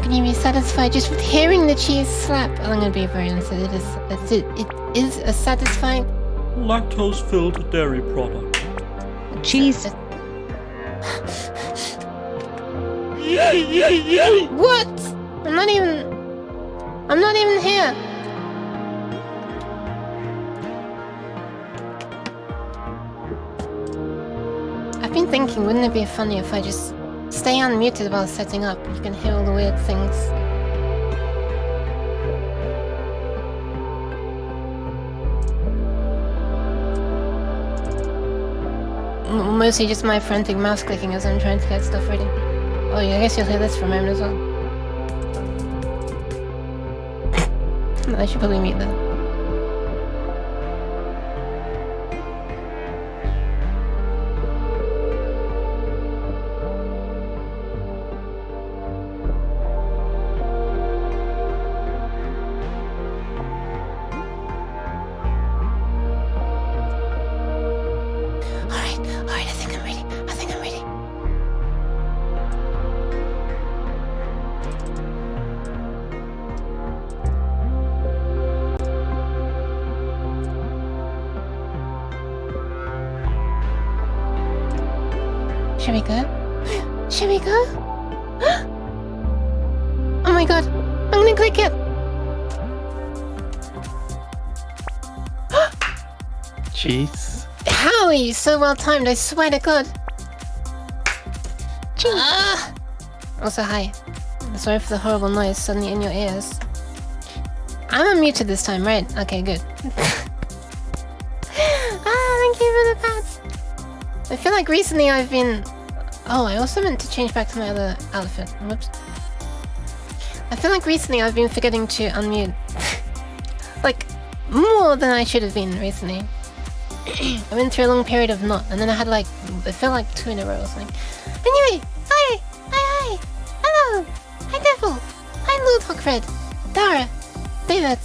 can you be satisfied just with hearing the cheese slap? I'm gonna be very honest. It is a satisfying lactose-filled dairy product. Cheese. What? I'm not even here. I've been thinking, wouldn't it be funny if I just stay unmuted while setting up? You can hear all the weird things. Mostly just my frantic mouse clicking as I'm trying to get stuff ready. Oh yeah, I guess you'll hear this from him as well. I should probably mute that. Alright, I think I'm ready. Should we go? Should we go? Oh my god, I'm gonna click it! Jeez. How are you so well timed? I swear to god. Also, hi. Sorry for the horrible noise suddenly in your ears. I'm unmuted this time, right? Okay, good. Thank you for the pats. I feel like recently I've been... Oh, I also meant to change back to my other outfit. Whoops. I feel like recently I've been forgetting to unmute. Like, more than I should have been recently. I went through a long period of not, and then I had like... It felt like 2 in a row or something. Anyway, hi! Hello! Hi Devil! Hi Lord Hawkred! Dara! David!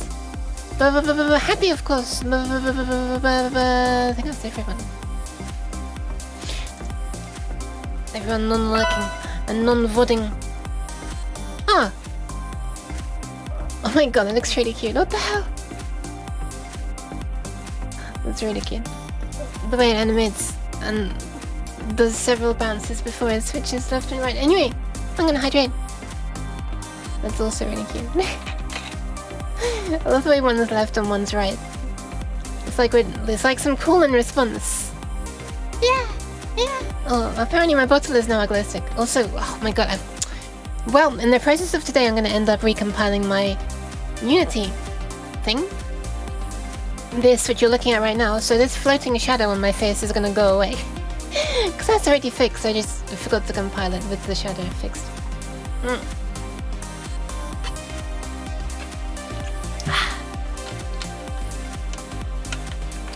Happy of course! I think I'll say for everyone. Everyone non-lurking and non-vodding. Ah! Oh my god, it looks really cute. What the hell? That's really cute. The way it animates and does several bounces before it switches left and right. Anyway, I'm gonna hydrate. That's also really cute. I love the way one's left and one's right. It's like some cool in response. Yeah. Oh, apparently my bottle is now a glow stick. Also, oh my god, well, in the process of today, I'm gonna end up recompiling my Unity thing. This, which you're looking at right now, so this floating shadow on my face is gonna go away. Because that's already fixed, I just forgot to compile it with the shadow fixed.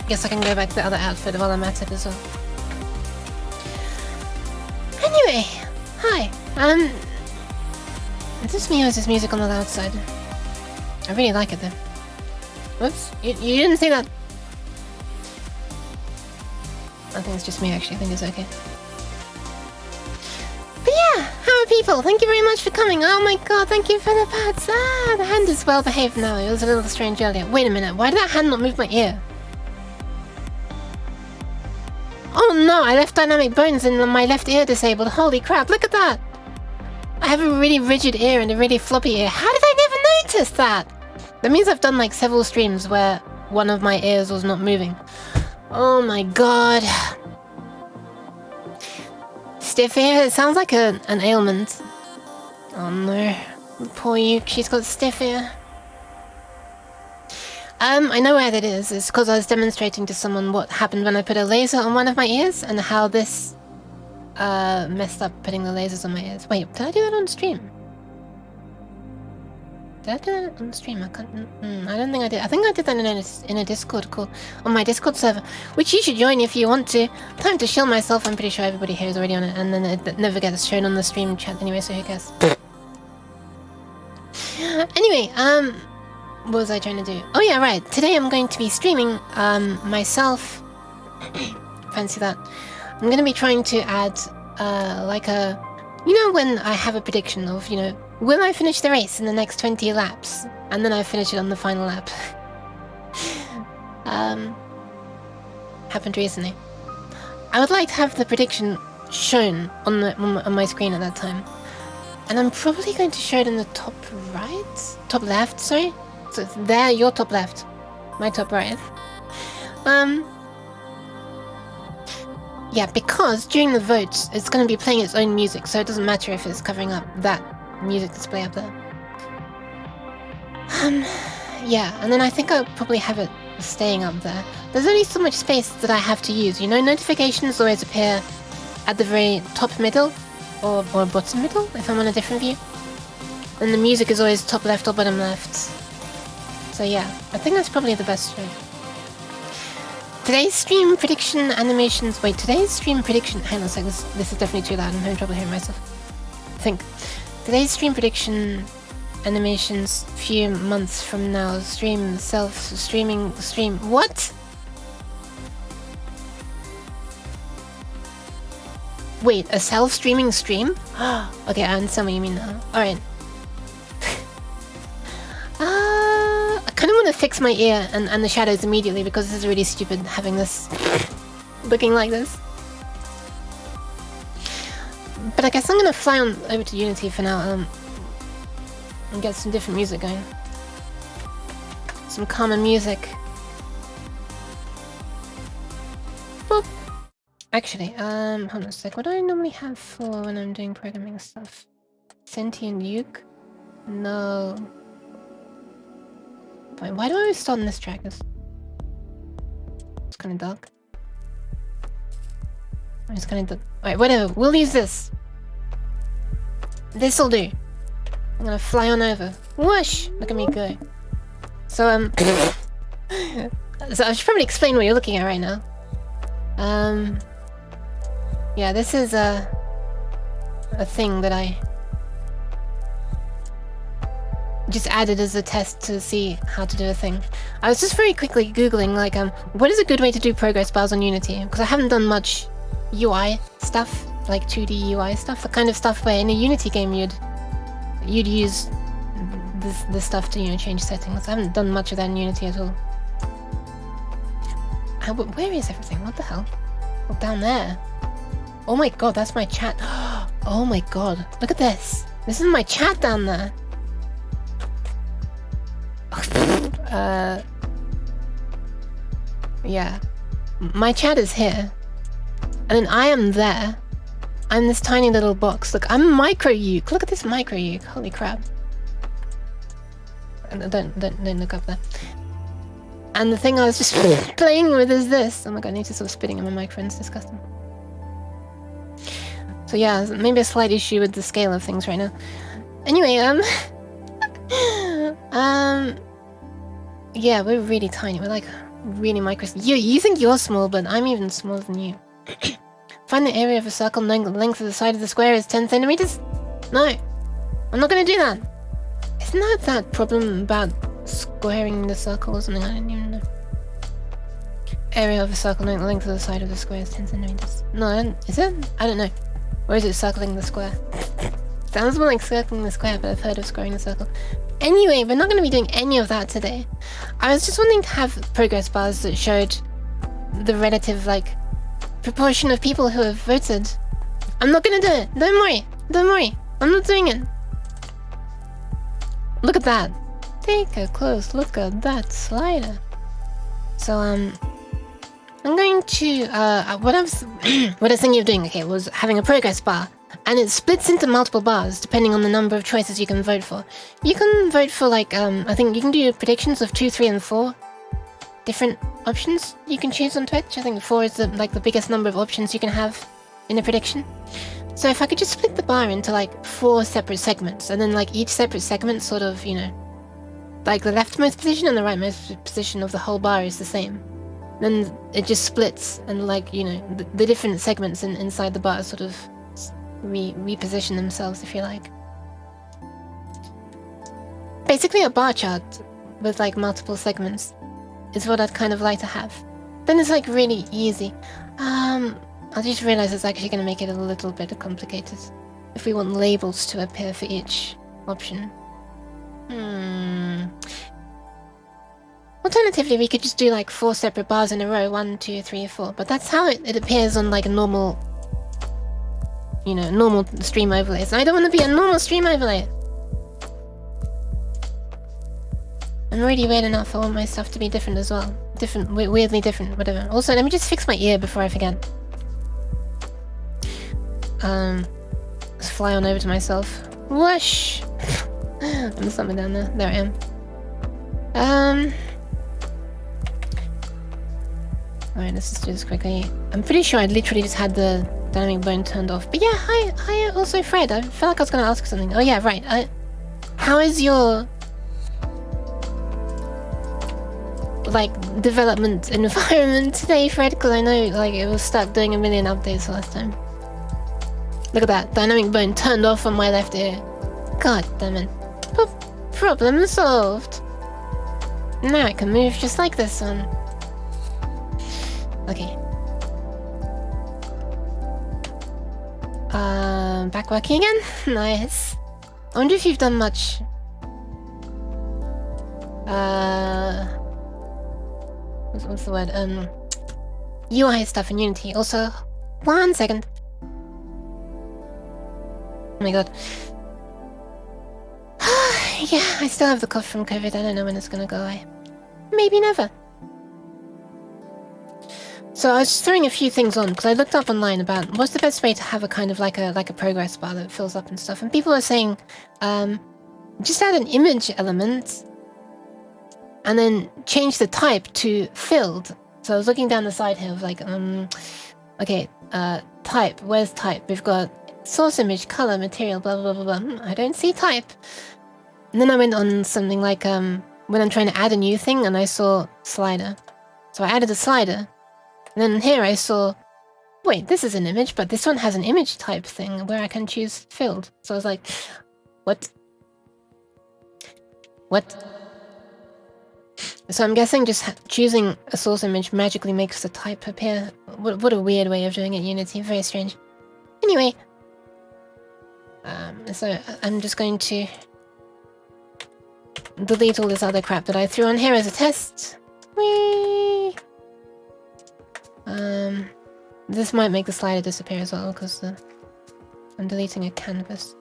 Guess I can go back to the other outfit while I'm at it as well. Anyway, hi. Is this me or is this music on the loud side? I really like it though. Whoops, you didn't see that. I think it's just me actually, I think it's okay. But yeah, how are people? Thank you very much for coming. Oh my god, thank you for the pats. The hand is well behaved now. It was a little strange earlier. Wait a minute, why did that hand not move my ear? Oh no, I left dynamic bones in my left ear disabled. Holy crap, look at that! I have a really rigid ear and a really floppy ear. How did I never notice that? That means I've done like several streams where one of my ears was not moving. Oh my god. Stiff ear? It sounds like an ailment. Oh no. Poor Yuke, she's got stiff ear. I know where that is. It's because I was demonstrating to someone what happened when I put a laser on one of my ears and how this messed up putting the lasers on my ears. Wait, did I do that on stream? Did I do that on stream? I can't. I don't think I did. I think I did that in a Discord call on my Discord server, which you should join if you want to. Time to shill myself. I'm pretty sure everybody here is already on it, and then it never gets shown on the stream chat anyway. So who cares? Anyway, what was I trying to do? Oh yeah, right. Today I'm going to be streaming myself. Fancy that. I'm going to be trying to add like a You know when I have a prediction of, will I finish the race in the next 20 laps? And then I finish it on the final lap. Happened recently. I would like to have the prediction shown on my screen at that time. And I'm probably going to show it in the top right? Top left, sorry? So it's there, your top left. My top right. Yeah, because during the votes, it's going to be playing its own music, so it doesn't matter if it's covering up that music display up there. Yeah, and then I think I'll probably have it staying up there. There's only so much space that I have to use. Notifications always appear at the very top middle, or bottom middle, if I'm on a different view. And the music is always top left or bottom left. So yeah, I think that's probably the best way. Today's stream prediction animations... Wait, today's stream prediction... Hang on a sec, this is definitely too loud. I'm having trouble hearing myself. I think. Today's stream prediction animations few months from now. Stream self-streaming stream... What? Wait, a self-streaming stream? Okay, I understand what you mean now. Alright. I kind of want to fix my ear and the shadows immediately because this is really stupid having this looking like this. But I guess I'm gonna fly on over to Unity for now and get some different music going. Some common music. Boop. Actually, hold on a sec. What do I normally have for when I'm doing programming stuff? Sentient uke? No. Fine. Why do I always start on this track? It's kind of dark. It's kind of dark. Alright, whatever. We'll use this. This'll do. I'm gonna fly on over. Whoosh! Look at me go. So, so I should probably explain what you're looking at right now. Yeah, this is a thing that I just added as a test to see how to do a thing. I was just very quickly googling like what is a good way to do progress bars on Unity, because I haven't done much UI stuff, like 2D UI stuff, the kind of stuff where in a Unity game you'd use this stuff to change settings. I haven't done much of that in Unity at all. Where is everything? What the hell? Oh, down there. Oh my god, that's my chat. Oh my god, look at this. This is my chat down there. Yeah. My chat is here. And then I am there. I'm this tiny little box. Look, I'm micro uke. Look at this micro uke. Holy crap. Don't look up there. And the thing I was just playing with is this. Oh my god, I need to stop spitting in my microphone. It's disgusting. So yeah, maybe a slight issue with the scale of things right now. Anyway, yeah, we're really tiny. We're like really micro. You think you're small, but I'm even smaller than you. Find the area of a circle knowing the length of the side of the square is 10 centimeters? No, I'm not gonna do that. Isn't that problem about squaring the circle or something? I don't even know. Area of a circle knowing the length of the side of the square is 10 centimeters. No, is it? I don't know. Or is it circling the square? Sounds more like circling the square, but I've heard of squaring the circle. Anyway, we're not going to be doing any of that today. I was just wanting to have progress bars that showed the relative, like, proportion of people who have voted. I'm not going to do it. Don't worry. Don't worry. I'm not doing it. Look at that. Take a close look at that slider. So, I'm going to, what I was thinking of doing, okay, was having a progress bar. And it splits into multiple bars, depending on the number of choices you can vote for. You can vote for, like, I think you can do predictions of 2, 3, and 4 different options you can choose on Twitch. I think 4 is, the biggest number of options you can have in a prediction. So if I could just split the bar into, like, 4 separate segments, and then, like, each separate segment sort of, like, the leftmost position and the rightmost position of the whole bar is the same. Then it just splits, and, like, the different segments inside the bar sort of reposition themselves, if you like. Basically a bar chart with like multiple segments is what I'd kind of like to have. Then it's like really easy. I just realized it's actually going to make it a little bit complicated. if we want labels to appear for each option. Alternatively, we could just do like 4 separate bars in a row, 1, 2, 3, 4. But that's how it appears on like a normal, you know, normal stream overlays. And I don't want to be a normal stream overlay. I'm already weird enough. I want my stuff to be different as well. Different, weirdly different, whatever. Also, let me just fix my ear before I forget. Let's fly on over to myself. Whoosh! I'm somewhere down there. There I am. Alright, let's just do this quickly. I'm pretty sure I literally just had the dynamic bone turned off. But yeah, hi, also Fred. I felt like I was gonna ask something. Oh yeah, right. How is your like development environment today, Fred? Because I know like it was stuck doing a million updates last time. Look at that, dynamic bone turned off on my left ear. God damn it. Problem solved. Now I can move just like this one. Okay. Back working again? Nice. I wonder if you've done much. What's the word? UI stuff in Unity. Also, 1 second. Oh my god. Yeah, I still have the cough from COVID. I don't know when it's gonna go away. Maybe never. So I was just throwing a few things on because I looked up online about what's the best way to have a kind of like a progress bar that fills up and stuff, and people are saying, just add an image element and then change the type to filled. So I was looking down the side here of like, okay, type. Where's type? We've got source image, color, material, blah blah blah blah. I don't see type. And then I went on something like when I'm trying to add a new thing, and I saw slider. So I added a slider. And then here I saw, wait, this is an image, but this one has an image type thing where I can choose filled. So I was like, what? What? So I'm guessing just choosing a source image magically makes the type appear. What a weird way of doing it, Unity. Very strange. Anyway. So I'm just going to delete all this other crap that I threw on here as a test. Whee! This might make the slider disappear as well, because I'm deleting a canvas.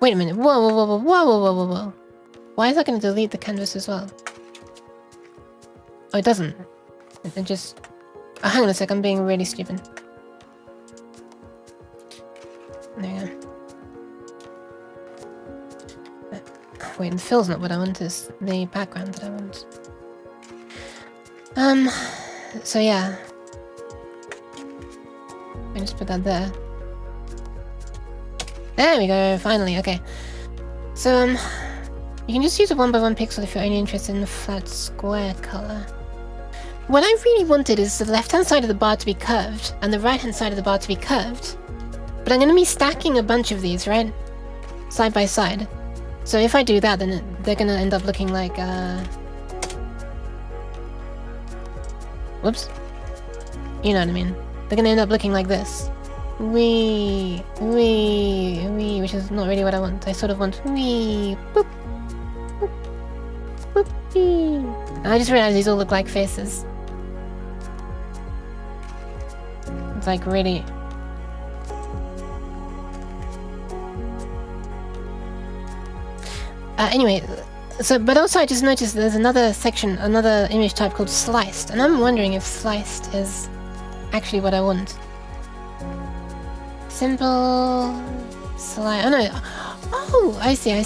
Wait a minute. Whoa, whoa, whoa, whoa, whoa, whoa, whoa, whoa. Why is that going to delete the canvas as well? Oh, it doesn't. It just... Oh, hang on a sec, I'm being really stupid. There we go. Wait, the fill's not what I want, it's the background that I want. So yeah. I just put that there. There we go, finally, okay. So, you can just use a 1x1 pixel if you're only interested in the flat square color. What I really wanted is the left-hand side of the bar to be curved, and the right-hand side of the bar to be curved. But I'm going to be stacking a bunch of these, right? Side by side. So if I do that, then they're going to end up looking like, whoops. You know what I mean. They're gonna end up looking like this. Wee, which is not really what I want. I sort of want wee, boop, boop, boop, wee. And I just realized these all look like faces. It's like really... anyway, so, but also I just noticed there's another section, another image type called sliced, and I'm wondering if sliced is actually what I want. Simple slice. Oh no. Oh, I see.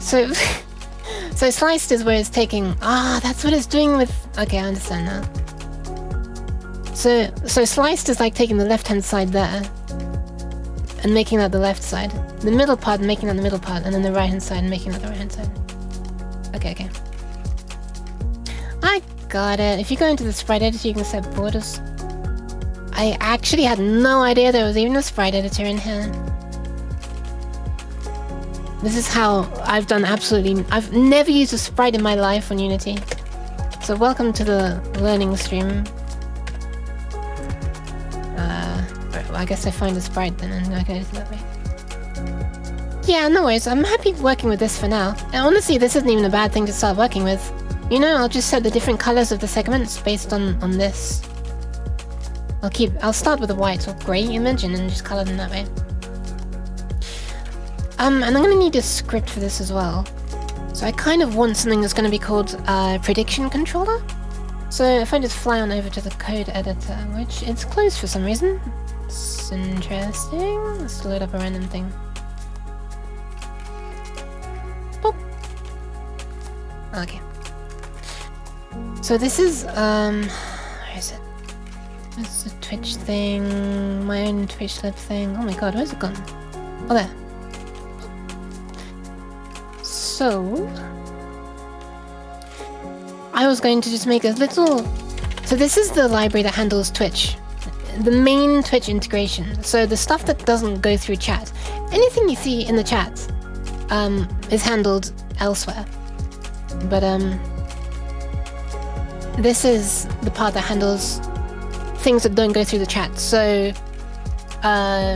So, so sliced is where it's taking. Ah, that's what it's doing with. Okay, I understand now. So sliced is like taking the left-hand side there and making that the left side. The middle part making that the middle part, and then the right-hand side making that the right-hand side. Okay. I got it. If you go into the sprite editor, you can set borders. I actually had no idea there was even a sprite editor in here. This is how I've done absolutely... I've never used a sprite in my life on Unity. So welcome to the learning stream. Right, well, I guess I find a sprite then and I can edit it that way. Yeah, no worries. I'm happy working with this for now. And honestly, this isn't even a bad thing to start working with. You know, I'll just set the different colors of the segments based on this. I'll start with a white or grey image and then just color them that way. And I'm gonna need a script for this as well. So I kind of want something that's gonna be called prediction controller. So if I just fly on over to the code editor, which it's closed for some reason. It's interesting. Let's load up a random thing. Boop. Okay. So this is where is it? It's a Twitch thing, my own Twitch lib thing. Oh my god, where's it gone? Oh, there. So I was going to just make a little... So this is the library that handles Twitch. The main Twitch integration. So the stuff that doesn't go through chat. Anything you see in the chat is handled elsewhere. But this is the part that handles things that don't go through the chat. So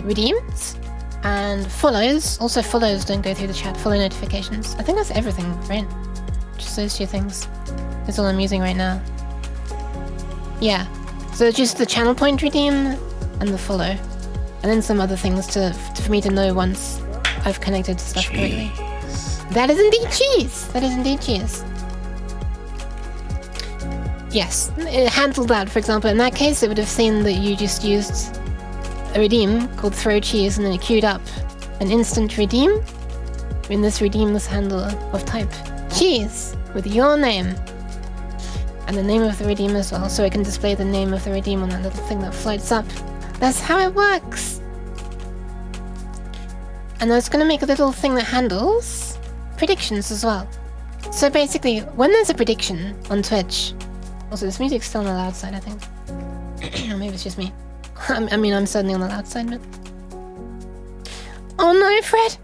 redeems and follows. Also follows don't go through the chat. Follow notifications. I think that's everything, right? Just those two things. That's all I'm using right now. Yeah. So just the channel point redeem and the follow. And then some other things for me to know once I've connected stuff correctly. That is indeed cheese! That is indeed cheese. Yes, it handled that, for example. In that case, it would have seen that you just used a redeem called throw cheese and then it queued up an instant redeem in this redeems handler of type cheese with your name and the name of the redeem as well, so it can display the name of the redeem on that little thing that floats up. That's how it works. And I was going to make a little thing that handles predictions as well. So basically, when there's a prediction on Twitch... Also, this music's still on the loud side, I think. Or maybe it's just me. I mean, I'm certainly on the loud side, but... Oh no, Fred!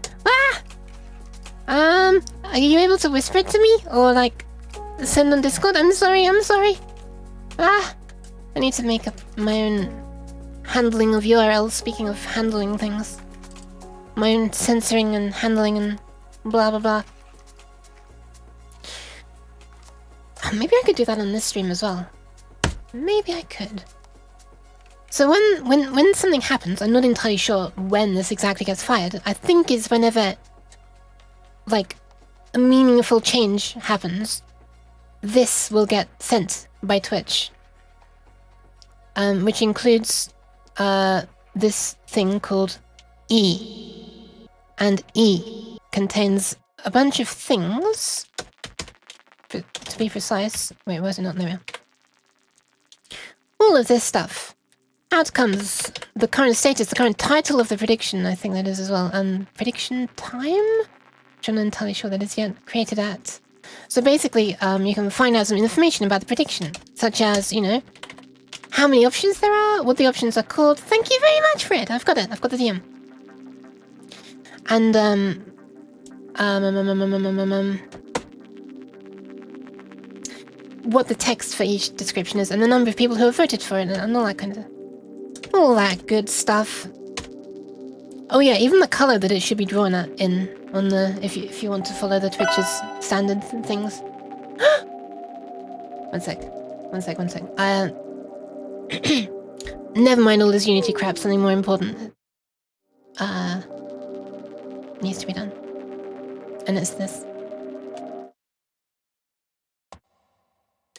Ah! Are you able to whisper it to me? Or, like, send on Discord? I'm sorry. Ah! I need to make up my own handling of URLs, speaking of handling things. My own censoring and handling and blah blah blah. Maybe I could do that on this stream as well. Maybe I could. So when something happens, I'm not entirely sure when this exactly gets fired. I think it's whenever, like, a meaningful change happens, this will get sent by Twitch. Which includes this thing called E. And E contains a bunch of things. To be precise, wait, where's it not? There we are. All of this stuff. Outcomes, the current status, the current title of the prediction, I think that is as well. Prediction time? Which I'm not entirely sure that is yet. Created at. So basically, you can find out some information about the prediction, such as, you know, how many options there are, what the options are called. Thank you very much, Fred. I've got it. I've got the DM. And, what the text for each description is, and the number of people who have voted for it, and all that kind of... all that good stuff. Oh yeah, even the color that it should be drawn at on the... if you want to follow the Twitch's standard things. One sec. Never mind all this Unity crap, something more important. Needs to be done. And it's this.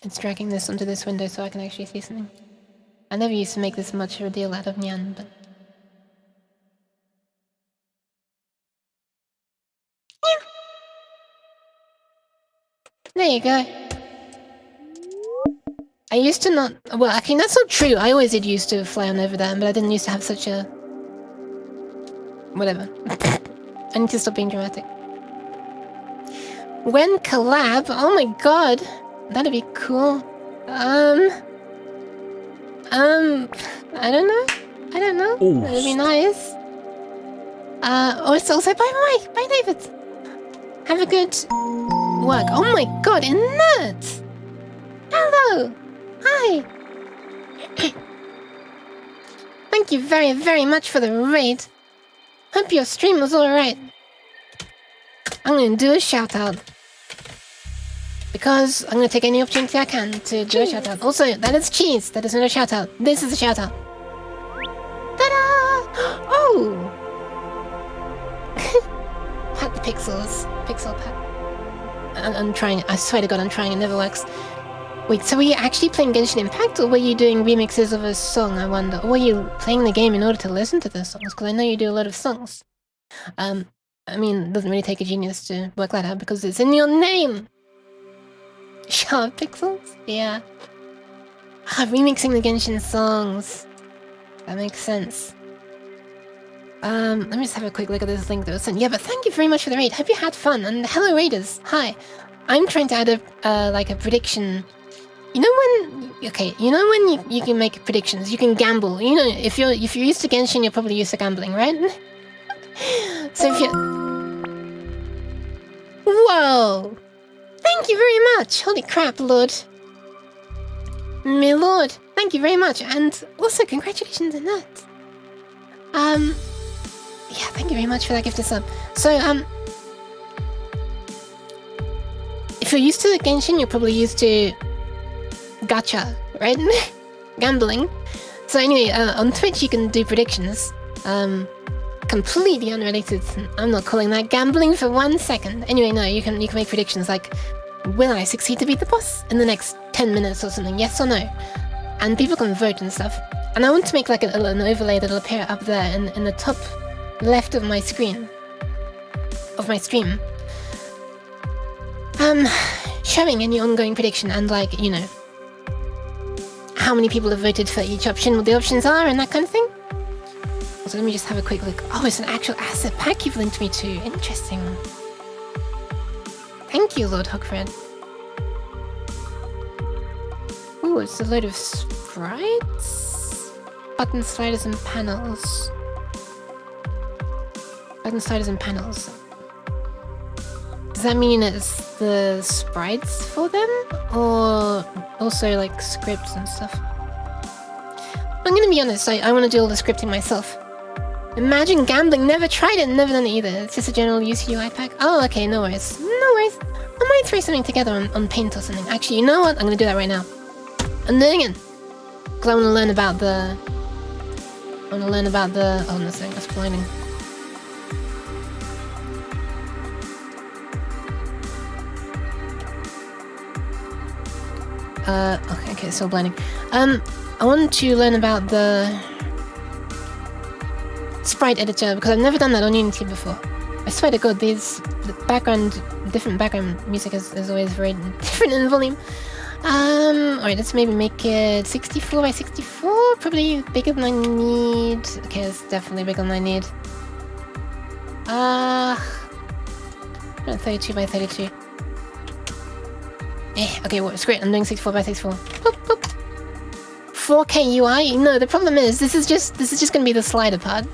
It's dragging this onto this window so I can actually see something. I never used to make this much of a deal out of Nyan, but... Yeah. There you go. I used to not... Well, actually, that's not true. I always did used to fly on over there, but I didn't used to have such a... Whatever. I need to stop being dramatic. When collab? Oh my god! That'd be cool. I don't know. Ooh. That'd be nice. Oh, it's also bye, David. Have a good work. Oh my god, Inert! Hello! Hi! Thank you very, very much for the raid. Hope your stream was alright. I'm gonna do a shout out. Because I'm gonna take any opportunity I can to do a shout out. Also, that is cheese. That is not a shout out. This is a shout out. Ta-da! Oh! Pat the pixels. Pixel pat. I'm trying. I swear to God, I'm trying. It never works. Wait, so were you actually playing Genshin Impact, or were you doing remixes of a song, I wonder? Or were you playing the game in order to listen to the songs? Because I know you do a lot of songs. I mean, it doesn't really take a genius to work that out, because it's in your name! Sharp pixels? Yeah. Remixing the Genshin songs. That makes sense. Let me just have a quick look at this link that was sent. Yeah, but thank you very much for the raid. Hope you had fun. And hello, raiders. Hi. I'm trying to add a, like a prediction. You know when... Okay, you know when you can make predictions, you can gamble. You know, if you're used to Genshin, you're probably used to gambling, right? So if you... Whoa! Thank you very much! Holy crap, Lord. My lord, thank you very much. And also, congratulations on that. Yeah, thank you very much for that gifted sub. So, if you're used to Genshin, you're probably used to gacha, right? Gambling. So anyway, on Twitch you can do predictions. Completely unrelated. I'm not calling that gambling for 1 second. Anyway, no, you can make predictions like, will I succeed to beat the boss in the next 10 minutes or something? Yes or no? And people can vote and stuff. And I want to make like an overlay that'll appear up there in the top left of my screen. Of my stream. Showing any ongoing prediction and like, you know, how many people have voted for each option, what the options are, and that kind of thing. So let me just have a quick look. Oh, it's an actual asset pack you've linked me to. Interesting. Thank you, Lord Hockfred. Ooh, it's a load of sprites? Button sliders and panels. Button sliders and panels. Does that mean it's the sprites for them? Or also like scripts and stuff? I'm gonna be honest, I want to do all the scripting myself. Imagine gambling, never tried it, never done it either. It's just a general use UI pack. Oh, okay, no worries. No worries. I might throw something together on Paint or something. Actually, you know what? I'm gonna do that right now. I'm doing it! Because I want to learn about the... Oh, no, sorry, that's blinding. Okay, so blinding. I want to learn about the sprite editor because I've never done that on Unity before. I swear to God, different background music is always very different in volume. Alright, let's maybe make it 64 by 64, probably bigger than I need. Okay, it's definitely bigger than I need. 32 by 32. Okay, well, it's great. I'm doing 64 by 64. Boop, boop. 4K UI? No, the problem is this is just gonna be the slider part.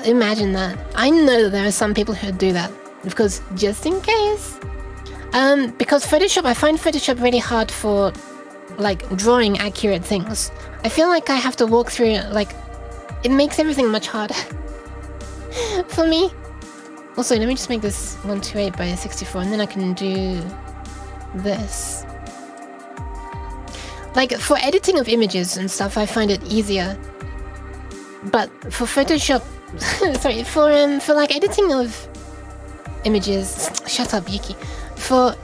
Imagine that. I know that there are some people who do that because just in case. Because Photoshop, I find Photoshop really hard for like drawing accurate things. I feel like I have to walk through like it makes everything much harder for me. Also, let me just make this 128 by 64 and then I can do this. Like, for editing of images and stuff, I find it easier. But for Photoshop... sorry, for like editing of images... Shut up, Yuki. For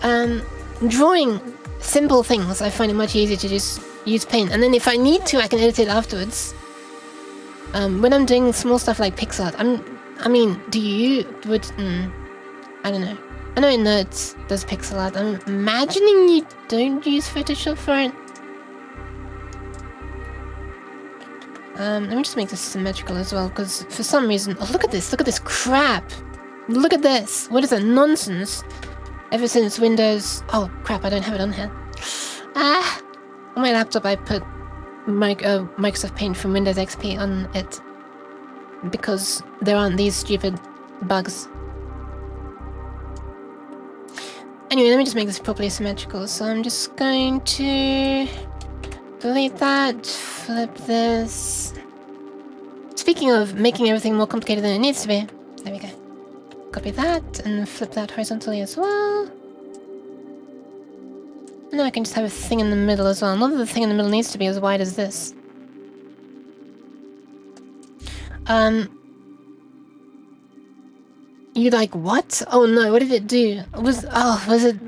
drawing simple things, I find it much easier to just use Paint. And then if I need to, I can edit it afterwards. When I'm doing small stuff like pixel art, I mean, do you... I don't know. I know Nerds does pixel art. I'm imagining you don't use Photoshop for it. Let me just make this symmetrical as well, because for some reason... Oh, look at this crap! Look at this! What is that nonsense? Ever since Windows... Oh, crap, I don't have it on here. On my laptop I put Microsoft Paint from Windows XP on it. Because there aren't these stupid bugs. Anyway, let me just make this properly symmetrical. So I'm just going to delete that, flip this. speaking of making everything more complicated than it needs to be, there we go. Copy that and flip that horizontally as well. And now I can just have a thing in the middle as well. Not that the thing in the middle needs to be as wide as this. You like what? Oh no, what did it do? Was it...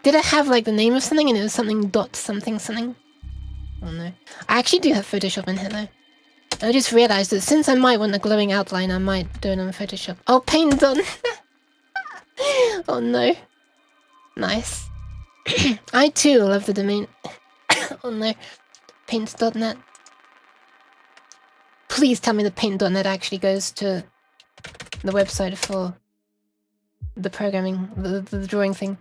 Did it have like the name of something and it was something dot something something? Oh no. I actually do have Photoshop in here though. I just realized that since I might want a glowing outline, I might do it on Photoshop. Oh, paint done! Oh no. Nice. I too love the domain. Oh no. Paint.net. Please tell me the paint.net actually goes to the website for the programming, the drawing thing.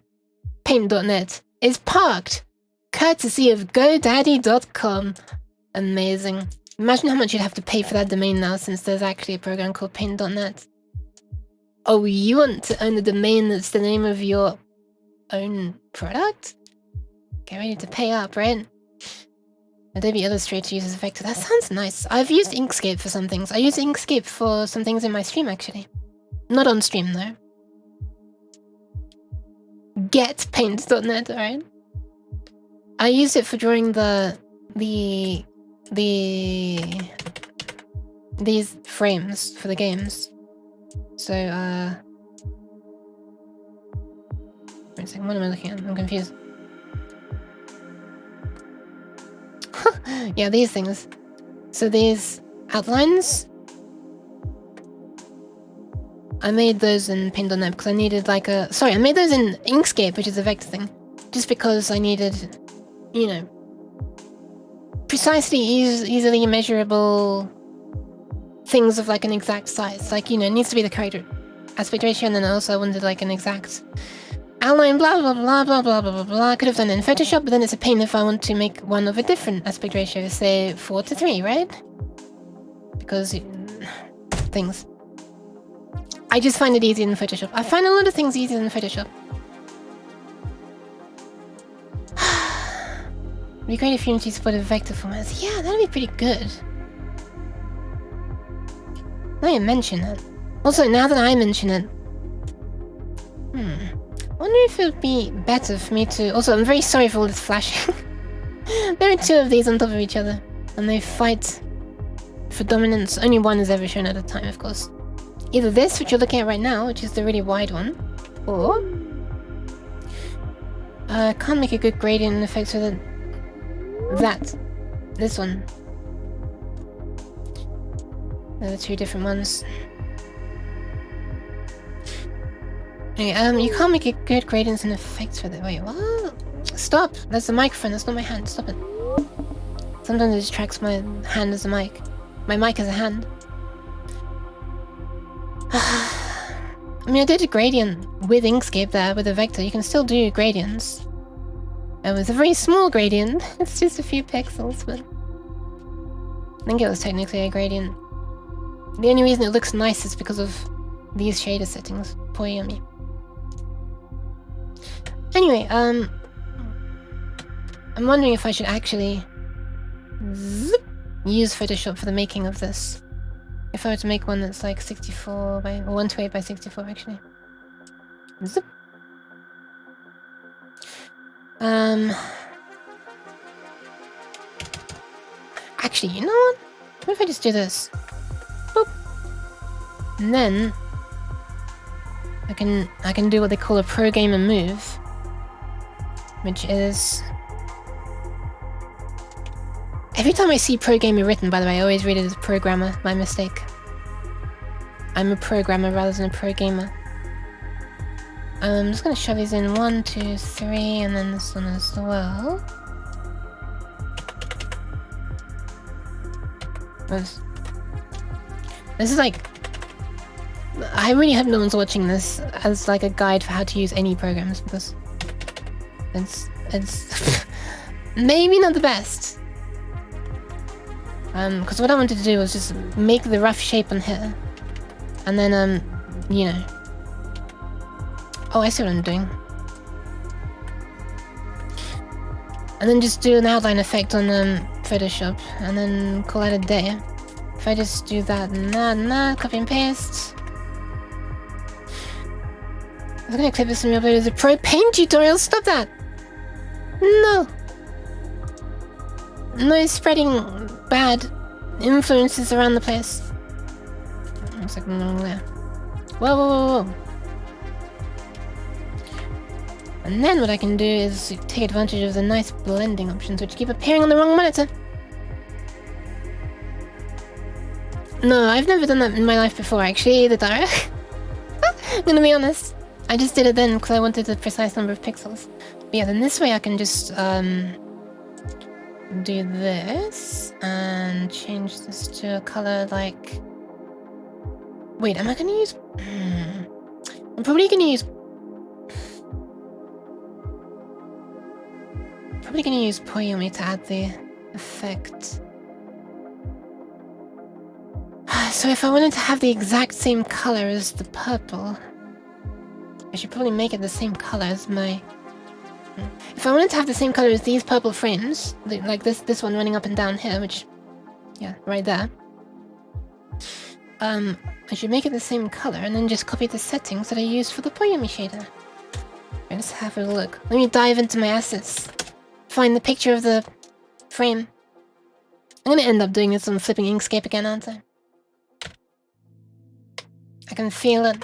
Paint.net is parked, courtesy of GoDaddy.com. Amazing. Imagine how much you'd have to pay for that domain now, since there's actually a program called Paint.net. Oh, you want to own a domain that's the name of your own product? Get ready to pay up, right? Adobe Illustrator uses Vector. That sounds nice. I've used Inkscape for some things. I use Inkscape for some things in my stream, actually. Not on stream, though. Get Paint.net, alright? I use it for drawing these frames for the games. So, wait a second, what am I looking at? I'm confused. Yeah, these things. So these outlines, I made those in Paint.net because I needed like a... Sorry, I made those in Inkscape, which is a vector thing. Just because I needed, you know, precisely easily measurable things of like an exact size. Like, you know, it needs to be the correct aspect ratio, and then also I wanted like an exact outline, blah blah blah blah blah blah blah blah. I could have done it in Photoshop, but then it's a pain if I want to make one of a different aspect ratio, say 4:3, right? Because things. I just find it easier in Photoshop. I find a lot of things easier in Photoshop. It'd be great if Unity supported vector formats. Yeah, that'd be pretty good. Now you mention it. Also, now that I mention it, I wonder if it would be better for me to... Also, I'm very sorry for all this flashing. There are two of these on top of each other, and they fight for dominance. Only one is ever shown at a time, of course. Either this, which you're looking at right now, which is the really wide one, or... I can't make a good gradient effect with it. This one. They're the two different ones. Anyway, you can't make a good gradients and effects with it. Wait, what? Stop! That's the microphone, that's not my hand. Stop it. Sometimes it distracts my hand as a mic. My mic as a hand. I mean, I did a gradient with Inkscape there, with a vector. You can still do gradients. It was a very small gradient. It's just a few pixels, but... I think it was technically a gradient. The only reason it looks nice is because of these shader settings. Poor yummy. Anyway, I'm wondering if I should actually use Photoshop for the making of this. If I were to make one that's like 64 by... or 128 by 64, actually. Zip. Actually, you know what? What if I just do this? Boop. And then I can do what they call a pro gamer move, which is... Every time I see pro gamer written, by the way, I always read it as programmer. My mistake. I'm a programmer rather than a pro gamer. I'm just gonna shove these in 1, 2, 3, and then this one as well. This is like... I really hope no one's watching this as like a guide for how to use any programs, because it's maybe not the best. Because what I wanted to do was just make the rough shape on here, and then you know. Oh, I see what I'm doing. And then just do an outline effect on Photoshop, and then call it a day. If I just do that and that, copy and paste. I'm gonna clip this and upload as a pro paint tutorial. Stop that! No! No spreading bad influences around the place. Looks like no there. Whoa, whoa, whoa, whoa. And then what I can do is take advantage of the nice blending options which keep appearing on the wrong monitor. No, I've never done that in my life before actually, either, Dara. I'm gonna be honest. I just did it then because I wanted the precise number of pixels. But yeah, then this way I can just do this and change this to a color like... Wait, am I gonna use... I'm probably gonna use... Poyomi to add the effect. So if I wanted to have the exact same color as the purple, I should probably make it the same color as my... If I wanted to have the same color as these purple frames, like this one running up and down here, which... Yeah, right there. I should make it the same color and then just copy the settings that I used for the Poyomi shader. Let's have a look. Let me dive into my assets. Find the picture of the frame. I'm gonna end up doing this on flipping Inkscape again, aren't I? I can feel it.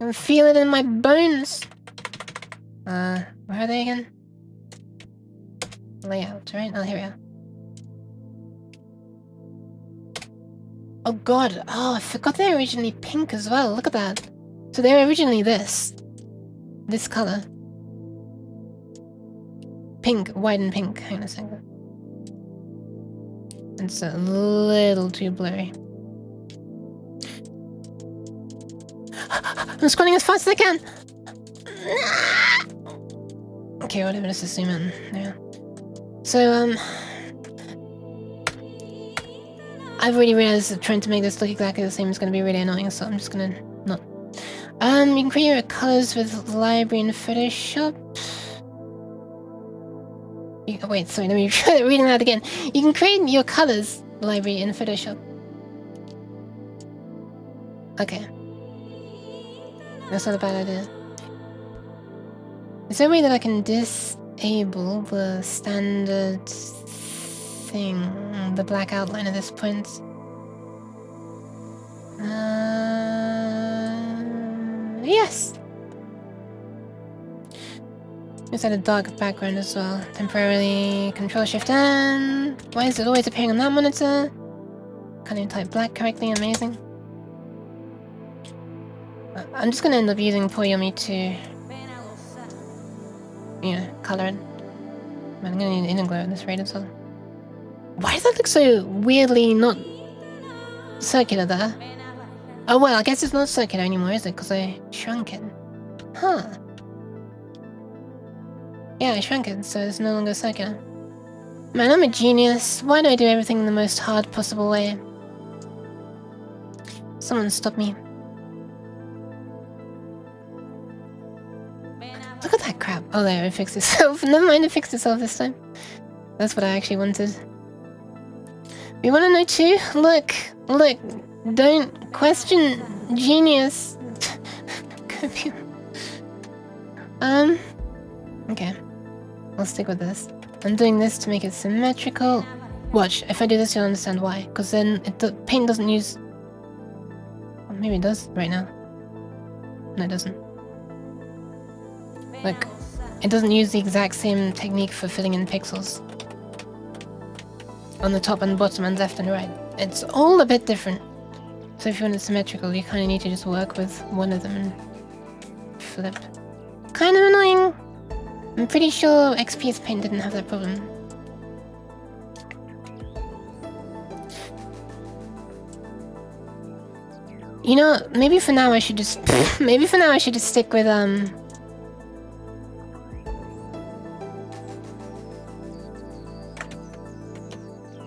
I can feel it in my bones. Where are they again? Layout, right? Oh, here we are. Oh god, oh, I forgot they're originally pink as well. Look at that. So they were originally this color. Pink, white and pink. Hang on a second. It's a little too blurry. I'm scrolling as fast as I can! Okay, whatever, let's just zoom in. Yeah. So, I've already realized that trying to make this look exactly the same is going to be really annoying, so I'm just going to not. You can create your colors with library in Photoshop. Wait, sorry, let me try reading that again. You can create your colors library in Photoshop. Okay. That's not a bad idea. Is there a way that I can disable the standard thing, the black outline at this point? Yes! Let's add a dark background as well. Temporarily Control-Shift-N. Why is it always appearing on that monitor? Can't even type black correctly, amazing. I'm just gonna end up using Poyomi to... color it. Man, I'm gonna need inner glow at this rate as well. Why does that look so weirdly not circular there? Oh well, I guess it's not circular anymore, is it? Because I shrunk it. Huh. Yeah, I shrunk it, so it's no longer circular. Man, I'm a genius. Why do I do everything in the most hard possible way? Someone stop me. Look at that crap. Oh, there, it fixed itself. Never mind, it fixed itself this time. That's what I actually wanted. You want to know too? Look, look. Don't question genius. Okay. I'll stick with this. I'm doing this to make it symmetrical. Watch, if I do this you'll understand why. Because then paint doesn't use... Well, maybe it does right now. No, it doesn't. Look, it doesn't use the exact same technique for filling in pixels. On the top and bottom and left and right. It's all a bit different. So if you want it symmetrical, you kind of need to just work with one of them and flip. Kind of annoying. I'm pretty sure XP's paint didn't have that problem. You know, maybe for now I should just... maybe for now I should just stick with,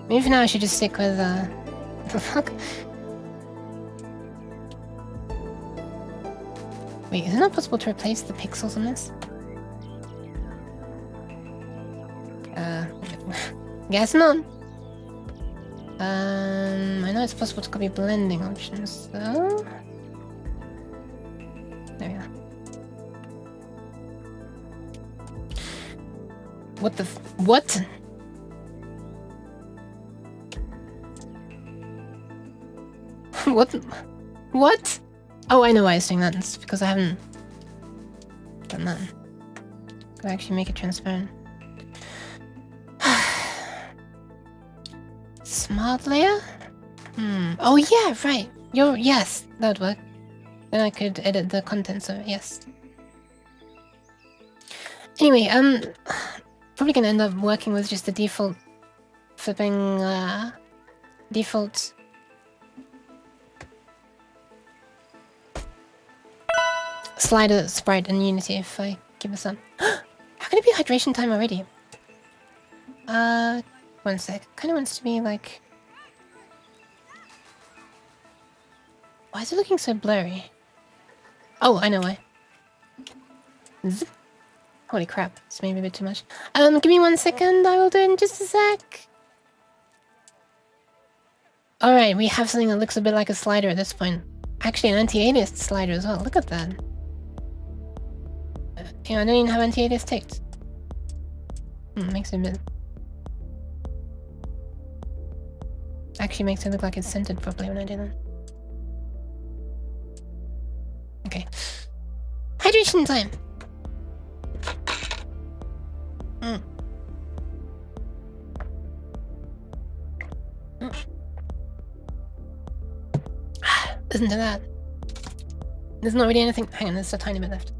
maybe for now I should just stick with, what the fuck? Wait, is it not possible to replace the pixels on this? Guess not. I know it's possible to copy blending options, though. There we are. What the what? What? What? Oh, I know why I was doing that. It's because I haven't done that. Could actually make it transparent. Smart layer? Oh yeah, right. Yes, that would work. Then I could edit the contents of it, yes. Anyway, probably gonna end up working with just the default flipping default slider sprite in Unity if I give this up. How can it be hydration time already? 1 sec. Kinda wants to be like... Why is it looking so blurry? Oh, I know why. Zip. Holy crap, it's maybe a bit too much. Give me 1 second, I will do it in just a sec. Alright, we have something that looks a bit like a slider at this point. Actually, an anti-alias slider as well, look at that. I don't even have anti-alias ticked. Makes it a bit... Actually makes it look like it's centered properly when I do that. Okay. Hydration time! Listen to that. There's not really anything. Hang on, there's a tiny bit left.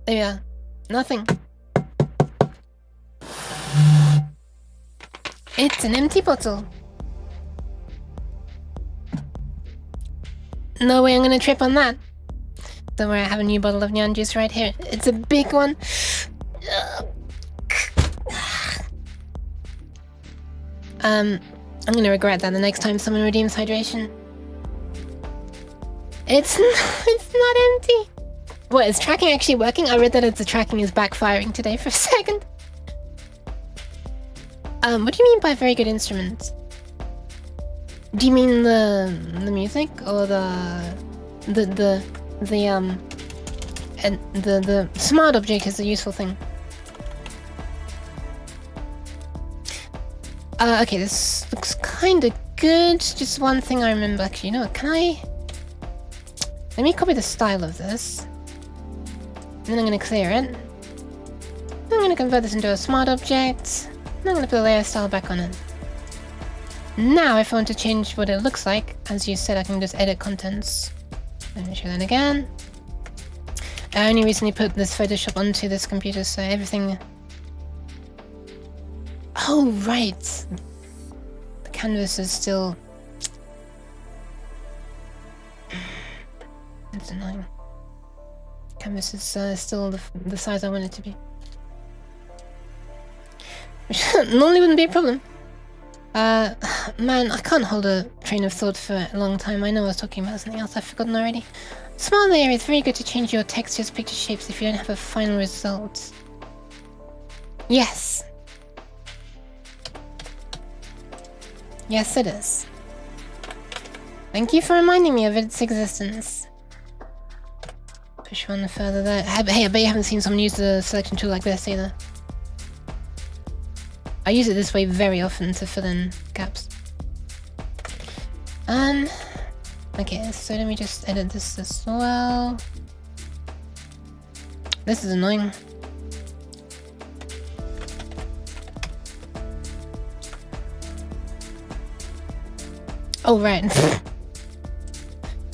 There we are. Nothing. It's an empty bottle. No way I'm gonna trip on that. Don't worry, I have a new bottle of neon juice right here. It's a big one. I'm gonna regret that the next time someone redeems hydration. It's not empty. What, is tracking actually working? I read that the tracking is backfiring today for a second. What do you mean by very good instruments? Do you mean the music or the smart object is a useful thing? Okay, this looks kind of good. Just one thing I remember, actually. You know what, let me copy the style of this. And then I'm going to clear it. I'm going to convert this into a smart object. And I'm going to put the layer style back on it. Now, if I want to change what it looks like, as you said, I can just edit contents. Let me show that again. I only recently put this Photoshop onto this computer, so everything... Oh, right! The canvas is still... It's annoying. Canvas is still the size I want it to be. Which normally wouldn't be a problem. Man, I can't hold a train of thought for a long time. I know I was talking about something else I've forgotten already. Smart layer is very good to change your textures, picture shapes if you don't have a final result. Yes. Yes, it is. Thank you for reminding me of its existence. Push one further there. Hey, I bet you haven't seen someone use the selection tool like this either. I use it this way very often to fill in gaps. Okay, so let me just edit this as well. This is annoying. Oh, right.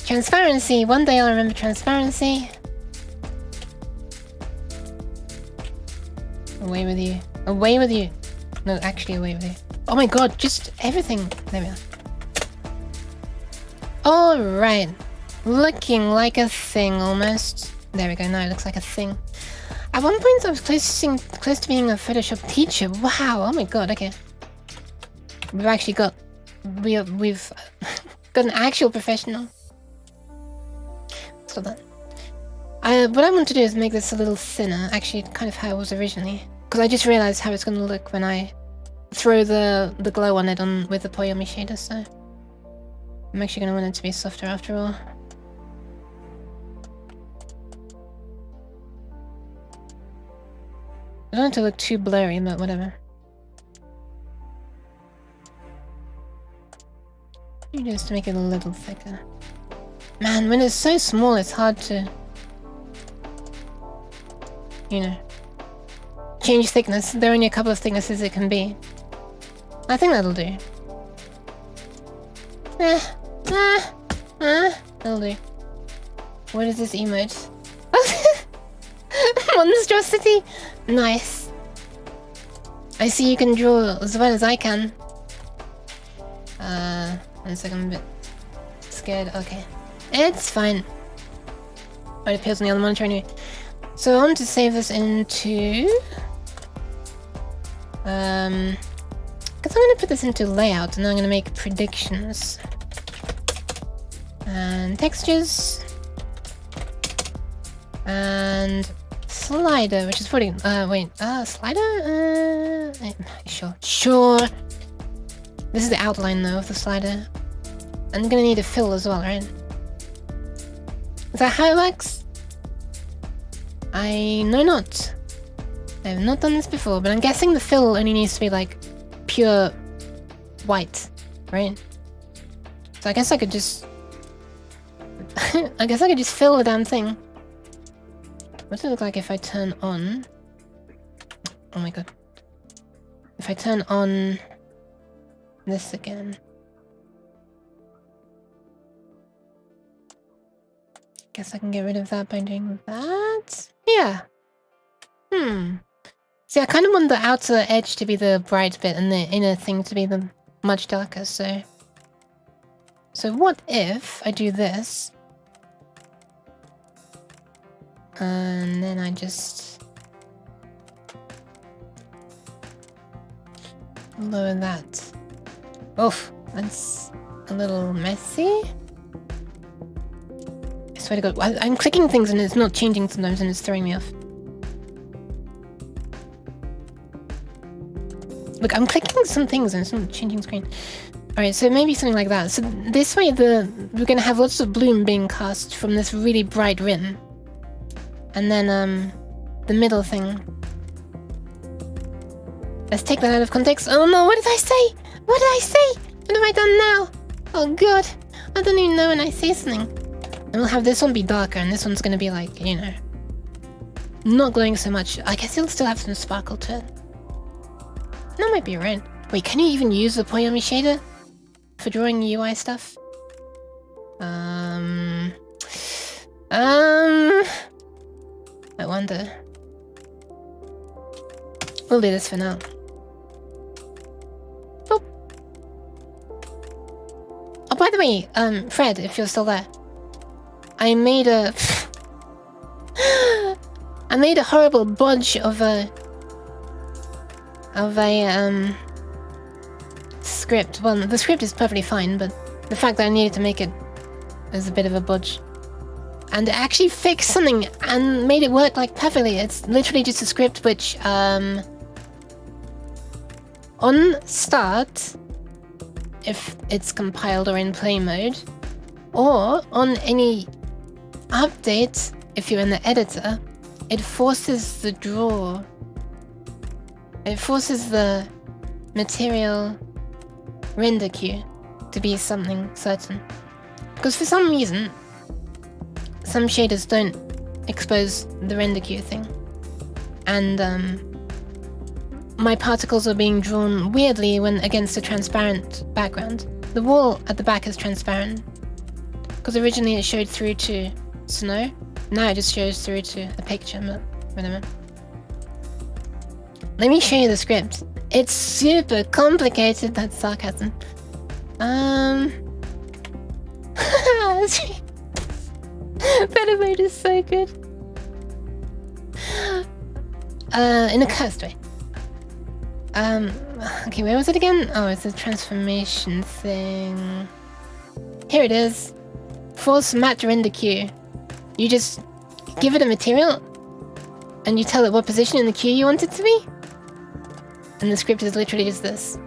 Transparency. One day I'll remember transparency. Away with you. Away with you. No, actually away with you. Oh my god, just everything. There we are. Alright. Looking like a thing almost. There we go, now it looks like a thing. At one point I was close to being a Photoshop teacher. Wow, oh my god, okay. We've actually got... We've got an actual professional. Stop that. What I want to do is make this a little thinner. Actually, kind of how it was originally. Because I just realized how it's going to look when I throw the glow on it with the Poyomi shader, so I'm actually gonna want it to be softer after all. I don't want it to look too blurry, but whatever. Just to make it a little thicker. Man, when it's so small, it's hard to, you know, change thickness. There are only a couple of thicknesses it can be. I think that'll do. That'll do. What is this emote? Monstrosity! Nice. I see you can draw as well as I can. 1 second, I'm a bit scared. Okay. It's fine. Oh, it appears on the other monitor anyway. So I want to save this into... Because I'm going to put this into layout and I'm going to make predictions. And textures. And slider, which is probably... slider? Sure. Sure. This is the outline though of the slider. I'm gonna need a fill as well, right? Is that how it works? I know not. I have not done this before, but I'm guessing the fill only needs to be like pure white, right? So I guess I could just... I guess I could just fill the damn thing. What does it look like if I turn on... Oh my god. If I turn on this again. Guess I can get rid of that by doing that? Yeah. See, I kind of want the outer edge to be the bright bit and the inner thing to be the much darker, so... So what if I do this? And then I just... lower that. Oof, that's a little messy. I swear to God, I'm clicking things and it's not changing sometimes and it's throwing me off. Look, I'm clicking some things and it's not changing screen. Alright, so maybe something like that. So this way we're gonna have lots of bloom being cast from this really bright rim. And then, the middle thing. Let's take that out of context. Oh no, what did I say? What did I say? What have I done now? Oh god, I don't even know when I say something. And we'll have this one be darker and this one's gonna be like, you know, not glowing so much. I guess it'll still have some sparkle to it. That might be right. Wait, can you even use the Poyomi shader for drawing UI stuff? I wonder. We'll do this for now. Boop. Oh, by the way, Fred, if you're still there, I made a I made a horrible bodge of a script. Well, the script is perfectly fine, but the fact that I needed to make it is a bit of a bodge. And it actually fixed something and made it work like perfectly. It's literally just a script which on start, if it's compiled or in play mode, or on any update, if you're in the editor, it forces the draw. It forces the material render queue to be something certain. Because for some reason, some shaders don't expose the render queue thing. And my particles are being drawn weirdly when against a transparent background. The wall at the back is transparent. Because originally it showed through to snow. Now it just shows through to a picture, but whatever. Let me show you the script. It's super complicated, that's sarcasm. Better mode is so good. In a cursed way. Okay, where was it again? Oh, it's a transformation thing. Here it is. Force matte render queue. You just give it a material and you tell it what position in the queue you want it to be. And the script is literally just this.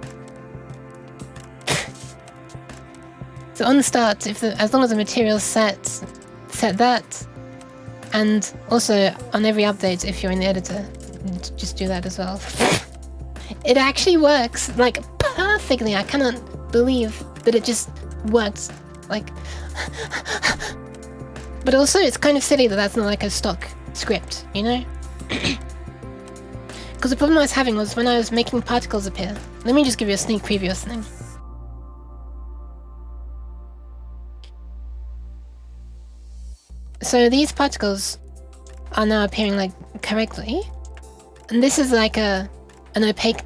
So on the start, as long as the material's set that, and also on every update, if you're in the editor, just do that as well. It actually works like perfectly. I cannot believe that it just works. Like, but also it's kind of silly that that's not like a stock script, you know? Because the problem I was having was when I was making particles appear. Let me just give you a sneak preview of something. So these particles are now appearing like correctly, and this is like an opaque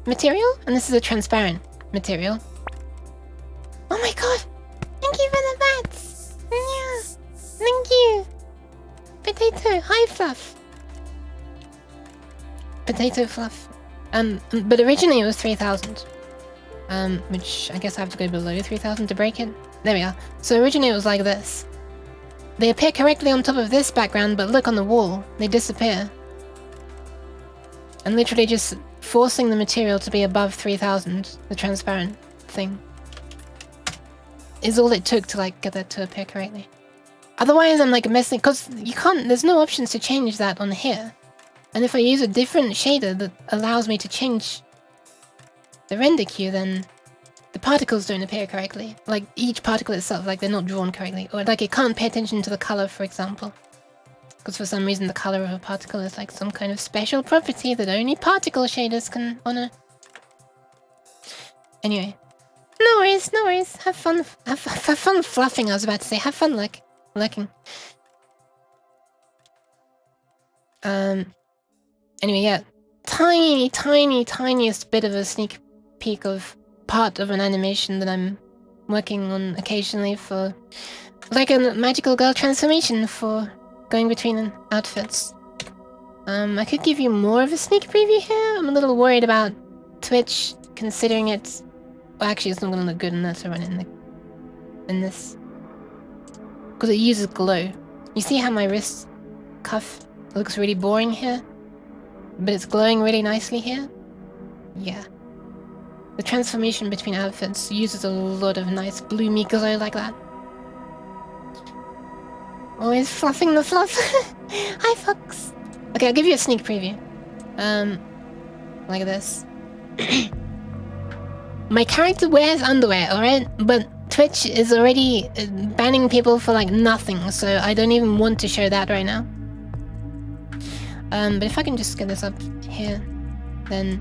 material, and this is a transparent material. Oh my god! Thank you for the bats! Yeah, thank you! Potato, hi Fluff! Potato Fluff. But originally it was 3000. Which I guess I have to go below 3000 to break it. There we are. So originally it was like this. They appear correctly on top of this background, but look on the wall, they disappear. And literally just forcing the material to be above 3000, the transparent thing, is all it took to like get that to appear correctly. Otherwise I'm like messing, because you can't, there's no options to change that on here. And if I use a different shader that allows me to change the render queue, then the particles don't appear correctly. Like each particle itself, like they're not drawn correctly. Or like it can't pay attention to the color, for example. Because for some reason the color of a particle is like some kind of special property that only particle shaders can honor. Anyway. No worries, no worries. Have fun. Have fun fluffing, I was about to say. Have fun lurking. Anyway, yeah. Tiniest bit of a sneak peek of part of an animation that I'm working on occasionally for like a magical girl transformation for going between outfits. I could give you more of a sneak preview here. I'm a little worried about Twitch considering it. Well, actually it's not gonna look good unless I run it in this. Because it uses glow. You see how my wrist cuff looks really boring here? But it's glowing really nicely here? Yeah. The transformation between outfits uses a lot of nice bloomy glow like that. Always fluffing the fluff. Hi, Fox. Okay, I'll give you a sneak preview. Like this. My character wears underwear, alright? But Twitch is already banning people for like nothing, so I don't even want to show that right now. But if I can just get this up here, then...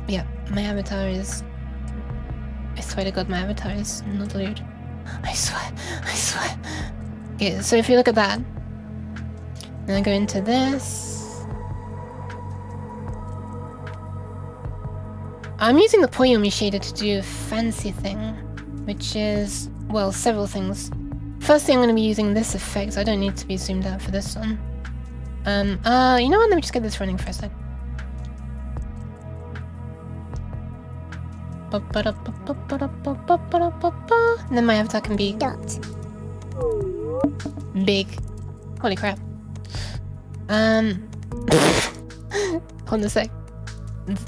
yeah, my avatar is... I swear to god my avatar is not lewd. I swear. Okay, so if you look at that, then I go into this. I'm using the Poyomi shader to do a fancy thing, which is, well, several things. Firstly, I'm going to be using this effect. I don't need to be zoomed out for this one. You know what? Let me just get this running for a sec. Then my avatar can be big. Holy crap. Hold on a sec.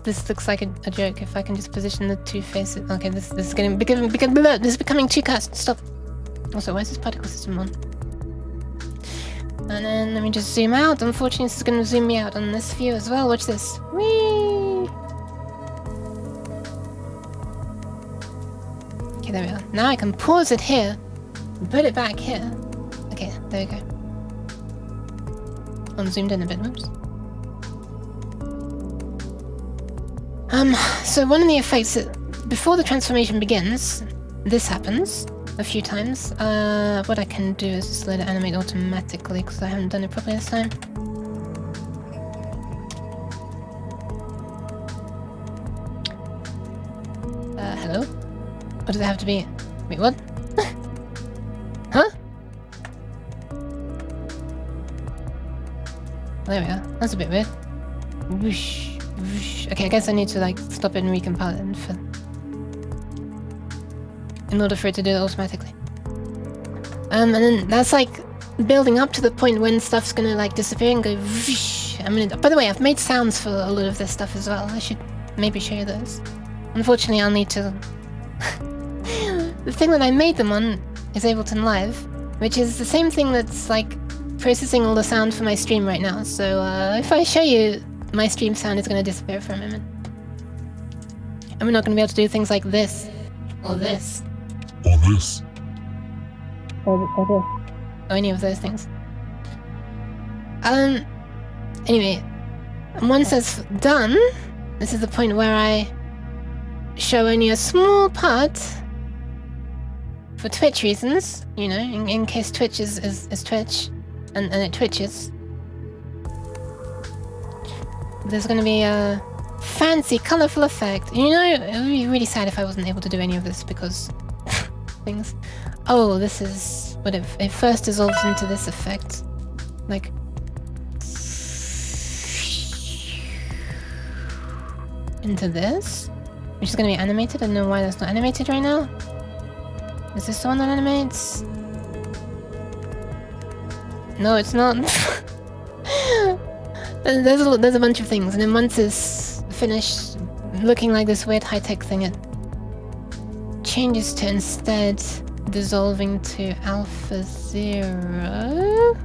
This looks like a joke. If I can just position the two faces. Okay, this is getting this is becoming too cursed. Stop. Also, where's this particle system on? And then let me just zoom out. Unfortunately, this is going to zoom me out on this view as well. Watch this. Whee! Okay, there we are. Now I can pause it here and put it back here. Okay, there we go. I'm zoomed in a bit. Whoops. So one of the effects before the transformation begins, this happens a few times. What I can do is just let it animate automatically because I haven't done it properly this time. Hello? What does it have to be? Wait, what? Huh? There we are. That's a bit weird. Whoosh. Okay, I guess I need to like stop it and recompile it in order for it to do it automatically. And then that's like building up to the point when stuff's gonna like disappear and go whoosh. I'm gonna. By the way, I've made sounds for a lot of this stuff as well. I should maybe show you those. Unfortunately, I'll need to. The thing that I made them on is Ableton Live, which is the same thing that's like processing all the sound for my stream right now. So if I show you my stream sound, it's gonna disappear for a moment, and we're not gonna be able to do things like this or this. Or this. Or any of those things. Anyway, and once that's done, this is the point where I show only a small part for Twitch reasons, you know, in case Twitch is Twitch, and it twitches. There's gonna be a fancy, colourful effect. You know, it would be really sad if I wasn't able to do any of this because things. Oh, this is what it first dissolves into this effect, like. Into this, which is going to be animated. I don't know why that's not animated right now. Is this the one that animates? No, it's not. there's a bunch of things, and then once it's finished looking like this weird high-tech thing, it changes to instead dissolving to alpha 0.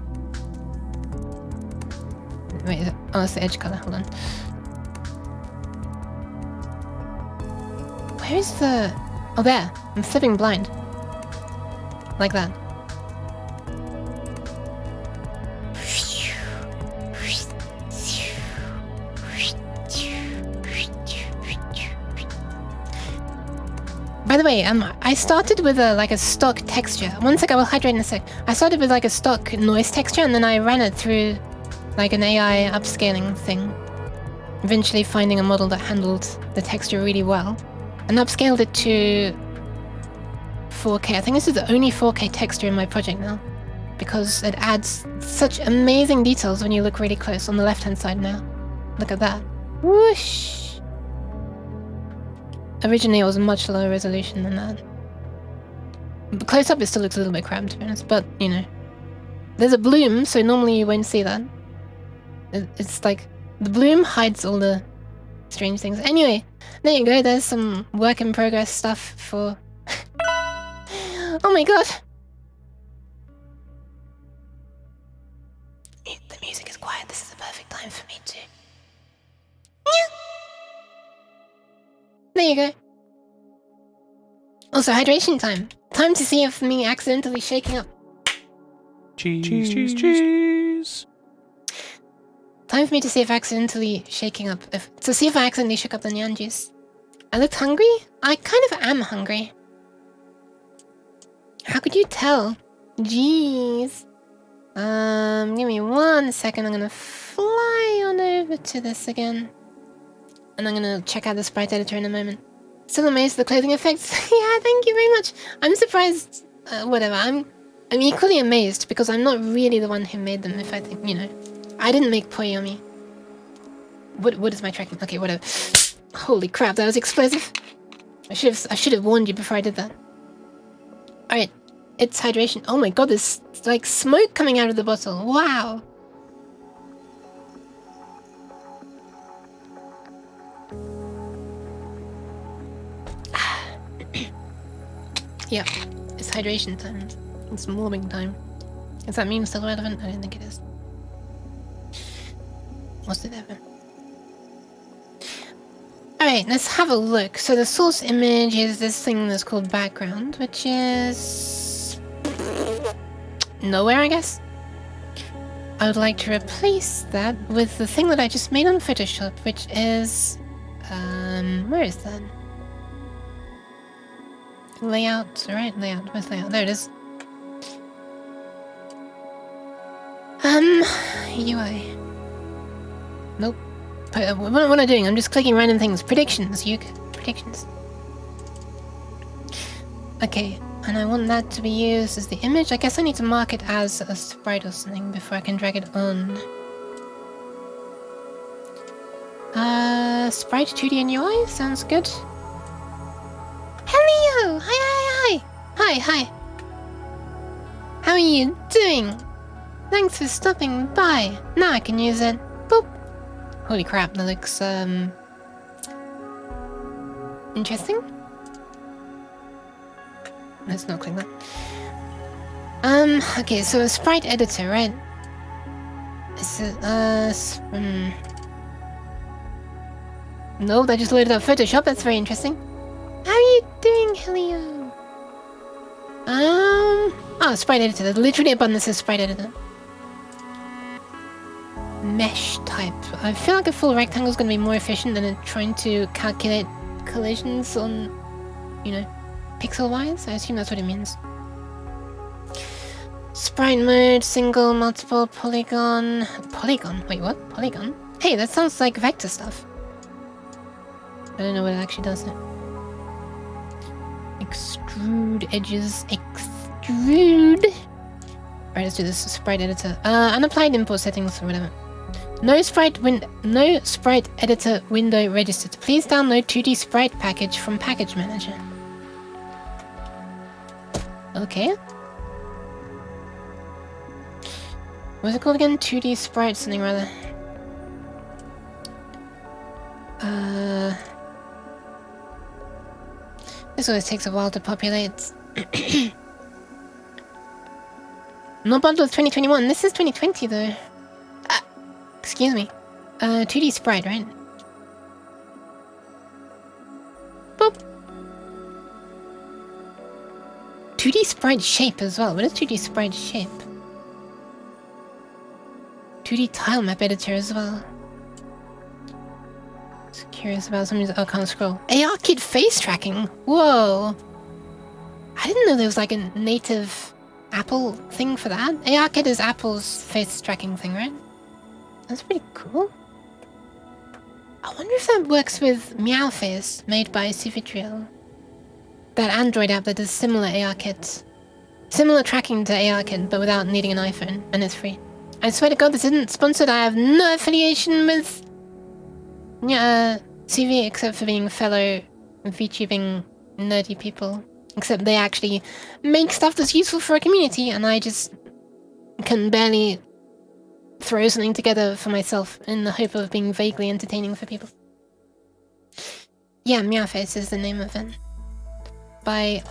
Wait, oh, it's the edge color. Hold on. Where is the... Oh, there. I'm flipping blind. Like that. By the way, I started with a stock texture. One sec, I will hydrate in a sec. I started with like a stock noise texture, and then I ran it through like an AI upscaling thing. Eventually finding a model that handled the texture really well. And upscaled it to 4K. I think this is the only 4K texture in my project now, because it adds such amazing details when you look really close on the left-hand side now. Look at that. Whoosh! Originally it was a much lower resolution than that. But close up it still looks a little bit cramped, to be honest, but, you know. There's a bloom, so normally you won't see that. It's like, the bloom hides all the strange things. Anyway, there you go, there's some work in progress stuff for... Oh my god! The music is quiet, this is the perfect time for me to... There you go. Also, hydration time. Time to see if me accidentally shaking up. Cheese. Time for me to see if accidentally shaking up. To see if I accidentally shook up the neon juice. I looked hungry? I kind of am hungry. How could you tell? Jeez. Give me 1 second. I'm gonna fly on over to this again. And I'm gonna check out the sprite editor in a moment. Still amazed at the clothing effects. Yeah, thank you very much. I'm surprised. Whatever. I'm equally amazed because I'm not really the one who made them. If I think, you know, I didn't make Poyomi. What is my tracking? Okay, whatever. Holy crap, that was explosive. I should have warned you before I did that. All right, it's hydration. Oh my god, there's like smoke coming out of the bottle. Wow. Yeah, it's hydration time. It's warming time. Is that meme still relevant? I don't think it is. What's it ever? Alright, let's have a look. So the source image is this thing that's called background, which is... nowhere, I guess? I would like to replace that with the thing that I just made on Photoshop, which is... where is that? Layout, right? Layout, where's layout? There it is. UI. Nope. What am I doing? I'm just clicking random things. Predictions, Yuke. Predictions. Okay, and I want that to be used as the image. I guess I need to mark it as a sprite or something before I can drag it on. Sprite 2D and UI? Sounds good. Hello! Hi! How are you doing? Thanks for stopping by. Now I can use it. Boop. Holy crap, that looks interesting. Let's not click that. Okay, so a sprite editor, right? Is it, no, that just loaded up Photoshop. That's very interesting. How are you doing, Helio? Oh, sprite editor. There's literally a button that says sprite editor. Mesh type. I feel like a full rectangle is going to be more efficient than trying to calculate collisions on, you know, pixel-wise. I assume that's what it means. Sprite mode, single, multiple, polygon... Polygon? Wait, what? Polygon? Hey, that sounds like vector stuff. I don't know what it actually does there. Extrude edges. Extrude! Alright, let's do this. Sprite editor. Unapplied import settings or whatever. No sprite editor window registered. Please download 2D sprite package from package manager. Okay. What's it called again? 2D sprite something rather. This always takes a while to populate. Not bundled with 2021. This is 2020 though. Excuse me. 2D sprite, right? Boop. 2D sprite shape as well. What is 2D sprite shape? 2D tile map editor as well. Just curious about some reason. Oh, I can't scroll. ARKit face tracking. Whoa. I didn't know there was like a native Apple thing for that. ARKit is Apple's face tracking thing, right? That's pretty cool. I wonder if that works with Meowface, made by Civitriol. That Android app that does similar ARKit. Similar tracking to ARKit, but without needing an iPhone, and it's free. I swear to God, this isn't sponsored. I have no affiliation with CV except for being fellow VTubing nerdy people. Except they actually make stuff that's useful for a community, and I just can barely throw something together for myself in the hope of being vaguely entertaining for people. Yeah, Meowface is the name of it. By,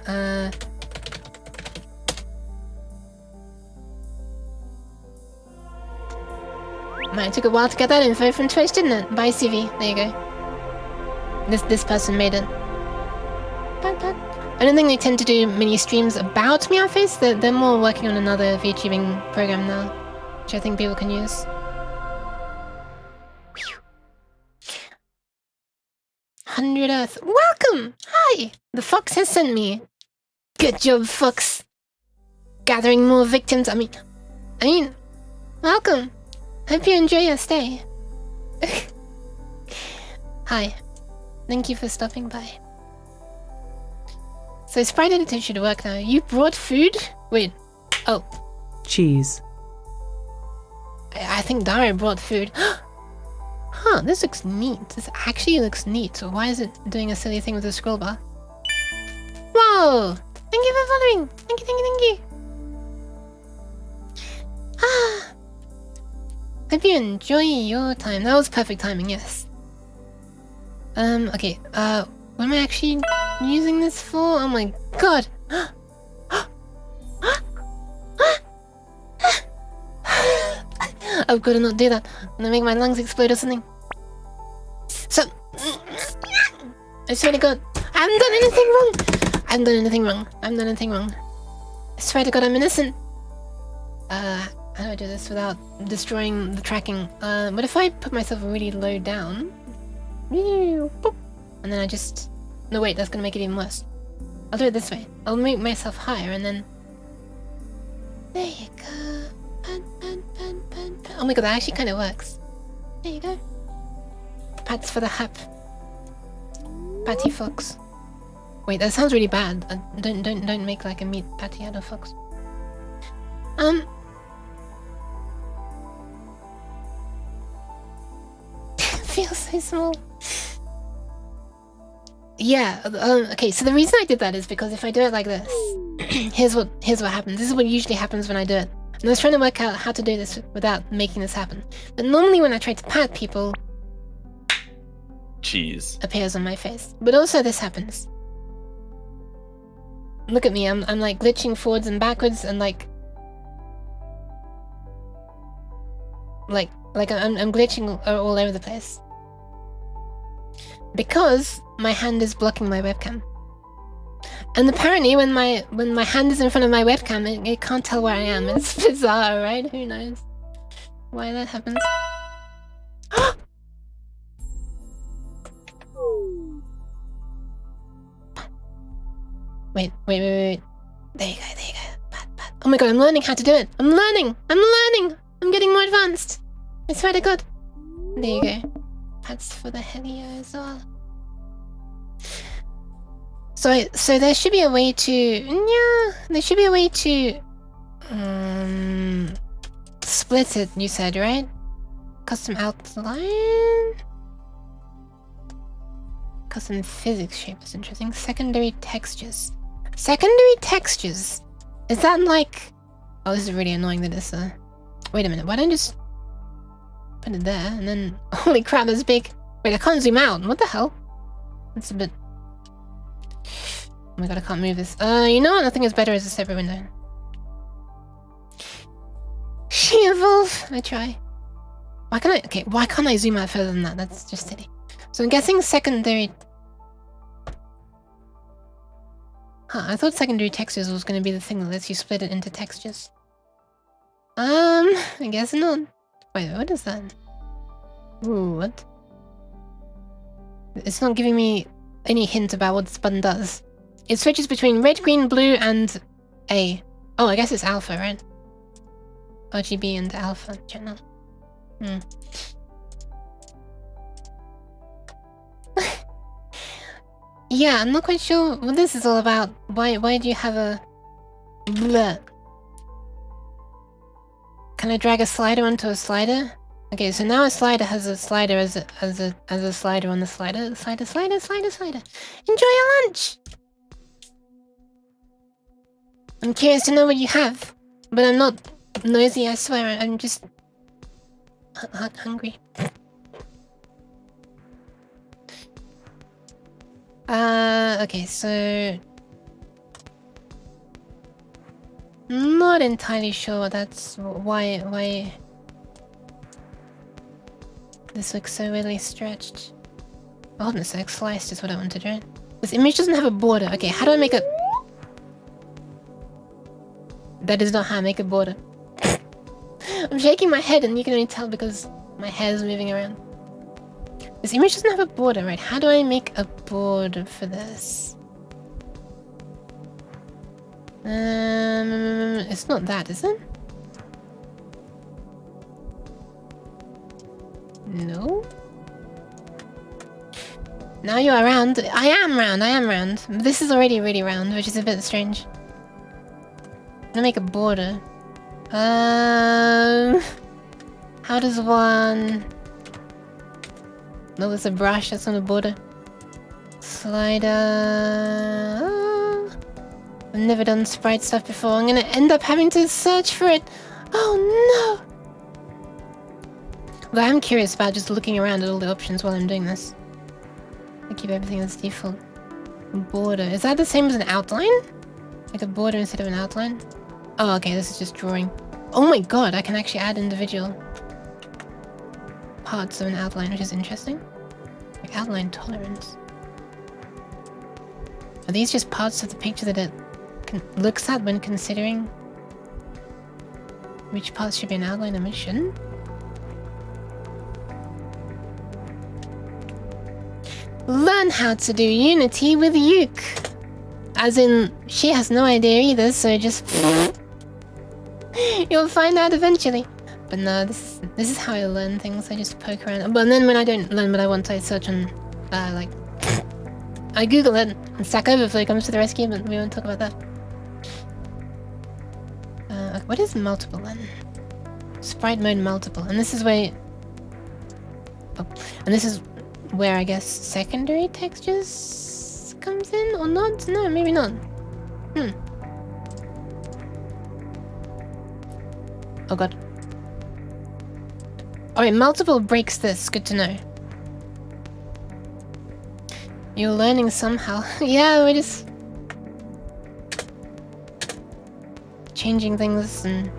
Man, it took a while to get that info from Twitch, didn't it? By CV. There you go. This person made it. I don't think they tend to do mini streams about Meowface. They're more working on another VTubing program now, which I think people can use. 100 Earth. Welcome! Hi! The Fox has sent me. Good job, Fox. Gathering more victims. I mean, welcome. Hope you enjoy your stay. Hi. Thank you for stopping by. So sprite editor should work now. You brought food? Wait. Oh. Cheese. I think Dario brought food. Huh, this looks neat. This actually looks neat. So why is it doing a silly thing with the scroll bar? Whoa! Thank you for following! Thank you, thank you, thank you! Ah! Hope you enjoy your time. That was perfect timing, yes. Okay, what am I actually using this for? Oh my god! I've got to not do that. I'm gonna make my lungs explode or something. So, I swear to God, I haven't done anything wrong. I haven't done anything wrong. I haven't done anything wrong. I swear to God, I'm innocent. How do I do this without destroying the tracking? What if I put myself really low down? And then I just... No, wait, that's gonna make it even worse. I'll do it this way. I'll make myself higher and then... There you go. Oh my god, that actually kind of works. There you go. Pats for the hap. Patty Fox. Wait, that sounds really bad. Don't make like a meat patty out of fox. Feels so small. Yeah, okay, so the reason I did that is because if I do it like this, here's what happens. This is what usually happens when I do it. And I was trying to work out how to do this without making this happen. But normally when I try to pat people, Cheese. appears on my face. But also this happens. Look at me, I'm like glitching forwards and backwards and like I'm glitching all over the place. Because my hand is blocking my webcam. And apparently when my hand is in front of my webcam, it can't tell where I am. It's bizarre, right? Who knows why that happens? Wait. There you go. Pat. Oh my god, I'm learning how to do it. I'm learning. I'm getting more advanced. I swear to god. There you go. Pats for the Helio as well. So there should be a way to... Yeah, there should be a way to... split it, you said, right? Custom outline? Custom physics shape is interesting. Secondary textures. Secondary textures? Is that like... Oh, this is really annoying that it's Wait a minute, why don't I just... put it there, and then... Holy crap, that's big! Wait, I can't zoom out. What the hell? That's a bit... Oh my god, I can't move this. You know what? Nothing is better as a separate window. She evolve! I try. Why can't I zoom out further than that? That's just silly. So I'm guessing secondary... Huh, I thought secondary textures was going to be the thing that lets you split it into textures. I guess not. Wait, what is that? Ooh, what? It's not giving me any hint about what this button does. It switches between red, green, blue, and A. Oh, I guess it's alpha, right? RGB and alpha channel. Yeah, I'm not quite sure what this is all about. Why do you have a... Bleh. Can I drag a slider onto a slider? Okay, so now a slider has a slider as a slider on the slider. Slider. Enjoy your lunch! I'm curious to know what you have. But I'm not nosy, I swear. I'm just... hungry. Okay, so... Not entirely sure that's why this looks so really stretched. Oh, hold on a sec, sliced is what I want to do. This image doesn't have a border. Okay, how do I make a... That is not how I make a border. I'm shaking my head and you can only tell because my hair is moving around. This image doesn't have a border, right? How do I make a border for this? It's not that, is it? No? Now you are round. I am round. This is already really round, which is a bit strange. I'm gonna make a border. How does one... No, there's a brush that's on the border. Slider... I've never done sprite stuff before. I'm gonna end up having to search for it. Oh no! But I'm curious about just looking around at all the options while I'm doing this. I keep everything as default. Border. Is that the same as an outline? Like a border instead of an outline? Oh, okay, this is just drawing. Oh my god, I can actually add individual parts of an outline, which is interesting. Like outline tolerance. Are these just parts of the picture that it looks at when considering which parts should be an outline and which shouldn't? Learn how to do Unity with Yuke. As in, she has no idea either, so just... You'll find out eventually. But no, this is how I learn things. I just poke around. But then when I don't learn what I want, I search on, like... I Google it, and Stack Overflow comes to the rescue, but we won't talk about that. What is multiple then? Sprite mode multiple. And this is where... Oh, and this is where I guess secondary textures comes in, or not? No, maybe not. Oh god. Alright, multiple breaks this. Good to know. You're learning somehow. Yeah, we're just changing things, and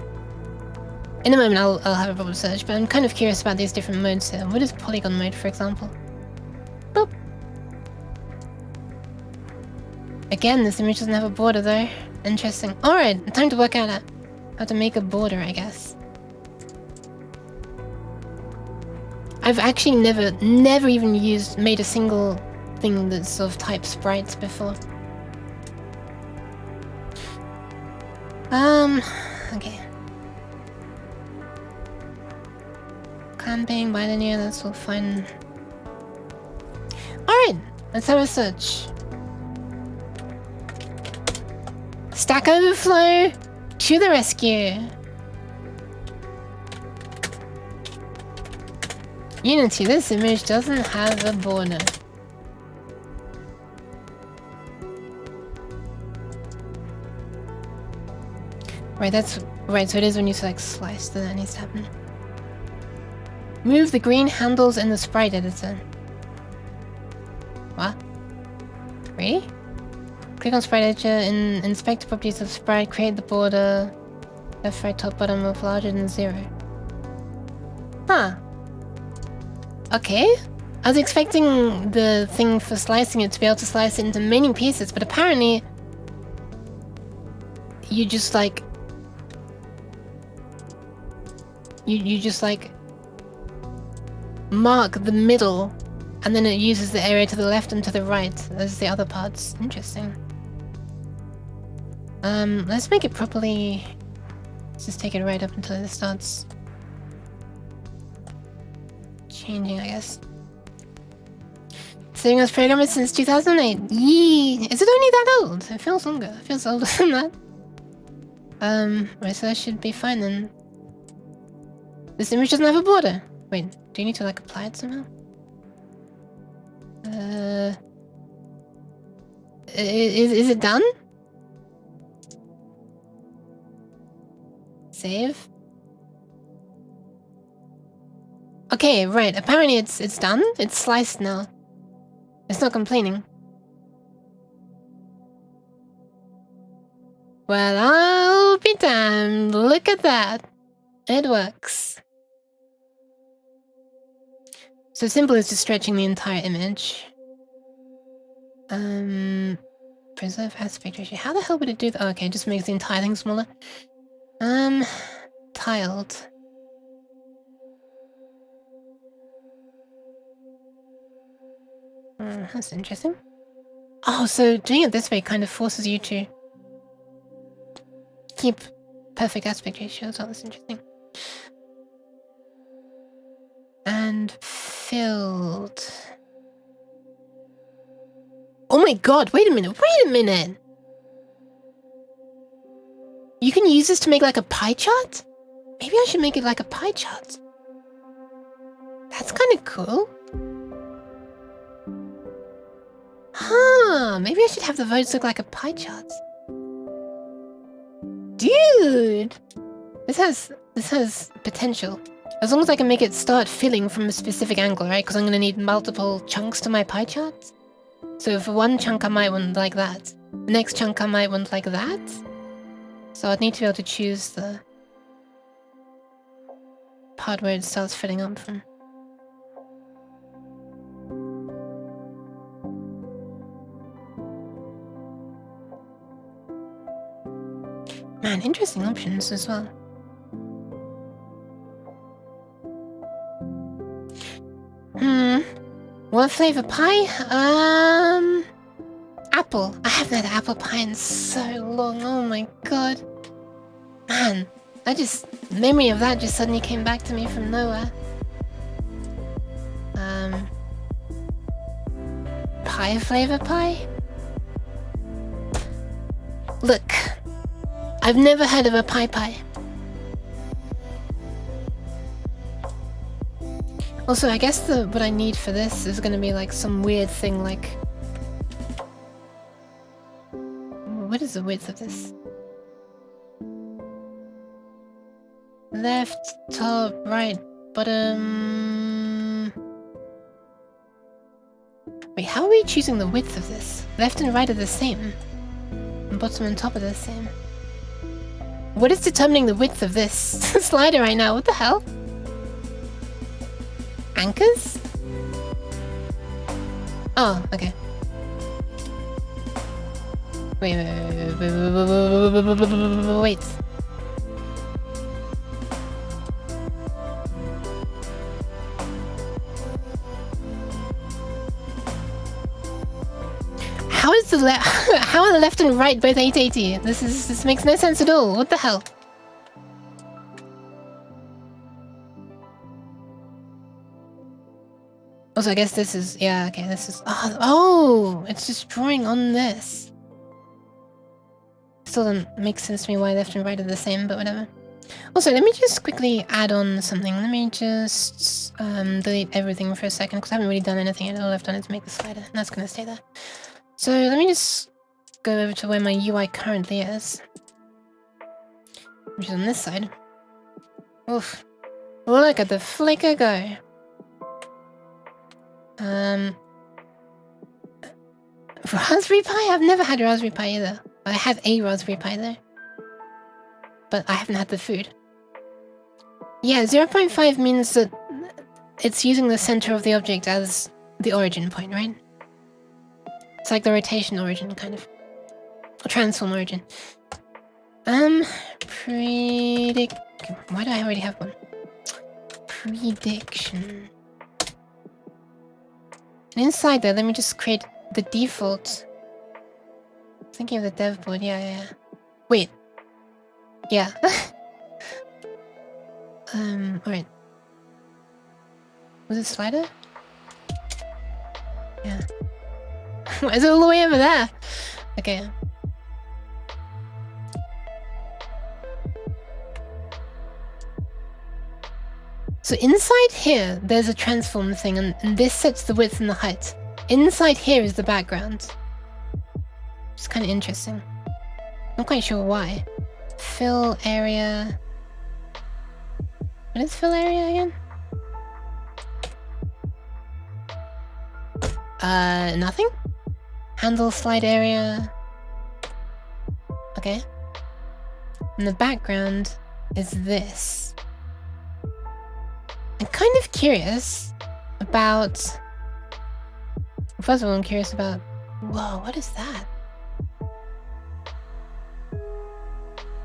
in a moment I'll have a proper search, but I'm kind of curious about these different modes here. What is polygon mode, for example? Boop. Again, this image doesn't have a border though. Interesting. Alright, time to work out how to make a border, I guess. I've actually never even made a single thing that's sort of type sprites before. Okay. Clamping, bilinear, that's all fine. Alright, let's have a search. Stack Overflow to the rescue. Unity, this image doesn't have a border. Right, that's right, so it is when you select slice that needs to happen. Move the green handles in the sprite editor. What? Really? Click on sprite editor and inspect the properties of sprite, create the border. Left, right, top, bottom of larger than 0. Huh. Okay. I was expecting the thing for slicing it to be able to slice it into many pieces, but apparently you just like you just like mark the middle, and then it uses the area to the left and to the right as the other parts. Interesting. Let's make it properly. Let's just take it right up until it starts changing, I guess. Saving us programmer since 2008. Yee! Is it only that old? It feels longer. It feels older than that. Right, so that should be fine then. This image doesn't have a border. Wait, do you need to like apply it somehow? Is it done? Save. Okay, right. Apparently it's done. It's sliced now. It's not complaining. Well, I'll be damned. Look at that. It works. So simple is just stretching the entire image. Preserve aspect ratio. How the hell would it do that? Oh, okay, it just makes the entire thing smaller. Tiled. That's interesting. Oh, so doing it this way kind of forces you to keep perfect aspect ratio as well. That's interesting. And filled. Oh my god, wait a minute, wait a minute! You can use this to make like a pie chart? Maybe I should make it like a pie chart. That's kind of cool. Huh, maybe I should have the votes look like a pie chart. Dude! This has potential. As long as I can make it start filling from a specific angle, right? Because I'm going to need multiple chunks to my pie chart. So for one chunk I might want like that. The next chunk I might want like that. So I'd need to be able to choose the part where it starts filling up from. Man, interesting options as well. What flavor pie? Apple. I haven't had apple pie in so long. Oh my god. Man, memory of that just suddenly came back to me from nowhere. Pie flavor pie? Look, I've never heard of a pie pie. Also, I guess what I need for this is gonna be like some weird thing like... What is the width of this? Left, top, right, bottom... Wait, how are we choosing the width of this? Left and right are the same. And bottom and top are the same. What is determining the width of this slider right now? What the hell? Anchors? Oh, okay. Wait. How is the how are the left and right both 880? This makes no sense at all. What the hell? Also, I guess this is okay. This is oh, it's just drawing on this. Still doesn't make sense to me why left and right are the same, but whatever. Also, let me just quickly add on something. Let me just delete everything for a second because I haven't really done anything yet. All I've done is make the slider, and that's gonna stay there. So let me just go over to where my UI currently is, which is on this side. Oof! Look at the flicker go. Raspberry Pi? I've never had Raspberry Pi either. I have a Raspberry Pi though, but I haven't had the food. Yeah, 0.5 means that it's using the center of the object as the origin point, right? It's like the rotation origin, kind of. Or transform origin. Predict... Why do I already have one? Prediction. And inside there, let me just create the default. Thinking of the dev board, yeah. Wait. Yeah. Alright. Was it slider? Yeah. Why is it all the way over there? Okay. So inside here, there's a transform thing, and this sets the width and the height. Inside here is the background. It's kind of interesting. Not quite sure why. Fill area. What is fill area again? Nothing? Handle slide area. Okay. And the background is this. I'm kind of curious about... First of all, I'm curious about... Whoa, what is that?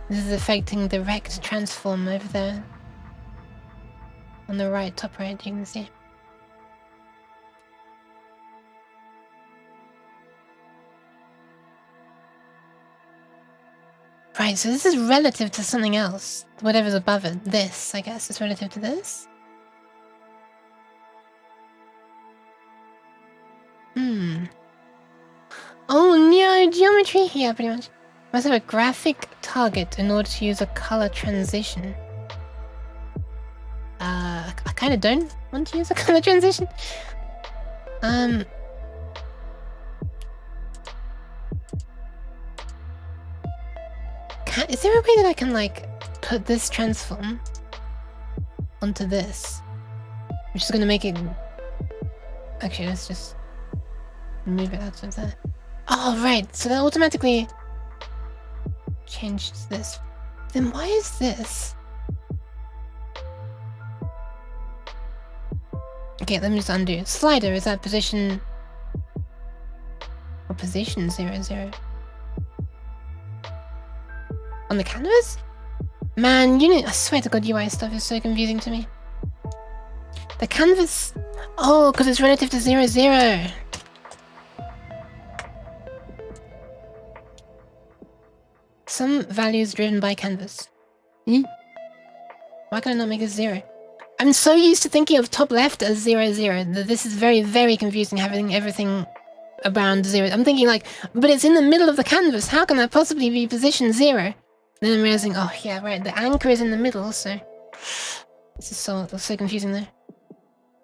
This is affecting the rect transform over there. On the right, top right, you can see. Right, so this is relative to something else. Whatever's above it. This, I guess, is relative to this. Oh, no, geometry? Yeah, pretty much. Must have a graphic target in order to use a color transition. I kind of don't want to use a color transition. Is there a way that I can, like, put this transform onto this? Which is going to make it... Actually, let's just move it out of there. Oh, right. So that automatically changed this. Then why is this? Okay, let me just undo. Slider is at position... Or position 0, 0. On the canvas? Man, I swear to God, UI stuff is so confusing to me. The canvas... Oh, because it's relative to 0, 0. Some values driven by canvas. Why can I not make it 0? I'm so used to thinking of top left as 0, 0. This is very, very confusing, having everything around 0. I'm thinking like, but it's in the middle of the canvas. How can that possibly be position 0? Then I'm realizing, oh yeah, right, the anchor is in the middle, so... This is so confusing though.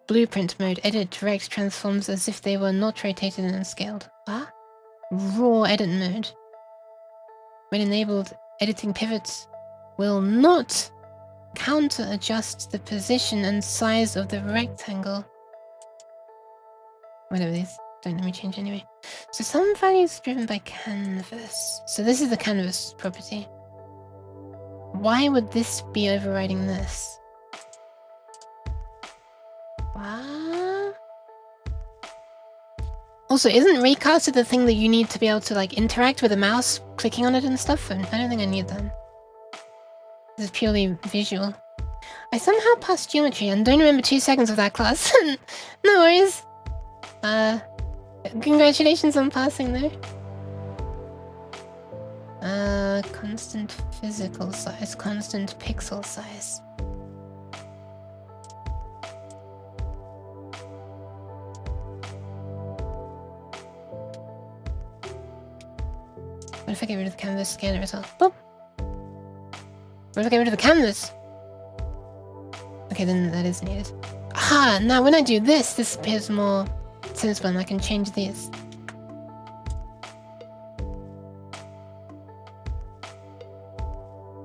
Blueprint mode, edit direct transforms as if they were not rotated and scaled. What? Raw edit mode. When enabled, editing pivots will not counter-adjust the position and size of the rectangle. Whatever this Don't let me change anyway. So some values driven by canvas. So this is the canvas property. Why would this be overriding this? What? Also, isn't recasted the thing that you need to be able to like interact with the mouse, clicking on it and stuff? And I don't think I need that. This is purely visual. I somehow passed geometry and don't remember 2 seconds of that class. No worries. Congratulations on passing though. Constant physical size, constant pixel size. What if I get rid of the canvas scanner as well? Boop. What if I get rid of the canvas? Okay, then that is needed. Aha! Now when I do this, this appears more sensible and I can change these.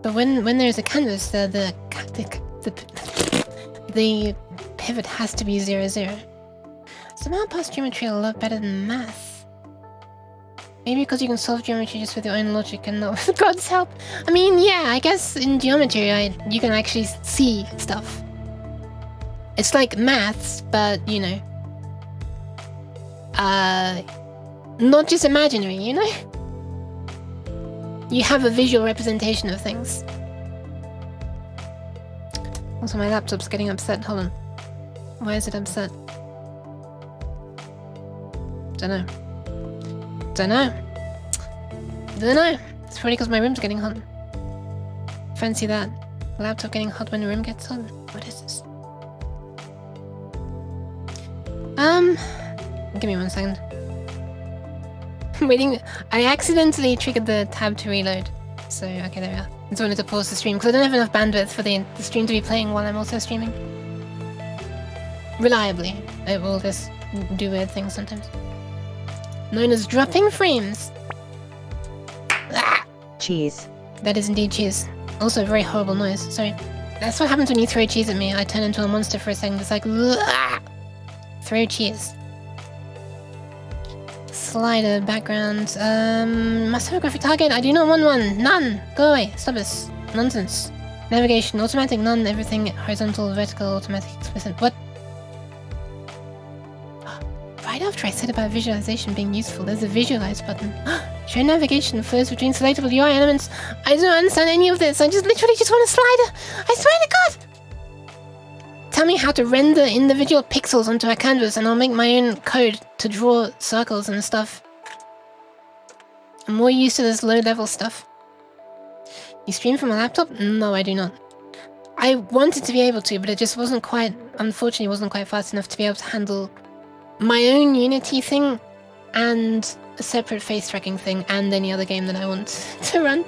But when there's a canvas, the pivot has to be 0, 0. Somehow past geometry a lot better than math. Maybe because you can solve geometry just with your own logic and not with God's help. I mean, yeah, I guess in geometry, you can actually see stuff. It's like maths, but, you know, not just imaginary, you know? You have a visual representation of things. Also, my laptop's getting upset. Hold on. Why is it upset? Dunno. Dunno. Dunno. It's probably because my room's getting hot. Fancy that. Laptop getting hot when the room gets hot. What is this? Give me 1 second. I'm waiting. I accidentally triggered the tab to reload. So, okay, there we are. I just wanted to pause the stream because I don't have enough bandwidth for the stream to be playing while I'm also streaming. Reliably. It will just do weird things sometimes. Known as dropping frames. Ah! Cheese. That is indeed cheese. Also a very horrible noise. Sorry. That's what happens when you throw cheese at me. I turn into a monster for a second. It's like... Ah! Throw cheese. Slider background. Must have a graphic target. I do not want one. None. Go away. Stop this. Nonsense. Navigation. Automatic. None. Everything. Horizontal. Vertical. Automatic. Explicit. What? Right after I said about visualization being useful, there's a visualize button. Show navigation flows between selectable UI elements. I don't understand any of this. I literally just want a slider. I swear to God. Tell me how to render individual pixels onto a canvas and I'll make my own code to draw circles and stuff. I'm more used to this low-level stuff. You stream from a laptop? No, I do not. I wanted to be able to, but it just wasn't quite... Unfortunately, wasn't quite fast enough to be able to handle my own Unity thing and a separate face tracking thing and any other game that I want to run.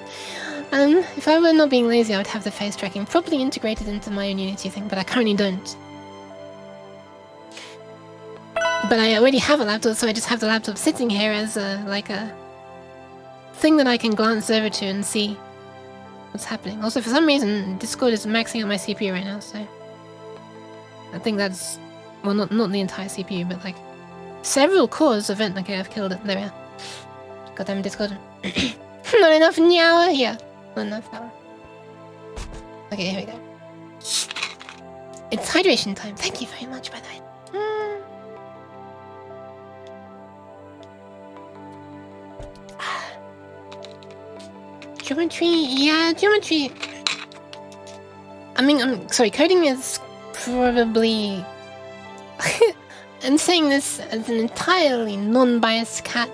If I were not being lazy, I would have the face tracking properly integrated into my own Unity thing, but I currently don't. But I already have a laptop, so I just have the laptop sitting here as like a thing that I can glance over to and see what's happening. Also, for some reason, Discord is maxing out my CPU right now, so I think that's, well, not the entire CPU, but like several cores of it. Okay, I've killed it. There we are. Goddamn Discord. Not enough Nyawa? Yeah, not enough power. Okay, here we go. It's hydration time. Thank you very much, by the way. Geometry, yeah, geometry. I mean, I'm sorry, coding is probably... I'm saying this as an entirely non-biased cat.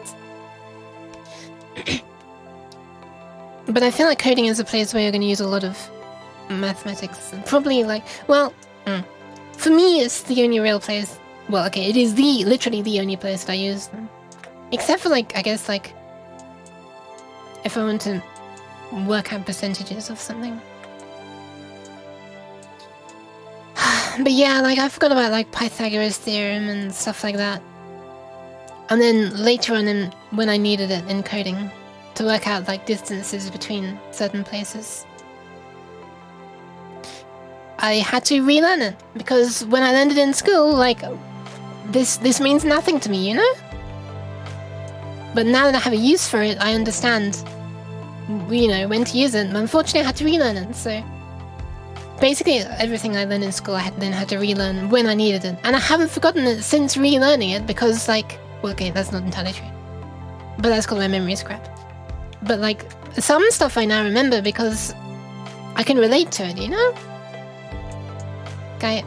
But I feel like coding is a place where you're going to use a lot of mathematics. Probably like, well, for me it's the only real place. Well, okay, it is literally the only place that I use them. Except for like, I guess like, if I want to work out percentages of something. But yeah, like I forgot about like Pythagoras theorem and stuff like that. And then later on when I needed it in coding to work out like distances between certain places, I had to relearn it because when I learned it in school, like this means nothing to me, you know? But now that I have a use for it, I understand, you know, when to use it. But unfortunately, I had to relearn it, so... Basically, everything I learned in school, I then had to relearn when I needed it. And I haven't forgotten it since relearning it, because, like... Well, okay, that's not entirely true. But that's because my memory is crap. But, like, some stuff I now remember because I can relate to it, you know? I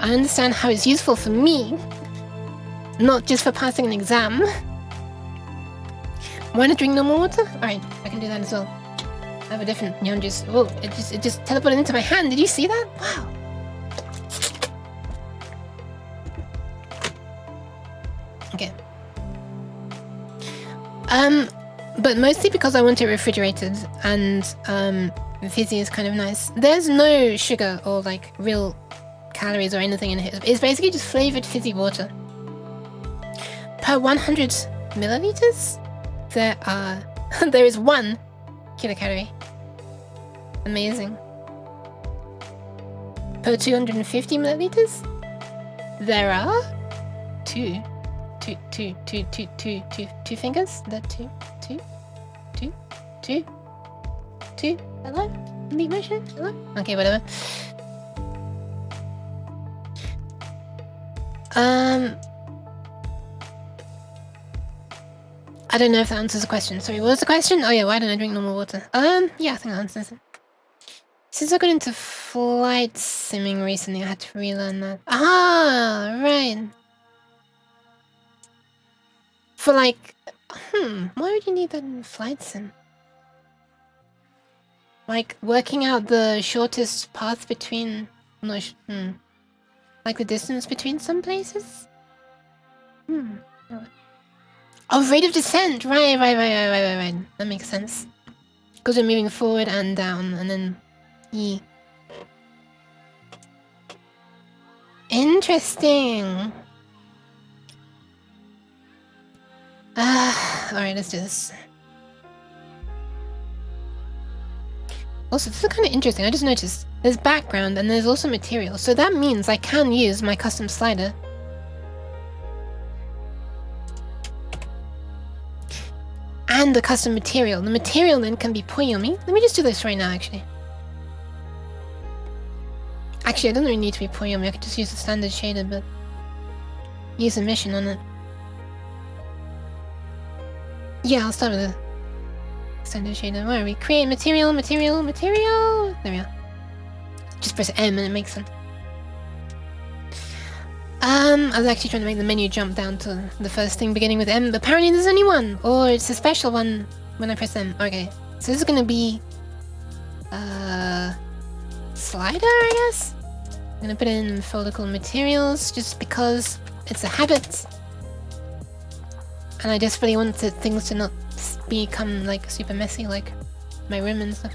understand how it's useful for me, not just for passing an exam. Want to drink normal water? Alright, I can do that as well. I have a different neon juice. Oh, it just teleported into my hand. Did you see that? Wow. Okay. But mostly because I want it refrigerated, and fizzy is kind of nice. There's no sugar or like real calories or anything in it. It's basically just flavored fizzy water. Per 100 milliliters, there is 1 kilocalorie. Amazing. Per 250 milliliters, there are two fingers. That two. Hello? Leave my shit? Hello? Okay, whatever. I don't know if that answers the question. Sorry, what was the question? Oh yeah, why don't I drink normal water? Yeah, I think that answers it. Since I got into flight simming recently, I had to relearn that. Ah, right. For like, why would you need that in flight sim? Like, working out the shortest path between... No, like the distance between some places? Oh, rate of descent! Right. That makes sense. Because we're moving forward and down, and then... E. Interesting! Alright, let's do this. Also, this is kind of interesting. I just noticed there's background and there's also material. So that means I can use my custom slider. And the custom material. The material then can be Poyomi. Let me just do this right now, actually. Actually, I don't really need to be Poyomi. I could just use the standard shader, but... use a mission on it. Yeah, I'll start with the standard shader. Where are we? Create material. There we are. Just press M and it makes them. I was actually trying to make the menu jump down to the first thing beginning with M, but apparently there's only one! Or it's a special one when I press M. Okay, so this is gonna be... slider, I guess? I'm gonna put in folder called materials, just because it's a habit. And I just really wanted things to not become like super messy, like my room and stuff.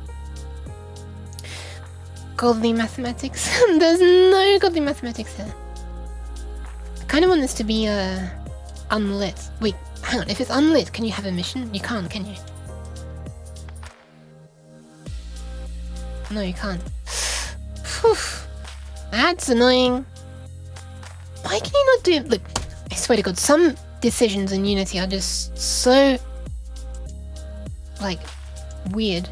Godly mathematics. There's no godly mathematics here. I kind of want this to be unlit. Wait, hang on. If it's unlit, can you have a mission? You can't, can you? No, you can't. Whew. That's annoying. Why can you not do it? Look, I swear to God, some decisions in Unity are just so... like, weird.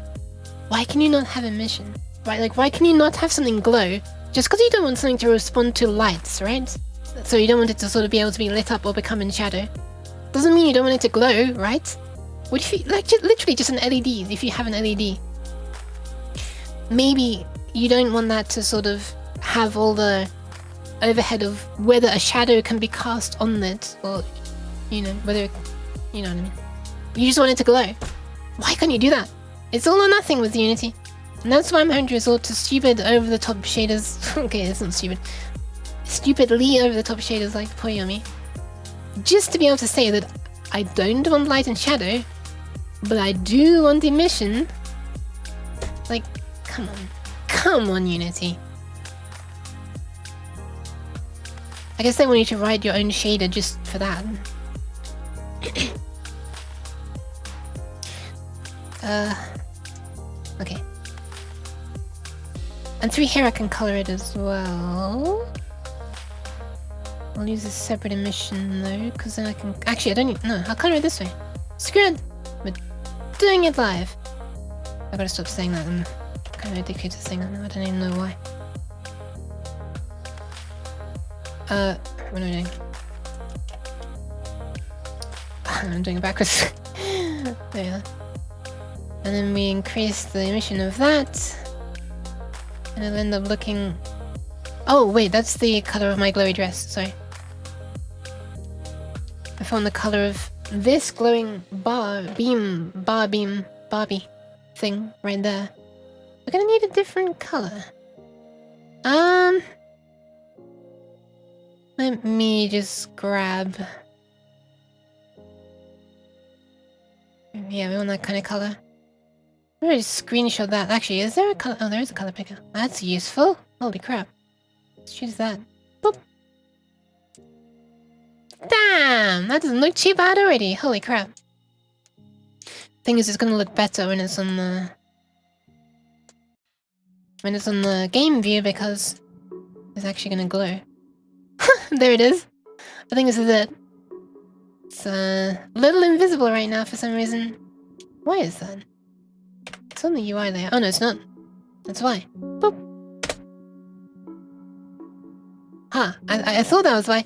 Why can you not have a mission? Right, like, why can you not have something glow? Just because you don't want something to respond to lights, right? So you don't want it to sort of be able to be lit up or become in shadow. Doesn't mean you don't want it to glow, right? What if you, like, literally just an LED, if you have an LED. Maybe you don't want that to sort of have all the overhead of whether a shadow can be cast on it, or, you know, whether, you know what I mean. You just want it to glow. Why can't you do that? It's all or nothing with Unity. And that's why I'm having to resort to stupid over-the-top shaders. Okay, it's not stupid. Stupidly over-the-top shaders like Poyomi. Just to be able to say that I don't want light and shadow, but I do want emission. Like, come on. Come on, Unity. I guess they want you to write your own shader just for that. Okay. And through here I can color it as well. I'll use a separate emission though, because then I can... Actually, I don't need... No, I'll color it this way. Screw it! We're doing it live! I gotta stop saying that. I'm kind of addicted to saying that now. I don't even know why. What am I doing? I'm doing it backwards. There we are. And then we increase the emission of that. And it'll end up looking... Oh, wait, that's the color of my glowy dress. Sorry. I found the color of this glowing Barbie thing right there. We're gonna need a different color. Let me just grab... Yeah, we want that kind of color. I'm gonna just screenshot that. Actually, is there a color? Oh, there is a color picker. That's useful. Holy crap. Let's choose that. Boop. Damn! That doesn't look too bad already. Holy crap. Thing is, it's gonna look better when it's on the... When it's on the game view, because it's actually gonna glow. There it is. I think this is it. It's a little invisible right now for some reason. Why is that? It's on the UI layer. Oh no, it's not. That's why. Boop. Huh. I thought that was why.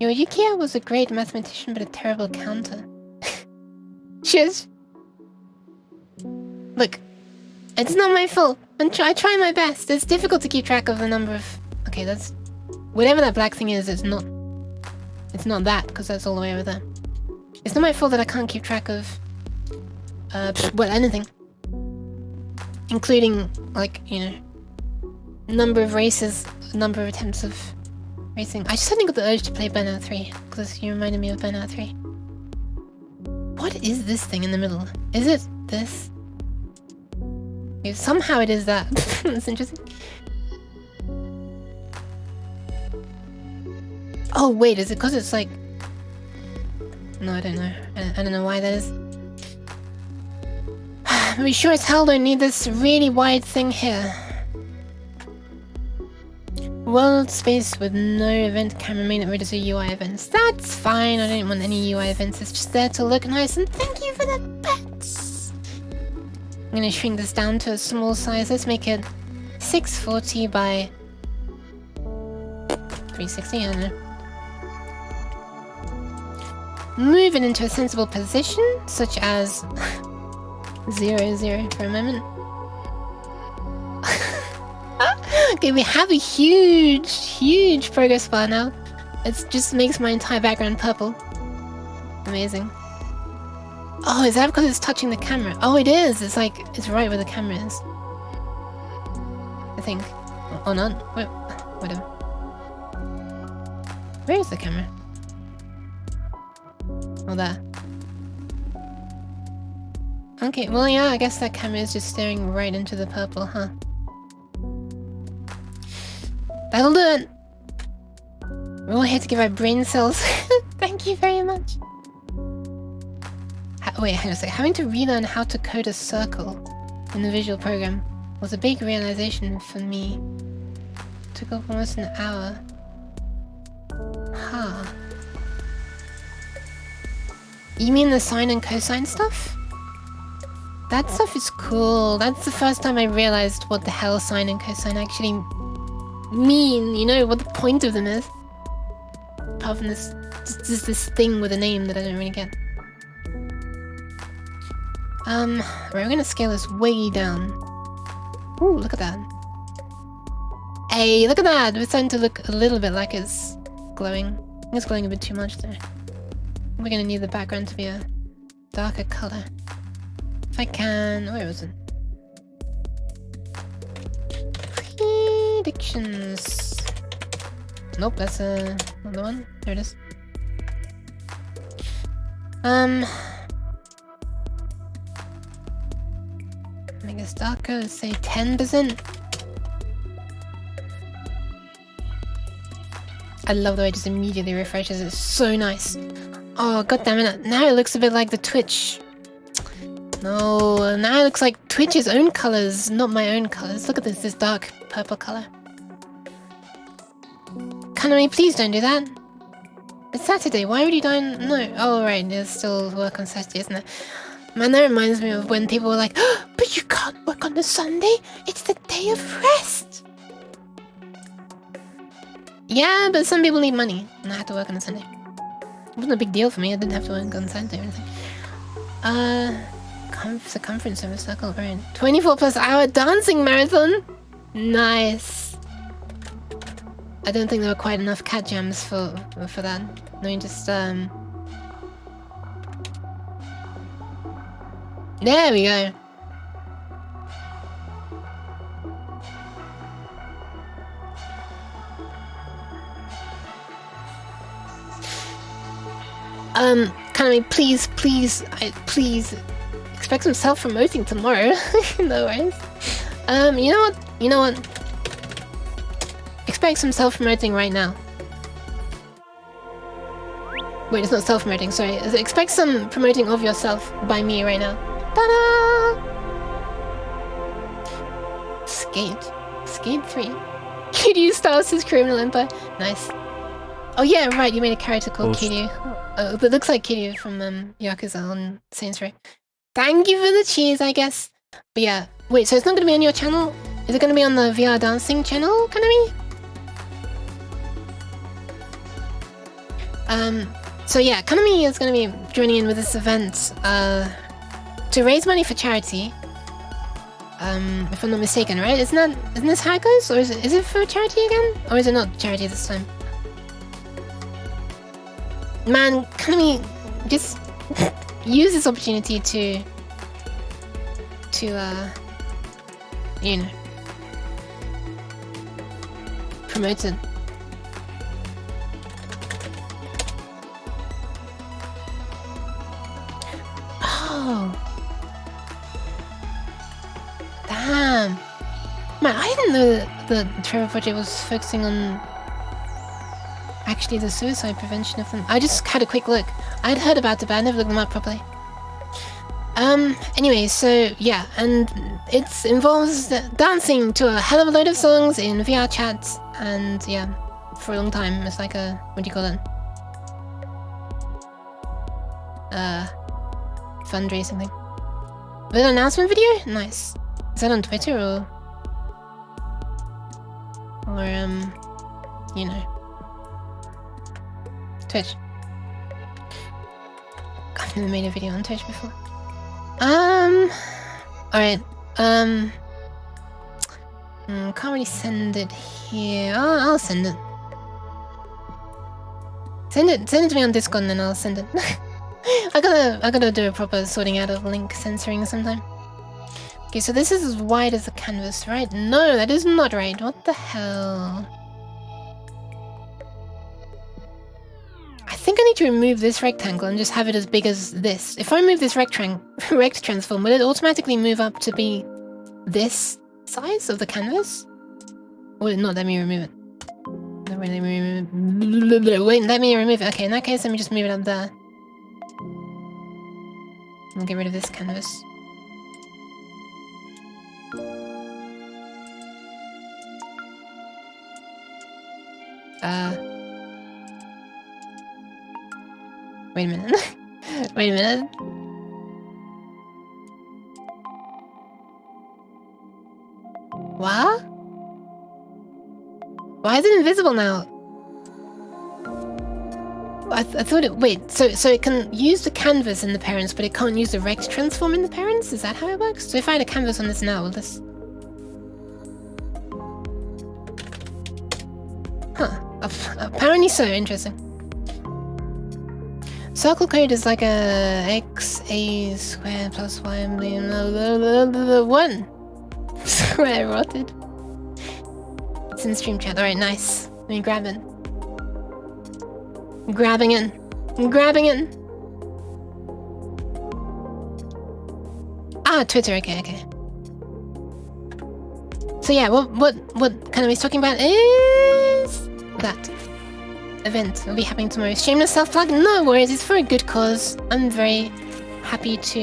Yukiya was a great mathematician, but a terrible counter. Cheers. Look, it's not my fault. I try my best. It's difficult to keep track of the number of... Okay, that's... Whatever that black thing is, it's not... It's not that, because that's all the way over there. It's not my fault that I can't keep track of... well, anything. Including, like, you know... Number of races, number of attempts of racing. I just suddenly got the urge to play Burnout 3, because you reminded me of Burnout 3. What is this thing in the middle? Is it this? Okay, somehow it is that. That's interesting. Oh wait, is it because it's like... No, I don't know. I don't know why that is. We sure as hell don't need this really wide thing here. World space with no event camera main that reads UI events. That's fine, I don't want any UI events, it's just there to look nice, and thank you for the bets! I'm gonna shrink this down to a small size. Let's make it 640 by 360, I don't know. Move it into a sensible position, such as 0, 0 for a moment. Okay, we have a huge progress bar now. It just makes my entire background purple. Amazing. Oh, is that because it's touching the camera? Oh, it is! It's like, it's right where the camera is. I think. Or not. Whatever. Where is the camera? Oh, there. Okay, well, yeah, I guess that camera is just staring right into the purple, huh? That'll do it! We're all here to give our brain cells. Thank you very much. Wait, hang on a second. Having to relearn how to code a circle in the visual program was a big realization for me. It took up almost an hour. Huh. You mean the sine and cosine stuff? That stuff is cool. That's the first time I realized what the hell sine and cosine actually mean, you know, what the point of them is. Apart from this, just this thing with a name that I don't really get. Right, we're gonna scale this way down. Ooh, look at that. Hey, look at that! It's starting to look a little bit like it's glowing. I think it's glowing a bit too much there. We're gonna need the background to be a darker color. If I can... Where was it? Predictions. Nope, that's another one. There it is. Make this darker, let's say 10%. I love the way it just immediately refreshes, it's so nice. Oh, god damn it, now it looks a bit like the Twitch. No, now it looks like Twitch's own colors, not my own colors. Look at this dark purple color. Konami, please don't do that. It's Saturday. Why would you dine? No. Oh, right. There's still work on Saturday, isn't it? Man, that reminds me of when people were like, oh, but you can't work on a Sunday. It's the day of rest. Yeah, but some people need money, and I had to work on a Sunday. It wasn't a big deal for me. I didn't have to work on Saturday or anything. Circumference of a circle, right? 24+ hour dancing marathon. Nice. I don't think there were quite enough cat jams for that. Let me just there we go. Kanami, please expect some self-promoting tomorrow. No worries. You know what? Expect some self-promoting right now. Wait, it's not self-promoting, sorry. Expect some promoting of yourself by me right now. Ta-da! Skate 3. Kiryu Stars is Criminal Empire. Nice. Oh yeah, right, you made a character called Kiryu. Oh, that looks like Kiryu from Yakuza on Saints Row. Thank you for the cheers, I guess. But yeah, wait, so it's not going to be on your channel? Is it going to be on the VR dancing channel, Kanami? So yeah, Kanami is going to be joining in with this event to raise money for charity. If I'm not mistaken, right? Isn't this how it goes? Or is it for charity again? Or is it not charity this time? Man, Kanami, just use this opportunity to you know, promote it. Oh. Damn. Man, I didn't know that the Trevor Project was focusing on actually the suicide prevention of them. I just had a quick look. I'd heard about it, but I never looked them up properly. Anyway, so yeah, and it involves dancing to a hell of a load of songs in VR chats, and yeah, for a long time. It's like a, what do you call it? Fundraising thing. Little announcement video? Nice. Is that on Twitter or you know, Twitch? I've never made a video on Twitch before. Alright, can't really send it here. I'll send it. Send it to me on Discord and then I'll send it. I gotta do a proper sorting out of link censoring sometime. Okay, so this is as wide as the canvas, right? No, that is not right. What the hell? I think I need to remove this rectangle and just have it as big as this. If I move this rect transform, will it automatically move up to be this size of the canvas? Or will it not let me remove it? Wait, let me remove it. Okay, in that case, let me just move it up there. I'll get rid of this canvas. Wait a minute. Wait a minute. What? Why is it invisible now? I thought it... Wait, so it can use the canvas in the parents, but it can't use the rect transform in the parents? Is that how it works? So if I had a canvas on this now, will this... Huh. Apparently so. Interesting. Circle code is like a x a squared plus y 1 square rotted. It's in stream chat. Alright, nice. Let me grab it. I'm grabbing it. I'm grabbing it. Ah, Twitter. Okay. So yeah, what Kanami is talking about is that event will be happening tomorrow. Shameless self-plug? No worries, it's for a good cause. I'm very happy to,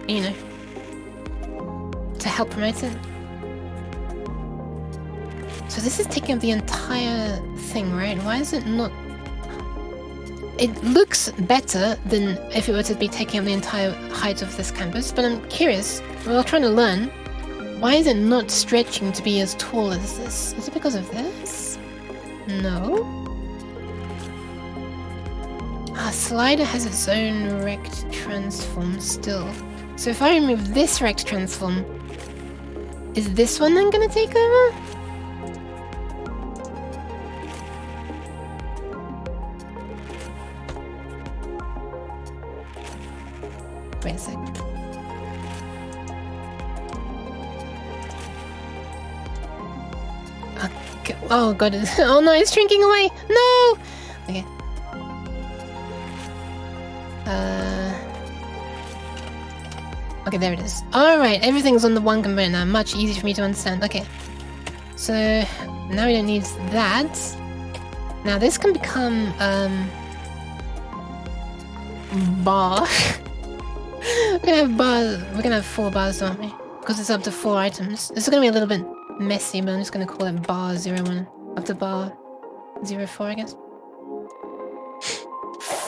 you know, to help promote it. So this is taking up the entire thing, right? Why is it not it looks better than if it were to be taking up the entire height of this campus, but I'm curious, while trying to learn, why is it not stretching to be as tall as this? Is it because of this? No. Ah, slider has its own rect transform still. So if I remove this rect transform, is this one then gonna take over? Wait a sec. Okay. Oh god, oh no, it's shrinking away! No! Okay. Okay, there it is. Alright, everything's on the one component now. Much easier for me to understand. Okay. So, now we don't need that. Now this can become, bar. We're gonna have bars. We're gonna have 4 bars, aren't we? Because it's up to 4 items. This is gonna be a little bit messy, but I'm just gonna call it bar 01 up to bar 04, I guess.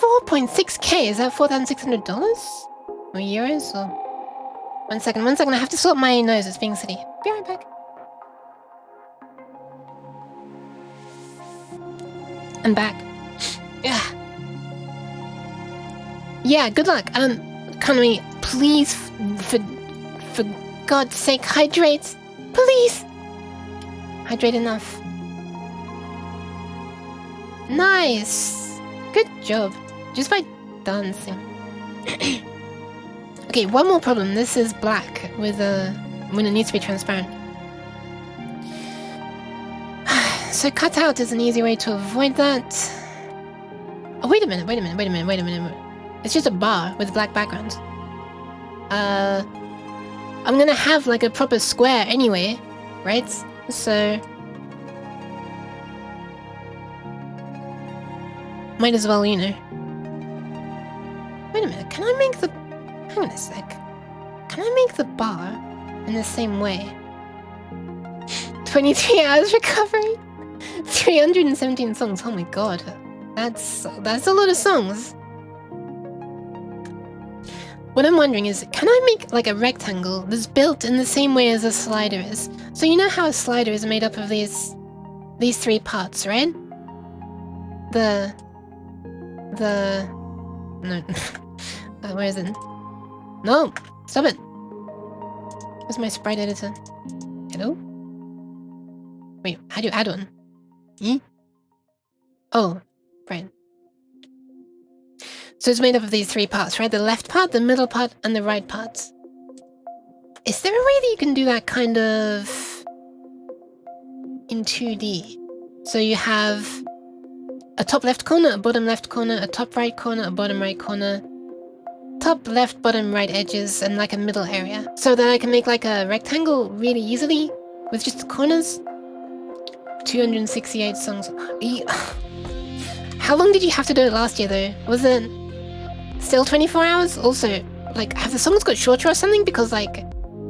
4.6k. Is that $4,600 or euros or? One second. I have to sort my nose. It's being silly. Be right back. I'm back. Yeah. Yeah. Good luck. Economy, please, for God's sake, hydrate, please. Hydrate enough. Nice. Good job. Just by dancing. Okay, one more problem. This is black with when it needs to be transparent. So cutout is an easy way to avoid that. Oh, wait a minute. It's just a bar with a black background. I'm gonna have like a proper square anyway, right? So might as well, you know. Wait a minute, can I make the... Hang on a sec. Can I make the bar in the same way? 23 hours recovery? 317 songs, oh my god. That's a lot of songs. What I'm wondering is, can I make like a rectangle that's built in the same way as a slider is? So you know how a slider is made up of these 3 parts, right? No. Where is it? No! Stop it! Where's my sprite editor? Hello? Wait, how do you add one? Oh, right. So it's made up of these 3 parts, right? The left part, the middle part, and the right part. Is there a way that you can do that kind of in 2D? So you have a top left corner, a bottom left corner, a top right corner, a bottom right corner, top left, bottom right edges, and like a middle area. So that I can make like a rectangle really easily with just the corners. 268 songs. How long did you have to do it last year though? Was it still 24 hours? Also, like, have the songs got shorter or something? Because like,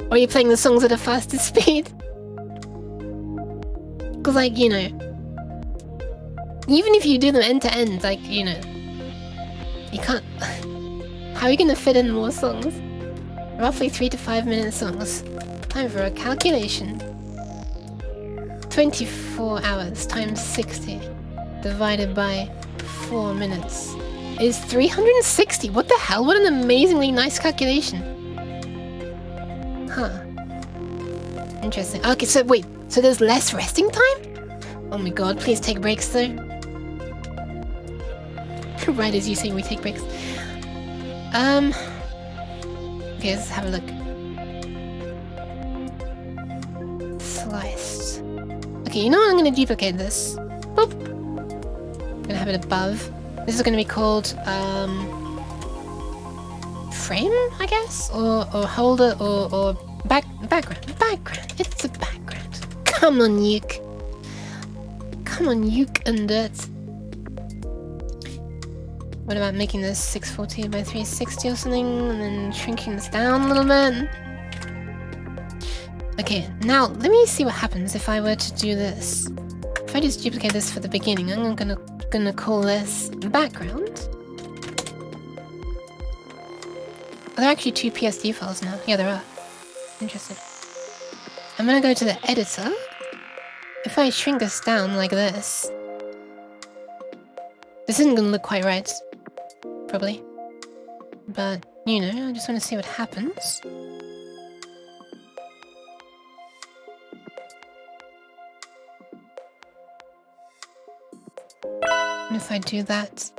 or are you playing the songs at a faster speed? Because like, you know, even if you do them end to end, like, you know, you can't... How are you gonna fit in more songs? Roughly 3 to 5 minute songs. Time for a calculation. 24 hours times 60 divided by 4 minutes is 360. What the hell? What an amazingly nice calculation. Huh. Interesting. Okay, so wait. So there's less resting time? Oh my god, please take breaks though. Right as you say we take breaks. Okay, let's have a look. Sliced. Okay, you know what? I'm gonna duplicate this. Boop. I'm gonna have it above. This is gonna be called frame, I guess, or holder, or background. It's a background. Come on, Yuke. Come on, Yuke and Dirt. What about making this 640 by 360 or something, and then shrinking this down a little bit? Okay, now let me see what happens if I were to do this. If I just duplicate this for the beginning, I'm gonna call this background. Are there actually 2 PSD files now? Yeah, there are. Interesting. I'm gonna go to the editor. If I shrink this down like this... This isn't gonna look quite right. Probably. But, you know, I just want to see what happens. And if I do that...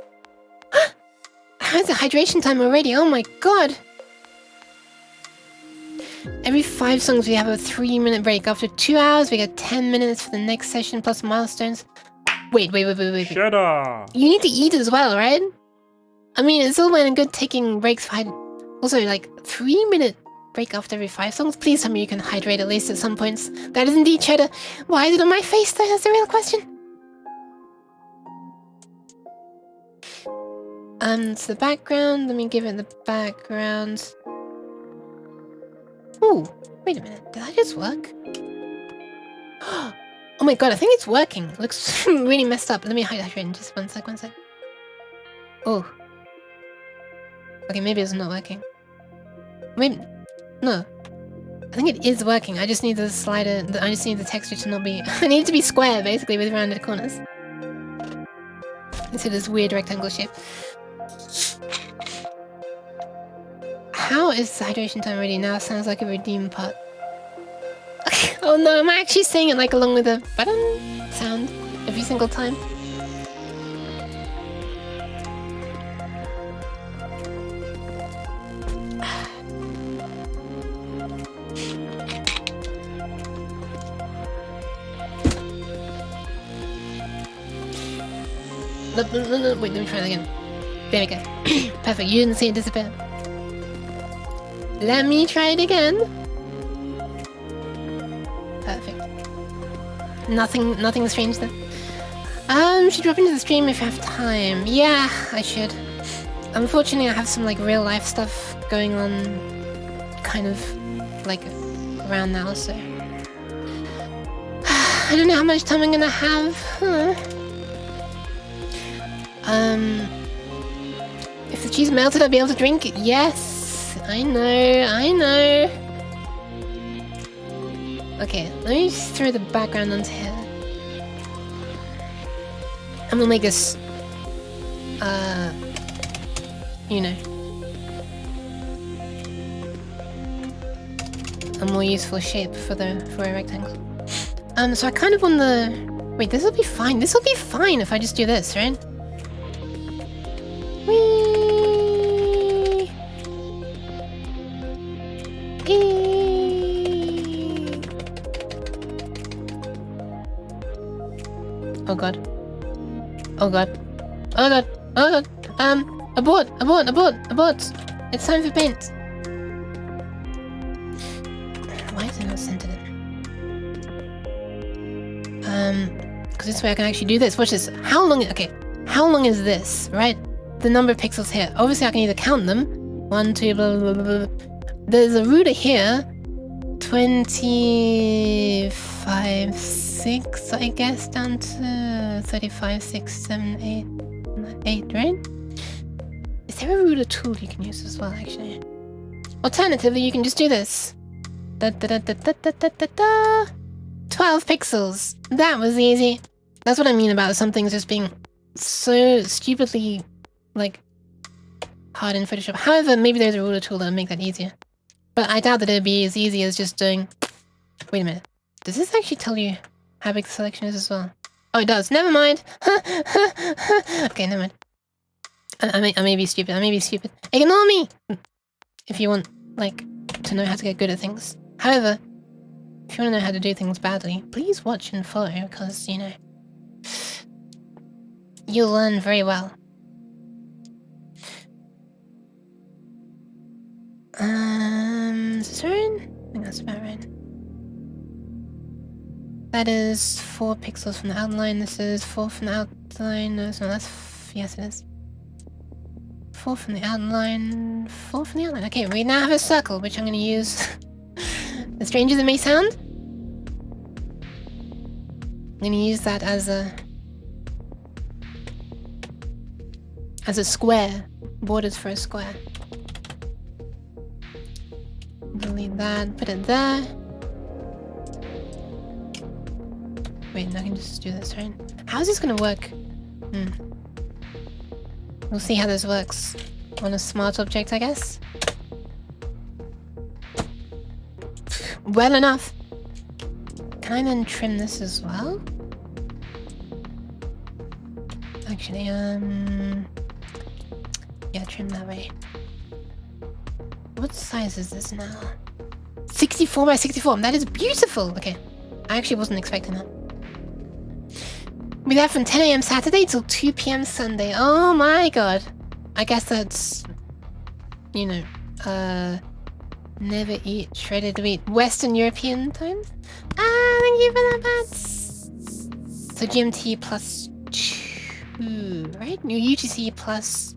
How's the hydration time already? Oh my god! Every 5 songs we have a 3-minute break. After 2 hours we get 10 minutes for the next session plus milestones. Wait. Cheddar! You need to eat as well, right? I mean, it's all well and good taking breaks for also, like, 3-minute break after every 5 songs. Please tell me you can hydrate at least at some points. That is indeed cheddar. Why is it on my face though? That's the real question. It's the background. Let me give it the background. Ooh, wait a minute. Did that just work? Oh my god, I think it's working. It looks really messed up. Let me hydrate in just one sec. Oh. Okay, maybe it's not working. Maybe... No. I think it is working. I just need the slider... I just need the texture to not be... I need it to be square, basically, with rounded corners. Instead of this weird rectangle shape. How is hydration time already? Now sounds like a redeem part. Oh no, am I actually saying it like along with the button sound every single time? No, wait, let me try that again. There we go. Perfect, you didn't see it disappear. Let me try it again. Perfect. Nothing strange there. Should drop into the stream if you have time. Yeah, I should. Unfortunately, I have some like real life stuff going on, kind of like around now, so I don't know how much time I'm gonna have. If the cheese melted, I'd be able to drink it. Yes, I know. Okay, let me just throw the background onto here. I'm gonna make this, you know, a more useful shape for a rectangle. So I kind of want the... Wait, this will be fine. This will be fine if I just do this, right? Whee! Eee! Oh god. Oh god. Oh god. Oh god. Abort! It's time for paint. Why is it not centered in? Because this way I can actually do this. Watch this. How long is this, right? The number of pixels here. Obviously I can either count them. 1, 2, blah, blah, blah, blah. There's a ruler here. 25, 6, I guess, down to 35, 6, 7, 8, right? Is there a ruler tool you can use as well, actually? Alternatively, you can just do this. 12 pixels. That was easy. That's what I mean about some things just being so stupidly, like, hard in Photoshop. However, maybe there's a ruler tool that'll make that easier. But I doubt that it'd be as easy as just doing... Wait a minute. Does this actually tell you how big the selection is as well? Oh, it does. Never mind. Okay, never mind. I may be stupid. Ignore me! If you want, like, to know how to get good at things. However, if you want to know how to do things badly, please watch and follow, because, you know, you'll learn very well. Is this right? I think that's about right. That is 4 pixels from the outline. This is 4 from the outline. No, that's... Yes, it is. 4 from the outline. 4 from the outline. Okay, we now have a circle, which I'm going to use. As strange as it may sound, I'm going to use that as a square. Borders for a square. Delete that, put it there. Wait, no, I can just do this, right? How is this gonna work? We'll see how this works on a smart object, I guess. Well enough. Can I then trim this as well? Actually, yeah, trim that way. What size is this now? 64 by 64. That is beautiful. Okay, I actually wasn't expecting that. Be there from 10 AM Saturday till 2 PM Sunday. Oh my god. I guess that's, you know, never eat shredded wheat. Western European time? Ah, thank you for that, Bats. So GMT plus 2, right? New UTC plus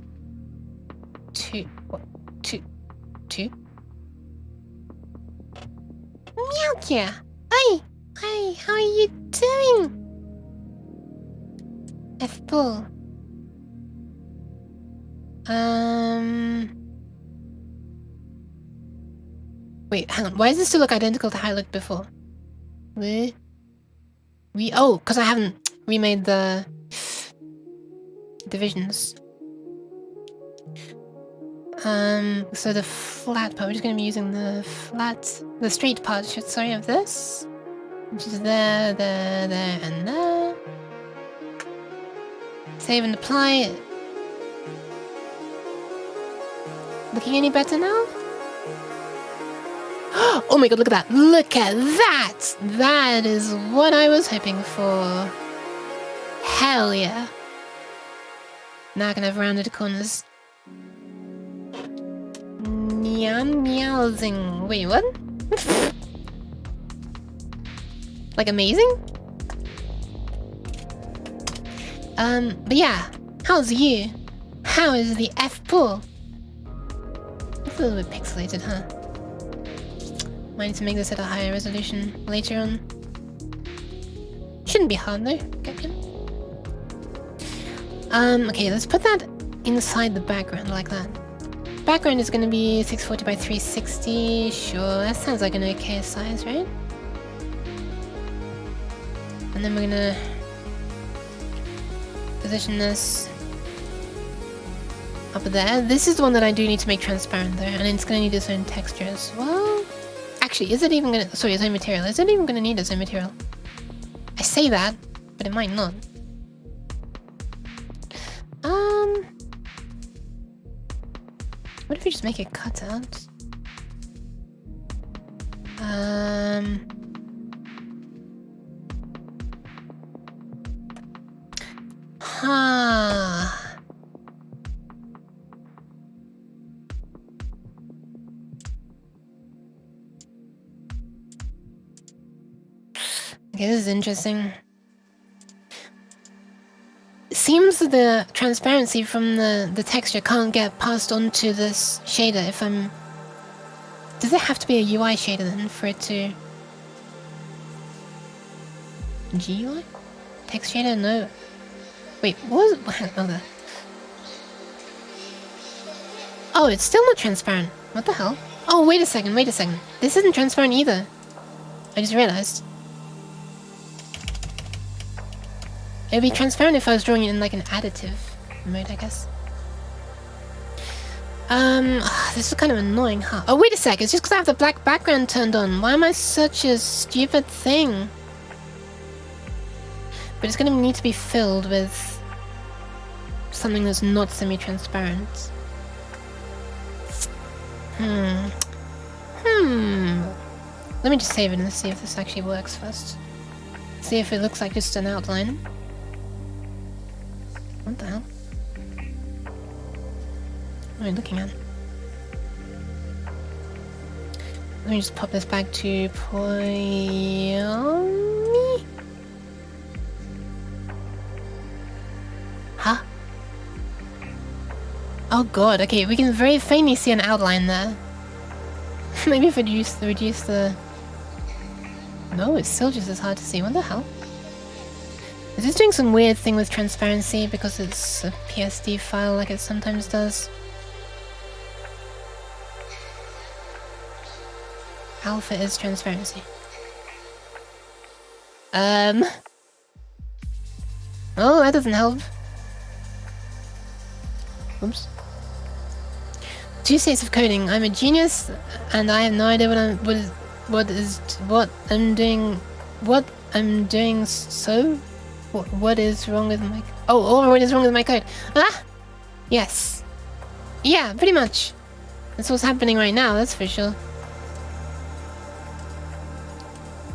2. What? 2? Meowkia! Hi! Hi, how are you doing? F-Bull. Wait, hang on. Why does this still look identical to how it looked before? Oh, because I haven't remade the divisions. So the flat part, we're just going to be using the straight part, sorry, of this. Which is there, and there. Save and apply. Looking any better now? Oh my god, look at that! Look at that! That is what I was hoping for. Hell yeah. Now I can have rounded corners. Meowsing. Wait, what? Like amazing? But yeah. How's you? How is the F-Bull? It's a little bit pixelated, huh? Might need to make this at a higher resolution later on. Shouldn't be hard though. Okay, let's put that inside the background like that. Background is going to be 640 by 360. Sure, that sounds like an okay size, right? And then we're gonna position this up there. This is the one that I do need to make transparent though, and it's gonna need its own texture as well. Actually, is it even gonna... Sorry, its own material. Is it even gonna need its own material? I say that, but it might not. What if we just make it cut out? Okay, this is interesting. It seems that the transparency from the texture can't get passed onto this shader if I'm... Does it have to be a UI shader then for it to... GUI? Text shader? No. Wait, what was it? Oh, there. Oh, it's still not transparent. What the hell? Oh, wait a second. This isn't transparent either. I just realized. It would be transparent if I was drawing it in like an additive mode, I guess. This is kind of annoying, huh? Oh, wait a sec. It's just because I have the black background turned on. Why am I such a stupid thing? But it's going to need to be filled with something that's not semi-transparent. Let me just save it and see if this actually works first. See if it looks like just an outline. What the hell? What am I looking at? Let me just pop this back to Poyomi. Huh? Oh god, okay, we can very faintly see an outline there. Maybe if we reduce the... No, it's still just as hard to see. What the hell? Is this doing some weird thing with transparency because it's a PSD file like it sometimes does? Alpha is transparency. Oh, that doesn't help. Oops. 2 states of coding. I'm a genius, and I have no idea what I'm doing. What is wrong with my? Oh, what is wrong with my code? Ah, yes, yeah, pretty much. That's what's happening right now. That's for sure.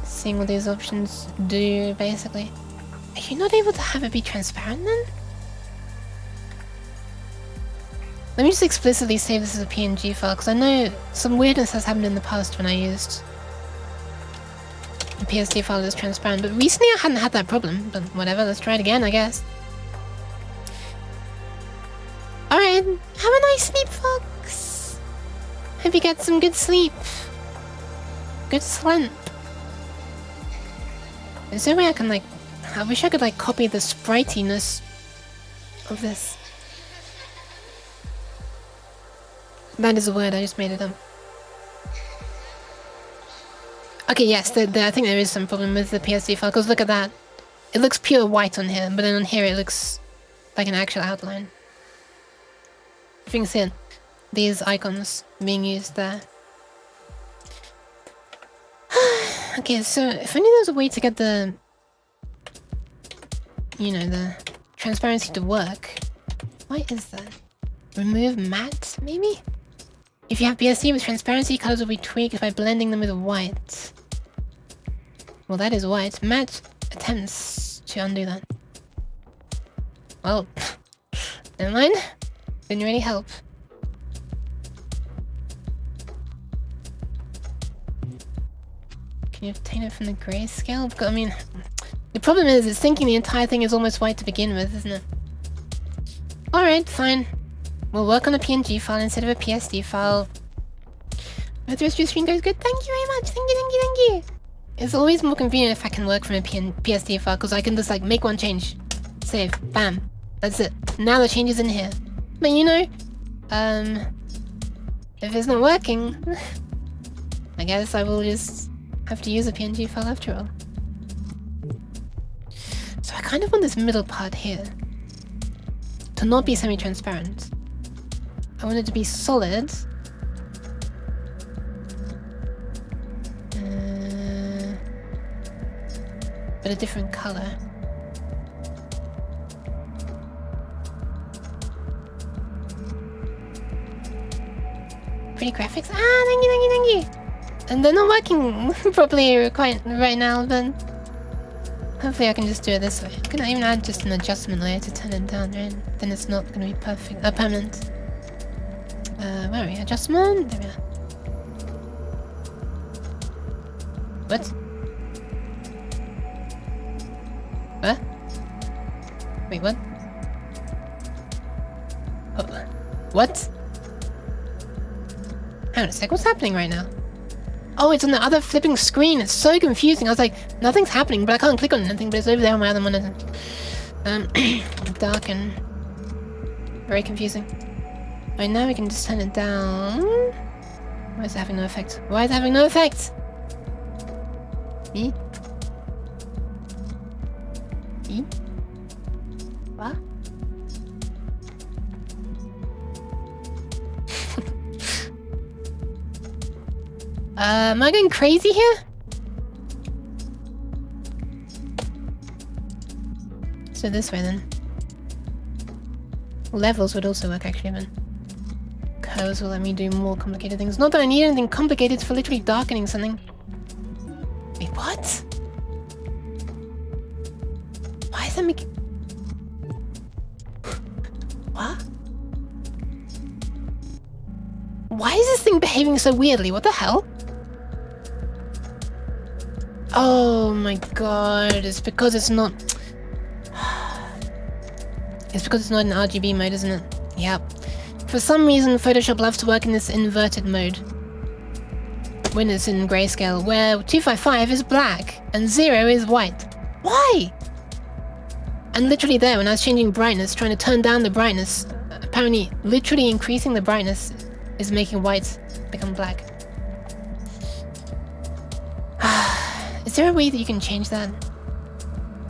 Seeing what these options do, basically. Are you not able to have it be transparent then? Let me just explicitly save this as a PNG file, because I know some weirdness has happened in the past when I used a PSD file that's transparent, but recently I hadn't had that problem, but whatever, let's try it again, I guess. Alright, have a nice sleep, folks! Hope you get some good sleep. Good sleep. Is there a way I can, like... I wish I could, like, copy the spritiness of this. That is a word, I just made it up. Okay, yes, I think there is some problem with the PSD file, because look at that. It looks pure white on here, but then on here it looks like an actual outline. If you can see it, these icons being used there. Okay, so if only there's a way to get the... you know, the transparency to work. Why is that? Remove matte, maybe? If you have PSD with transparency, colors will be tweaked by blending them with white. Well, that is white. Matte attempts to undo that. Well, never mind. Didn't really help. Can you obtain it from the grayscale? Because, I mean, the problem is, it's thinking the entire thing is almost white to begin with, isn't it? Alright, fine. We'll work on a PNG file instead of a PSD file. But the rest of your screen goes good. Thank you very much. Thank you, thank you, thank you. It's always more convenient if I can work from a PSD file, because I can just like make one change. Save. Bam. That's it. Now the change is in here. But you know, if it's not working, I guess I will just have to use a PNG file after all. So I kind of want this middle part here to not be semi-transparent. I want it to be solid. But a different color. Pretty graphics. Ah, thank you, thank you, thank you. And they're not working properly quite right now, but hopefully I can just do it this way. I can even add just an adjustment layer to turn it down, right? Then it's not going to be perfect, permanent. Where are we? Adjustment? There we are. What? What? Wait, what? Oh, what? Hang on a sec, what's happening right now? Oh, it's on the other flipping screen. It's so confusing. I was like, nothing's happening, but I can't click on anything, but it's over there on my other monitor. Dark and very confusing. Right, now we can just turn it down. Why is it having no effect? Why is it having no effect? Me? E? What? Am I going crazy here? So this way then. Levels would also work actually, but curves will let me do more complicated things. Not that I need anything complicated for literally darkening something. Wait, what? Why is that making... What? Why is this thing behaving so weirdly? What the hell? Oh my god, it's because it's not... It's because it's not in RGB mode, isn't it? Yep. For some reason, Photoshop loves to work in this inverted mode. When it's in grayscale, where 255 is black and 0 is white. Why? And literally there, when I was changing brightness, trying to turn down the brightness, apparently literally increasing the brightness is making white become black. Is there a way that you can change that?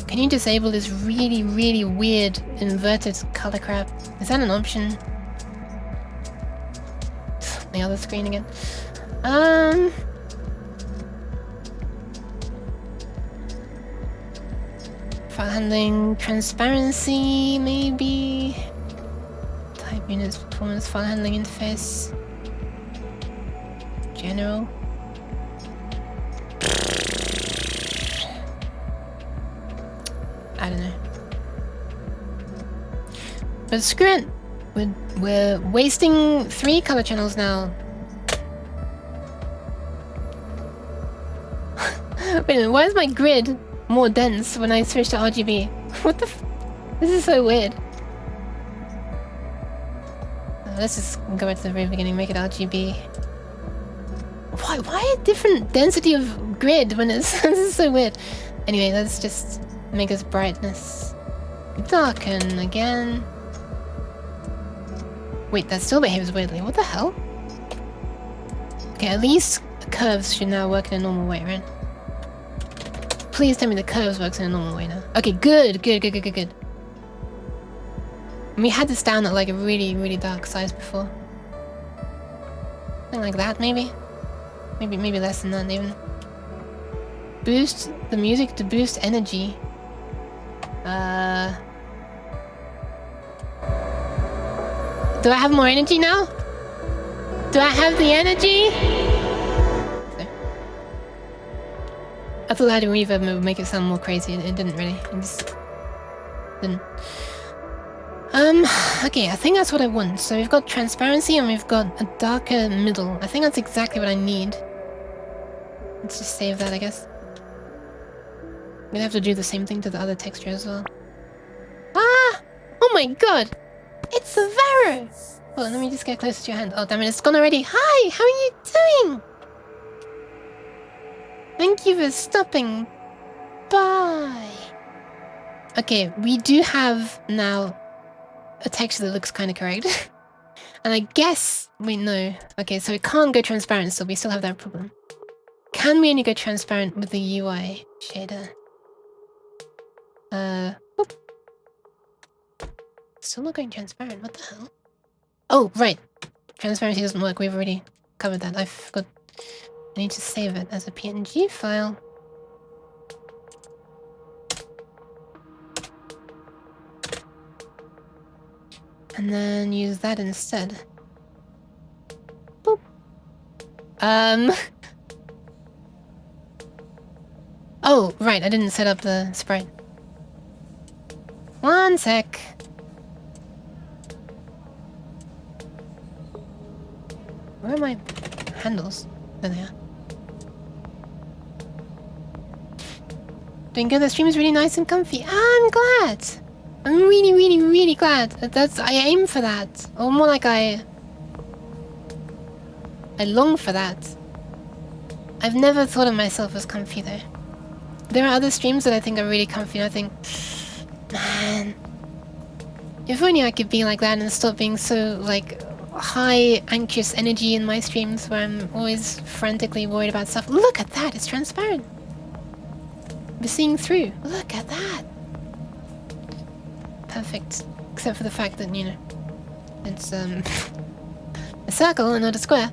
Can you disable this really, really weird inverted color crap? Is that an option? The other screen again. File handling, transparency, maybe. Type units, performance, file handling interface. General. I don't know. But screw it. We're wasting 3 color channels now. Wait a minute, why is my grid more dense when I switch to RGB? What the f- This is so weird. Let's just go back to the very beginning, make it RGB. Why a different density of grid when it's... This is so weird. Anyway, let's just make this brightness darken again. Wait, that still behaves weirdly. What the hell? Okay, at least curves should now work in a normal way, right? Please tell me the curves works in a normal way now. Okay, good. We had this down at like a really, really dark size before. Something like that, maybe? Maybe less than that even. Boost the music to boost energy. Do I have more energy now? Do I have the energy? I thought adding reverb would make it sound more crazy. It didn't really. It just didn't. Okay, I think that's what I want. So we've got transparency and we've got a darker middle. I think that's exactly what I need. Let's just save that, I guess. I'm gonna have to do the same thing to the other texture as well. Ah! Oh my god! It's a Varo! Hold on, let me just get closer to your hand. Oh, damn it, it's gone already. Hi! How are you doing? Thank you for stopping. Bye. Okay, we do have now a texture that looks kind of correct. And I guess... Wait, no. Okay, so it can't go transparent, so we still have that problem. Can we only go transparent with the UI shader? Whoop. Still not going transparent, what the hell? Oh, right. Transparency doesn't work, we've already covered that. I forgot. I need to save it as a PNG file. And then use that instead. Boop. Oh, right, I didn't set up the sprite. One sec. Where are my handles? There they are. Doing good, the stream is really nice and comfy. I'm glad! I'm really glad. I aim for that. Or more like I long for that. I've never thought of myself as comfy though. There are other streams that I think are really comfy and I think, man, if only I could be like that and stop being so like high anxious energy in my streams where I'm always frantically worried about stuff. Look at that, it's transparent. We're seeing through. Look at that. Perfect. Except for the fact that, you know, it's a circle and not a square.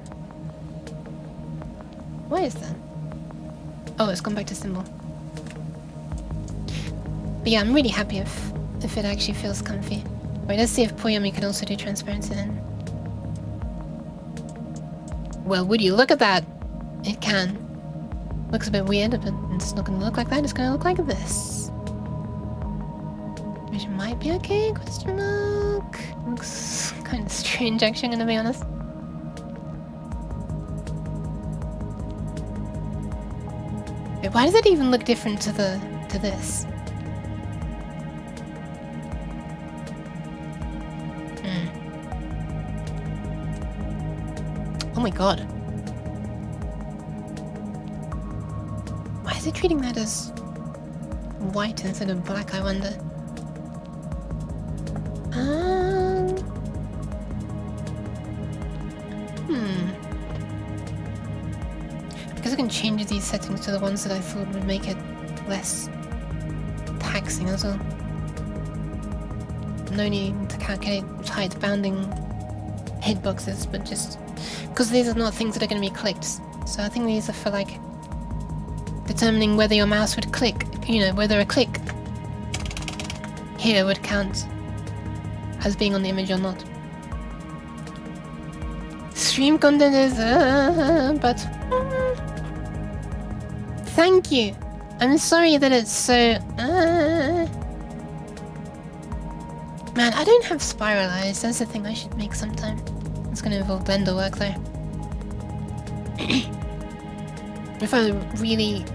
Why is that? Oh, it's gone back to symbol. But yeah, I'm really happy if it actually feels comfy. Wait, let's see if Poyomi can also do transparency then. Well, would you look at that? It can. Looks a bit weird, but it's not gonna look like that, it's gonna look like this. Which might be okay, question mark. Looks kind of strange actually, I'm gonna be honest. Wait, why does it even look different to this? Oh my god. Why is it treating that as white instead of black, I wonder? Because can change these settings to the ones that I thought would make it less taxing as well. No need to calculate height bounding hitboxes, but just because these are not things that are going to be clicked. So I think these are for like determining whether your mouse would click, you know, whether a click here would count as being on the image or not. Stream content is, but thank you. I'm sorry that it's so, man, I don't have spiral eyes. That's the thing I should make sometime. It's gonna involve Blender work though. If I'm really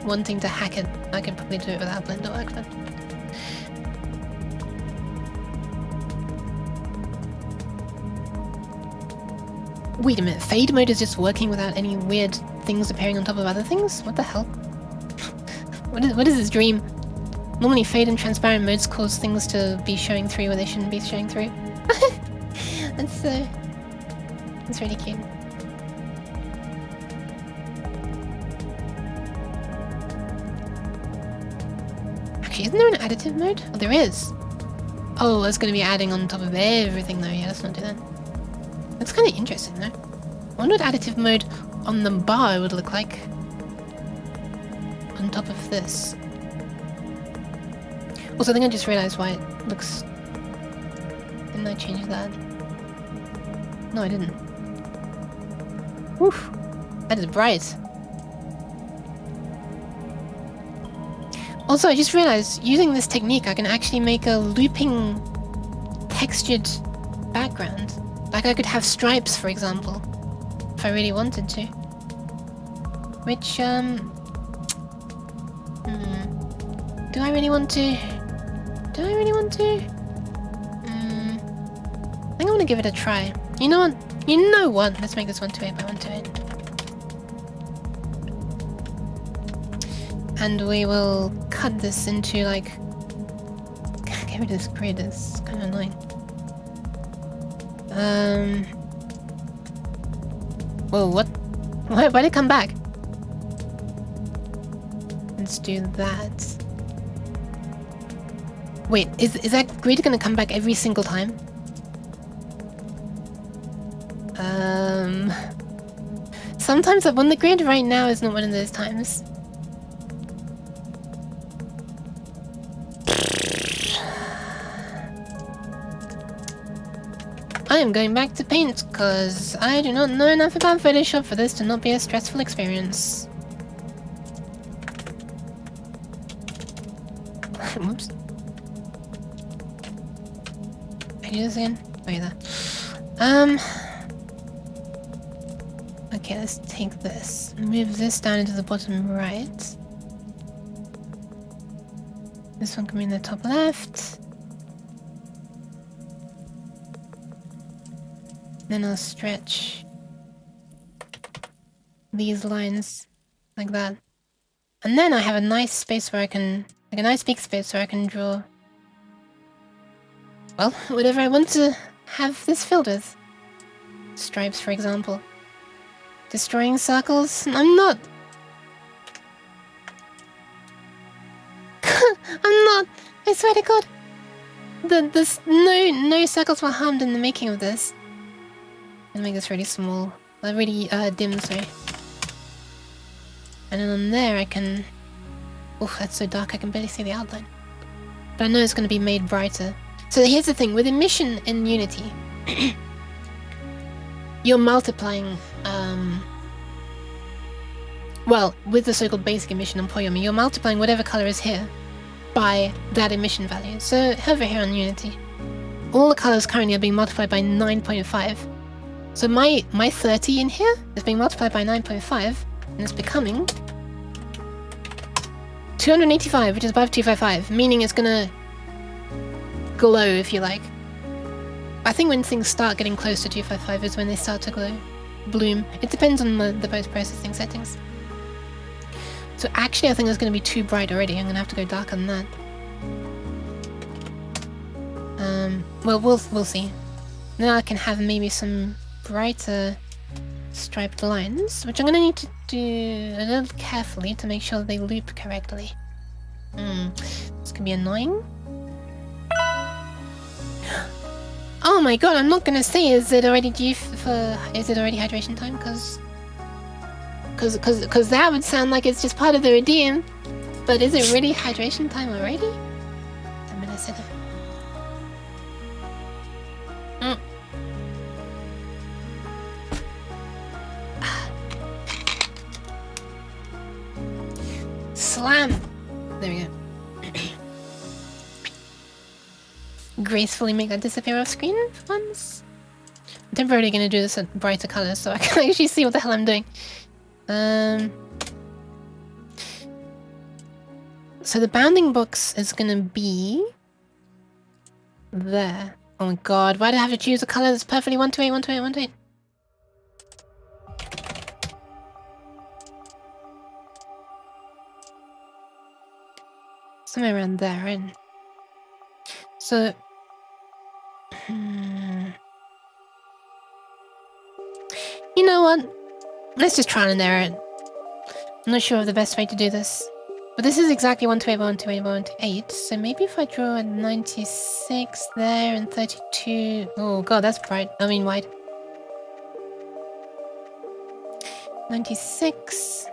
wanting to hack it, I could probably do it without Blender work then. Wait a minute, fade mode is just working without any weird things appearing on top of other things? What the hell? What is this dream? Normally fade and transparent modes cause things to be showing through where they shouldn't be showing through. That's really cute. Actually, isn't there an additive mode? Oh, there is. Oh, it's going to be adding on top of everything though. Yeah, let's not do that. That's kind of interesting though. I wonder what additive mode on the bar would look like. On top of this. Also, I think I just realized why it looks... Didn't I change that? No, I didn't. Woof! That is bright. Also, I just realized, using this technique, I can actually make a looping textured background. Like I could have stripes, for example, if I really wanted to. Which, do I really want to? Do I really want to? I think I want to give it a try. You know what? You know what? Let's make this 128 by 128. And we will cut this into like... Get rid of this grid, it's kind of annoying. Whoa, what? Why did it come back? Let's do that. Wait, is that grid gonna come back every single time? Sometimes I'm on the grid. Right now is not one of those times. I am going back to Paint, because I do not know enough about Photoshop for this to not be a stressful experience. Whoops. Can I do this again? Oh yeah, that. Okay, let's take this. Move this down into the bottom right. This one can be in the top left. Then I'll stretch these lines like that. And then I have a nice space where I can, like a nice big space where I can draw, well, whatever I want to have this filled with. Stripes, for example. Destroying circles? I'm not. I'm not. I swear to God. No circles were harmed in the making of this. I'm gonna make this really small, really dim, sorry. And then on there I can... Oof, that's so dark I can barely see the outline. But I know it's gonna be made brighter. So here's the thing, with emission in Unity, you're multiplying, well, with the so-called basic emission on Polyome, you're multiplying whatever color is here by that emission value. So over here on Unity, all the colors currently are being multiplied by 9.5. So my 30 in here is being multiplied by 9.5, and it's becoming 285, which is above 255, meaning it's gonna glow, if you like. I think when things start getting close to 255 is when they start to glow. Bloom. It depends on the post-processing settings. So actually I think it's gonna be too bright already. I'm gonna have to go darker than that. Well, we'll see. Then I can have maybe some brighter striped lines, which I'm gonna need to do a little carefully to make sure they loop correctly. This could be annoying. Oh my god, I'm not gonna say is it already due for is it already hydration time? Cause that would sound like it's just part of the redeem. But is it really hydration time already? I'm gonna say that. Slam! There we go. Gracefully make that disappear off screen for once. I'm temporarily gonna do this at brighter colors so I can actually see what the hell I'm doing. So the bounding box is gonna be there. Oh my god, why do I have to choose a color that's perfectly 1 to 8, 1 to 8, 1 to 8? Somewhere around there, right? So... You know what? Let's just try and error it. I'm not sure of the best way to do this. But this is exactly 1 to 8, 1 to 8, 1 to 8. So maybe if I draw a 96 there and 32... Oh god, that's bright. I mean wide. 96...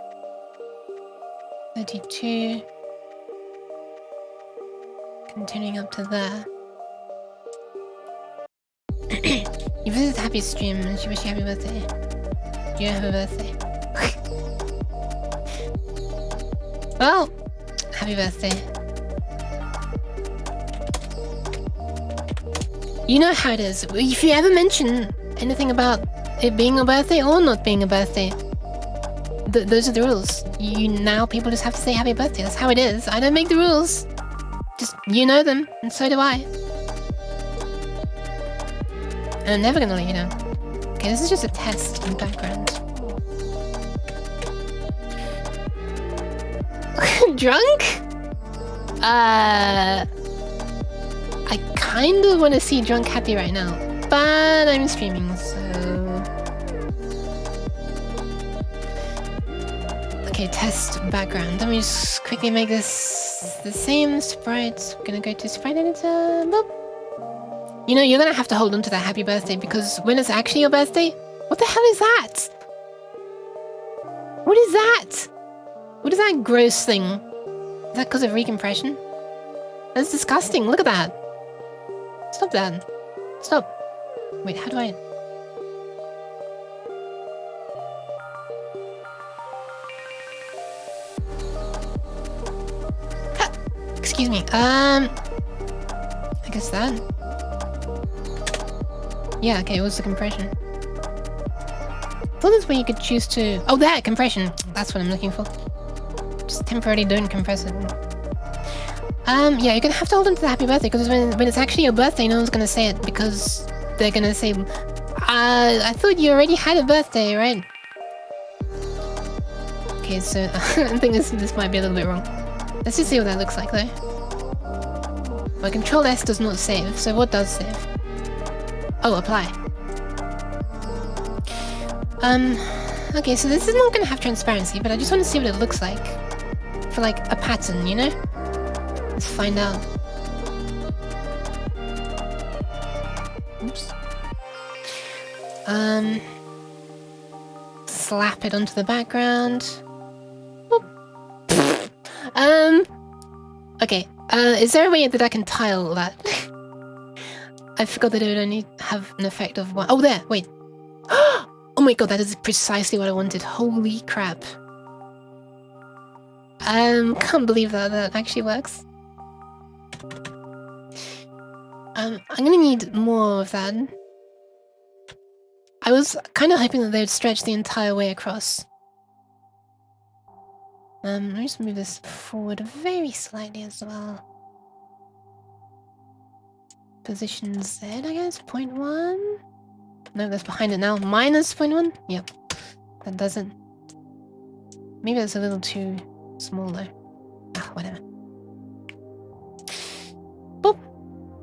32... Continuing up to there. You visited Happy's stream and she wished you happy birthday. You don't have a birthday. Well, happy birthday. You know how it is. If you ever mention anything about it being a birthday or not being a birthday, those are the rules. Now people just have to say happy birthday. That's how it is. I don't make the rules. Just, you know them, and so do I. And I'm never gonna let you know. Okay, this is just a test in the background. Drunk? I kind of want to see Drunk happy right now, but I'm streaming, so... Okay, test background. Let me just quickly make this the same sprite. I'm gonna go to sprite editor. Boop. You know, you're gonna have to hold on to that happy birthday because when it's actually your birthday, what the hell is that? What is that? What is that gross thing? Is that because of recompression? That's disgusting. Look at that. Stop that. Stop. Wait, how do I... Excuse me. I guess that. Yeah, okay, it was the compression. I thought that's where you could choose to... Oh, there! Compression! That's what I'm looking for. Just temporarily don't compress it. Yeah, you're gonna have to hold on to the happy birthday, because when it's actually your birthday, no one's gonna say it, because they're gonna say, I thought you already had a birthday, right? Okay, so I think this might be a little bit wrong. Let's just see what that looks like, though. My Control S does not save, so what does save? Oh, apply. Okay, so this is not gonna have transparency, but I just want to see what it looks like. For, like, a pattern, you know? Let's find out. Oops. Slap it onto the background. Boop. Okay, is there a way that I can tile that? I forgot that it would only have an effect of one. Oh, there, wait. Oh my god, that is precisely what I wanted. Holy crap. Can't believe that actually works. I'm gonna need more of that. I was kind of hoping that they would stretch the entire way across. Let me just move this forward very slightly as well. Position Z, I guess, 0.1? No, that's behind it now. Minus 0.1? Yep. That doesn't. Maybe that's a little too small though. Ah, whatever. Boop!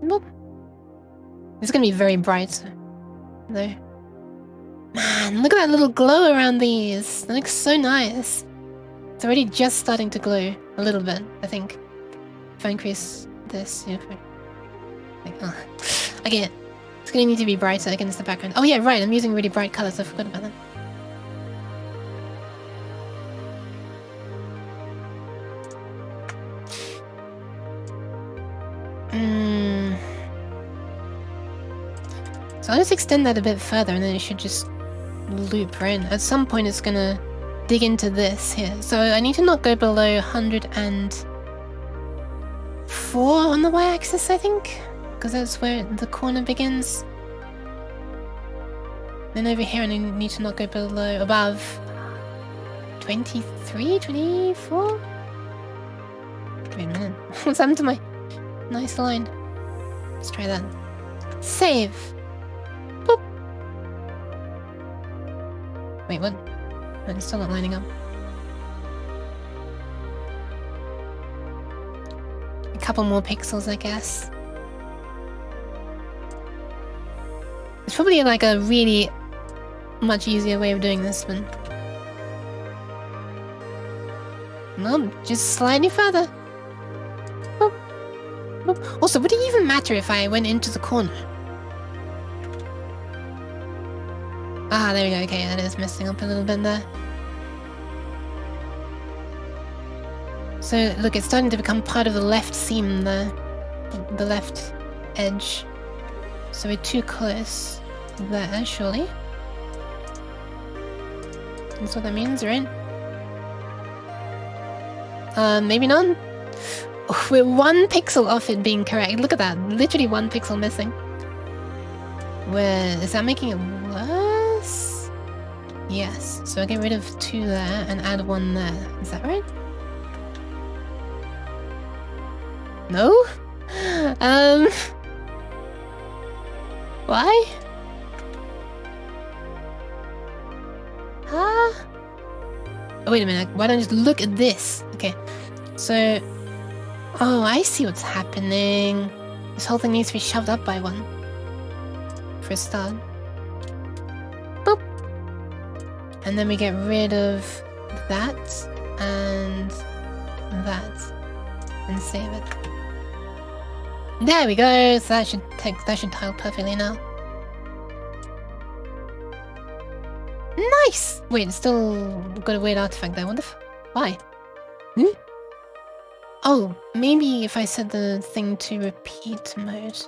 Boop! It's gonna be very bright, though. Man, Man, look at that little glow around these. That looks so nice. It's already just starting to glow a little bit, I think. If I increase this, yeah. Okay, it's gonna need to be brighter against the background. Oh yeah, right, I'm using really bright colors, I forgot about that. So I'll just extend that a bit further and then it should just loop right in. At some point it's gonna dig into this here. So I need to not go below 104 on the y-axis, I think. Because that's where the corner begins. Then over here I need to not go below, above 23, 24? Wait a minute. What's happened to my nice line? Let's try that. Save. Boop. Wait, what? It's still not lining up. A couple more pixels, I guess. It's probably like a really much easier way of doing this, but... No, just slightly further. Boop. Boop. Also, would it even matter if I went into the corner? Ah, there we go. Okay, that is messing up a little bit there. So, look, it's starting to become part of the left seam there. The left edge. So we're too close there, surely. That's what that means, right? Maybe not? Oh, we're 1 pixel off it being correct. Look at that. Literally 1 pixel missing. Where is that making it worse? Yes. So I'll get rid of 2 there and add 1 there. Is that right? No? Why? Huh? Oh, wait a minute. Why don't I just look at this? Okay. So... Oh, I see what's happening. This whole thing needs to be shoved up by 1. For a start. Boop. And then we get rid of that and that. And save it. There we go. So that should tile perfectly now. Nice! Wait, it's still got a weird artifact there. What the why? Hmm? Oh, maybe if I set the thing to repeat mode.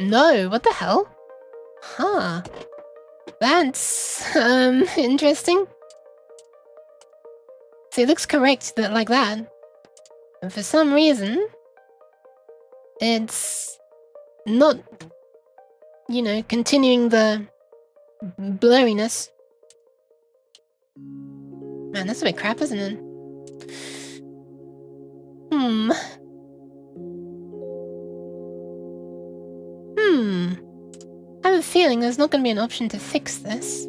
No, what the hell? Huh. That's, interesting. See, it looks correct that like that. And for some reason, it's not, you know, continuing the blurriness. Man, that's a bit crap, isn't it? I have a feeling there's not going to be an option to fix this.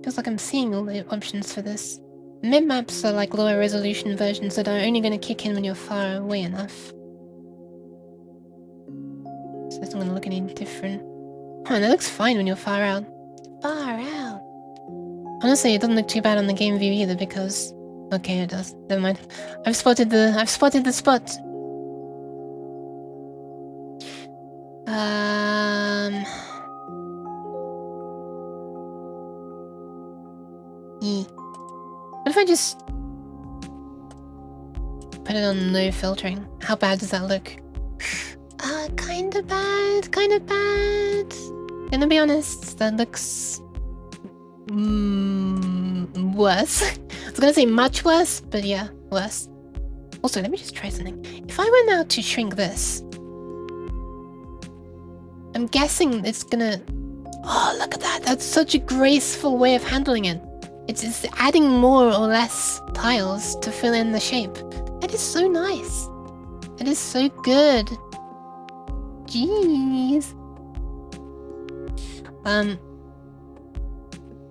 Feels like I'm seeing all the options for this. Mid-maps are like lower resolution versions that are only going to kick in when you're far away enough. So it's not going to look any different. Oh, that looks fine when you're far out. Far out. Honestly, it doesn't look too bad on the game view either because... Okay, it does. Never mind. I've spotted the spot. What if I just put it on no filtering? How bad does that look? Kinda bad. Gonna be honest, that looks worse. I was gonna say much worse, but yeah, worse. Also, let me just try something. If I were now to shrink this, I'm guessing it's gonna... Oh, look at that. That's such a graceful way of handling it. It's adding more or less tiles to fill in the shape. That is so nice. That is so good. Jeez.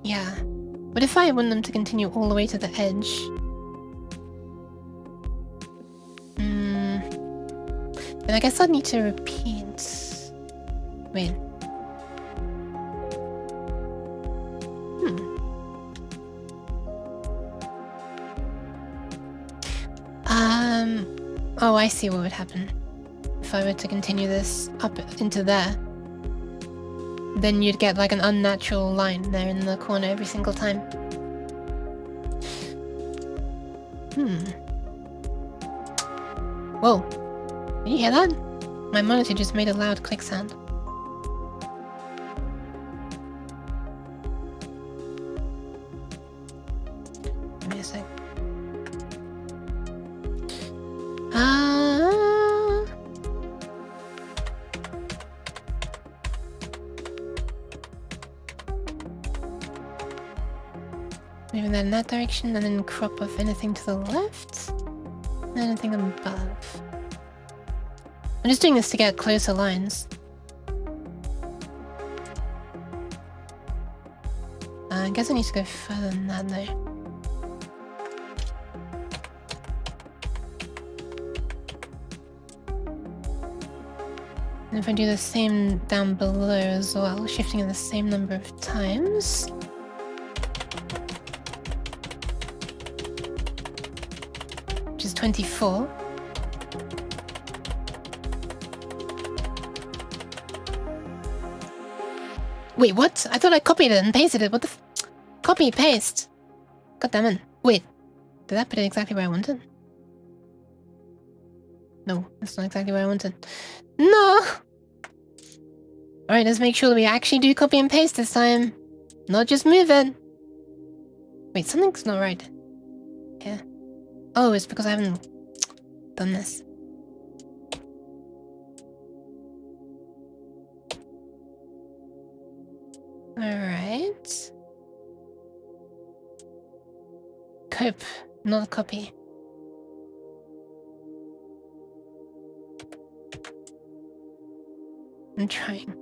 Yeah. What if I want them to continue all the way to the edge? Then I guess I'd need to repeat. Wait. Oh, I see what would happen. If I were to continue this up into there, then you'd get like an unnatural line there in the corner every single time. Whoa. Did you hear that? My monitor just made a loud click sound. Give me a sec. Moving that in that direction, and then crop off anything to the left, and anything above. I'm just doing this to get closer lines. I guess I need to go further than that though. And if I do the same down below as well, shifting it the same number of times. Which is 24. Wait, what? I thought I copied it and pasted it. What the f— Copy, paste. God damn it. Wait, did that put it exactly where I wanted? No, that's not exactly where I wanted. No! Alright, let's make sure that we actually do copy and paste this time. Not just move it. Wait, something's not right. Here. Oh, it's because I haven't done this. Alright. Cope, not copy. I'm trying.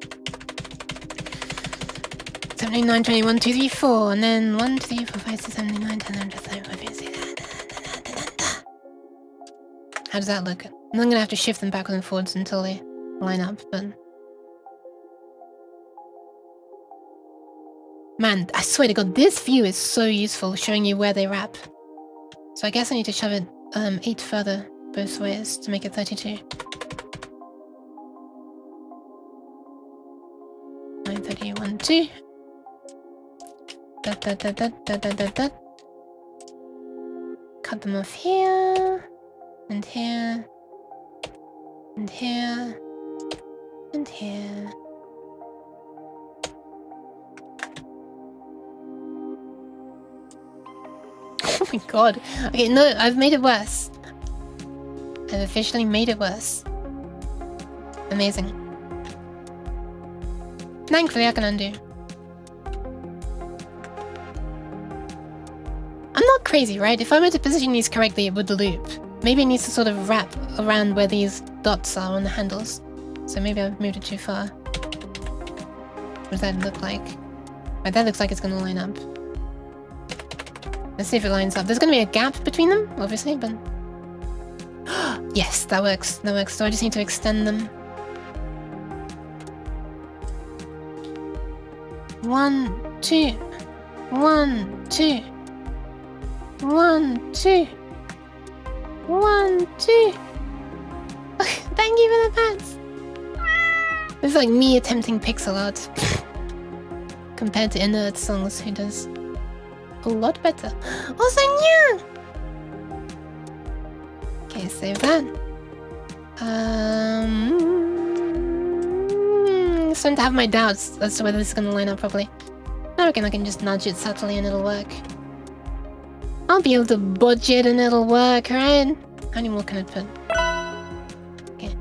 79, 21, 2, 3, 4, and then 1, 2, 3, 4, 5, 6, 7, 8, 9, 10, 11, 12, 13, 14, 15, how does that look? I'm gonna have to shift them backwards and forwards until they line up, but... Man, I swear to God, this view is so useful, showing you where they wrap. So I guess I need to shove it 8 further both ways to make it 32. 931, 2. Cut them off here, and here, and here, and here. Oh my god. Okay, no, I've made it worse. I've officially made it worse. Amazing. Thankfully, I can undo. I'm not crazy, right? If I were to position these correctly, it would loop. Maybe it needs to sort of wrap around where these dots are on the handles. So maybe I've moved it too far. What does that look like? Right, that looks like it's gonna line up. Let's see if it lines up. There's gonna be a gap between them, obviously, but... Yes, that works. That works. So I just need to extend them. 1, 2. 1, 2. 1, 2. 1, 2. Thank you for the pats. This is like me attempting pixel art. Compared to Inert Songs, who does a lot better. Also, yeah. Okay, save that. Starting to have my doubts as to whether this is gonna line up properly. I reckon I can just nudge it subtly and it'll work. I'll be able to budge it and it'll work, right? How many more can I put? Okay.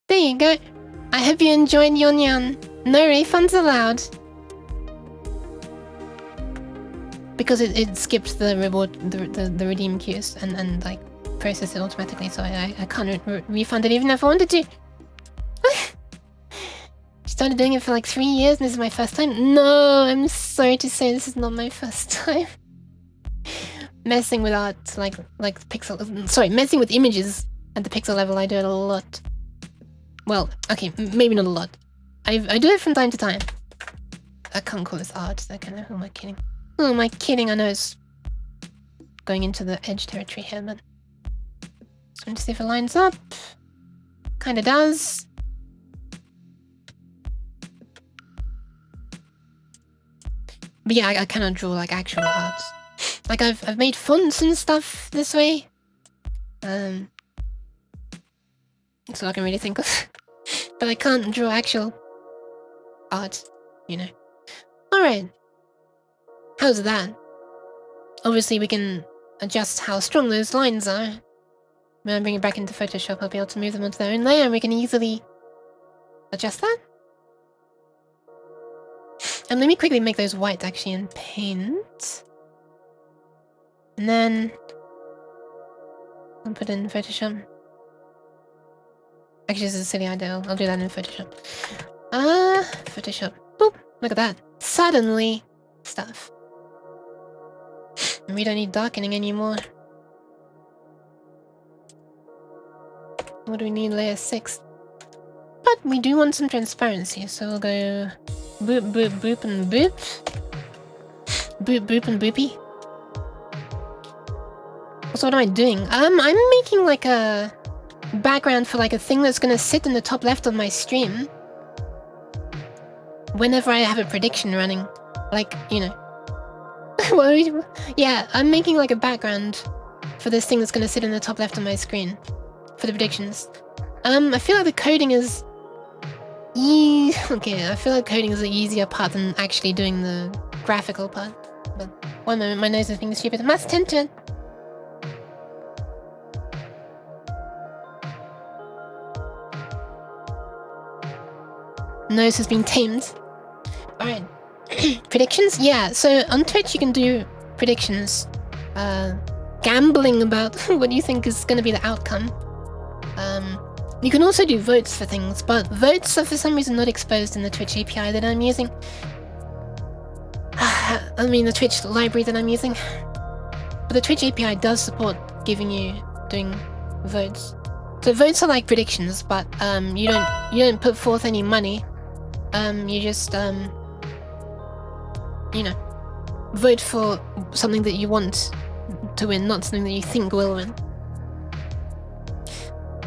There you go. I hope you enjoyed your nyan. No refunds allowed. Because it skipped the reward, the redeem queues and like processed it automatically, so I can't refund it even if I wanted to. Started doing it for like 3 years and this is my first time. No, I'm sorry to say this is not my first time. messing with art, like pixel. Sorry, messing with images at the pixel level. I do it a lot. Well, okay, maybe not a lot. I do it from time to time. I can't call this art. Who am I kidding? Who am I kidding? I know it's going into the edge territory here, but just want to see if it lines up. Kinda does. But yeah, I cannot draw like actual art. Like I've made fonts and stuff this way. That's all I can really think of. But I can't draw actual art, you know. Alright. How's that? Obviously we can adjust how strong those lines are. When I bring it back into Photoshop, I'll be able to move them onto their own layer and we can easily adjust that. And let me quickly make those white actually in Paint. And then I'll put it in Photoshop. Actually, this is a silly idea. I'll do that in Photoshop. Photoshop. Boop. Look at that. Suddenly, stuff. We don't need darkening anymore. What do we need? Layer 6. But we do want some transparency, so we'll go boop, boop, boop, and boop. Boop, boop, and boopy. So what am I doing? I'm making like a background for like a thing that's gonna sit in the top left of my stream whenever I have a prediction running. Like, you know. Yeah, I'm making like a background for this thing that's gonna sit in the top left of my screen for the predictions. I feel like the coding is okay, I feel like coding is the easier part than actually doing the graphical part. But one moment, my nose is being stupid. Mass attention. Nose has been tamed. Alright. Predictions? Yeah, so on Twitch you can do predictions. Gambling about what you think is going to be the outcome. You can also do votes for things, but votes are for some reason not exposed in the Twitch API that I'm using. I mean the Twitch library that I'm using. But the Twitch API does support doing votes. So votes are like predictions, but you don't put forth any money. You just you know, vote for something that you want to win, not something that you think will win.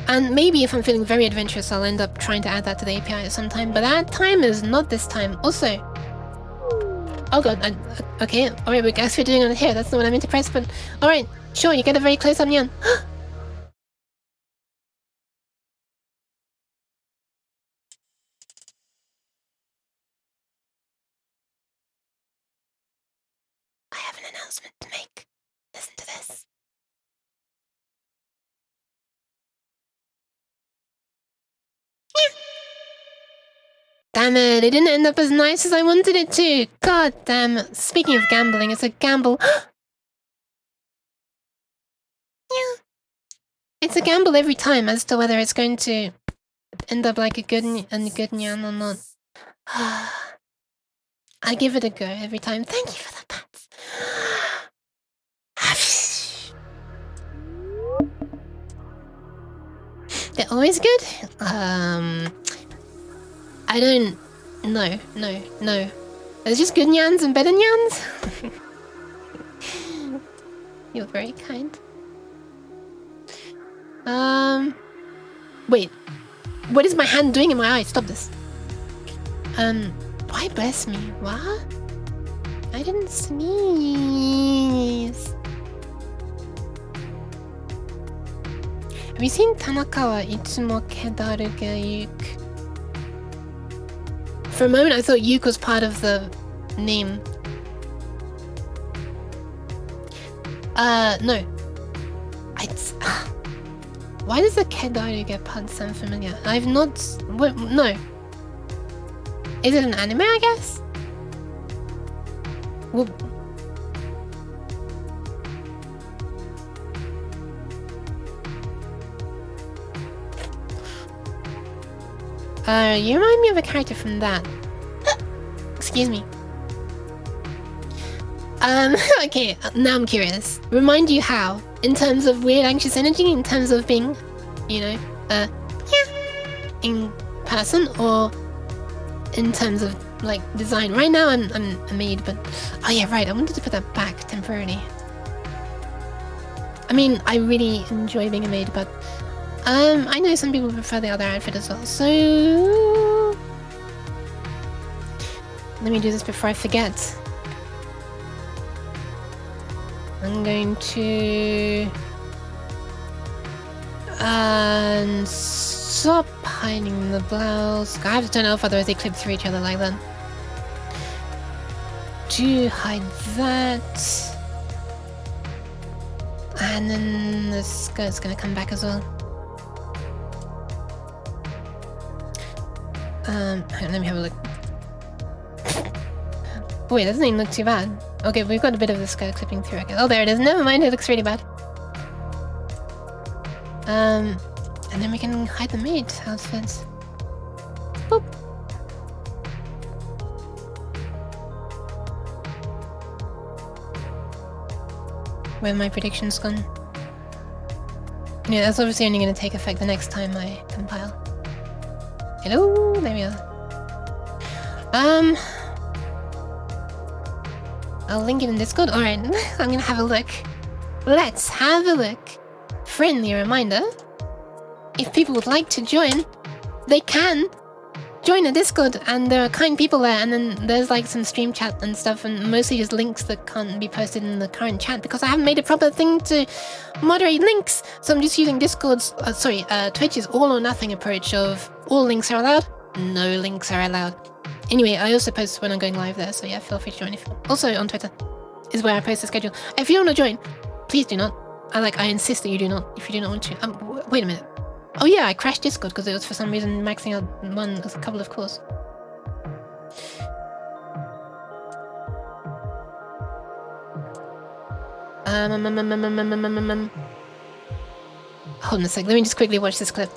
And maybe if I'm feeling very adventurous, I'll end up trying to add that to the API at some time, but that time is not this time. Also, oh god, okay, alright, we guess we're doing it here, that's not what I meant to press, but alright, sure, you get a very close-up neon. I have an announcement to make. Listen to this. Damn it, it didn't end up as nice as I wanted it to. God damn it. Speaking of gambling, it's a gamble. Yeah. It's a gamble every time as to whether it's going to end up like a good nyan or not. I give it a go every time. Thank you for the pats. They're always good? I don't... No. There's just good nyans and better nyans? You're very kind. Wait. What is my hand doing in my eye? Stop this. Why bless me? What? I didn't sneeze. Have you seen Tanaka wa itsumo kedaru ga yuku? For a moment I thought Yuke was part of the name. No. Why does the kedaru get part sound familiar? I've not... What, no. Is it an anime, I guess? Well, you remind me of a character from that. Excuse me. Okay, now I'm curious. Remind you how? In terms of weird anxious energy, in terms of being, you know, in person, or in terms of, like, design? Right now I'm a maid, but... Oh yeah, right, I wanted to put that back temporarily. I mean, I really enjoy being a maid, but... I know some people prefer the other outfit as well, so... Let me do this before I forget. I'm going to... stop hiding the blouse. I have to turn it off, otherwise they clip through each other like that. To hide that. And then the skirt's gonna come back as well. Hang on, let me have a look. Wait, that doesn't even look too bad. Okay, we've got a bit of the skirt clipping through again. Oh, there it is. Never mind, it looks really bad. And then we can hide the maid outfits. Boop. Where my predictions gone? Yeah, that's obviously only going to take effect the next time I compile. Hello, there we are. I'll link it in Discord. Alright, I'm gonna have a look. Let's have a look. Friendly reminder. If people would like to join, they can join a Discord, and there are kind people there, and then there's like some stream chat and stuff, and mostly just links that can't be posted in the current chat because I haven't made a proper thing to moderate links. So I'm just using Discord's, Twitch's all or nothing approach of all links are allowed, no links are allowed. Anyway, I also post when I'm going live there, so yeah, feel free to join if you want. Also on Twitter is where I post the schedule. If you don't want to join, please do not. I insist that you do not, if you do not want to. Wait a minute. Oh yeah, I crashed Discord because it was for some reason maxing out a couple of cores. Hold on a sec, let me just quickly watch this clip.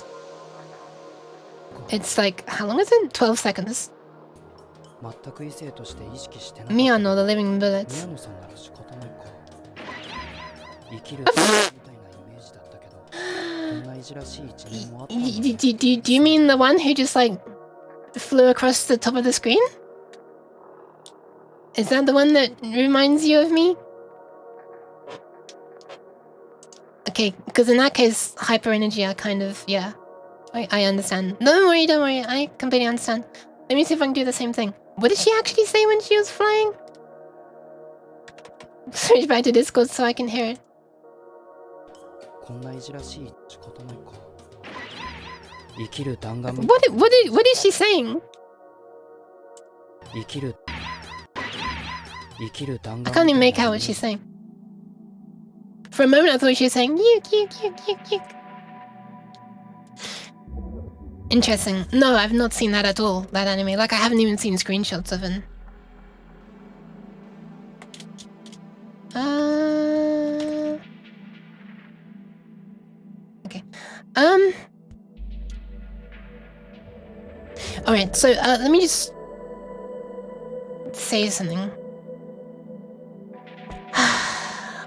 It's like, how long is it? 12 seconds. Miyano, the living bullets. Do you mean the one who just like flew across the top of the screen? Is that the one that reminds you of me? Okay, because in that case, hyper energy, I kind of, yeah. I understand. Don't worry, I completely understand. Let me see if I can do the same thing. What did she actually say when she was flying? Switch back to Discord so I can hear it. What is she saying? I can't even make out what she's saying. For a moment I thought she was saying yuck. Interesting. No, I've not seen that at all, that anime. Like, I haven't even seen screenshots of it. Okay. Alright, so, let me just say something.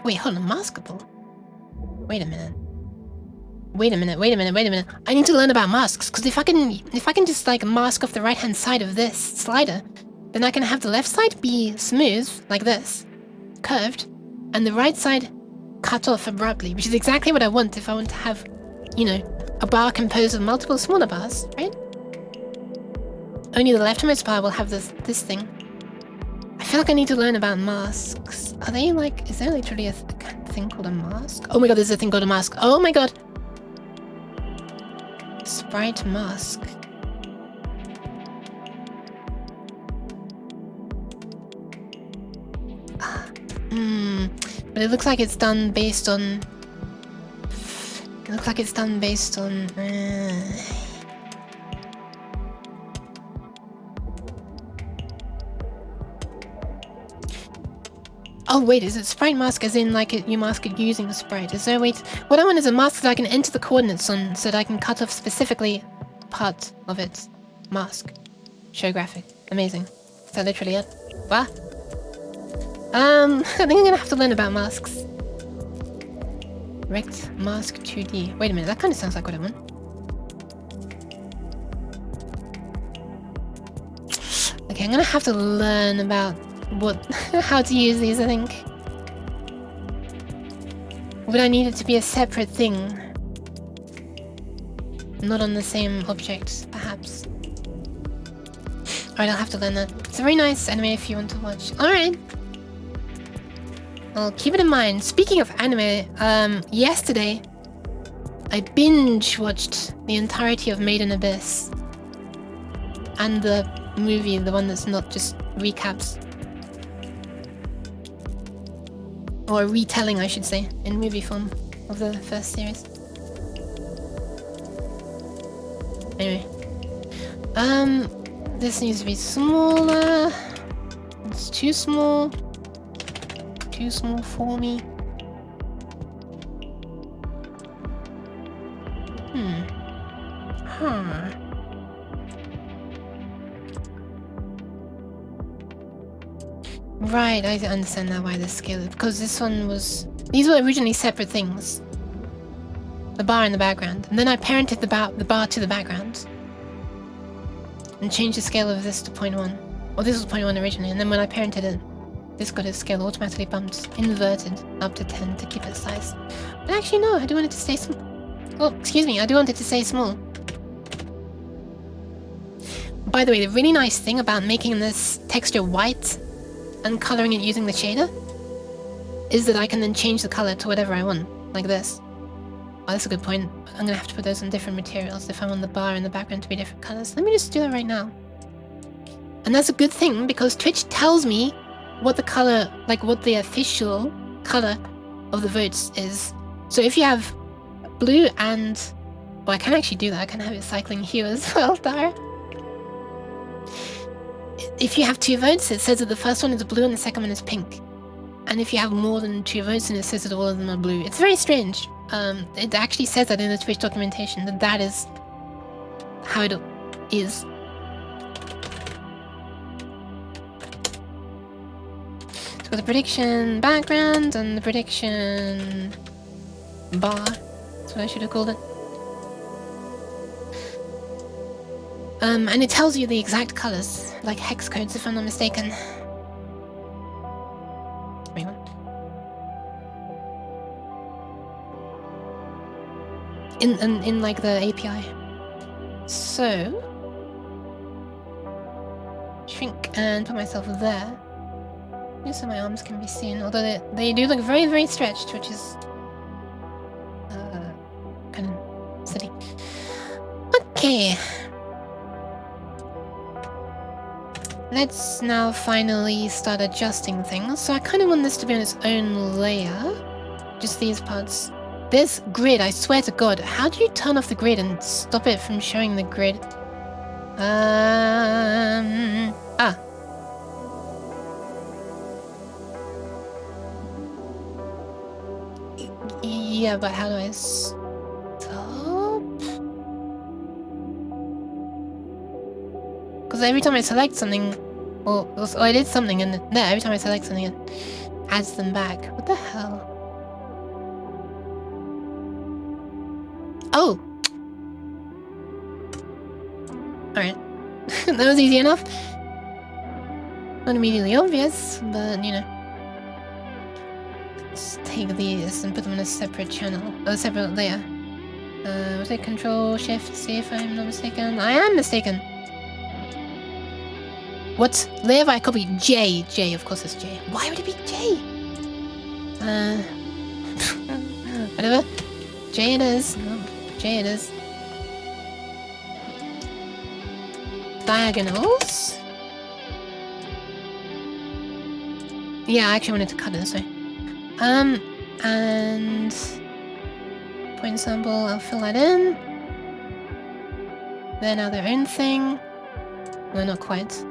Wait, hold on, maskable? Wait a minute. Wait a minute. I need to learn about masks, because if I can just like mask off the right-hand side of this slider, then I can have the left side be smooth, like this, curved, and the right side cut off abruptly, which is exactly what I want if I want to have, you know, a bar composed of multiple smaller bars, right? Only the leftmost bar will have this thing. I feel like I need to learn about masks. Are they like, is there literally a thing called a mask? Oh my god, there's a thing called a mask. Oh my god. Sprite mask. But it looks like it's done based on... Oh wait, is it sprite mask as in like you mask it using a sprite? Is there a way to... What I want is a mask that I can enter the coordinates on so that I can cut off specifically part of its mask. Show graphic. Amazing. Is that literally it? What? I think I'm gonna have to learn about masks. Rect mask 2D. Wait a minute, that kind of sounds like what I want. Okay, I'm gonna have to learn about how to use these, I think. Would I need it to be a separate thing? Not on the same object, perhaps. Alright, I'll have to learn that. It's a very nice anime if you want to watch. Alright. I'll keep it in mind. Speaking of anime, yesterday I binge watched the entirety of Made in Abyss. And the movie, the one that's not just recaps. Or retelling, I should say, in movie form of the first series. Anyway. This needs to be smaller. It's too small. Too small for me. Huh. Right, I understand now why the scale is, because this one was... These were originally separate things. The bar in the background. And then I parented the bar to the background. And changed the scale of this to 0.1. Well, this was 0.1 originally, and then when I parented it, this got its scale automatically bumped, inverted, up to 10 to keep its size. But actually no, I do want it to stay small. Oh, excuse me, I do want it to stay small. By the way, the really nice thing about making this texture white and coloring it using the shader is that I can then change the color to whatever I want, like this. Oh, that's a good point. I'm gonna have to put those on different materials if I want the bar and the background to be different colors. Let me just do that right now. And that's a good thing because Twitch tells me what the color, like what the official color of the votes is. So if you have blue and... Well, I can actually do that. I can have it cycling hue as well, Dara. If you have 2 votes, it says that the first one is blue and the second one is pink. And if you have more than 2 votes, then it says that all of them are blue. It's very strange. It actually says that in the Twitch documentation, that is how it is. So the prediction background and the prediction bar. That's what I should have called it. And it tells you the exact colors, like hex codes if I'm not mistaken. Wait, what? In like the API. So shrink and put myself there. Just so my arms can be seen, although they do look very, very stretched, which is kind of silly. Okay. Let's now finally start adjusting things. So I kind of want this to be on its own layer. Just these parts. This grid, I swear to God. How do you turn off the grid and stop it from showing the grid? Yeah, but how do I stop? Because every time I select something, well, I did something and there, every time I select something it adds them back. What the hell? Oh! Alright. That was easy enough. Not immediately obvious, but you know. Let's take these and put them in a separate channel, a separate layer. Was it Control Shift C if I'm not mistaken? I am mistaken! What? Layer have I copied? J. J, of course it's J. Why would it be J? Whatever. J it is. No, J it is. Diagonals? Yeah, I actually wanted to cut it this way. And... point sample, I'll fill that in. They're now their own thing. No, not quite.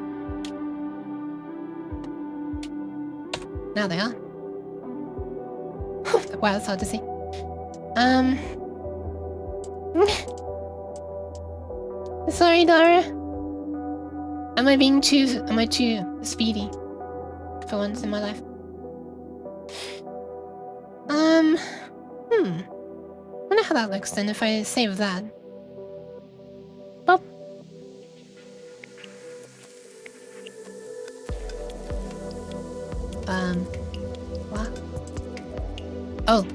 Now they are. Wow, that's hard to see. Sorry, Dara. Am I too speedy for once in my life? how that looks then if I save that. Pop. What? Oh.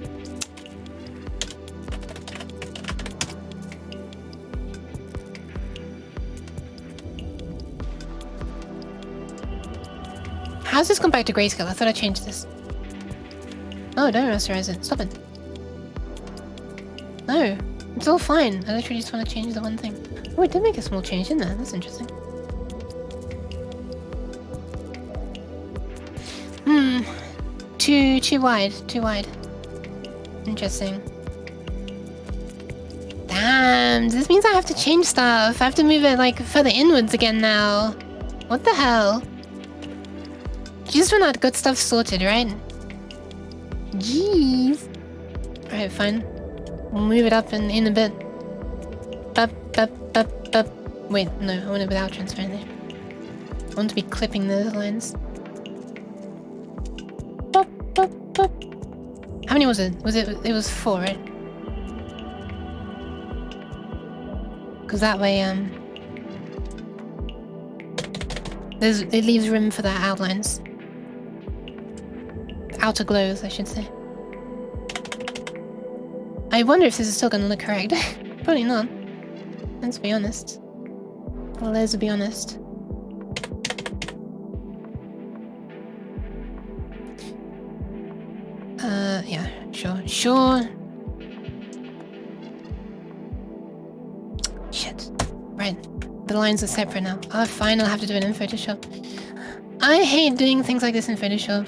How's this gone back to grayscale? I thought I changed this. Oh, don't rasterize it. Stop it. No, it's all fine. I literally just want to change the one thing. Oh, it did make a small change in there. That's interesting. Too wide. Too wide. Interesting. Damn, this means I have to change stuff. I have to move it, like, further inwards again now. What the hell? Just when I'd got stuff sorted, right? Jeez. Alright, fine. We'll move it up in a bit. Up. Wait, no, I want it without transparency. I want to be clipping those lines. Pop. How many was it? It was 4, right? Because that way, it leaves room for the outlines. Outer glows, I should say. I wonder if this is still gonna look correct. Probably not. Let's be honest. Well, let's be honest. Yeah, sure. Shit. Right. The lines are separate now. Oh, fine, I'll have to do it in Photoshop. I hate doing things like this in Photoshop.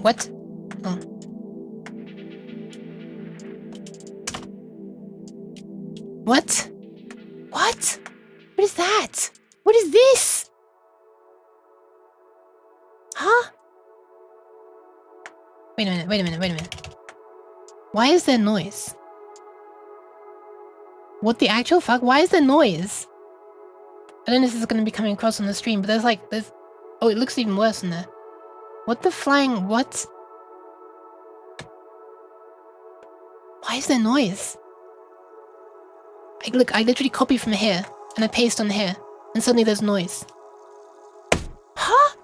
What? Oh. What? What? What is that? What is this? Huh? Wait a minute. Why is there noise? What the actual fuck? Why is there noise? I don't know if this is going to be coming across on the stream, but there's... Oh, it looks even worse in there. What the flying... What? Why is there noise? Look, I literally copy from here, and I paste on here, and suddenly there's noise. Huh?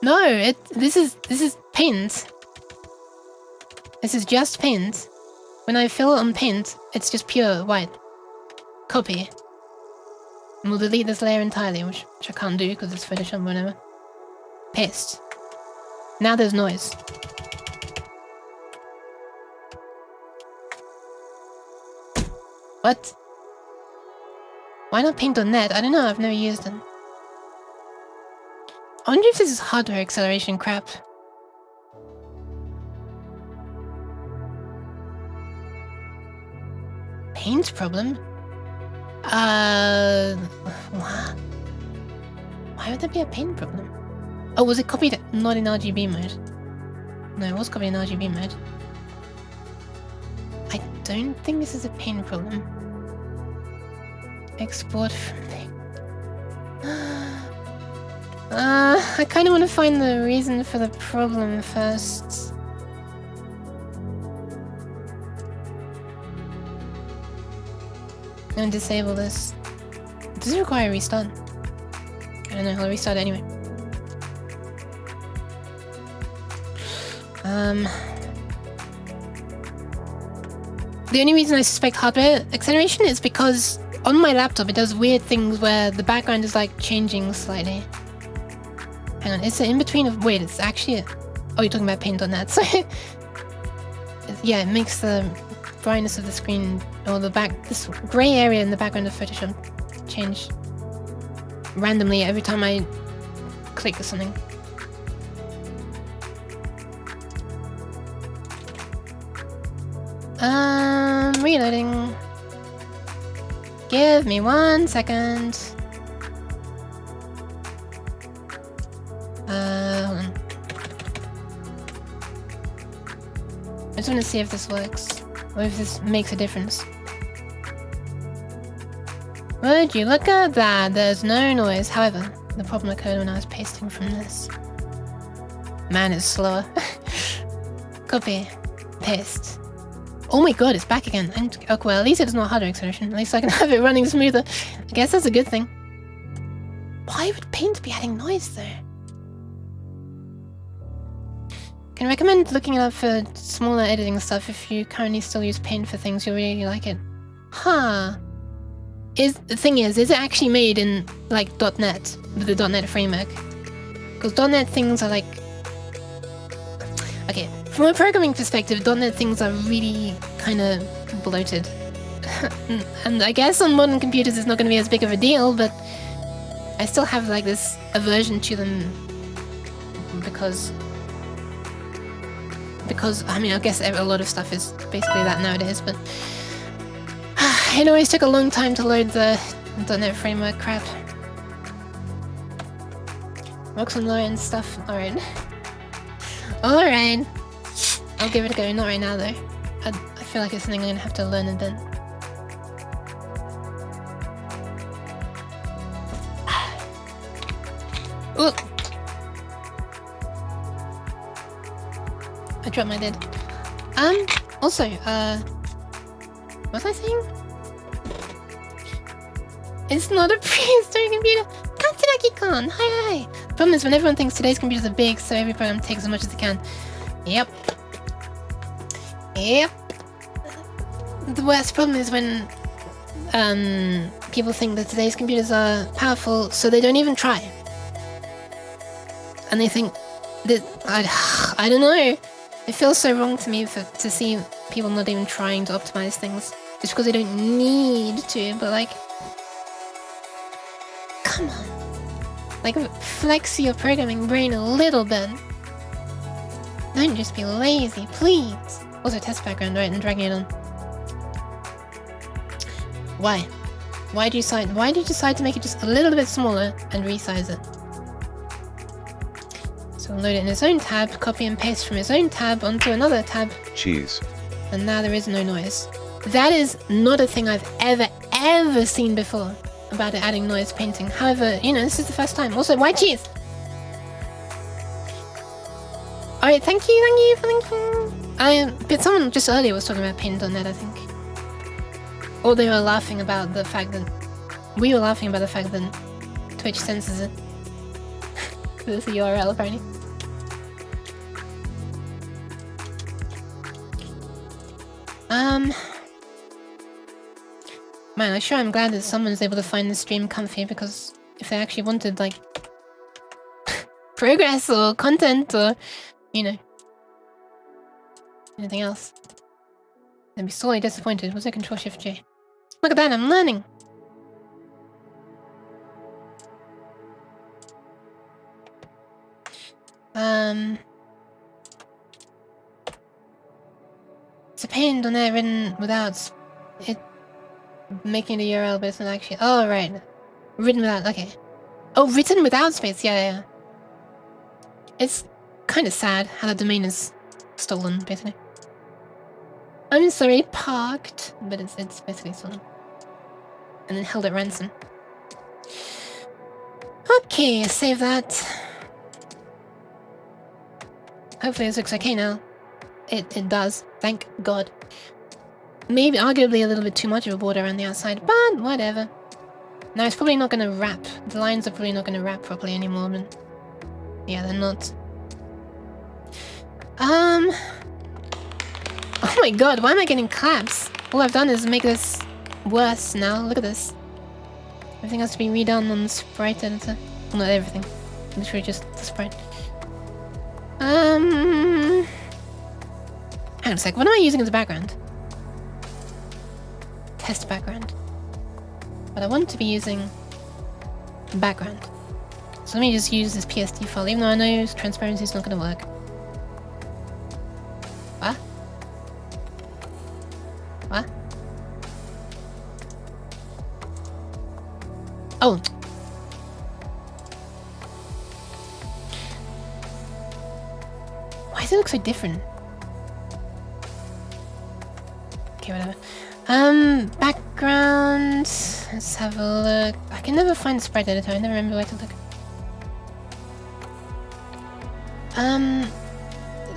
No, this is paint. This is just paint. When I fill it on paint, it's just pure white. Copy. And we'll delete this layer entirely, which I can't do because it's Photoshop or whatever. Paste. Now there's noise. What? Why not paint on net? I don't know, I've never used it. I wonder if this is hardware acceleration crap. Paint problem? What? Why would there be a paint problem? Oh, was it copied not in RGB mode? No, it was copied in RGB mode. I don't think this is a paint problem. Export from thing. I kind of want to find the reason for the problem first. I'm gonna disable this. Does it require a restart? I don't know, I'll restart it anyway. The only reason I suspect hardware acceleration is because on my laptop it does weird things where the background is like changing slightly. Hang on, it's an in-between of... Wait, it's actually... Oh, you're talking about paint on that, so... Yeah, it makes the brightness of the screen, or this grey area in the background of Photoshop change randomly every time I click something. Reloading. Give me 1 second. Hold on. just want to see if this works, or if this makes a difference. Would you look at that? There's no noise. However, the problem occurred when I was pasting from this. Man, it's slower. Copy. Paste. Oh my god, it's back again. And, okay, well, at least it's not hardware acceleration. At least I can have it running smoother. I guess that's a good thing. Why would Paint be adding noise, though? Can recommend looking it up for smaller editing stuff if you currently still use Paint for things you really like it. Huh. The thing is it actually made in, like, .NET, with the .NET framework? Because .NET things are, like... Okay, from a programming perspective, .NET things are really kind of bloated. And I guess on modern computers it's not going to be as big of a deal, but I still have, like, this aversion to them because, I mean, I guess a lot of stuff is basically that nowadays, but it always took a long time to load the .NET framework crap. Works on low-end stuff. Alright. Alright. I'll give it a go. Not right now, though. I feel like it's something I'm gonna have to learn a bit. Ooh! I dropped my lid. Also, what was I saying? It's not a prehistoric computer! Katsuraki-kun! Hi! Problem is, when everyone thinks today's computers are big, so every program takes as much as it can. Yep. Yep. The worst problem is when people think that today's computers are powerful, so they don't even try. And they think that... I don't know. It feels so wrong to me to see people not even trying to optimize things. Just because they don't need to, but like... Come on. Like, flex your programming brain a little bit. Don't just be lazy, please. Also, test background, right, and dragging it on. Why? Why do you decide to make it just a little bit smaller and resize it? So we'll load it in its own tab, copy and paste from its own tab onto another tab. Cheese. And now there is no noise. That is not a thing I've ever seen before about it adding noise painting. However, you know, this is the first time. Also, why cheese? Alright, thank you for linking. But someone just earlier was talking about paint.net, I think. Or they were laughing about the fact that... We were laughing about the fact that Twitch censors it. This is a URL, apparently. Man, I'm glad that someone's able to find the stream comfy, because if they actually wanted, like, progress or content or, you know, anything else, they'd be sorely disappointed. Was it Control-Shift-J? Look at that, I'm learning! It's a pain on there written without it making the URL, but it's not actually. Oh, right. Written without, okay. Oh, written without space, yeah. It's kind of sad how the domain is stolen, basically. I'm sorry, parked, but it's basically stolen. And then held at ransom. Okay, save that. Hopefully this looks okay now. It does, thank God. Maybe arguably a little bit too much of a border around the outside, but whatever. Now it's probably not gonna wrap. The lines are probably not gonna wrap properly anymore, but yeah, they're not. Oh my God, why am I getting claps? All I've done is make this worse now. Look at this. Everything has to be redone on the sprite editor. Well, not everything. Literally just the sprite. Hang on a sec, what am I using as a background? Test background. But I want to be using background. So let me just use this PSD file, even though I know transparency is not going to work. What? What? Oh! Why does it look so different? Okay, whatever. Background. Let's have a look. I can never find the sprite editor. I never remember where to look.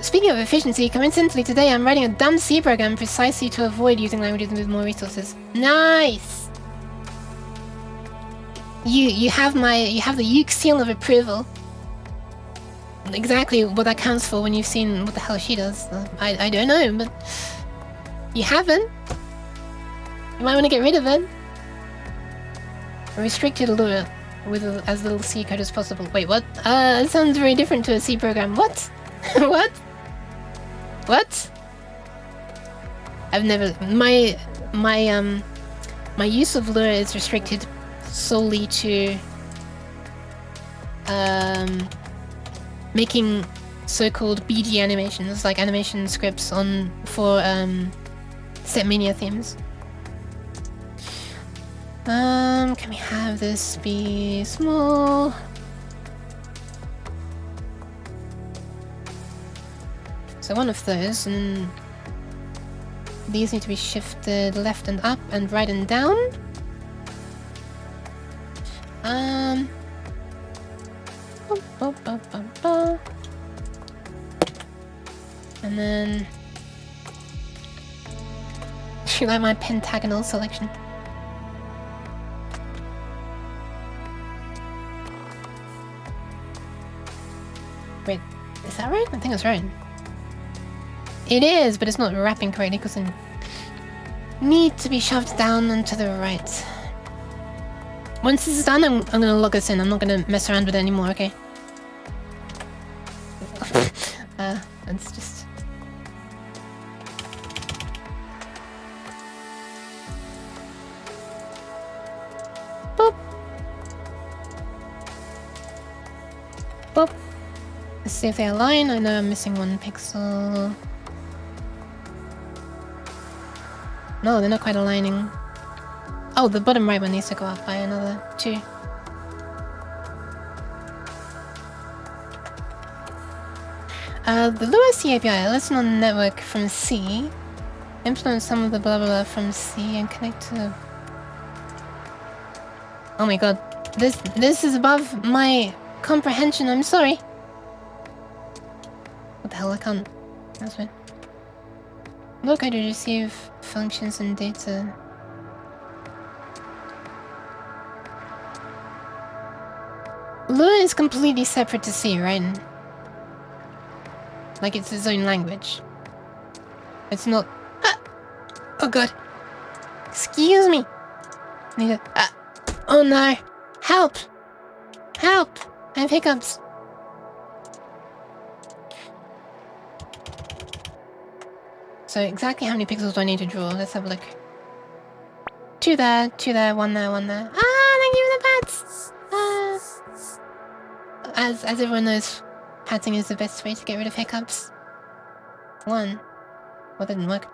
Speaking of efficiency, coincidentally today I'm writing a dumb C program precisely to avoid using languages with more resources. Nice! You have the Uke seal of approval. Exactly what that counts for when you've seen what the hell she does. I don't know, but you haven't. You might want to get rid of it. Restricted lure with as little C code as possible. Wait, what? That sounds very different to a C program. What? What? What? I've never my use of lure is restricted solely to making so-called BG animations, like animation scripts for Setmania themes. Can we have this be small? So one of those, and then these need to be shifted left and up and right and down. And then you like my pentagonal selection. Wait, is that right? I think that's right. It is, but it's not wrapping correctly because it needs to be shoved down and to the right. Once this is done, I'm gonna log this in. I'm not gonna mess around with it anymore, okay? It's just... Boop! Boop! Let's see if they align. I know I'm missing one pixel. No, they're not quite aligning. Oh, the bottom right one needs to go up by another 2. The Lua C API, a lesson on the network from C. Implement some of the blah blah blah from C and connect to... Oh my god. This is above my comprehension, I'm sorry. What the hell, I can't... That's fine. Look, I do receive functions and data. Lua is completely separate to C, right? Like it's its own language. It's not... Ah! Oh god. Excuse me. Need to... Ah! Oh no. Help! Help! I have hiccups. So exactly how many pixels do I need to draw? Let's have a look. 2 there, 2 there, 1 there, 1 there. Ah, thank you for the pats! As everyone knows, patting is the best way to get rid of hiccups. 1. Well, that didn't work.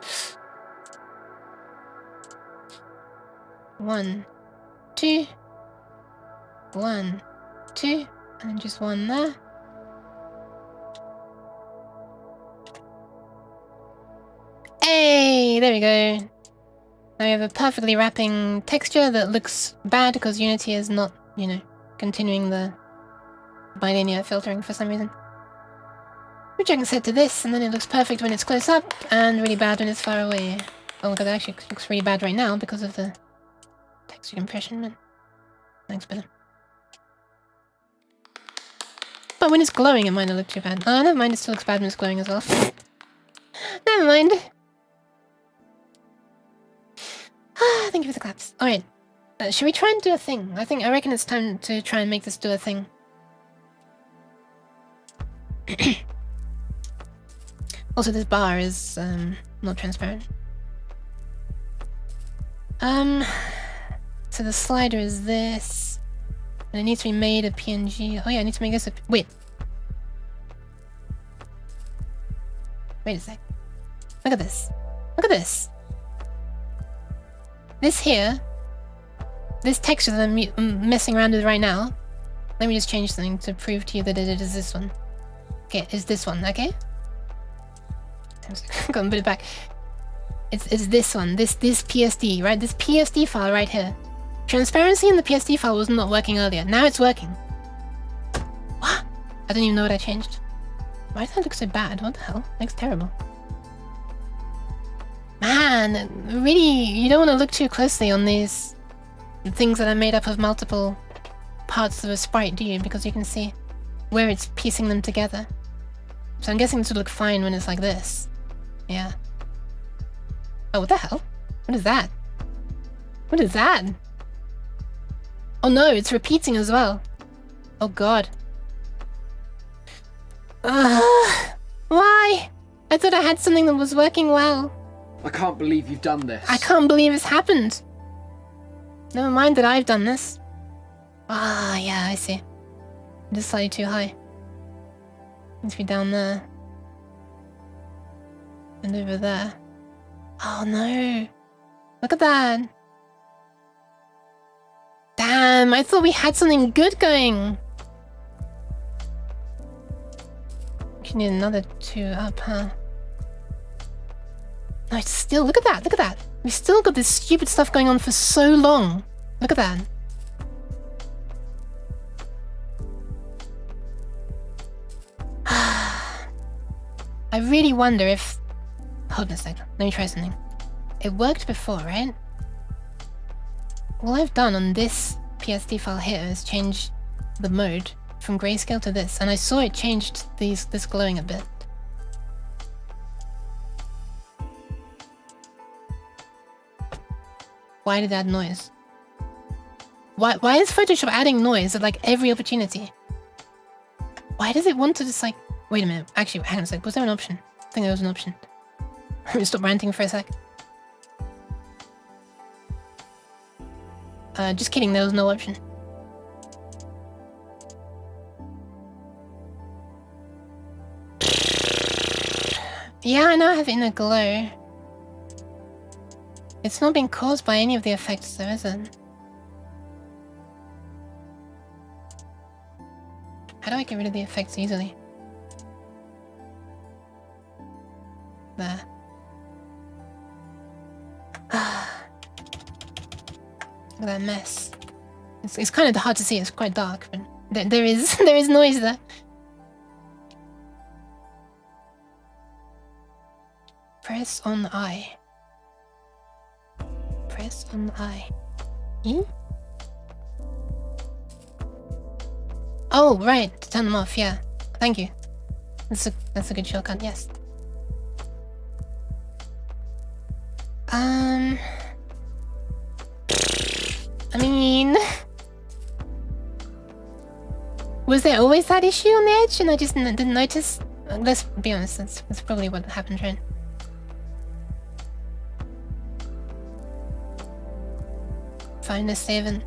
1, 2. 1, 2. And then just 1 there. Hey! There we go. Now we have a perfectly wrapping texture that looks bad because Unity is not, you know, continuing the bilinear filtering for some reason. Which I can set to this, and then it looks perfect when it's close up, and really bad when it's far away. Oh my god, that actually looks really bad right now because of the texture compression, man. Thanks, Bill. But when it's glowing, it might not look too bad. Oh, never mind, it still looks bad when it's glowing as well. Never mind. Thank you for the claps. Alright. Should we try and do a thing? I reckon it's time to try and make this do a thing. Also, this bar is not transparent. So the slider is this, and it needs to be made a PNG. Oh yeah, I need to make this a... Wait a sec. Look at this. Look at this. This here, this texture that I'm messing around with right now. Let me just change something to prove to you that it is this one. Okay, it's this one, okay? Go and put it back. It's this one, this PSD, right? This PSD file right here. Transparency in the PSD file was not working earlier. Now it's working. What? I don't even know what I changed. Why does that look so bad? What the hell? It looks terrible. Man, really, you don't want to look too closely on these things that are made up of multiple parts of a sprite, do you? Because you can see where it's piecing them together. So I'm guessing this would look fine when it's like this. Yeah. Oh, what the hell? What is that? What is that? Oh no, it's repeating as well. Oh god. Why? I thought I had something that was working well. I can't believe you've done this. I can't believe it's happened. Never mind that I've done this. Ah, yeah, I see. Just slightly too high. Needs to be down there. And over there. Oh no. Look at that. Damn, I thought we had something good going. We need another 2 up, huh? No, it's still, look at that, look at that. We've still got this stupid stuff going on for so long. Look at that. I really wonder if... Hold on a second, let me try something. It worked before, right? All I've done on this PSD file here is change the mode from grayscale to this, and I saw it changed this glowing a bit. Why did it add noise? Why is Photoshop adding noise at like every opportunity? Why does it want to just like... Wait a minute, actually, hang on a sec, was there an option? I think there was an option. Let me stop ranting for a sec. Just kidding, there was no option. Yeah, I know I have inner glow. It's not being caused by any of the effects though, is it? How do I get rid of the effects easily? There. Look at that mess. It's kind of hard to see, it's quite dark, but there is noise there. Press on I. Press on I. E? Oh, right, to turn them off, yeah. Thank you. That's a good shortcut, yes. I mean... Was there always that issue on the edge and I just didn't notice? Let's be honest, that's probably what happened, right? Find a 7.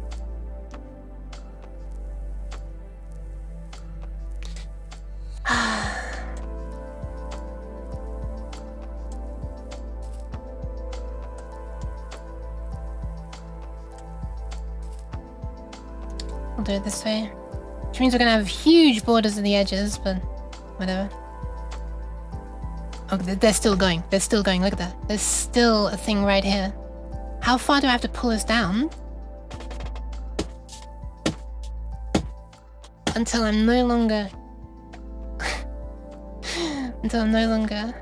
We'll do it this way. Which means we're gonna have huge borders of the edges, but whatever. Oh, they're still going. They're still going. Look at that. There's still a thing right here. How far do I have to pull this down? Until I'm no longer... until I'm no longer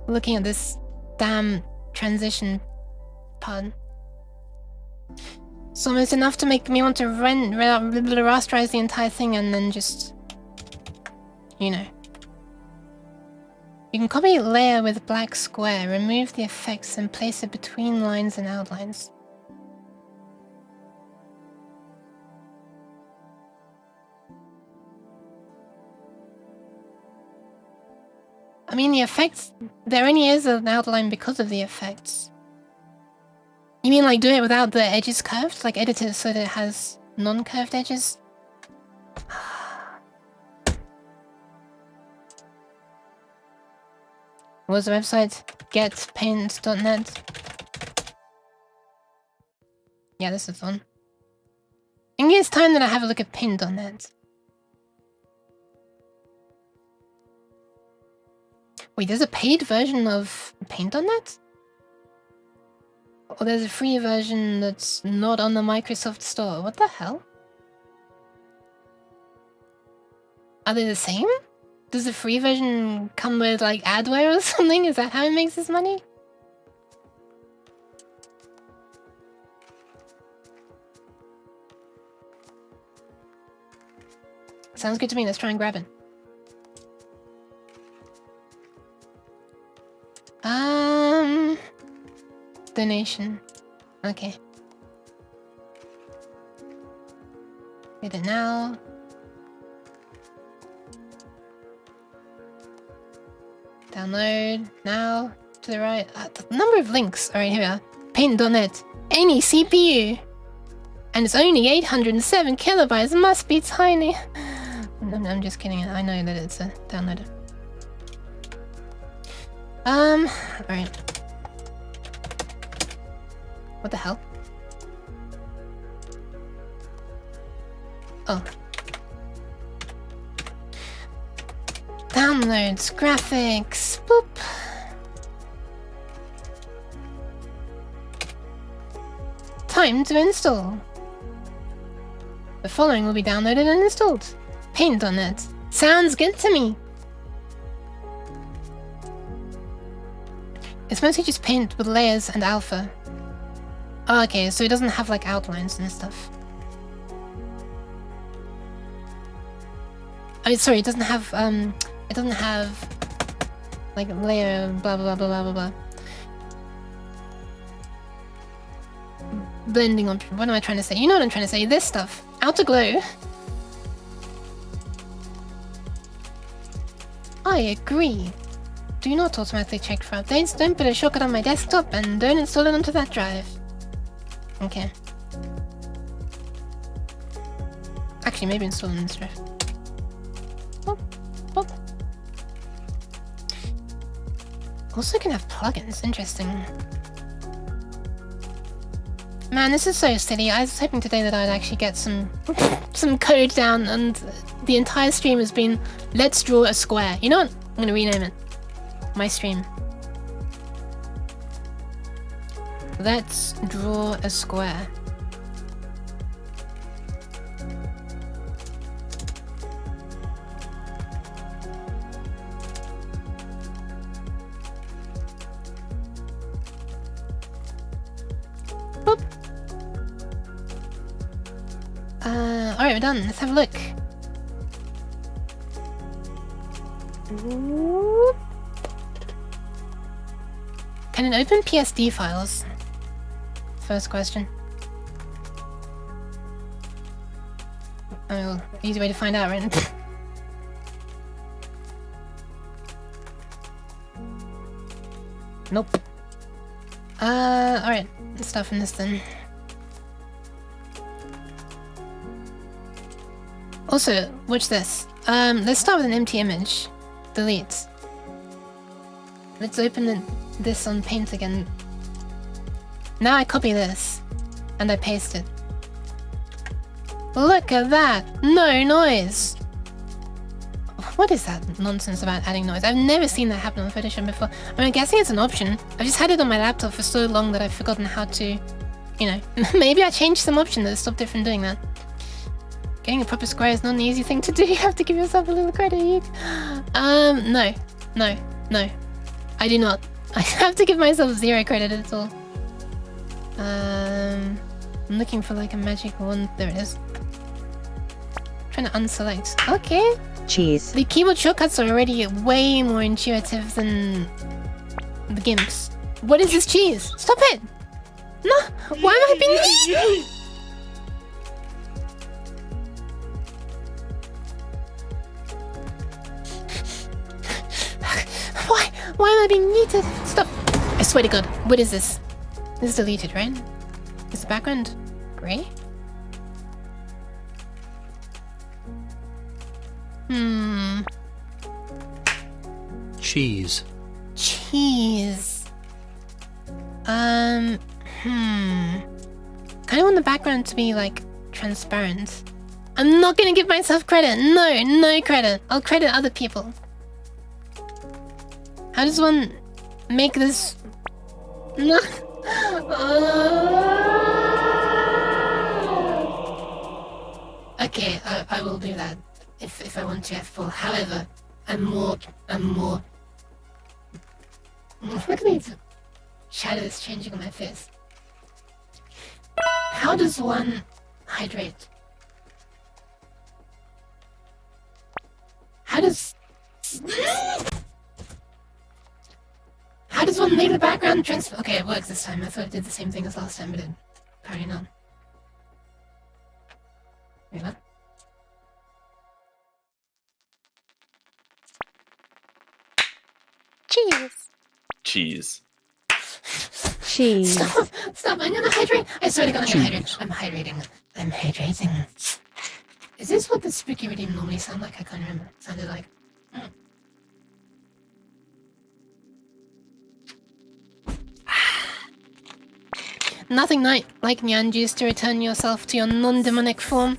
looking at this damn transition part. It's almost enough to make me want to rasterize the entire thing and then just... You know. You can copy layer with black square, remove the effects and place it between lines and outlines. I mean, the effects... There only is an outline because of the effects. You mean like do it without the edges curved? Like edit it so that it has non-curved edges? What was the website? Getpaint.net. Yeah, this is one. I think it's time that I have a look at paint.net. Wait, there's a paid version of paint.net? Or there's a free version that's not on the Microsoft Store. What the hell? Are they the same? Does the free version come with like adware or something? Is that how it makes its money? Sounds good to me. Let's try and grab it. Donation. Okay. Read it now. Download now. To the right. The number of links. Alright, here we are. Paint.net. Any CPU. And it's only 807 kilobytes. Must be tiny. I'm just kidding. I know that it's a downloader. Alright. What the hell? Oh. Downloads, graphics, boop. Time to install. The following will be downloaded and installed. Paint.net. Sounds good to me. It's mostly just paint with layers and alpha. Oh, okay, so it doesn't have like outlines and stuff. I mean, sorry, it doesn't have like layer blah blah blah blah blah blah. Blending option. What am I trying to say? You know what I'm trying to say. This stuff. Outer glow. I agree. Do not automatically check for updates. Don't put a shortcut on my desktop and don't install it onto that drive. Okay. Actually, maybe install it on this drive. Boop, boop. Also can have plugins. Interesting. Man, this is so silly. I was hoping today that I'd actually get some code down, and the entire stream has been let's draw a square. You know what? I'm gonna rename it. My stream. Let's draw a square. Boop. Alright, we're done. Let's have a look. Can it open PSD files? First question. Oh, easy way to find out, right? Nope. Alright. Let's start from this then. Also, watch this. Let's start with an empty image. Delete. Let's open this on Paint again. Now I copy this, and I paste it. Look at that! No noise! What is that nonsense about adding noise? I've never seen that happen on Photoshop before. I mean, I'm guessing it's an option. I've just had it on my laptop for so long that I've forgotten how to, you know, maybe I changed some option that stopped it from doing that. Getting a proper square is not an easy thing to do. You have to give yourself a little credit. No. I do not. I have to give myself 0 credit at all. I'm looking for like a magic wand. There it is. Trying to unselect. Okay. Cheese. The keyboard shortcuts are already way more intuitive than the gimps. What is this cheese? Stop it! No! Why am I being eaten? Why am I being yeeted? Stop! I swear to God, what is this? This is deleted, right? Is the background grey? Cheese. Cheese. Kind of want the background to be like transparent. I'm not gonna give myself credit. No credit. I'll credit other people. How does one make this? No. Okay, I will do that if I want to F4. However, I'm more. Look at these shadows changing on my face. How does one hydrate? How does one make the background transfer? Okay, it works this time. I thought it did the same thing as last time, but it apparently not. Wait, what? Cheese. Cheese. Cheese. Stop, I'm gonna hydrate. I swear to God, I'm gonna hydrate. I'm hydrating. I'm hydrating. Is this what the spooky redeem normally sound like? I can't remember. It sounded like... Nothing like Nyan juice to return yourself to your non-demonic form.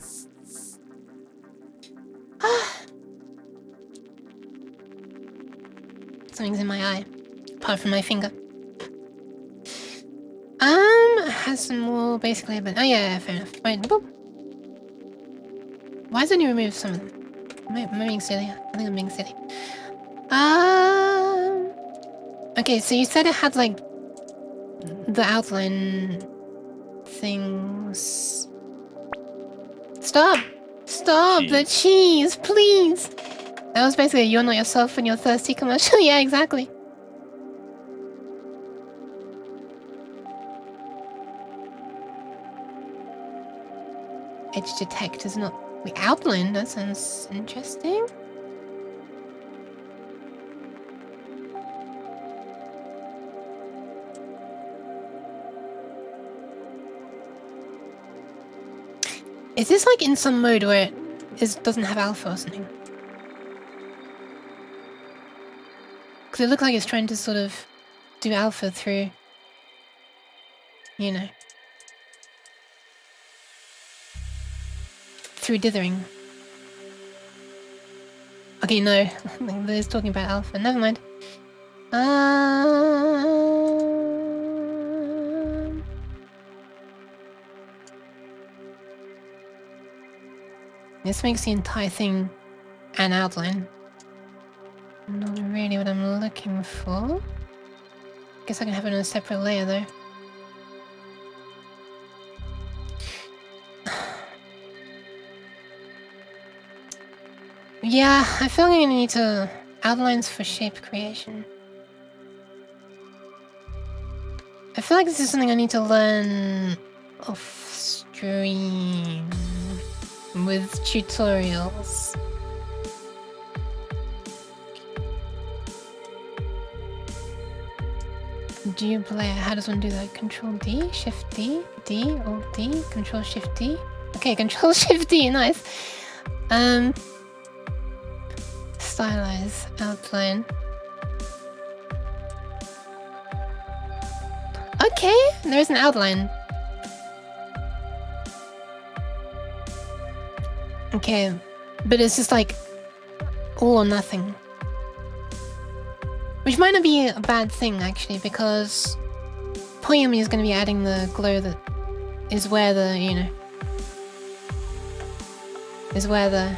Something's in my eye, apart from my finger. Has some more basically, but oh yeah, fair enough. Wait, boop. Why has it only removed some of them? Am I being silly? I think I'm being silly. Okay, so you said it had like the outline things. Stop! Stop! Cheese. The cheese, please! That was basically you're not yourself when you're thirsty commercial. Yeah, exactly. Edge detect is not the outline. That sounds interesting. Is this like in some mode where it doesn't have alpha or something? Because it looks like it's trying to sort of do alpha through, you know, through dithering. Okay, no, it's talking about alpha. Never mind. This makes the entire thing an outline. Not really what I'm looking for. Guess I can have it on a separate layer though. Yeah, I feel like I'm gonna need to outlines for shape creation. I feel like this is something I need to learn off stream with tutorials. Do you play? How does one do that? Control D, Shift D, D, Alt D, Control Shift D. Okay, Control Shift D, nice. Stylize, outline. Okay, there is an outline. Okay, but it's just like all or nothing. Which might not be a bad thing actually, because Poyumi is going to be adding the glow that is where the, you know, is where the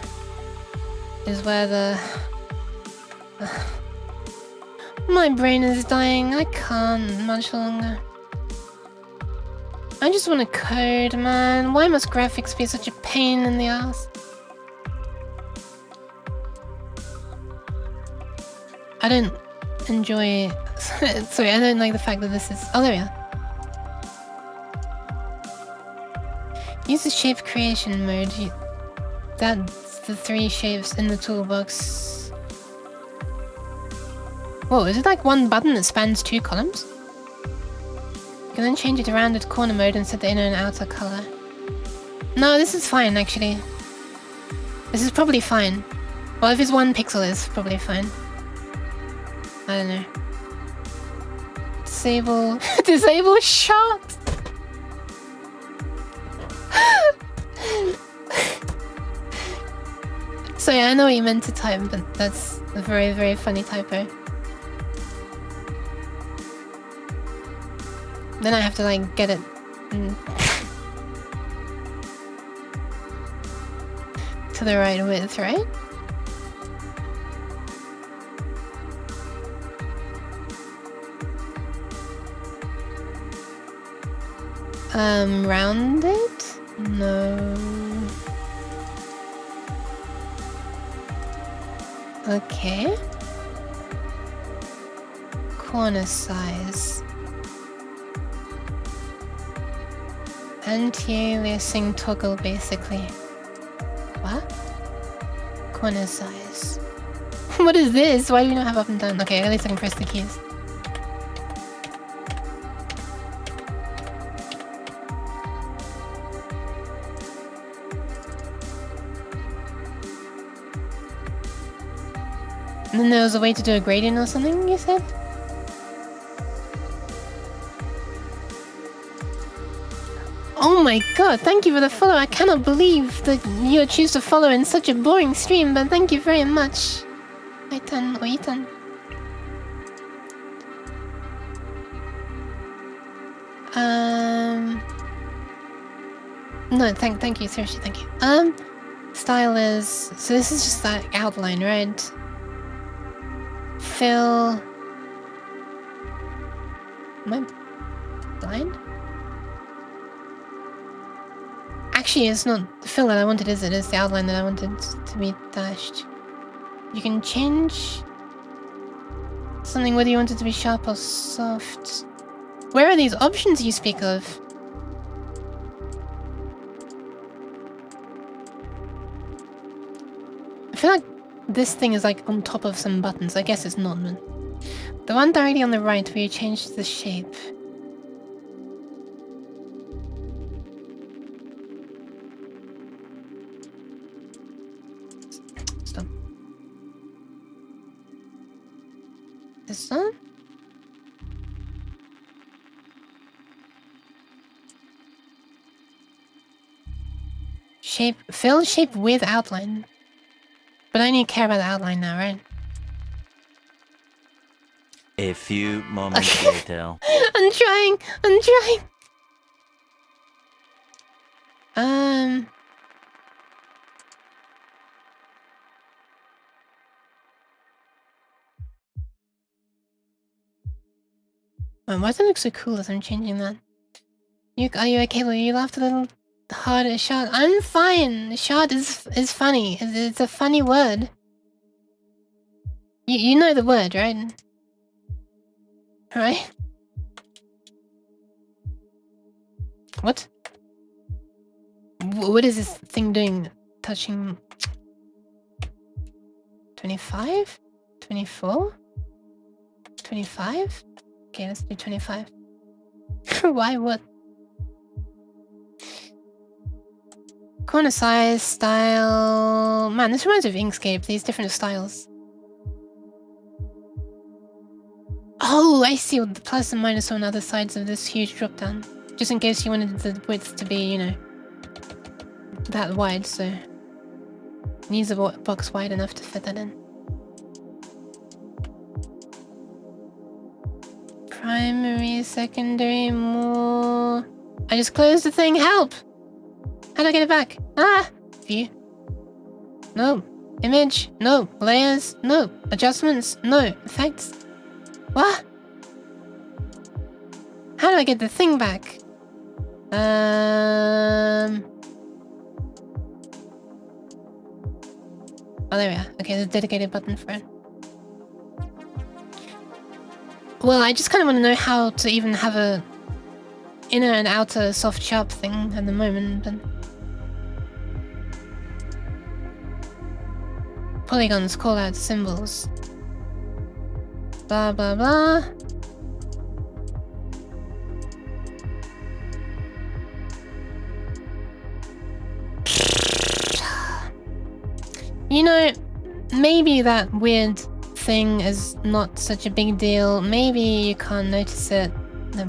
my brain is dying. I can't much longer. I just want to code, man. Why must graphics be such a pain in the ass? I don't enjoy... Sorry, I don't like the fact that this is... Oh, there we are. Use the shape creation mode. That's the 3 shapes in the toolbox. Whoa, is it like one button that spans 2 columns? You can then change it to rounded corner mode and set the inner and outer color. No, this is fine actually. This is probably fine. Well, if it's 1 pixel, it's probably fine. I don't know. Disable... Disable shot! Sorry, I know what you meant to type, but that's a very, very funny typo. Then I have to like get it to the right width, right? Round it? No. Okay. Corner size. Anti-aliasing toggle, basically. What? Corner size. What is this? Why do we not have up and down? Okay, at least I can press the keys. And then there was a way to do a gradient or something, you said? Oh my god, thank you for the follow. I cannot believe that you choose to follow in such a boring stream, but thank you very much. Aitan or Itan. No, thank you, seriously, thank you. Style is... So this is just that outline, right? Fill... Am I blind? Actually, it's not the fill that I wanted, is it? It's the outline that I wanted to be dashed. You can change something whether you want it to be sharp or soft. Where are these options you speak of? I feel like this thing is like on top of some buttons. I guess it's not. The one directly on the right where you change the shape. Stop. This one? Shape, fill shape with outline. But I only care about the outline now, right? A few moments later. I'm trying. Why does it look so cool as I'm changing that? Are you okay? Will you laughed a little hard at shard? I'm fine. Shard is funny. It's a funny word. You know the word, right? Right? What? What is this thing doing? Touching 25? 24? 25? Okay, let's do 25. Why what? Corner size, style... Man, this reminds me of Inkscape, these different styles. Oh, I see what the plus and minus on other sides of this huge drop down. Just in case you wanted the width to be, you know, that wide, so... Needs a box wide enough to fit that in. Primary, secondary, more... I just closed the thing, help! How do I get it back? Ah! View. No. Image. No. Layers. No. Adjustments. No. Effects. What? How do I get the thing back? Oh, there we are. Okay, there's a dedicated button for it. Well, I just kind of want to know how to even have a inner and outer soft sharp thing at the moment, but... Polygons call out symbols. Blah blah blah. You know, maybe that weird thing is not such a big deal. Maybe you can't notice it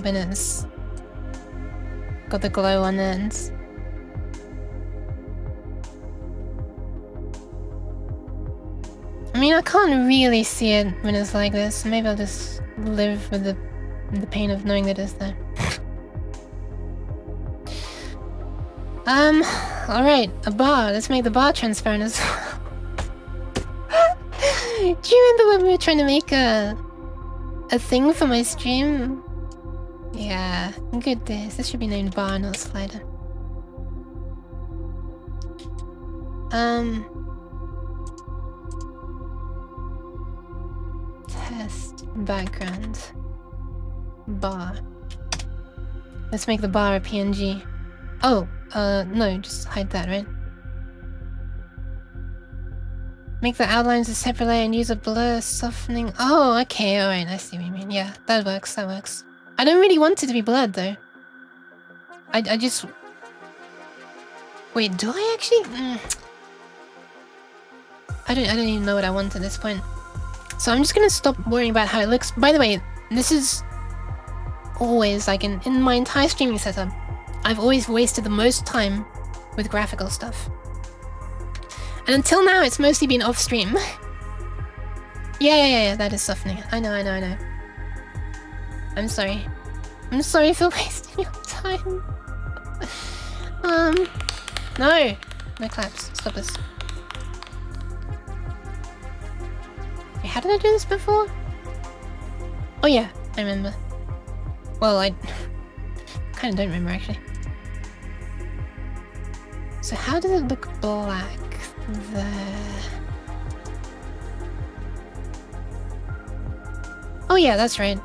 when it's got the glow on it. I mean, I can't really see it when it's like this. Maybe I'll just live with the pain of knowing that it's there. Alright, a bar. Let's make the bar transparent as well. Do you remember when we were trying to make a thing for my stream? Yeah, good days. This should be named bar, not slider. Test background bar. Let's make the bar a PNG. Oh, no, just hide that, right? Make the outlines a separate layer and use a blur softening. Oh, okay, alright, I see what you mean. Yeah, that works, that works. I don't really want it to be blurred though. I just... Wait, do I actually? I don't even know what I want at this point. So I'm just gonna stop worrying about how it looks. By the way, this is always like in my entire streaming setup, I've always wasted the most time with graphical stuff. And until now, it's mostly been off stream. Yeah, that is softening. I know. I'm sorry. I'm sorry for wasting your time. No claps. Stop this. Wait, how did I do this before? Oh yeah, I remember. Well, I kind of don't remember actually. So how does it look black there? Oh yeah, that's right.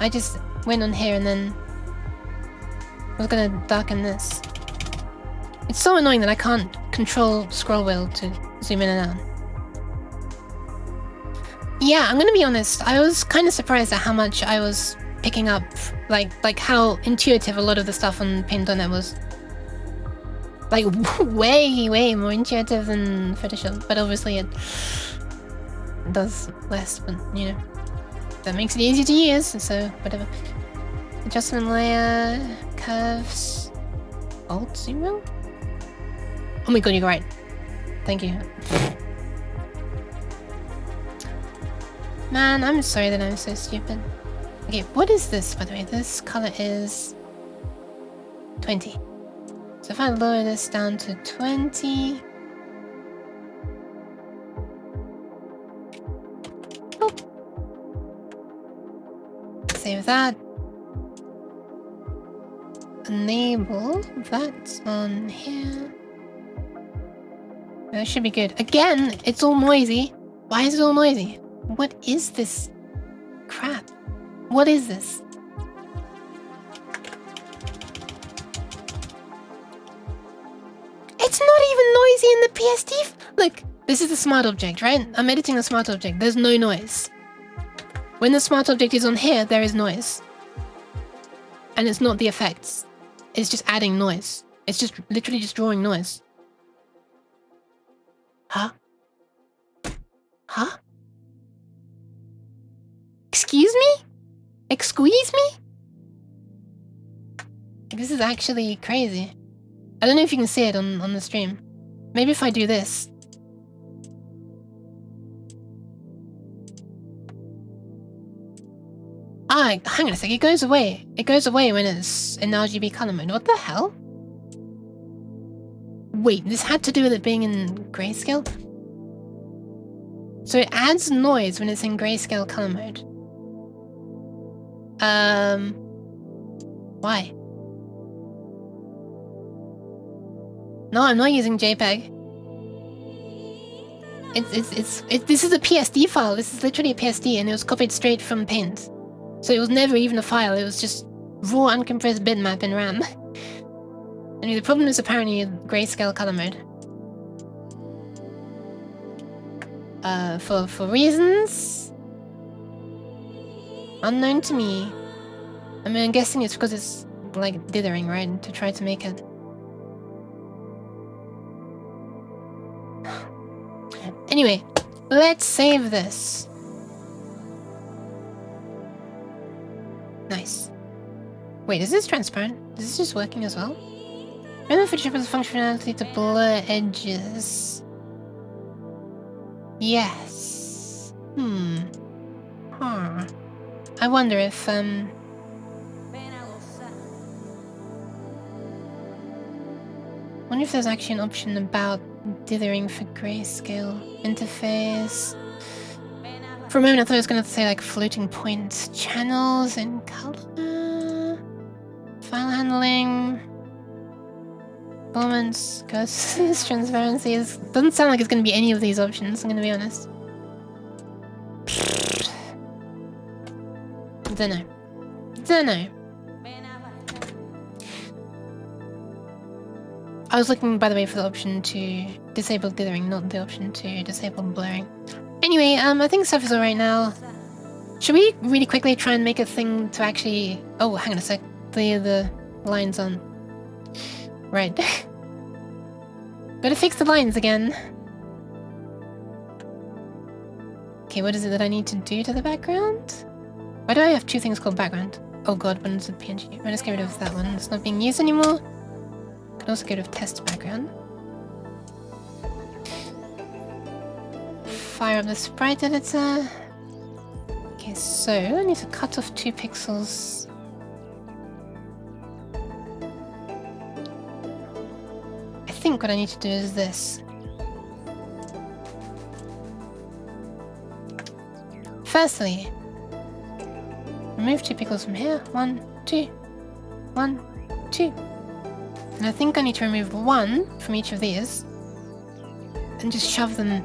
I just went on here and then I was gonna darken this. It's so annoying that I can't control scroll wheel to zoom in and out. Yeah, I'm gonna be honest. I was kind of surprised at how much I was picking up, like how intuitive a lot of the stuff on Paint.net was. Like way more intuitive than Photoshop, but obviously it does less. But you know, that makes it easier to use. So whatever. Adjustment layer, curves, alt zoom in. Oh my god, you're right. Thank you. Man, I'm sorry that I'm so stupid. Okay, what is this, by the way? This color is 20. So if I lower this down to 20... Oh. Save that. Enable that on here. That should be good. Again, it's all noisy. Why is it all noisy? What is this crap? What is this? It's not even noisy in the PSD. Look, this is the smart object, right? I'm editing the smart object. There's no noise. When the smart object is on here, there is noise. And it's not the effects. It's just adding noise. It's just literally just drawing noise. Huh? Huh? Excuse me? Excuse me? This is actually crazy. I don't know if you can see it on the stream. Maybe if I do this. Ah, hang on a sec, it goes away. It goes away when it's in RGB color mode. What the hell? Wait, this had to do with it being in grayscale? So it adds noise when it's in grayscale color mode. Why? No, I'm not using JPEG. This is a PSD file. This is literally a PSD, and it was copied straight from Paint. So it was never even a file. It was just raw uncompressed bitmap in RAM. I mean, the problem is apparently grayscale color mode. For reasons unknown to me. I mean, I'm guessing it's because it's like dithering, right? To try to make it. Anyway, let's save this. Nice. Wait, is this transparent? Is this just working as well? Remember Photoshop has the functionality to blur edges. Yes. Huh. I wonder if wonder if there's actually an option about dithering for grayscale interface. For a moment I thought it was going to say like floating point channels and color. File handling. Performance, ghosts, transparency. Doesn't sound like it's going to be any of these options, I'm going to be honest. Dunno. I was looking, by the way, for the option to disable dithering, not the option to disable blurring. Anyway, I think stuff is alright now. Should we really quickly try and make a thing to actually... Oh, hang on a sec. The lines on. Right. Better fix the lines again. Okay, what is it that I need to do to the background? Why do I have two things called background? Oh god, one's a PNG. I'll just get rid of that one. It's not being used anymore. Can also get rid of test background. Fire up the sprite editor. Okay, so I need to cut off 2 pixels. I think what I need to do is this. Firstly, remove 2 pixels from here. 1, 2. 1, 2. And I think I need to remove 1 from each of these. And just shove them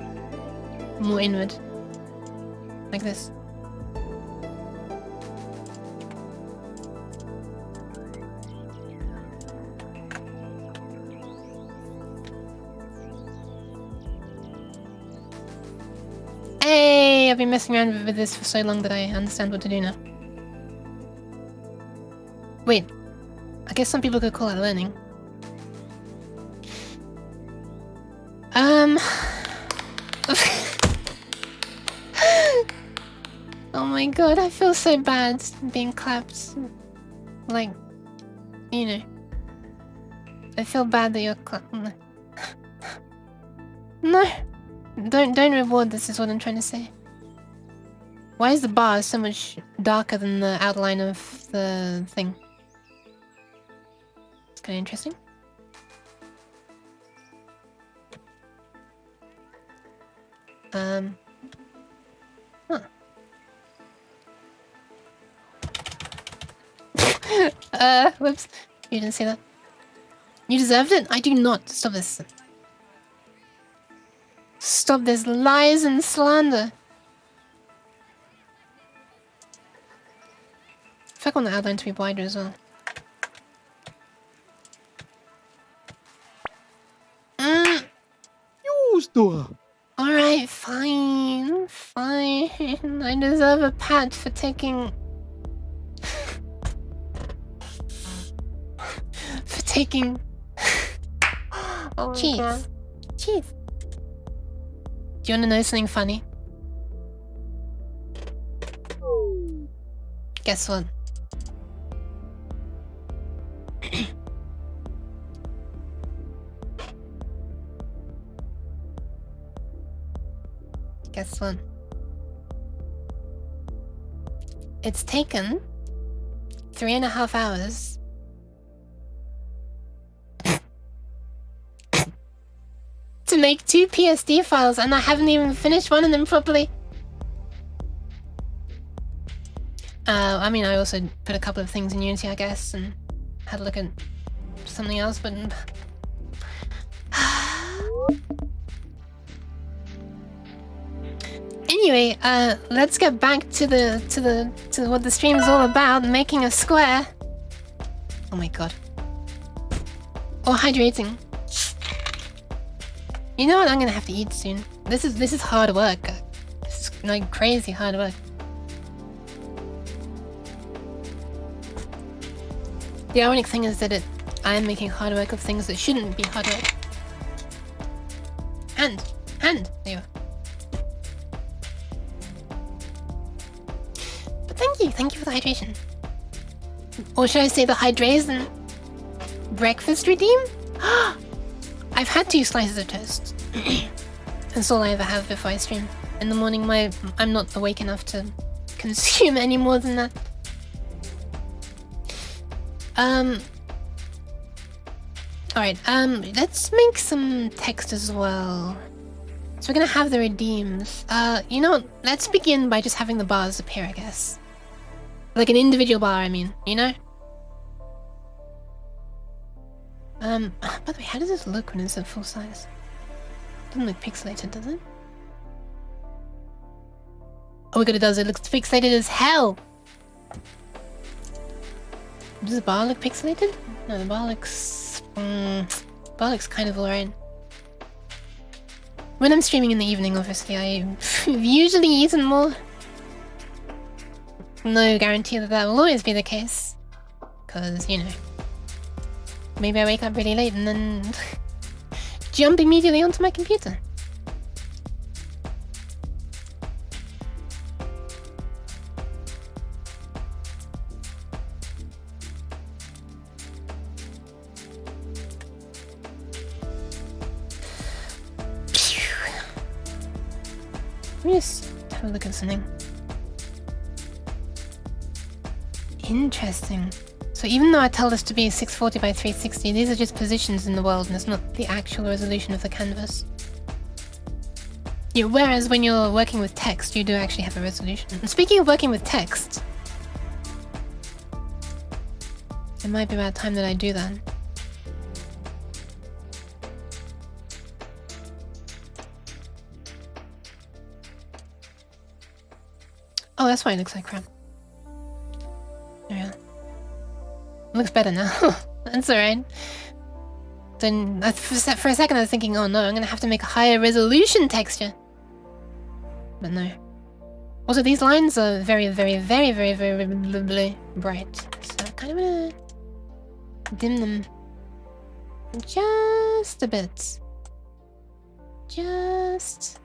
more inward. Like this. Hey, I've been messing around with this for so long that I understand what to do now. Wait, I guess some people could call it learning. Oh my god, I feel so bad being clapped. Like, you know. I feel bad that you're clapping. No. Don't reward this is what I'm trying to say. Why is the bar so much darker than the outline of the thing? It's kind of interesting. Huh. Whoops. You didn't see that. You deserved it? I do not. Stop this. Stop this lies and slander. I feel like I want the outline to be wider as well. Alright, fine. Fine. I deserve a pat for taking... for taking... Cheese. Cheese. Do you want to know something funny? Guess what? Guess what? It's taken 3.5 hours to make 2 PSD files, and I haven't even finished one of them properly. I mean, I also put a couple of things in Unity, I guess, and had a look at something else, but... Anyway, let's get back to what the stream is all about, making a square. Oh my god. Or hydrating. You know what? I'm gonna have to eat soon. This is hard work. This is like crazy hard work. The ironic thing is that I am making hard work of things that shouldn't be hard work. Hand! There you are. But thank you for the hydration. Or should I say the hydration breakfast routine? I've had 2 slices of toast. That's all I ever have before I stream. In the morning, I'm not awake enough to consume any more than that. Alright, let's make some text as well. So we're gonna have the redeems. You know what? Let's begin by just having the bars appear, I guess. Like an individual bar, I mean, you know? By the way, how does this look when it's at full size? Doesn't look pixelated, does it? Oh my god, it does. It looks pixelated as hell! Does the bar look pixelated? No, the bar looks... bar looks kind of alright. When I'm streaming in the evening, obviously, I usually use it more. No guarantee that that will always be the case. Because, you know... maybe I wake up really late and then... jump immediately onto my computer. Let me just have a look at something. Interesting. So even though I tell this to be 640 by 360, these are just positions in the world and it's not the actual resolution of the canvas. Yeah, whereas when you're working with text, you do actually have a resolution. And speaking of working with text, it might be about time that I do that. Oh, that's why it looks like crap. There we are. It looks better now. That's alright. Then for a second I was thinking, oh no, I'm gonna have to make a higher resolution texture. But no. Also, these lines are very bright. So I kind of wanna dim them just a bit. Just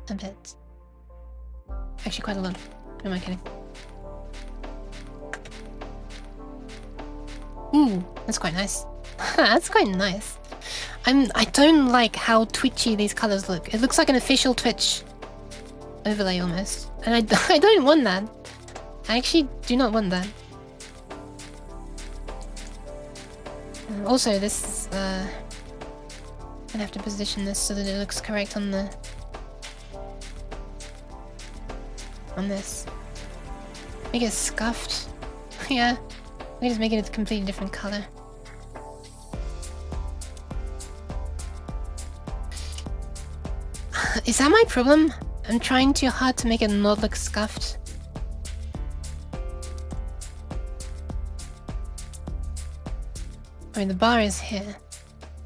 a bit. Actually, quite a lot. Who am I kidding? Ooh, that's quite nice. That's quite nice. I don't like how twitchy these colors look. It looks like an official Twitch overlay almost. And I don't want that. I actually do not want that. Also, this is, I'm gonna have to position this so that it looks correct on the... on this. Make it scuffed. Yeah. We just make it a completely different color. Is that my problem? I'm trying too hard to make it not look scuffed. Alright, the bar is here.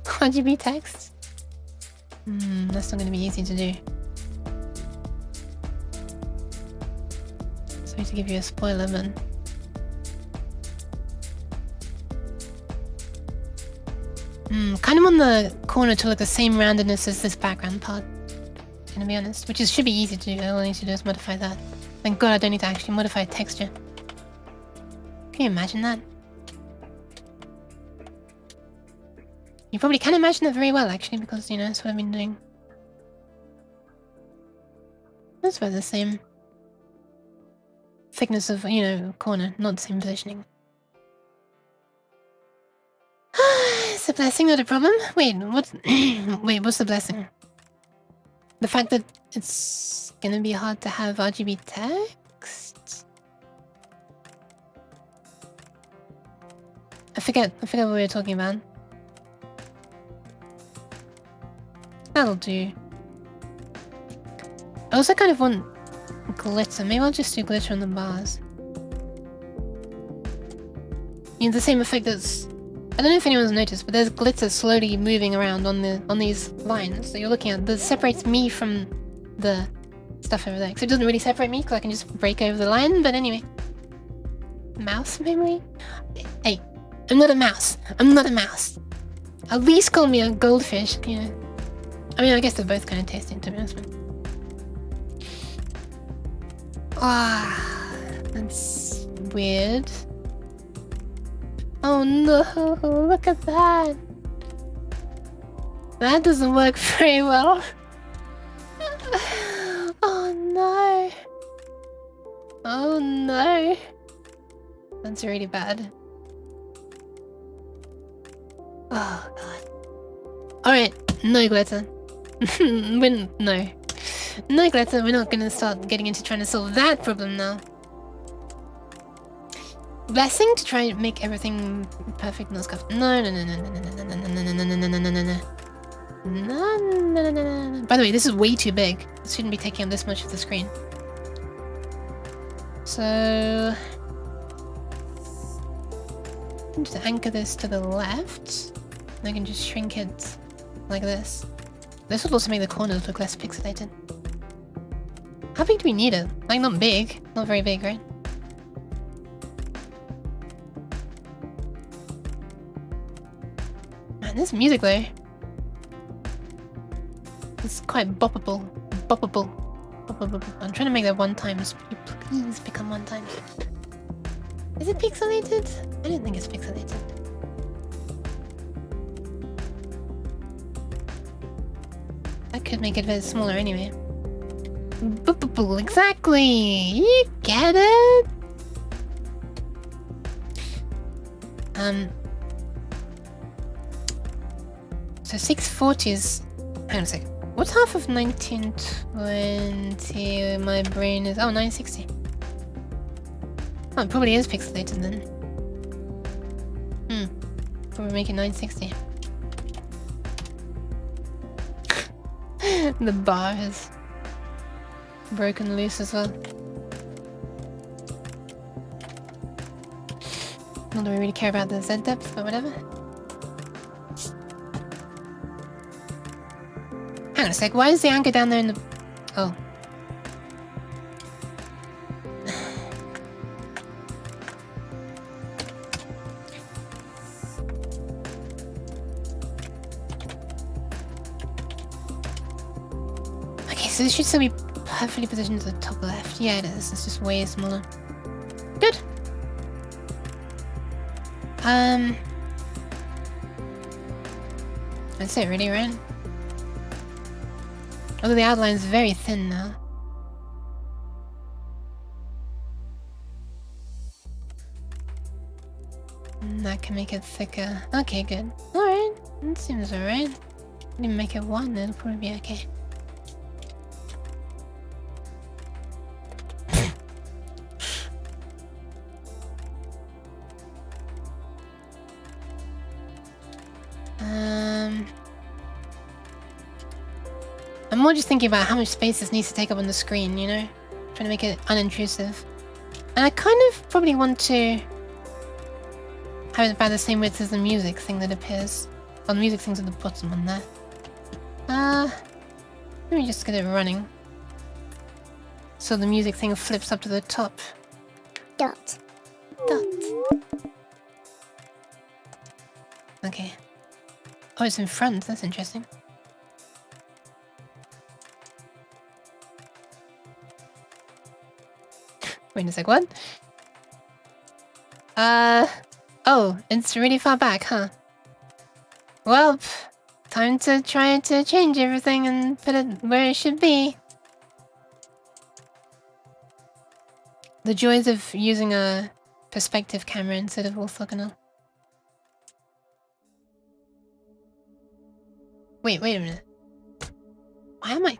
RGB text? That's not gonna be easy to do. Sorry to give you a spoiler, but... kind of want the corner to look the same roundedness as this background part. To be honest, which should be easy to do. All I need to do is modify that. Thank God I don't need to actually modify texture. Can you imagine that? You probably can imagine that very well, actually, because, you know, that's what I've been doing. That's about the same thickness of, you know, corner, not the same positioning. Is the blessing not a problem? Wait, what's... wait, what's the blessing? The fact that it's gonna be hard to have RGB text? I forget what we were talking about. That'll do. I also kind of want glitter. Maybe I'll just do glitter on the bars. You know, the same effect that's... I don't know if anyone's noticed, but there's glitter slowly moving around on these lines that you're looking at. That separates me from the stuff over there. So it doesn't really separate me because I can just break over the line, but anyway. Mouse memory? Hey, I'm not a mouse. I'm not a mouse. At least call me a goldfish, you know. I mean, I guess they're both kind of tasty, to be honest. Ah, that's weird. Oh no, look at that. That doesn't work very well. Oh no. Oh no. That's really bad. Oh god. Alright, no glitter. No. No glitter, we're not gonna start getting into trying to solve that problem now. Blessing to try and make everything perfect, no scuff. No. By the way, this is way too big. It shouldn't be taking up this much of the screen. So just anchor this to the left. And I can just shrink it like this. This will also make the corners look less pixelated. How big do we need it? Like, not big. Not very big, right? Man, this music though. It's quite boppable. Boppable. I'm trying to make that 1 times. Please become 1 times. Is it pixelated? I don't think it's pixelated. That could make it a bit smaller anyway. Exactly! You get it? So 640 is... Hang on a second. What's half of 1920? My brain is... Oh, 960. Oh, it probably is pixelated then. Probably make it 960. The bar is broken loose as well. Not that we really care about the Z depth, but whatever. Hang on a sec, why is the anchor down there in the... Oh. Okay, so this should still be perfectly positioned to the top left. Yeah, it is. It's just way smaller. Good. That's it really, right? Although the outline's very thin now. That can make it thicker. Okay, good. Alright, that seems alright. Didn't make it 1, it'll probably be okay. I'm more just thinking about how much space this needs to take up on the screen, you know? Trying to make it unintrusive. And I kind of probably want to have it about the same width as the music thing that appears. Well, the music thing's at the bottom on there. Let me just get it running. So the music thing flips up to the top. Dot. Okay. Oh, it's in front. That's interesting. Wait a sec, what? Oh, it's really far back, huh? Well, time to try to change everything and put it where it should be. The joys of using a perspective camera instead of orthogonal. Wait a minute. Why am I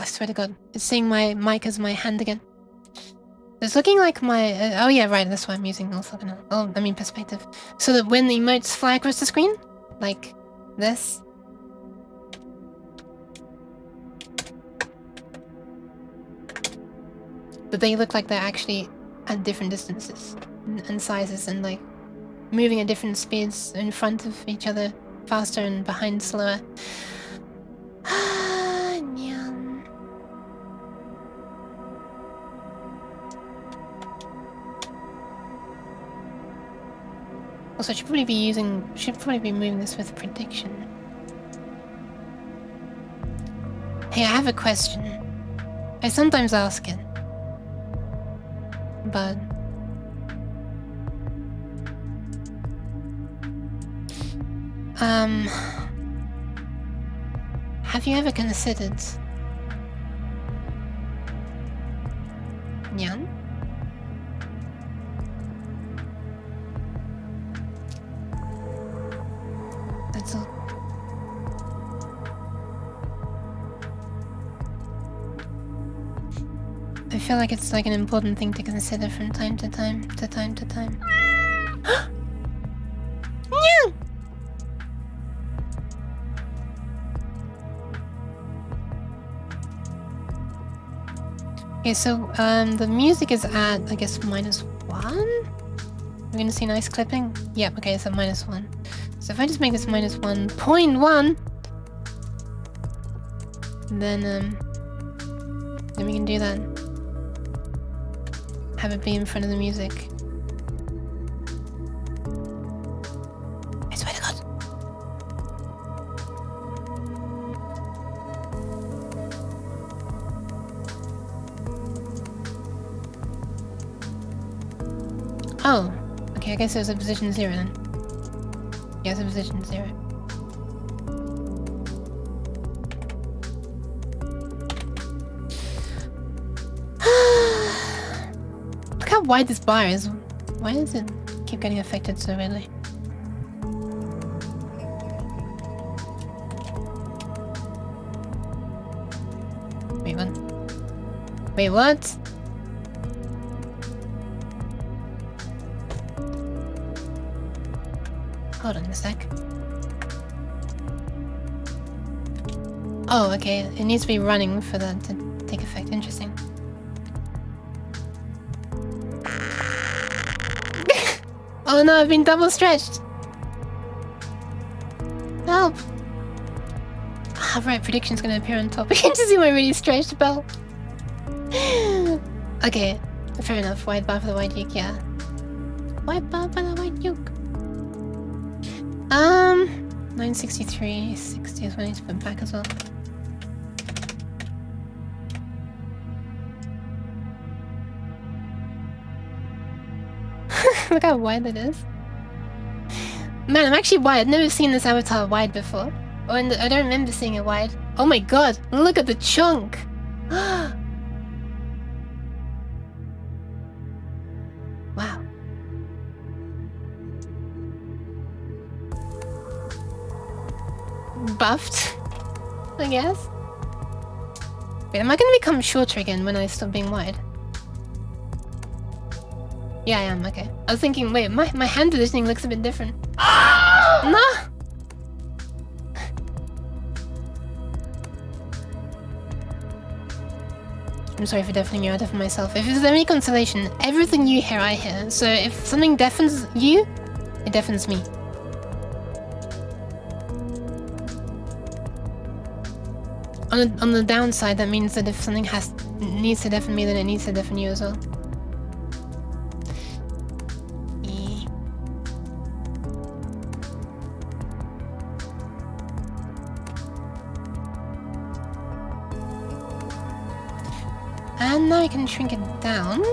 swear to God, it's saying my mic as my hand again. It's looking like my... oh yeah, right, that's why I'm using orthogonal. Oh, I mean perspective. So that when the emotes fly across the screen, like this. But they look like they're actually at different distances and sizes and like moving at different speeds in front of each other, faster and behind slower. Also, I should probably be moving this with prediction. Hey, I have a question. I sometimes ask it. But... have you ever considered... Nyan? that's all. I feel like it's like an important thing to consider from time to time to time to time. No! Okay, so the music is at, I guess, -1? We're gonna see nice clipping? Yep, okay, so -1. So if I just make this -1.1, then we can do that. Have it be in front of the music. I swear to God. Oh, okay, I guess it was a position 0 then. Yeah, it's a position 0. Look how wide this bar is. Why does it keep getting affected so badly? Wait, what? Wait, what? Hold on a sec. Oh, okay. It needs to be running for that to take effect. Interesting. Oh no, I've been double stretched. Help! Ah, right, prediction's gonna appear on top. You can just see my really stretched belt. Okay, fair enough. Wide bar for the white uke, yeah. Wide bar for the white uke. 963, 60 is what I need to put back as well. Look how wide that is. Man, I'm actually wide. I've never seen this avatar wide before. Oh, and I don't remember seeing it wide. Oh my god, look at the chunk! Wow. Buffed, I guess. Wait, am I gonna become shorter again when I stop being wide? Yeah, I am, okay. I was thinking, wait, my hand positioning looks a bit different. No! I'm sorry for deafening you, I deafen myself. If there's any consolation, everything you hear, I hear. So if something deafens you, it deafens me. On the downside, that means that if something needs to deafen me, then it needs to deafen you as well. And now I can shrink it down.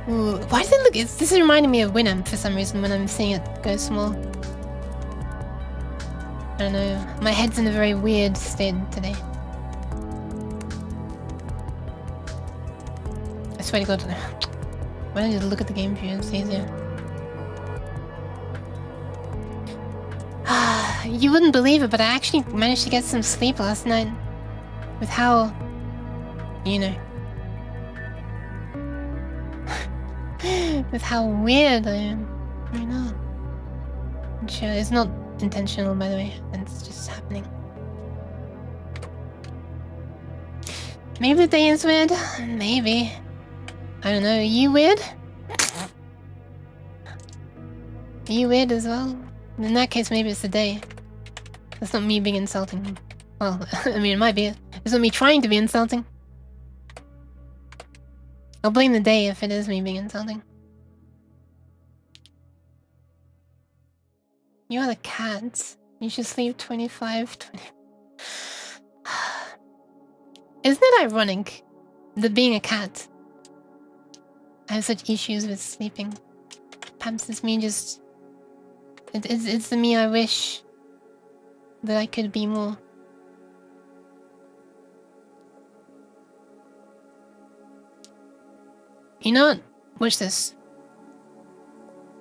Ooh, why does it look... This is reminding me of Winamp for some reason when I'm seeing it go small. I don't know. My head's in a very weird state today. I swear to God. Why don't you just look at the game view? It's easier. You wouldn't believe it, but I actually managed to get some sleep last night. With how... You know. With how weird I am right now. Sure, it's not intentional, by the way. It's just happening. Maybe the day is weird. Maybe. I don't know. Are you weird? Are you weird as well? In that case, maybe it's the day. That's not me being insulting. Well, I mean, it might be. It's not me trying to be insulting. I'll blame the day if it is me being insulting. You are the cat. You should sleep 25, 20... Isn't it ironic that being a cat, I have such issues with sleeping? Perhaps it's me just... It's the me I wish that I could be more. You know what? Watch this.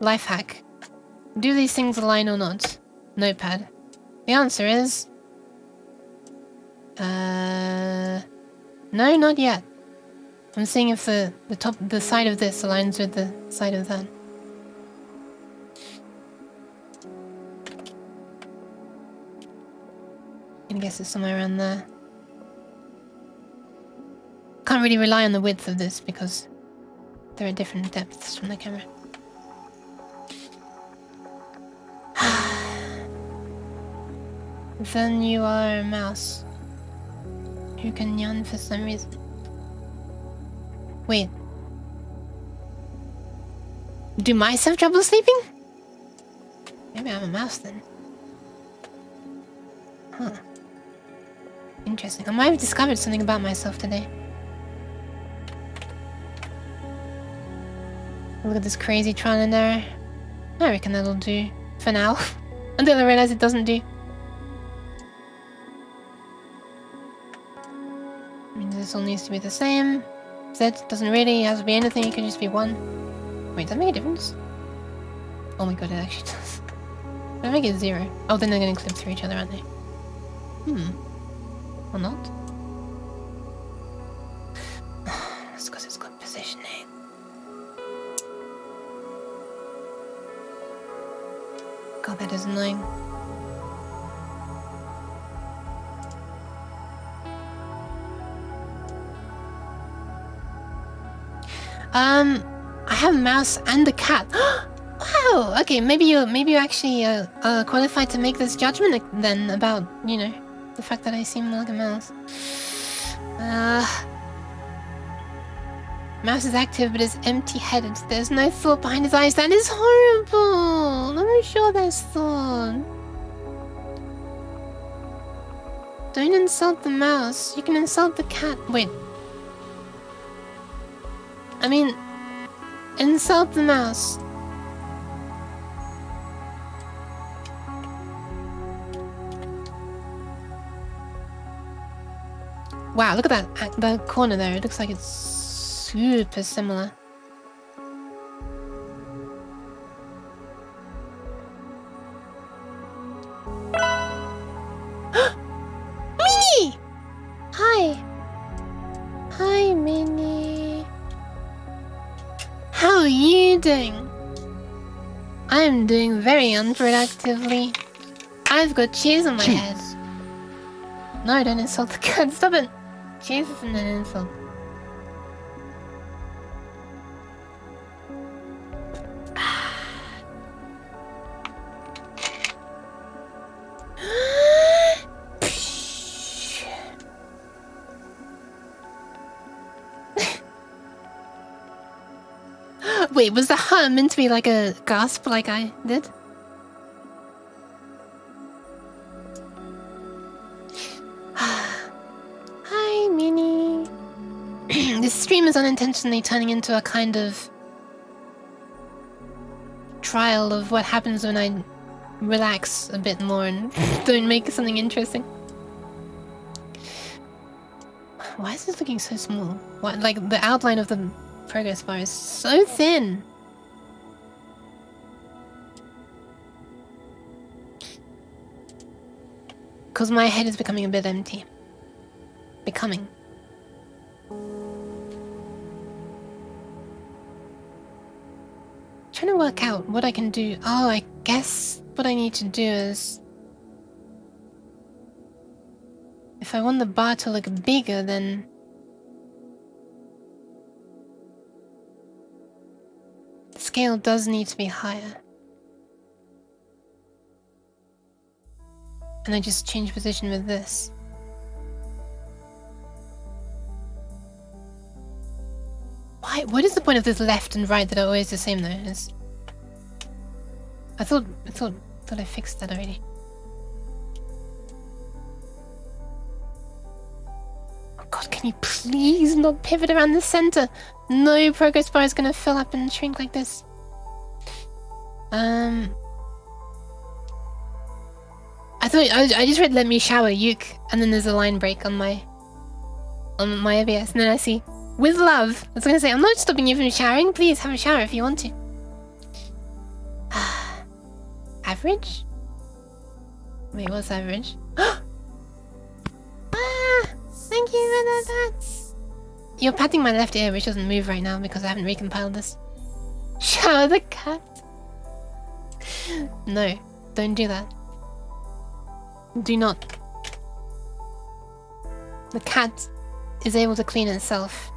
Life hack. Do these things align or not? Notepad. The answer is... no, not yet. I'm seeing if the side of this aligns with the side of that. I guess it's somewhere around there. Can't really rely on the width of this because there are different depths from the camera. Then you are a mouse who can yawn for some reason. Wait. Do mice have trouble sleeping? Maybe I'm a mouse then. Huh. Interesting. I might have discovered something about myself today. Look at this crazy trial and error. I reckon that'll do for now. Until I realize it doesn't do. I mean, this all needs to be the same. Z doesn't really have to be anything, it could just be 1. Wait, does that make a difference? Oh my god, it actually does. If I make it 0. Oh, then they're gonna clip through each other, aren't they? Or not? It's because it's got positioning. God, that is annoying. I have a mouse and a cat. Wow. Okay, maybe you actually qualified to make this judgment then about, you know, the fact that I seem like a mouse. Mouse is active but is empty-headed. There's no thought behind his eyes. That is horrible. I'm sure there's thought. Don't insult the mouse. You can insult the cat. Wait. I mean, insult the mouse. Wow, look at that corner there. It looks like it's super similar. Minnie! Hi. Hi, Minnie. How are you doing? I'm doing very unproductively. I've got cheese on my head. No, don't insult the cat. Stop it. Cheese isn't an insult. Wait, was the hum meant to be like a gasp like I did? Hi, Minnie. This stream is unintentionally turning into a kind of trial of what happens when I relax a bit more and don't make something interesting. Why is this looking so small? What, like the outline of the progress bar is so thin. Because my head is becoming a bit empty. Becoming. Trying to work out what I can do. Oh, I guess what I need to do is... if I want the bar to look bigger, then... the scale does need to be higher. And I just change position with this. Why? What is the point of this left and right that are always the same though? I thought I fixed that already. Oh god, can you please not pivot around the center? No progress bar is gonna fill up and shrink like this. I just read "Let me shower, Yuke," and then there's a line break on my OBS, and then I see "with love." I was gonna say, I'm not stopping you from showering. Please have a shower if you want to. average? Wait, what's average? Ah! Thank you for the pats! You're patting my left ear, which doesn't move right now because I haven't recompiled this. Shower the cat! No, don't do that. Do not. The cat is able to clean itself.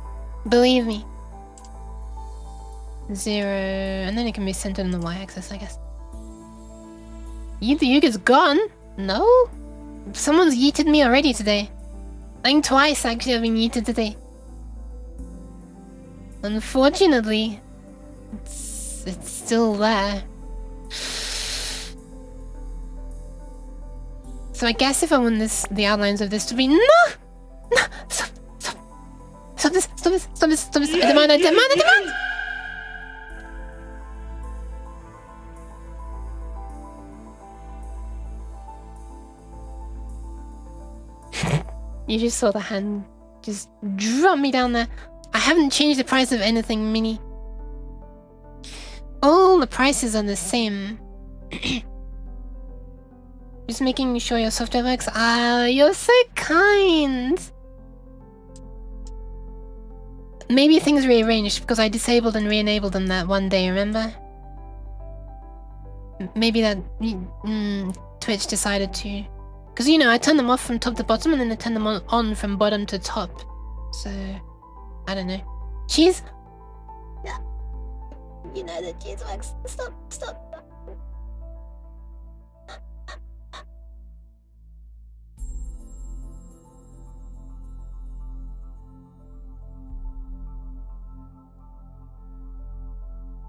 Believe me. 0, and then it can be centered on the y-axis, I guess. The yuga's gone? No? Someone's yeeted me already today. I think twice actually I've been yeeted today. Unfortunately, it's still there. So I guess if I want the outlines of this to be no! Stop! Stop this! I demand! You just saw the hand just drop me down there. I haven't changed the price of anything, Mini. All the prices are the same. Just making sure your software works. Ah, you're so kind. Maybe things rearranged because I disabled and re-enabled them that one day, remember? Maybe that Twitch decided to. Because, you know, I turned them off from top to bottom and then I turned them on from bottom to top. So, I don't know. Cheese? Yeah. You know that cheese works. Stop.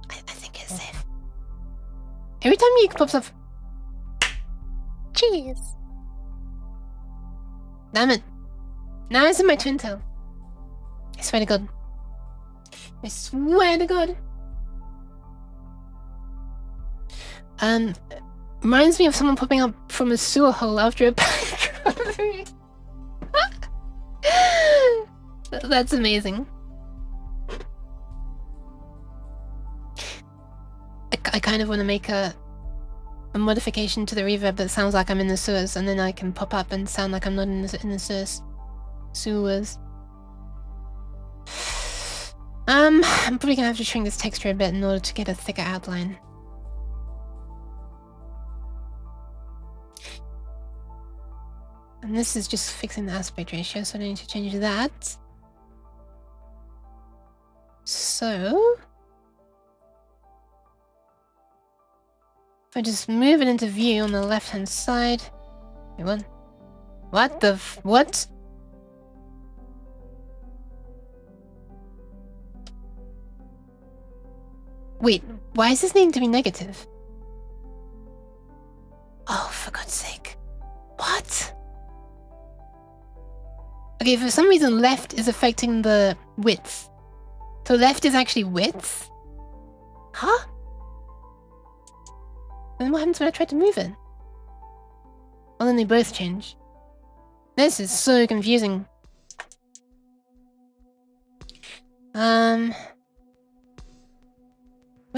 I think it's safe. Every time you pops up... Cheese. Damn it. Now it's in my twin tail. I swear to God. I swear to God. Reminds me of someone popping up from a sewer hole after a panic recovery. That's amazing. I kind of want to make a modification to the reverb that sounds like I'm in the sewers, and then I can pop up and sound like I'm not in the sewers. I'm probably gonna have to shrink this texture a bit in order to get a thicker outline. And this is just fixing the aspect ratio, so I don't need to change that. So... if I just move it into view on the left-hand side... Wait, what the what? Wait, why is this needing to be negative? Oh, for God's sake. What? Okay, for some reason left is affecting the width. So left is actually width? Huh? Then what happens when I try to move it? Well, then they both change. This is so confusing. What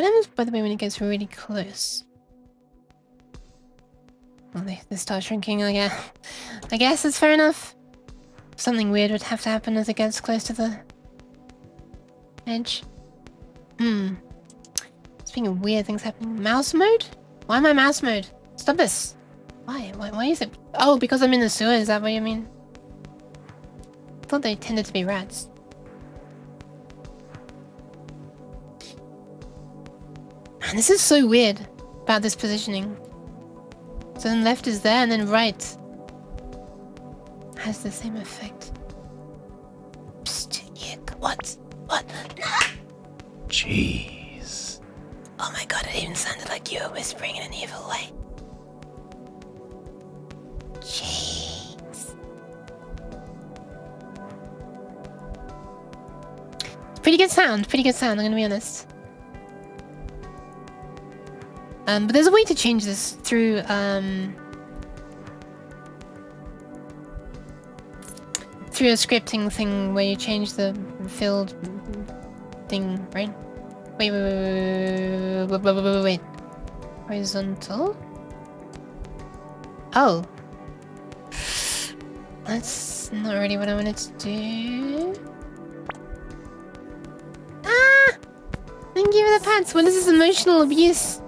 happens, by the way, when it gets really close? Well, they start shrinking again. I guess it's fair enough. Something weird would have to happen as it gets close to the edge. Speaking of weird things happening, mouse mode? Why am I mouse mode? Stop this. Why is it? Oh, because I'm in the sewer, is that what you mean? I thought they tended to be rats. Man, this is so weird about this positioning. So then left is there and then right has the same effect. Psst, yuck. What? Jeez. Oh my God, it even sounded like you were whispering in an evil way. Jeez. Pretty good sound, I'm gonna be honest. But there's a way to change this through through a scripting thing where you change the filled thing, right? Wait. Horizontal? Oh. That's not really what I wanted to do. Ah! Thank you for the pats. What is this emotional abuse?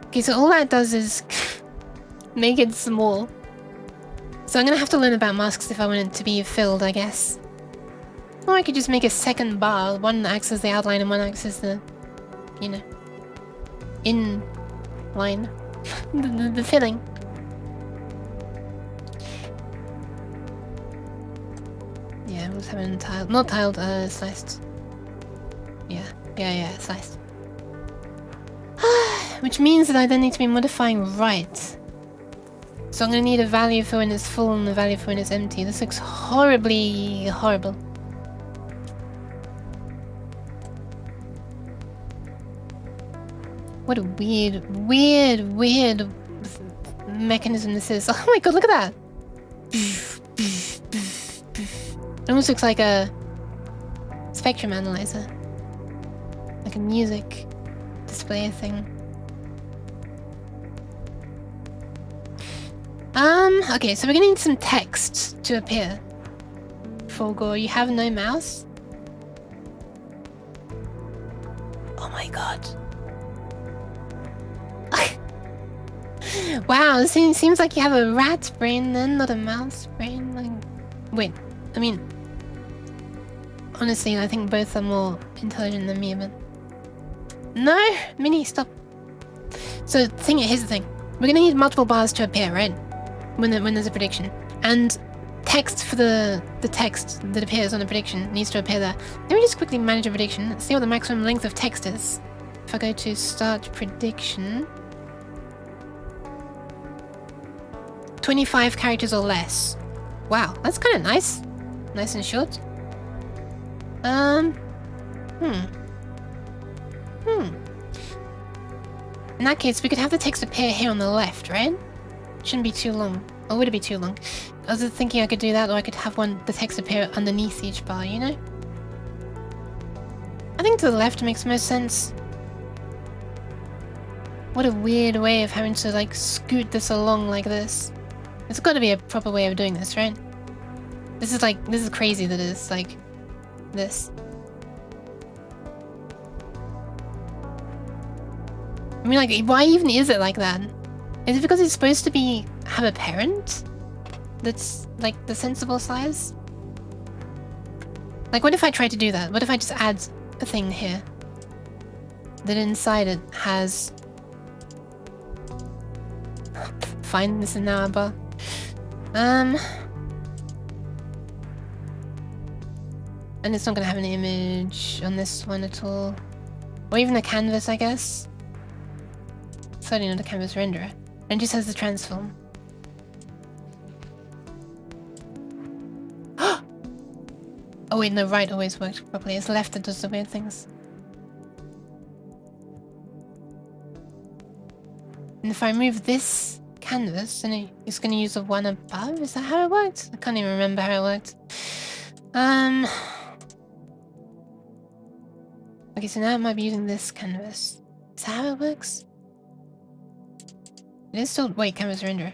Okay, so all that does is make it small. So I'm gonna have to learn about masks if I want it to be filled, I guess. Or I could just make a second bar. One acts as the outline and one acts as the, you know, in line. the filling. Yeah, we'll have it tiled. Not tiled, sliced. Yeah, sliced. Which means that I then need to be modifying right. So I'm gonna need a value for when it's full and a value for when it's empty. This looks horribly horrible. What a weird mechanism this is. Oh my god, look at that! It almost looks like a spectrum analyzer. Like a music display thing. Okay, so we're gonna need some text to appear. Fulgor, you have no mouse? Oh my god. Wow, it seems like you have a rat brain then, not a mouse brain. Like, wait, I mean, honestly, I think both are more intelligent than me, but... No! Minnie, stop. So, here's the thing. We're gonna need multiple bars to appear, right? When there's a prediction. And text for the text that appears on a prediction needs to appear there. Let me just quickly manage a prediction. Let's see what the maximum length of text is. If I go to start prediction... 25 characters or less. Wow, that's kind of nice. Nice and short. In that case, we could have the text appear here on the left, right? Shouldn't be too long. Or would it be too long? I was just thinking I could do that, or I could have the text appear underneath each bar, you know? I think to the left makes most sense. What a weird way of having to, like, scoot this along like this. There's got to be a proper way of doing this, right? This is crazy that it's like this. I mean, like, why even is it like that? Is it because it's supposed to have a parent that's like the sensible size? Like, what if I try to do that? What if I just add a thing here that inside it has... Fine, this is now a bar. And it's not gonna have an image on this one at all. Or even a canvas, I guess. Certainly not a canvas renderer. And just has the transform. Oh wait, no, right always worked properly. It's left that does the weird things. And if I move this canvas, then it's going to use the one above? Is that how it worked? I can't even remember how it worked. Okay, so now I might be using this canvas. Is that how it works? It is still... Wait, canvas renderer.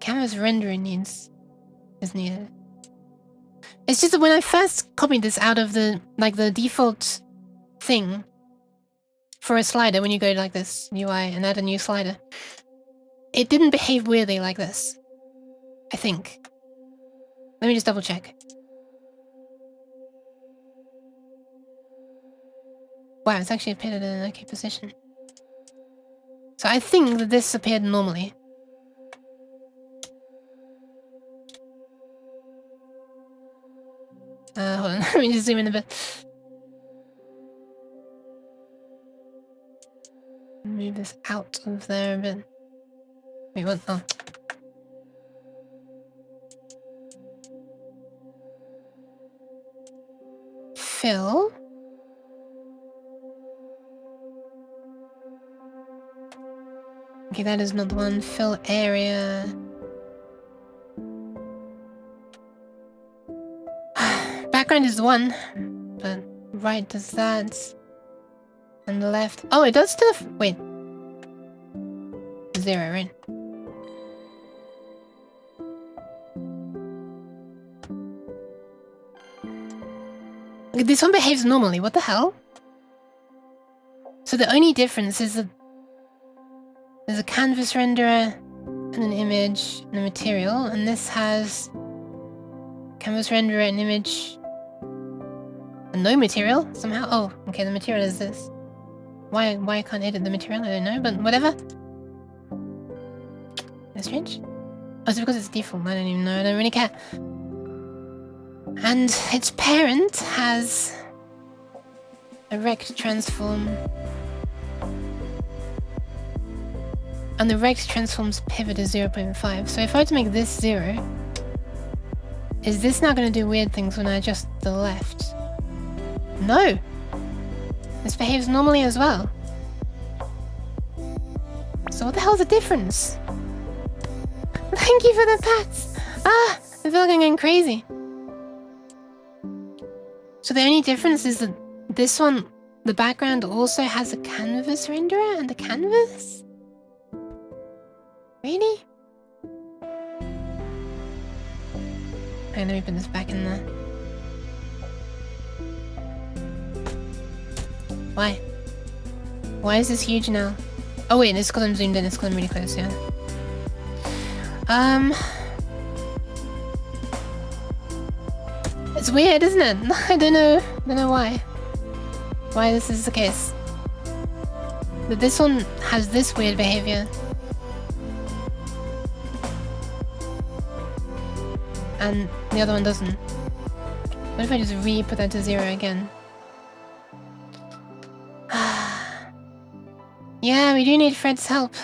Canvas rendering is needed. It's just that when I first copied this out of the default thing for a slider, when you go to like this UI and add a new slider, it didn't behave weirdly like this. I think. Let me just double check. Wow, it's actually appeared at an okay position. So I think that this appeared normally. Hold on, let me just zoom in a bit. Move this out of there a bit. Wait, what? Oh. Fill. Okay, that is not the one. Fill area. Background is one, but right does that. And left. Oh, it does to the. Wait. 0, right? This one behaves normally, what the hell? So the only difference is that there's a canvas renderer and an image and a material, and this has canvas renderer and image and no material somehow. Oh, okay, the material is this. Why I can't edit the material, I don't know, but whatever. That's strange. Oh, it's because it's default, I don't even know, I don't really care. And its parent has a rect transform. And the rect transform's pivot is 0.5. So if I were to make this 0, is this now going to do weird things when I adjust the left? No! This behaves normally as well. So what the hell's the difference? Thank you for the pats! Ah! I feel like I'm going crazy. So the only difference is that this one, the background also has a canvas renderer and a canvas? Really? Okay, let me put this back in there. Why? Why is this huge now? Oh wait, it's because I'm zoomed in, it's because I'm really close, yeah. It's weird, isn't it? I don't know why. Why this is the case. But this one has this weird behavior. And the other one doesn't. What if I just re-put that to 0 again? Yeah, we do need Fred's help.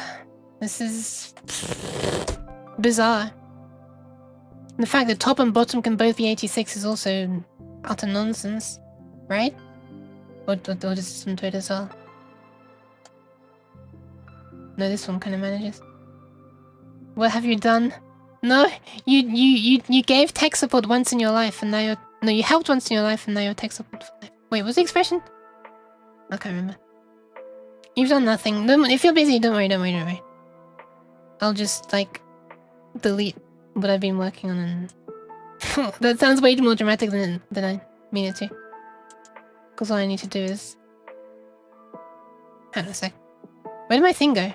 This is bizarre. The fact that top and bottom can both be 86 is also utter nonsense, right? Or does some do it as well? No, this one kind of manages. What have you done? No, you gave tech support once in your life, and now you're you helped once in your life, and now you're tech support for life. Wait, what's the expression? I can't remember. You've done nothing. If you're busy, don't worry. I'll just like delete what I've been working on, and that sounds way more dramatic than I mean it to. Because all I need to do is hang on a sec. Where did my thing go?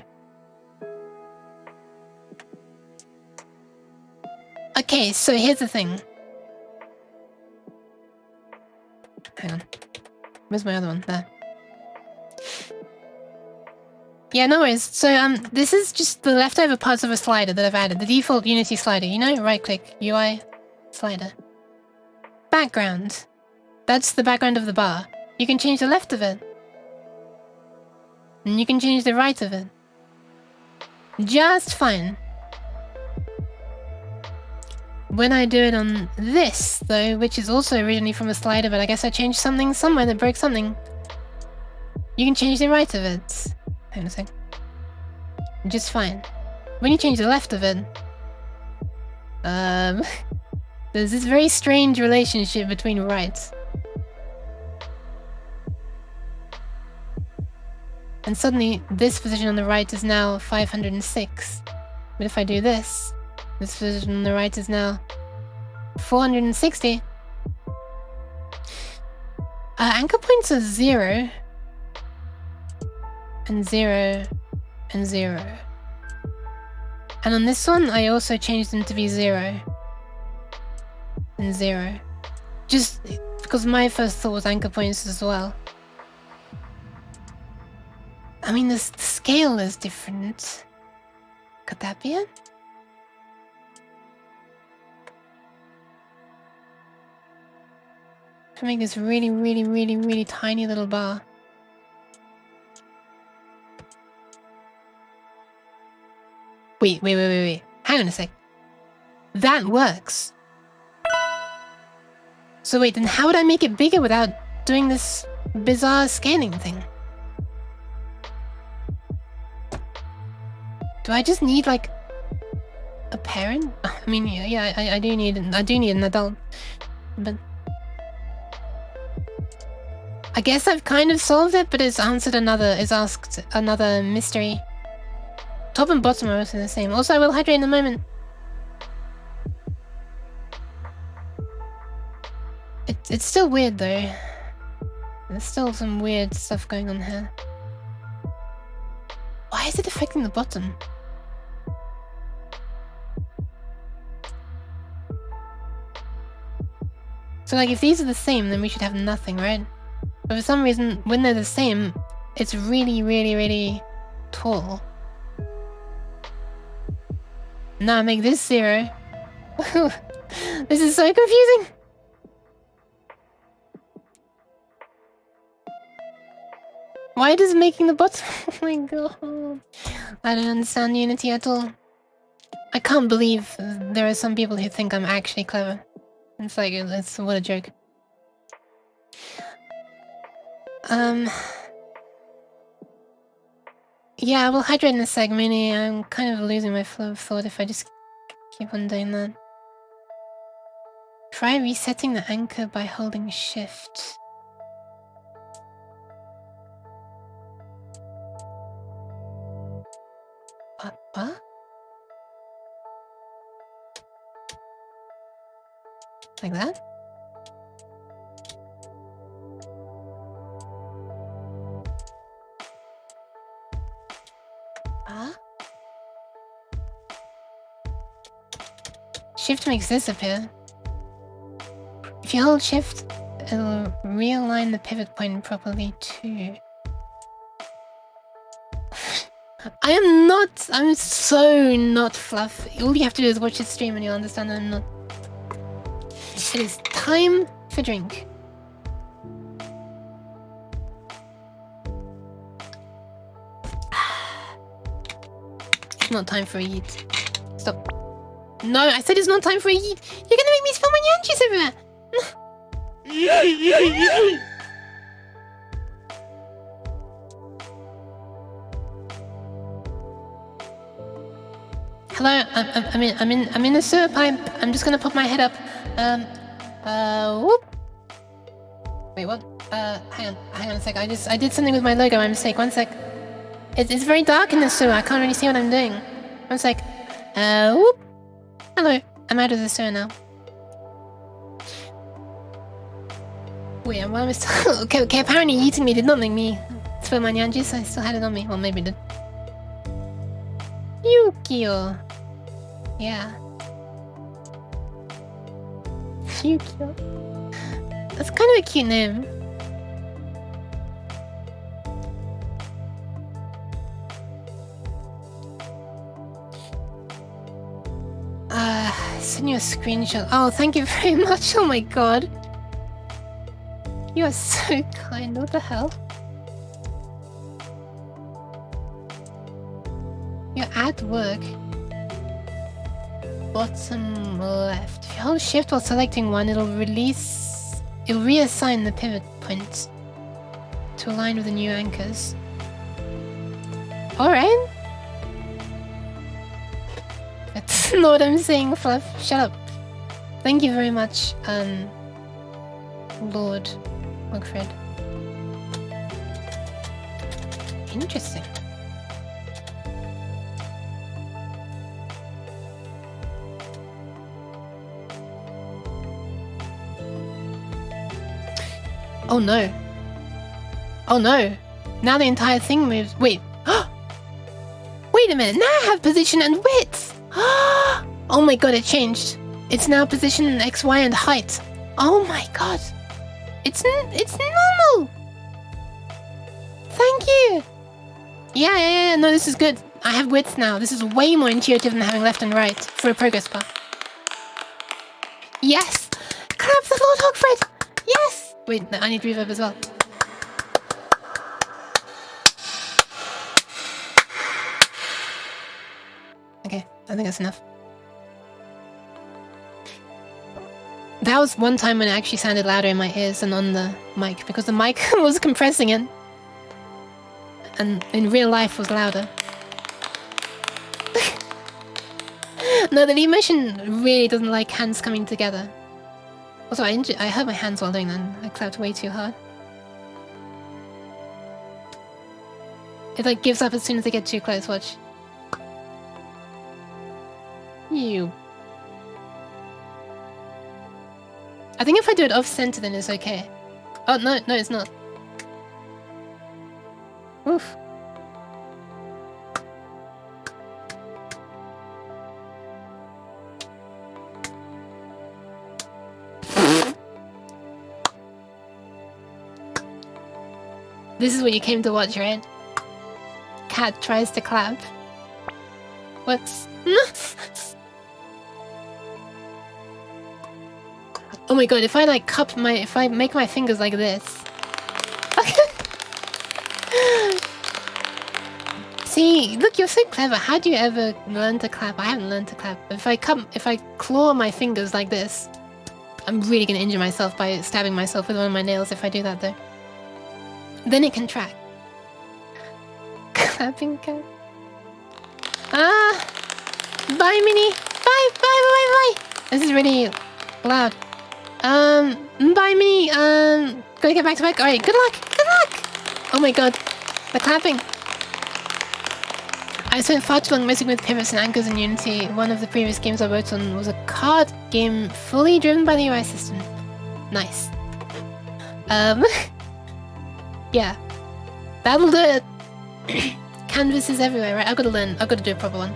Okay, so here's the thing. Hang on. Where's my other one? There. Yeah, no worries. So, this is just the leftover parts of a slider that I've added. The default Unity slider, you know? Right-click, UI, slider. Background. That's the background of the bar. You can change the left of it. And you can change the right of it. Just fine. When I do it on this, though, which is also originally from a slider, but I guess I changed something somewhere that broke something. You can change the right of it. Hang on a sec. Just fine. When you change the left of it, there's this very strange relationship between rights. And suddenly, this position on the right is now 506. But if I do this position on the right is now 460. Anchor points are 0. And 0. And 0. And on this one, I also changed them to be 0. And 0. Just because my first thought was anchor points as well. I mean, the scale is different. Could that be it? To make this really tiny little bar. Wait. Hang on a sec. That works. So wait, then how would I make it bigger without doing this bizarre scaling thing? Do I just need like a parent? I mean, yeah, I do need an adult, but I guess I've kind of solved it, but it's asked another mystery. Top and bottom are also the same. Also, I will hydrate in a moment. It's still weird though. There's still some weird stuff going on here. Why is it affecting the bottom? So like if these are the same, then we should have nothing, right? But for some reason, when they're the same, it's really, really, really tall. Now make this 0. This is so confusing. Why does making the bottom? Oh my god. I don't understand Unity at all. I can't believe there are some people who think I'm actually clever. It's like, what a joke. Yeah, I will hydrate in a sec. Meaning I'm kind of losing my flow of thought if I just keep on doing that. Try resetting the anchor by holding shift. What? Like that? Shift makes this appear. If you hold shift, it'll realign the pivot point properly too. I'm so not fluff. All you have to do is watch this stream and you'll understand that I'm not. It is time for drink. It's not time for a yeet. Stop. No, I said it's not time for a yeet. You're gonna make me spill my yanchis everywhere. Hello, I'm in a sewer pipe. I'm just gonna pop my head up. Whoop. Wait, what? Hang on a sec. I did something with my logo. My mistake. One sec. It's very dark in the sewer. I can't really see what I'm doing. One sec. Whoop. Hello. I'm out of the sewer now. Wait, why am I still... okay, apparently eating me did not make me spill my nyanjis. I still had it on me. Well, maybe it did. Yukio. Yeah. Yukio. That's kind of a cute name. Send you a screenshot. Oh, thank you very much. Oh my god. You are so kind. What the hell? You're at work. Bottom left. If you hold shift while selecting one, it'll reassign the pivot point to align with the new anchors. Alright. That's not what I'm saying, Fluff. Shut up. Thank you very much, Lord Wilfred. Interesting. Oh no. Oh no. Now the entire thing moves. Wait. Wait a minute. Now I have position and width. Oh my god, it changed. It's now position in X, Y, and height. Oh my god. It's normal. Thank you. Yeah. No, this is good. I have width now. This is way more intuitive than having left and right for a progress bar. Yes. Clap the Lord Hogfred. Yes. Wait, I need reverb as well. Okay, I think that's enough. That was one time when it actually sounded louder in my ears than on the mic, because the mic was compressing it. And in real life was louder. No, the lead motion really doesn't like hands coming together. Also, I hurt my hands while doing that. I clapped way too hard. It like gives up as soon as they get too close, watch. You. I think if I do it off-center, then it's okay. Oh, no, it's not. Oof. This is what you came to watch, right? Cat tries to clap. What's... Oh my god, if I like cup my... If I make my fingers like this... See, look, you're so clever. How do you ever learn to clap? I haven't learned to clap. If I claw my fingers like this, I'm really gonna injure myself by stabbing myself with one of my nails if I do that though. Then it can track. Clapping cat. Ah! Bye, Minnie! Bye! This is really loud. Bye, Minnie! Gotta get back to work. Alright, good luck! Oh my god. The clapping. I spent far too long messing with pivots and anchors in Unity. One of the previous games I worked on was a card game fully driven by the UI system. Nice. Yeah. That'll do it. Canvases everywhere, right? I've got to learn. I've got to do a proper one.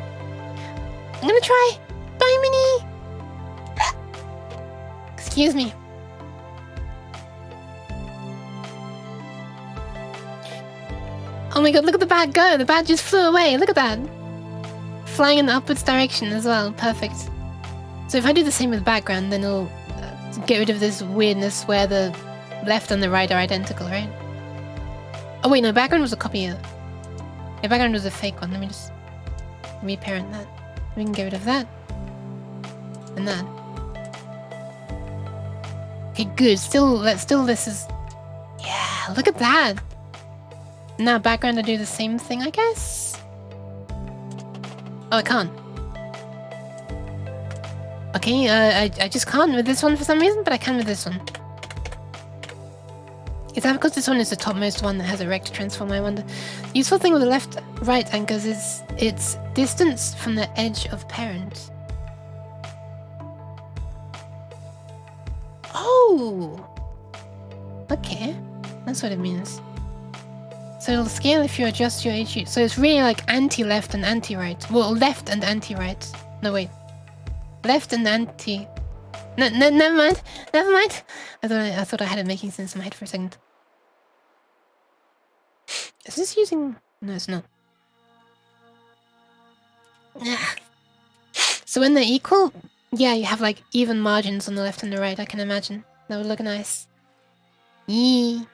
I'm gonna try. Bye, Minnie. Excuse me. Oh my god, look at the bat go! The bat just flew away, look at that! Flying in the upwards direction as well, perfect. So if I do the same with background, then it'll get rid of this weirdness where the left and the right are identical, right? Oh wait, no, background was a copy of... Yeah, background was a fake one, let me just reparent that. We can get rid of that. And that. Okay, good, still this is... Yeah, look at that! Now background to do the same thing, I guess? Oh, I can't. Okay, I just can't with this one for some reason, but I can with this one. Is that because this one is the topmost one that has a rect transform, I wonder? The useful thing with the left-right anchors is its distance from the edge of parent. Oh! Okay, that's what it means. So it'll scale if you adjust your HU. So it's really like anti-left and anti-right. Well, left and anti-right. No, wait. Left and anti... No, never mind. Never mind. I thought I had it making sense in my head for a second. Is this using... No, it's not. So when they're equal, yeah, you have like even margins on the left and the right, I can imagine. That would look nice. Yee.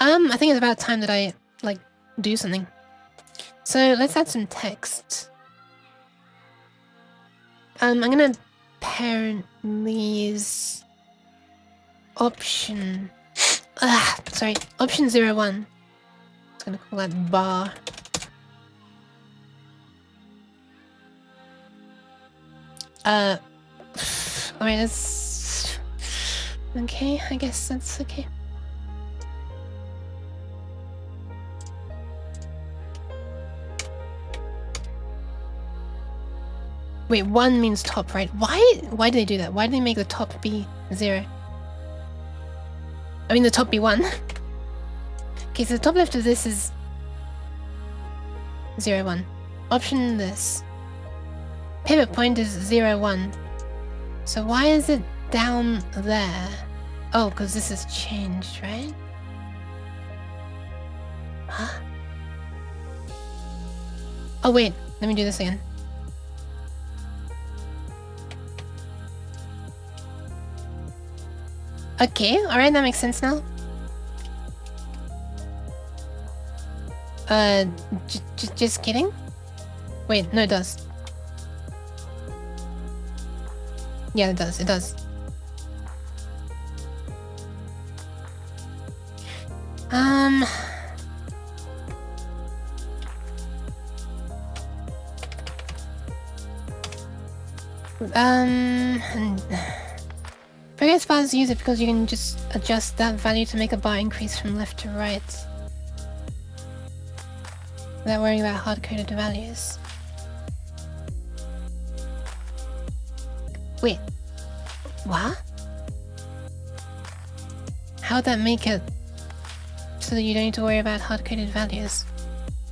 I think it's about time that I, like, do something. So, let's add some text. I'm gonna parent these... Option... sorry, option 01. I'm gonna call that bar. Alright, that's... Okay, I guess that's okay. Wait, 1 means top, right? Why do they do that? Why do they make the top be 0? I mean the top be 1. Okay, so the top left of this is 0, 1. Option this. Pivot point is 0, 1. So why is it down there? Oh, because this has changed, right? Huh? Oh wait, let me do this again. Okay, alright, that makes sense now. Just kidding? Wait, no, it does. Yeah, it does, it does. Progress bars use it because you can just adjust that value to make a bar increase from left to right without worrying about hard-coded values. Wait. What? How would that make it so that you don't need to worry about hard-coded values?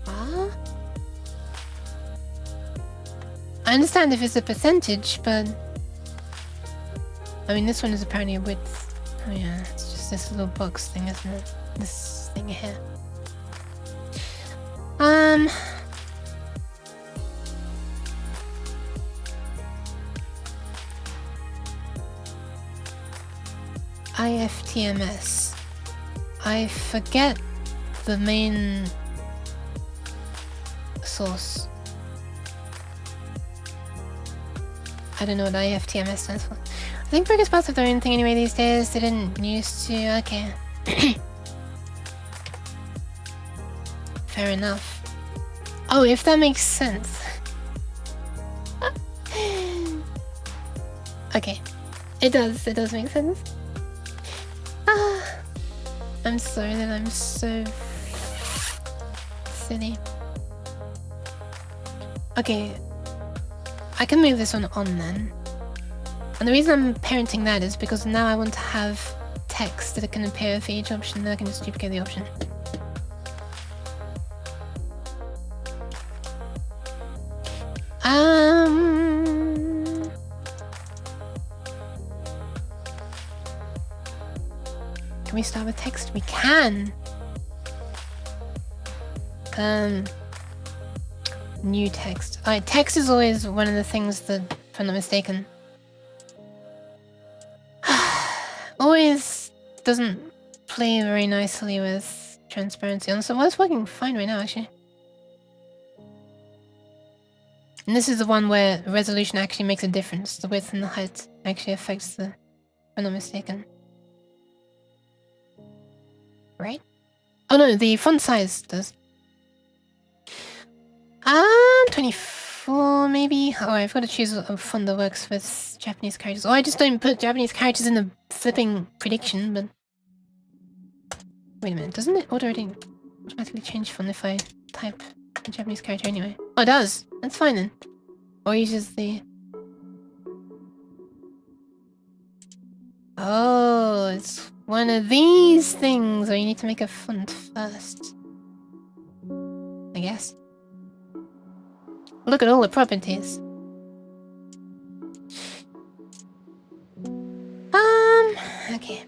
What? I understand if it's a percentage, but... I mean, this one is apparently a width. Oh yeah, it's just this little box thing, isn't it? This thing here. IFTMS. I forget the main source. I don't know what IFTMS stands for. I think progress bars have their own thing anyway these days. They didn't used to. Okay. Fair enough. Oh, if that makes sense. Okay. It does make sense. I'm sorry that I'm so silly. Okay. I can move this one on then. And the reason I'm parenting that is because now I want to have text that can appear for each option, then I can just duplicate the option. Can we start with text? We can! New text. Alright, text is always one of the things that, if I'm not mistaken, always doesn't play very nicely with transparency. And so, well, it's working fine right now, actually. And this is the one where resolution actually makes a difference. The width and the height actually affects the, if I'm not mistaken. Right? Oh no, the font size does. 24 maybe? Oh, I've got to choose a font that works with Japanese characters. Or I just don't put Japanese characters in the flipping prediction, but... Wait a minute, doesn't it automatically change font if I type a Japanese character anyway? Oh, it does! That's fine then. Or uses the... Oh, it's one of these things where you need to make a font first. I guess. Look at all the properties. Okay.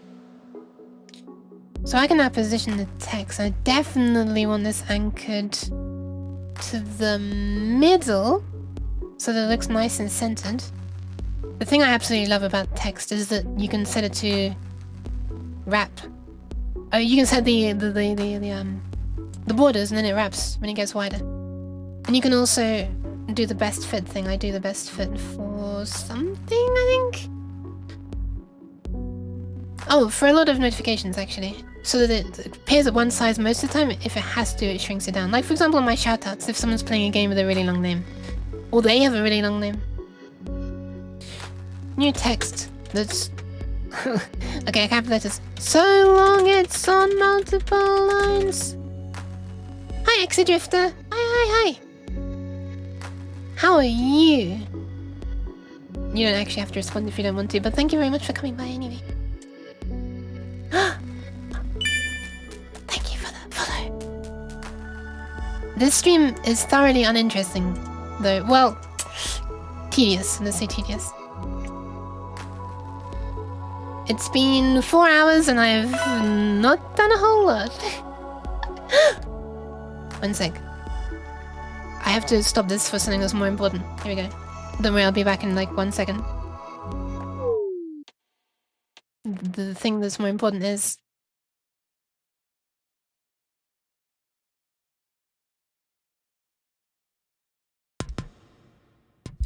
So I can now position the text. I definitely want this anchored to the middle so that it looks nice and centered. The thing I absolutely love about text is that you can set it to wrap. You can set the borders and then it wraps when it gets wider. And you can also do the best fit thing. I do the best fit for something, I think? Oh, for a lot of notifications, actually. So that it appears at one size most of the time. If it has to, it shrinks it down. Like, for example, on my shoutouts, if someone's playing a game with a really long name. Or they have a really long name. New text. That's... okay, capital letters. So long it's on multiple lines. Hi, Exit Drifter. Hi. How are you? You don't actually have to respond if you don't want to, but thank you very much for coming by anyway. Thank you for the follow. This stream is thoroughly uninteresting, though. Well, tedious. Let's say tedious. It's been 4 hours and I've not done a whole lot. 1 sec. I have to stop this for something that's more important. Here we go. Don't worry, I'll be back in like 1 second. The thing that's more important is...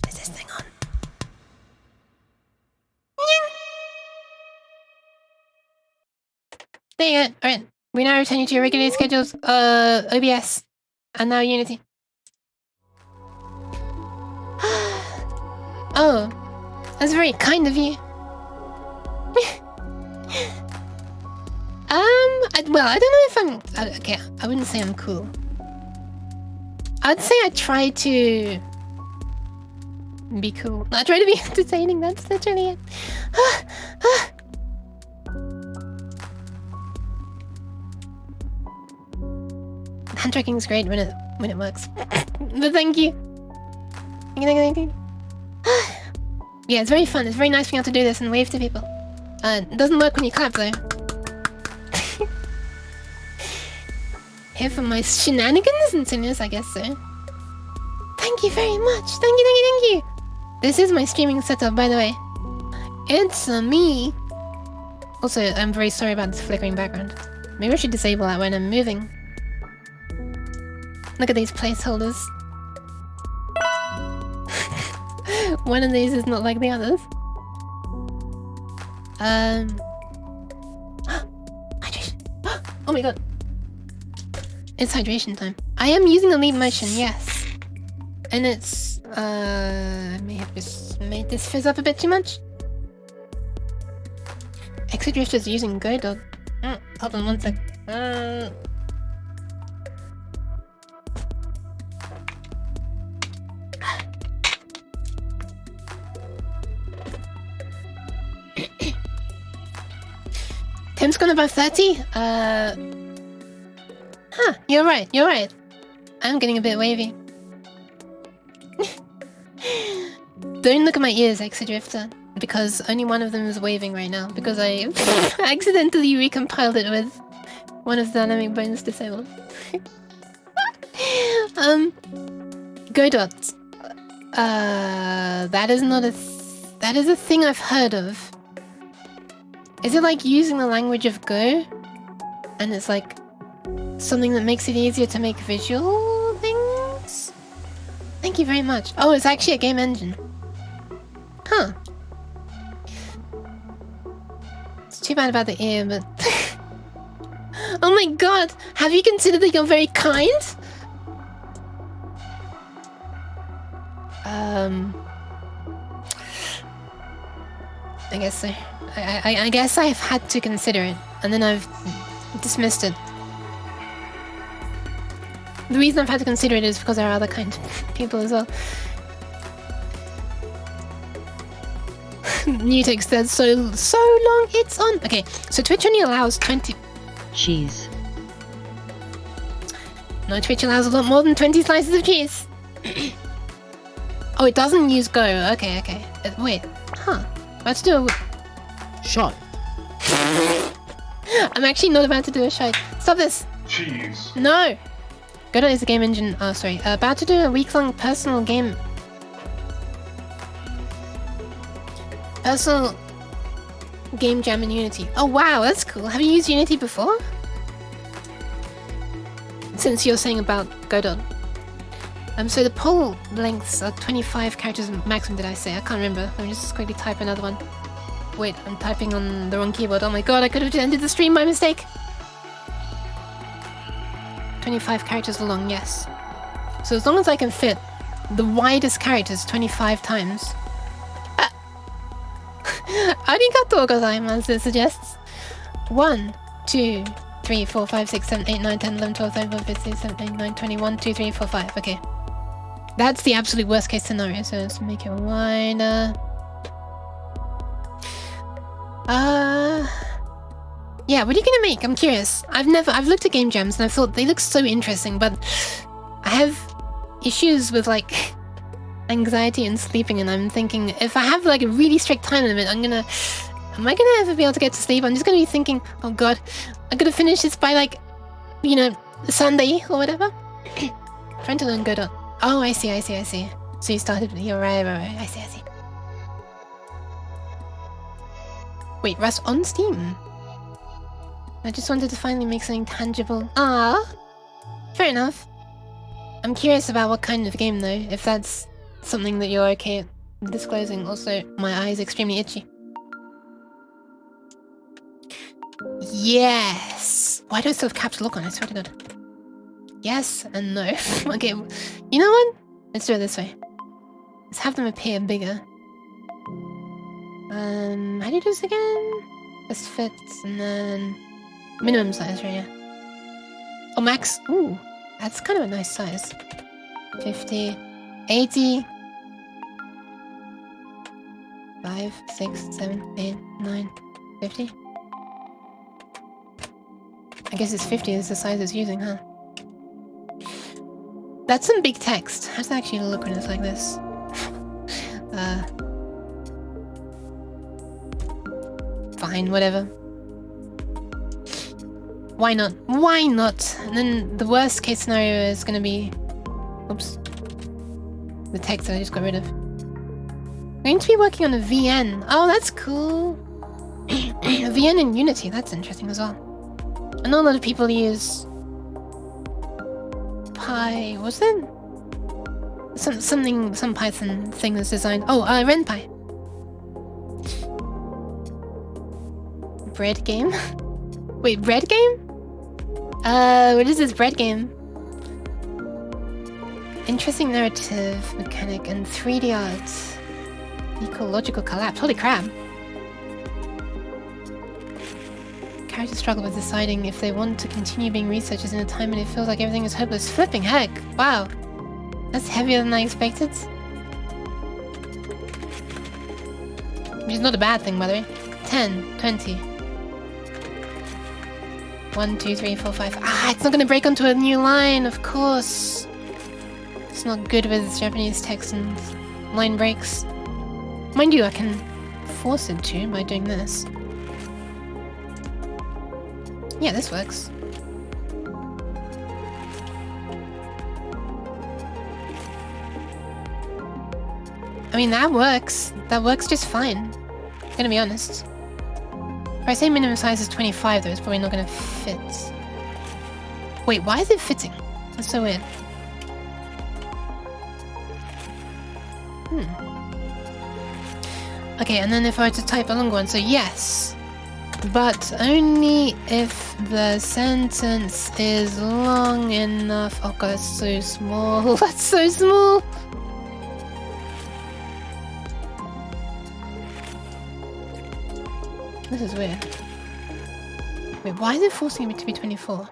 Is this thing on? There you go. Alright. We now return you to your regularly scheduled OBS. And now Unity. Oh. That's very kind of you. Well, I don't know if I'm... okay, I wouldn't say I'm cool. I'd say I try to be cool. I try to be entertaining, that's literally it. Hand tracking is great when it works. But thank you. Thank you. Yeah, it's very fun. It's very nice being able to do this and wave to people. It doesn't work when you clap though. Here for my shenanigans and silliness, I guess so. Thank you very much. Thank you. This is my streaming setup, by the way. It's me. Also, I'm very sorry about this flickering background. Maybe I should disable that when I'm moving. Look at these placeholders. One of these is not like the others. Hydration. Oh my god. It's hydration time. I am using a leap motion, yes. And it's I may have just made this fizz up a bit too much. Exodrift is using Go Dog. Hold on one sec. Tim's gone above 30? You're right. I'm getting a bit wavy. Don't look at my ears, Exodrifter, because only one of them is waving right now, because I accidentally recompiled it with one of the dynamic bones disabled. Godot. That is not that is a thing I've heard of. Is it like using the language of Go? And it's like something that makes it easier to make visual things? Thank you very much. Oh, it's actually a game engine. Huh. It's too bad about the ear, but... Oh my god! Have you considered that you're very kind? I guess so. I guess I've had to consider it, and then I've dismissed it. The reason I've had to consider it is because there are other kind of people as well. New text says so long it's on. Okay, so Twitch only allows 20. Cheese. No, Twitch allows a lot more than 20 slices of cheese. Oh, it doesn't use Go. Okay. Wait, huh? Let's do a Shot. I'm actually not about to do a shot. Stop this. Cheese. No. Godot is a game engine. Oh, sorry. About to do a week-long personal game jam in Unity. Oh wow, that's cool. Have you used Unity before? Since you're saying about Godot. So the poll lengths are 25 characters maximum, did I say? I can't remember. Let me just quickly type another one. Wait, I'm typing on the wrong keyboard. Oh my god, I could have ended the stream by mistake. 25 characters long, yes. So as long as I can fit the widest characters 25 times. Arigatou gozaimasu, it suggests. 1, 2, 3, 4, 5, 6, 7, 8, 9, 10, 11, 12, 13, 14, 15, 16, 17, 18, 19, 20, 1, 2, 3, 4, 5. Okay. That's the absolute worst case scenario, so let's make it wider. Yeah, what are you gonna make? I'm curious. I've looked at game jams and I've thought they look so interesting, but I have issues with like anxiety and sleeping, and I'm thinking if I have like a really strict time limit, am I gonna ever be able to get to sleep? I'm just gonna be thinking, oh god, I'm gonna finish this by like, you know, Sunday or whatever. Trying to learn Godot. Oh, I see. So you started, you're right. I see. Wait, Rust on Steam? I just wanted to finally make something tangible. Ah, fair enough. I'm curious about what kind of game though, if that's something that you're okay disclosing. Also, my eye is extremely itchy. Yes! Why do I still have caps lock on? I swear to god. Yes and no. Okay, you know what? Let's do it this way. Let's have them appear bigger. How do you do this again? Just fits and then minimum size, right? Yeah. Oh, max. Ooh, that's kind of a nice size. 50, 80. 5, 6, 7, 8, 9, 50. I guess it's 50 is the size it's using, huh? That's some big text. How does that actually look when it's like this? Fine, whatever. Why not? Why not? And then the worst case scenario is gonna be... Oops. The text that I just got rid of. I'm going to be working on a VN. Oh, that's cool. A VN in Unity, that's interesting as well. I know a lot of people use... was it? Some Python thing that's designed... Oh, RenPy. Bread game? Wait, bread game? What is this bread game? Interesting narrative mechanic and 3D art. Ecological collapse. Holy crap. Characters struggle with deciding if they want to continue being researchers in a time when it feels like everything is hopeless. Flipping heck! Wow. That's heavier than I expected. Which is not a bad thing, by the way. 10, 20. 1, 2, 3, 4, 5. Ah, it's not gonna break onto a new line, of course. It's not good with Japanese text and line breaks. Mind you, I can force it to by doing this. Yeah, this works. I mean, that works. That works just fine. I'm gonna be honest. If I say minimum size is 25, though, it's probably not gonna fit. Wait, why is it fitting? That's so weird. Okay, and then if I were to type a long one, so yes. But only if the sentence is long enough. Oh god, that's so small. That's so small. This is weird. Wait, why is it forcing me to be 24?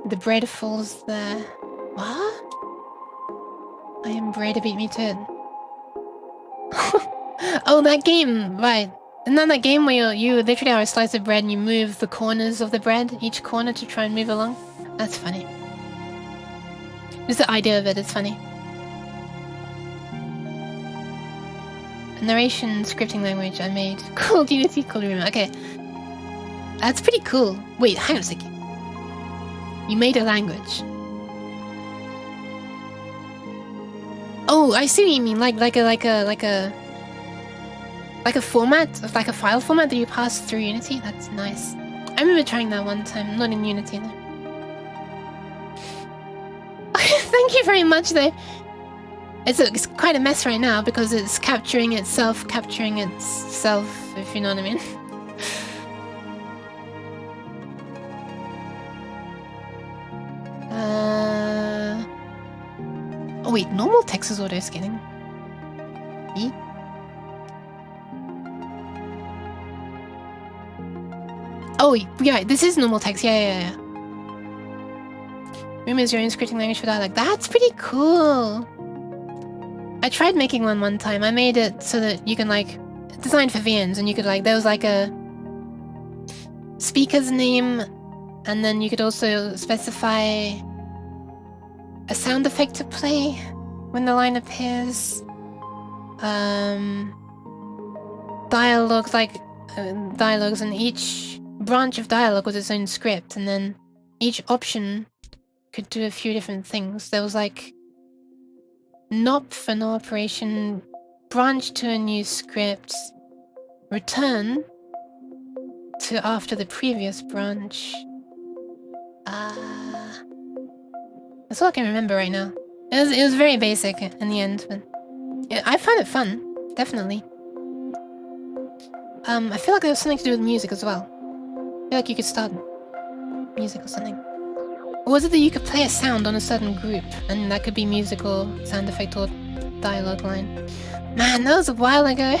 The bread falls there. What? I am bread to beat me to it. Oh, that game, right. Isn't that game where you literally are a slice of bread and you move the corners of the bread, each corner to try and move along? That's funny. Just the idea of it is funny. A narration scripting language I made called Unity called Room. Okay. That's pretty cool. Wait, hang on a second. You made a language. Oh, I see what you mean. Like a format, like a file format that you pass through Unity. That's nice. I remember trying that one time, not in Unity though. Thank you very much though. It's quite a mess right now because it's capturing itself, if you know what I mean. Oh wait, normal text is auto scanning. E? Oh yeah, this is normal text. Yeah. Room is your own scripting language for dialogue. That's pretty cool. I tried making one time. I made it so that you can like design for VNs, and you could like there was like a speaker's name, and then you could also specify a sound effect to play when the line appears. Dialogues dialogues, and each branch of dialogue was its own script, and then each option could do a few different things. There was like NOP for no operation, branch to a new script, return to after the previous branch. That's all I can remember right now. It was very basic in the end, but yeah, I found it fun, definitely. I feel like there was something to do with music as well. I feel like you could start music or something. Or was it that you could play a sound on a certain group, and that could be music or sound effect or dialogue line? Man, that was a while ago.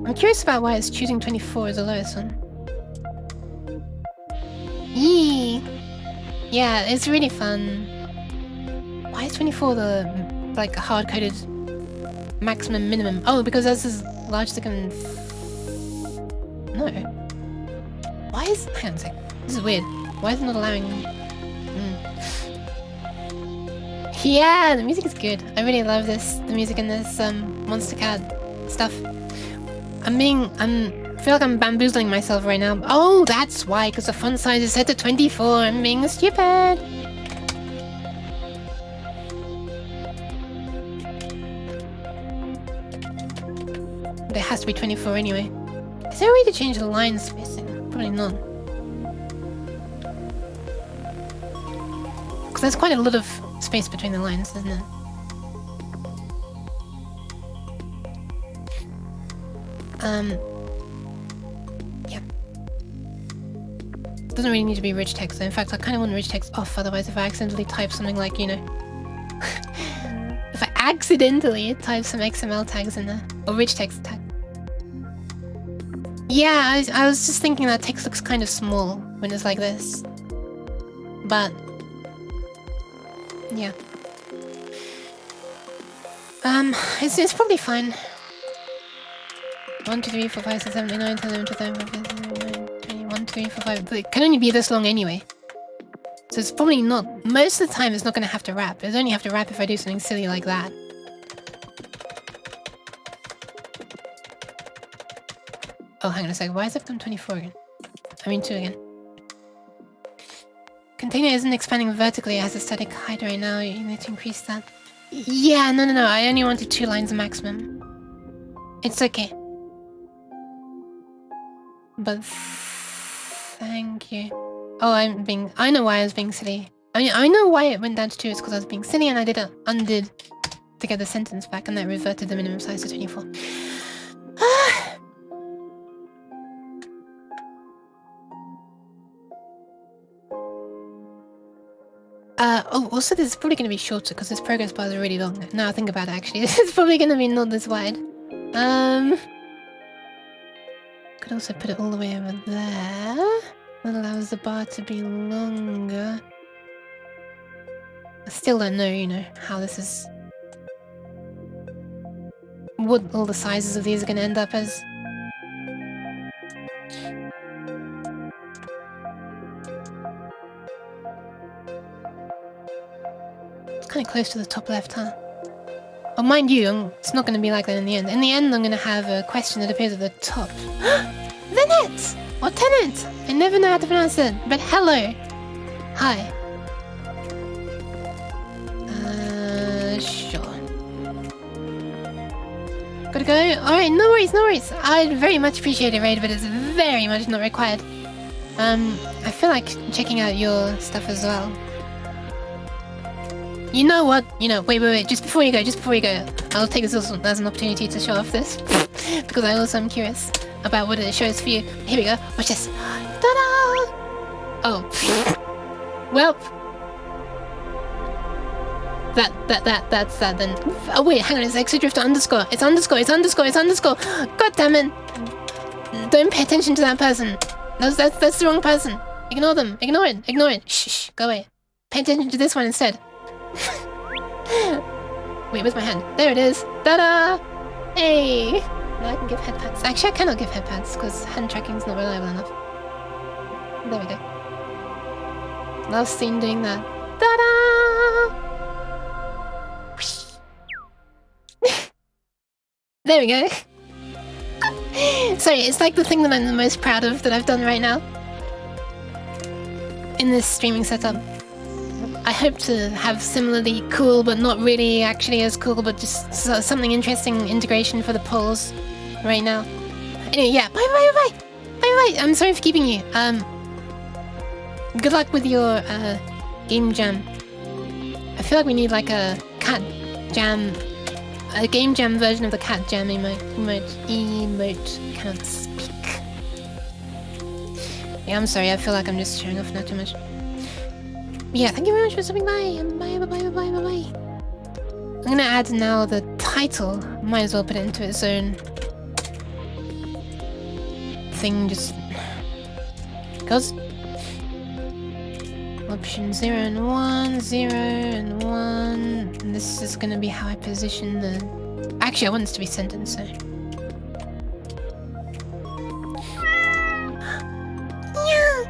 I'm curious about why it's choosing 24 as the lowest one. Eee. Yeah, it's really fun. Why is 24 the like hard-coded maximum minimum? Oh, because that's as large as it can. No. Why is? Hang on a sec. This is weird. Why is it not allowing? Yeah, the music is good. I really love this. The music in this Monster Cat stuff. I feel like I'm bamboozling myself right now. Oh, that's why, because the font size is set to 24. I'm being stupid. But it has to be 24 anyway. Is there a way to change the line spacing? Probably not. Because there's quite a lot of space between the lines, isn't it? Yeah. Doesn't really need to be rich text. In fact, I kind of want rich text off, otherwise if I accidentally type something like, you know... if I accidentally type some XML tags in there, or rich text tag. Yeah, I was just thinking that text looks kind of small when it's like this. But... yeah. It's probably fine. 1, 2, 3, 4, 5, 6, 7, 8, 9, 10, 11, 12, 13, 14, 15, 16, 17, 18, 1, 2, 3, 4, 5. But it can only be this long anyway. So it's probably not... most of the time it's not going to have to wrap. It's only have to wrap if I do something silly like that. Oh, hang on a sec. Why has it become 24 again? I mean 2 again. Container isn't expanding vertically. It has a static height right now. You need to increase that. Yeah, no. I only wanted 2 lines maximum. It's okay. But thank you. Oh, I know why I was being silly. I know why it went down to 2. It's because I was being silly and I did undid to get the sentence back, and that reverted the minimum size to 24. Oh, also this is probably going to be shorter because this progress bar is really long. Now I think about it, actually. This is probably going to be not this wide. Could also put it all the way over there. That allows the bar to be longer. I still don't know, you know, how this is... what all the sizes of these are going to end up as. Kind of close to the top left, huh? Oh, mind you, it's not going to be like that in the end. In the end, I'm going to have a question that appears at the top. Venet! Or Tenant! I never know how to pronounce it, but hello! Hi. Sure. Gotta go? Alright, no worries. I'd very much appreciate it, Raid, but it's very much not required. I feel like checking out your stuff as well. You know what? You know, wait, just before you go, I'll take this also as an opportunity to show off this, because I also am curious about what it shows for you. Here we go, watch this. Ta-da! Oh. Well. That's that then. Oh wait, hang on, it's Exodrifter underscore. It's underscore. God damn it. Don't pay attention to that person. That's the wrong person. Ignore them. Ignore it. Shh, go away. Pay attention to this one instead. Wait, where's my hand? There it is. Ta-da! Hey! Now I can give head pats. Actually, I cannot give head pats because hand tracking is not reliable enough. There we go. Love scene doing that. Ta-da! There we go. Sorry, it's like the thing that I'm the most proud of that I've done right now. In this streaming setup. I hope to have similarly cool, but not really actually as cool, but just something interesting integration for the polls right now. Anyway, yeah, bye. I'm sorry for keeping you. Good luck with your game jam. I feel like we need like a cat jam, a game jam version of the cat jam emote. Can't speak. Yeah, I'm sorry. I feel like I'm just showing off now too much. Yeah, thank you very much for stopping by. Bye. I'm gonna add now the title. Might as well put it into its own thing, just because. Option 0 and 1, 0 and 1. And this is gonna be how I position the... Actually, I want this to be centered, so... Yeah.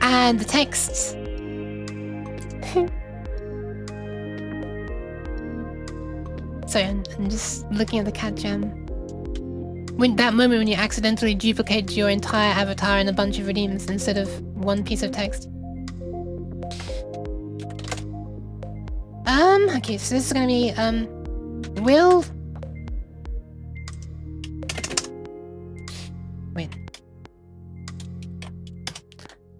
And the text. Sorry, I'm just looking at the cat jam. When that moment when you accidentally duplicate your entire avatar in a bunch of redeems instead of one piece of text. Okay, so this is gonna be, will... Wait.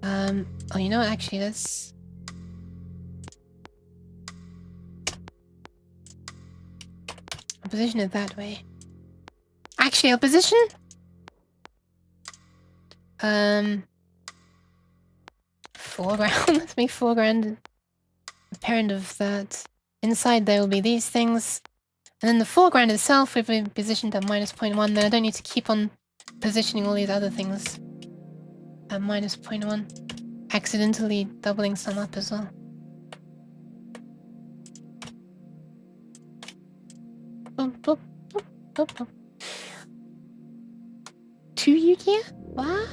Oh, you know what, actually, let's... I'll position it that way. Actually, I'll position... foreground. Let's make foreground a parent of that. Inside there will be these things. And then the foreground itself will be positioned at -0.1. Then I don't need to keep on positioning all these other things at -0.1. Accidentally doubling some up as well. Boop, boop, boop, boop, boop. 2 Yukia? What?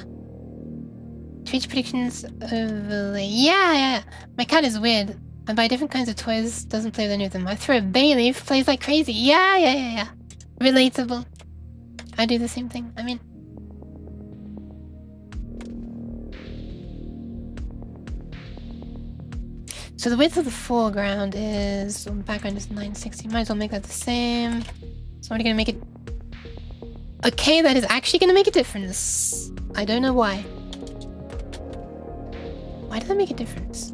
Future predictions overlay. Yeah. My cat is weird. I buy different kinds of toys, doesn't play with any of them. I throw a bay leaf, plays like crazy. Yeah. Relatable. I do the same thing. I mean... So the width of the foreground is... background is 960. Might as well make that the same. So I'm gonna make it... Okay, that is actually gonna make a difference. I don't know why. Why did that make a difference?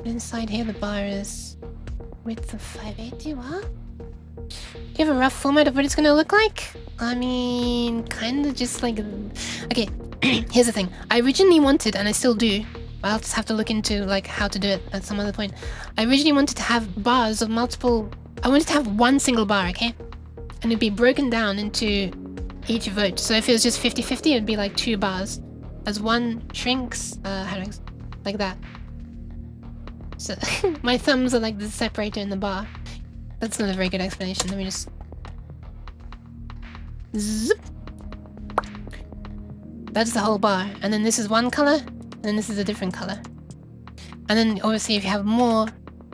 Inside here the bar is width of 580, what? Do you have a rough format of what it's gonna look like? I mean, kinda just like... Okay, here's the thing. I originally wanted, and I still do, but I'll just have to look into like how to do it at some other point. I originally wanted to have bars of multiple... I wanted to have one single bar, okay? And it'd be broken down into each vote. So if it was just 50-50, it'd be like 2 bars. As one shrinks, like that. So my thumbs are like the separator in the bar. That's not a very good explanation. Let me just... Zip. That's the whole bar. And then this is one color, and then this is a different color. And then obviously if you have more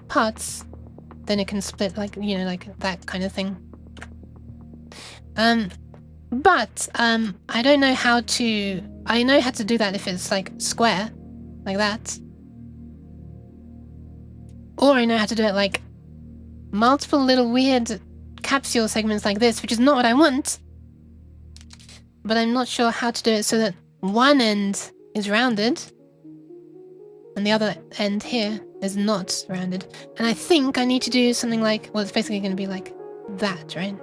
parts, then it can split like, you know, like that kind of thing. But I don't know how to... I know how to do that if it's like square, like that. Or I know how to do it like multiple little weird capsule segments like this, which is not what I want. But I'm not sure how to do it so that one end is rounded and the other end here is not rounded. And I think I need to do something like, well, it's basically going to be like that, right?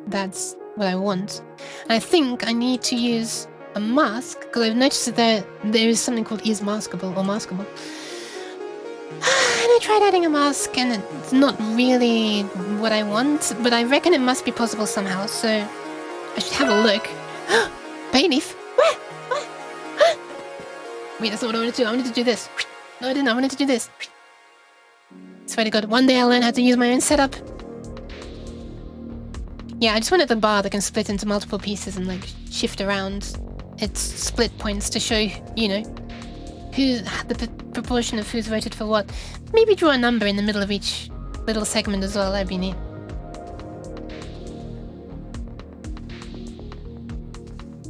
That's what I want. And I think I need to use a mask, because I've noticed that there is something called is maskable or maskable. And I tried adding a mask and it's not really what I want, but I reckon it must be possible somehow, so I should have a look. Bay leaf? What? Wait, that's not what I wanted to do. I wanted to do this. No, I didn't. I wanted to do this. Swear to God, one day I'll learn how to use my own setup. Yeah, I just wanted the bar that can split into multiple pieces and like shift around its split points to show, you know, who the proportion of who's voted for what. Maybe draw a number in the middle of each little segment as well. That'd be neat.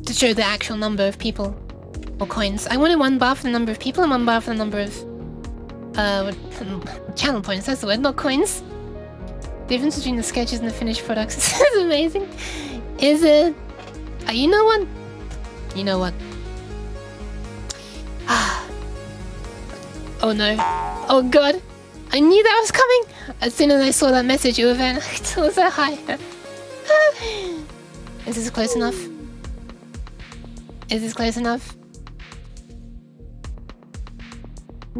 To show the actual number of people or coins. I wanted one bar for the number of people and one bar for the number of channel points. That's the word, not coins. The difference between the sketches and the finished products is amazing. Is it? You know what? You know what? Oh no. Oh God. I knew that was coming. As soon as I saw that message, it was so high. Is this close enough? Is this close enough?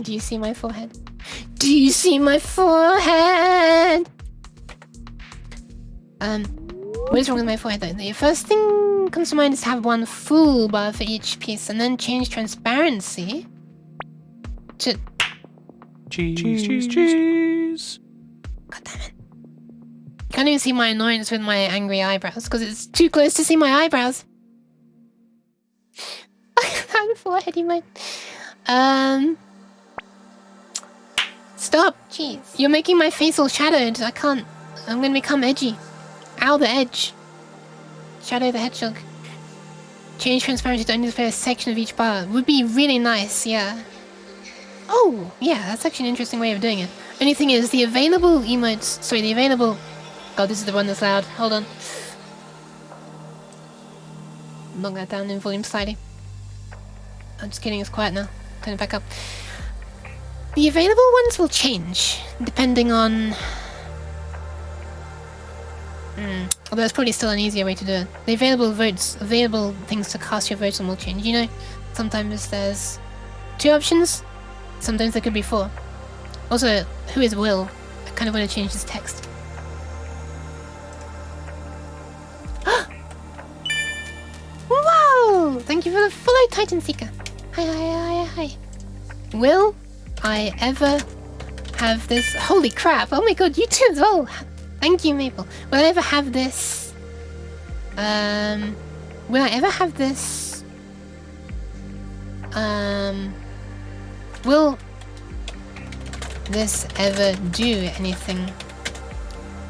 Do you see my forehead? Do you see my forehead? What is wrong with my forehead though? The first thing comes to mind is to have one full bar for each piece and then change transparency to... Cheese. God damn it. You can't even see my annoyance with my angry eyebrows because it's too close to see my eyebrows. How the foreheady mind. Stop. Jeez. You're making my face all shadowed. I can't. I'm gonna become edgy. Ow, the edge. Shadow the hedgehog. Change transparency to only display a section of each bar. Would be really nice, yeah. Oh, yeah, that's actually an interesting way of doing it. Only thing is, the available emotes... Sorry, the available... God, this is the one that's loud. Hold on. Knock that down in volume slightly. I'm just kidding, it's quiet now. Turn it back up. The available ones will change, depending on... Although it's probably still an easier way to do it. The available votes, available things to cast your votes on will change. You know, sometimes there's 2 options, sometimes there could be 4. Also, who is Will? I kind of want to change this text. Wow! Thank you for the follow, Titan Seeker. Hi. Will I ever have this? Holy crap! Oh my god, you too as well. Thank you, Maple. Will I ever have this? Will I ever have this? Will this ever do anything?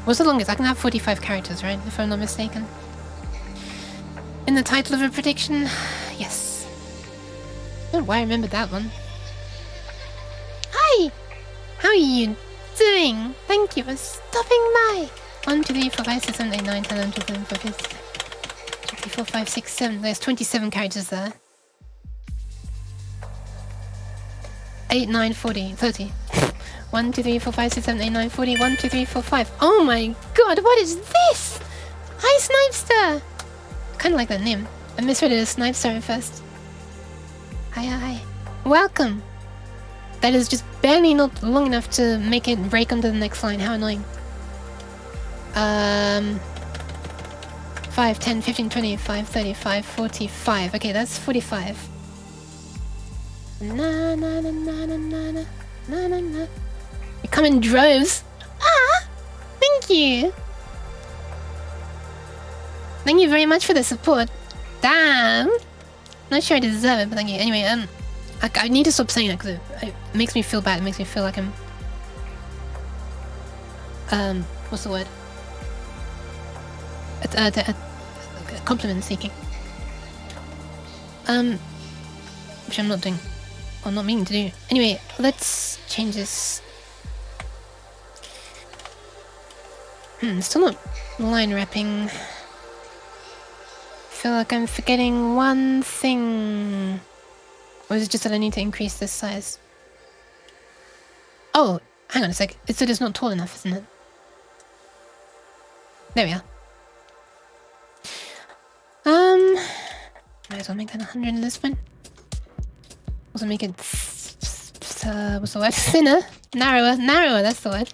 What's the longest? I can have 45 characters, right? If I'm not mistaken. In the title of a prediction? Yes. I don't know why I remembered that one. Hi! How are you doing? Thank you for stopping by. 1, 2, 3, 4, 5, 6, 7, 8, 9, 10, 11, 12, 13, 14, 15, 2, 3, 4, 5, 6, 7. There's 27 characters there. 8, 9, 40, 30. 1, 2, 3, 4, 5, 6, 7, 8, 9, 40. 1, 2, 3, 4, 5. Oh my god, what is this? Hi, Snipester! Kind of like that name. I misread it as Snipester at first. Hi. Welcome. That is just barely not long enough to make it break onto the next line. How annoying. 5, 10, 15, 25, 35, 45. Okay, that's 45. Na na na na na na na na na na. You come in droves. Ah! Thank you! Thank you very much for the support. Damn! Not sure I deserve it, but thank you. Anyway, I need to stop saying that because it makes me feel bad. It makes me feel like I'm... what's the word? Compliment seeking. Which I'm not doing. Or not meaning to do. Anyway, let's change this. Still not line wrapping. I feel like I'm forgetting one thing. Or is it just that I need to increase this size? Oh, hang on a sec. It said it's not tall enough, isn't it? There we are. Might as well make that 100 in this one. Also make it what's the word? Thinner? Narrower, that's the word.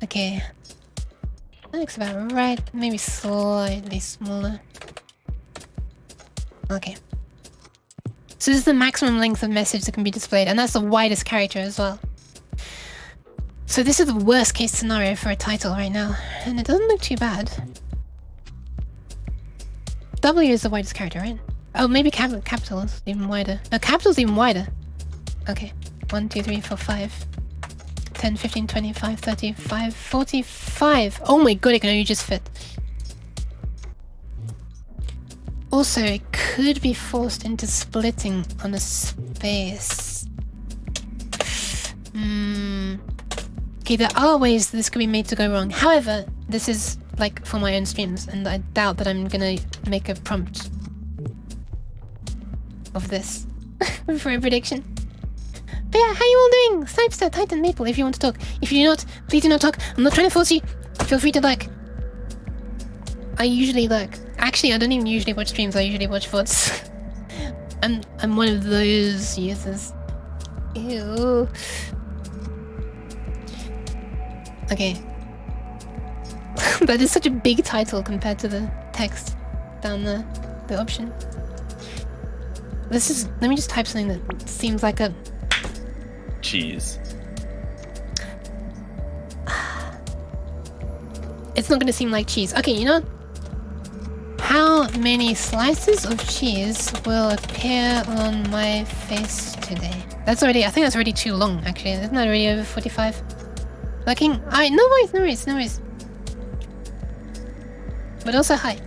Okay. That looks about right. Maybe slightly smaller. Okay. So this is the maximum length of message that can be displayed, and that's the widest character as well. So this is the worst case scenario for a title right now, and it doesn't look too bad. W is the widest character, right? Oh, maybe capital is even wider. No, capital's even wider. Okay. 1, 2, 3, 4, 5. 10, 15, 25, 35, 45. Oh my god, it can only just fit. Also, it could be forced into splitting on a space. Okay, there are ways this could be made to go wrong. However, this is like for my own streams, and I doubt that I'm gonna make a prompt of this for a prediction. But yeah, how you all doing? Snipester, Titan, Maple, if you want to talk. If you do not, please do not talk. I'm not trying to force you. Feel free to lurk. I usually lurk. Actually, I don't even usually watch streams, I usually watch VODs. I'm one of those users. Ew. Okay. That is such a big title compared to the text down the option. Let me just type something that seems like a... Cheese. It's not gonna seem like cheese. Okay, you know what? How many slices of cheese will appear on my face today? That's already, I think that's already too long, actually. Isn't that already over 45? Looking, alright, no worries. But also, hi.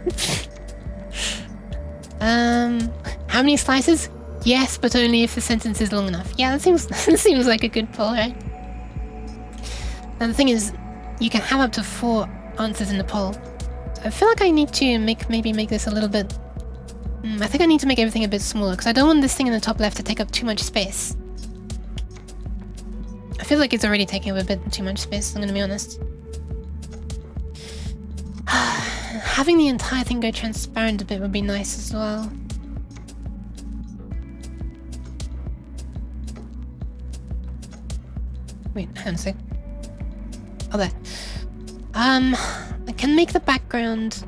How many slices? Yes, but only if the sentence is long enough. Yeah, that seems like a good poll, right? And the thing is, you can have up to 4 answers in the poll. I feel like I need to maybe make this a little bit... I think I need to make everything a bit smaller, because I don't want this thing in the top left to take up too much space. I feel like it's already taking up a bit too much space, I'm gonna be honest. Having the entire thing go transparent a bit would be nice as well. Wait, hang on a sec. Oh, there. I can make the background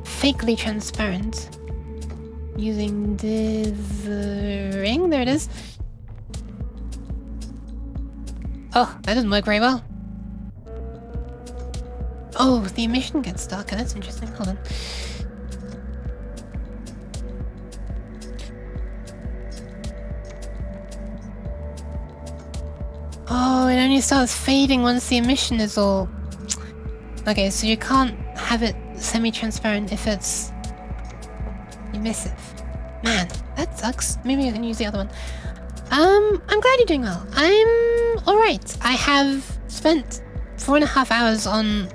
fakely transparent using dithering. There it is. Oh, that doesn't work very well. Oh, the emission gets darker. That's interesting. Hold on. Oh, it only starts fading once the emission is all... Okay, so you can't have it semi-transparent if it's emissive. Man, that sucks. Maybe I can use the other one. I'm glad you're doing well. I'm alright. I have spent 4.5 hours on...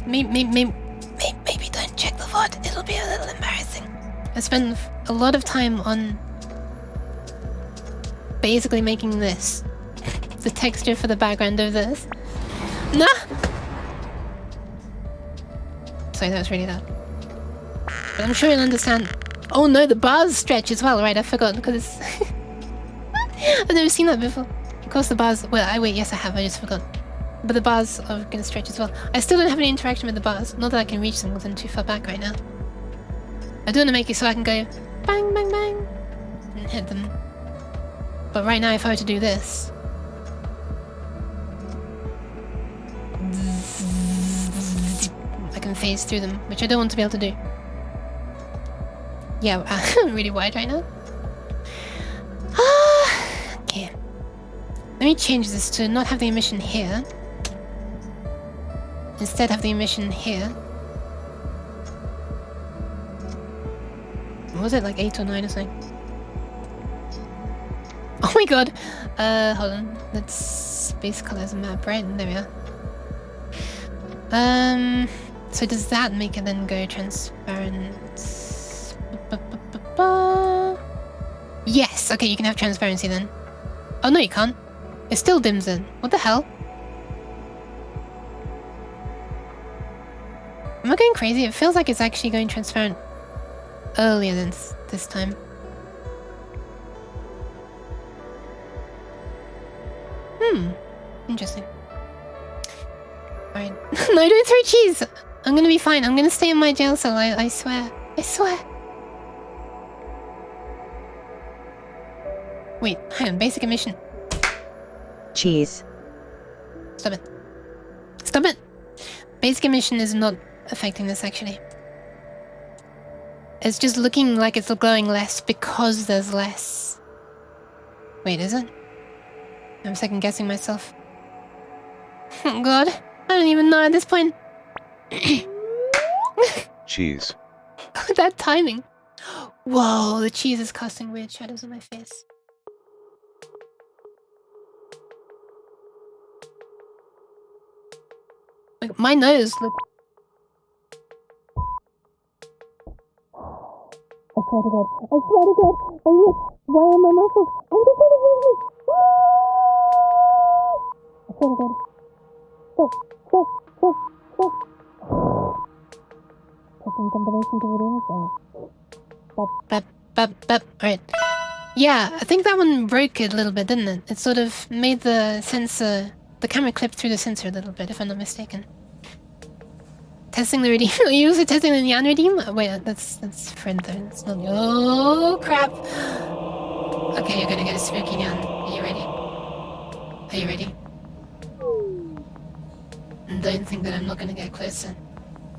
maybe don't check the VOD. It'll be a little embarrassing. I spent a lot of time on basically making this the texture for the background of this. Nah! Sorry, that was really loud. But I'm sure you'll understand. Oh no, the bars stretch as well, right? I forgot because it's... I've never seen that before. Of course the bars... Well, wait, yes I have, I just forgot. But the bars are gonna stretch as well. I still don't have any interaction with the bars. Not that I can reach them because I'm too far back right now. I do want to make it so I can go bang, bang, bang and hit them. But right now if I were to do this... I can phase through them, which I don't want to be able to do. Yeah, I'm really wide right now. Okay. Let me change this to not have the emission here. Instead have the emission here. What was it, like 8 or 9 or something? Oh my god! Hold on. Let's space color as a map, right? There we are. So does that make it then go transparent? Yes! Okay, you can have transparency then. Oh no, you can't. It still dims in. What the hell? Am I going crazy? It feels like it's actually going transparent earlier than this time. Interesting. Alright. No, don't throw cheese! I'm gonna be fine. I'm gonna stay in my jail cell, I swear. I swear. Wait, hang on. Basic emission. Cheese. Stop it. Stop it! Basic emission is not affecting this, actually. It's just looking like it's glowing less because there's less. Wait, is it? I'm second guessing myself. Oh god. I don't even know at this point. Cheese. That timing. Whoa, the cheese is casting weird shadows on my face. Like, my nose look... I swear to god. I swear to god. Why are my muscles? I'm just trying to move it. I swear to god. Stop. Taking combination to the room. Alright. Yeah, I think that one broke it a little bit, didn't it? It sort of made the sensor, the camera clip through the sensor a little bit, if I'm not mistaken. Testing the redeem. Are you also testing the Nyan redeem? Wait, that's friend though. It's not. Oh crap! Okay, you're gonna get a spooky Nyan. Are you ready? Are you ready? And don't think that I'm not gonna get closer.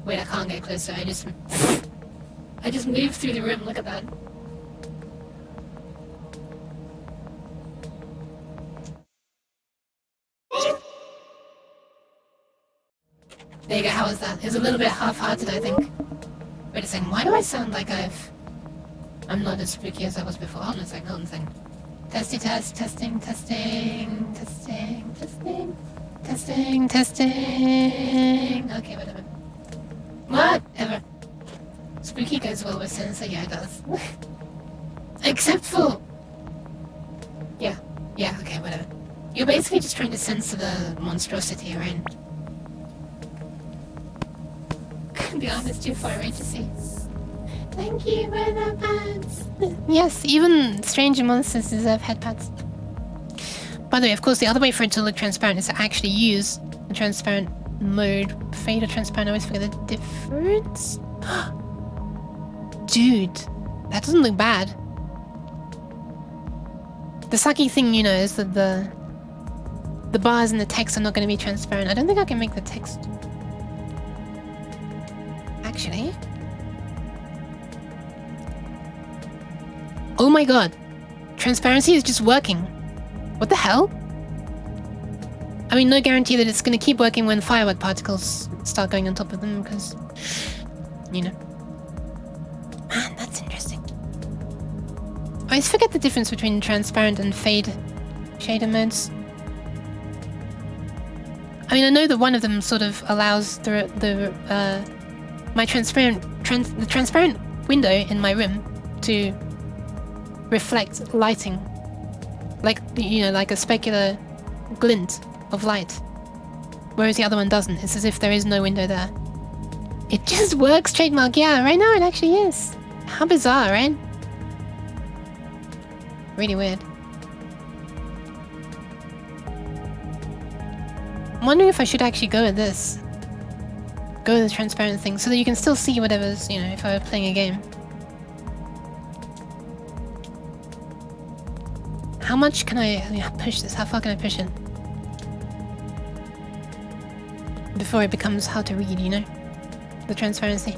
Wait, I can't get closer. I just moved through the room. Look at that. There you go, how was that? It was a little bit half-hearted, I think. Wait a second, why do I sound like I'm not as spooky as I was before? Hold on a second, hold on a second. Testing, testing, testing. Okay, whatever. Whatever. Spooky goes well with sensor, yeah it does. Except for... Yeah, okay, whatever. You're basically just trying to censor the monstrosity, right? The arm is too far away to see. Thank you for the pads. Yes, even strange monsters deserve head pads. By the way, of course, the other way for it to look transparent is to actually use the transparent mode. Fade or transparent, I always forget the difference. Dude, that doesn't look bad. The sucky thing, you know, is that the bars and the text are not going to be transparent. I don't think I can make the text... Actually... Oh my god. Transparency is just working. What the hell? I mean, no guarantee that it's going to keep working when firework particles start going on top of them, because... You know. Man, that's interesting. I always forget the difference between transparent and fade shader modes. I mean, I know that one of them sort of allows the transparent window in my room to reflect lighting, like, you know, like a specular glint of light, whereas the other one doesn't. It's as if there is no window there. It just works, trademark. Yeah, right now it actually is. How bizarre, right? Really weird. I'm wondering if I should actually go with this. Go with the transparent thing, so that you can still see whatever's, you know, if I were playing a game. How much can I push this? How far can I push it? Before it becomes hard to read, you know? The transparency.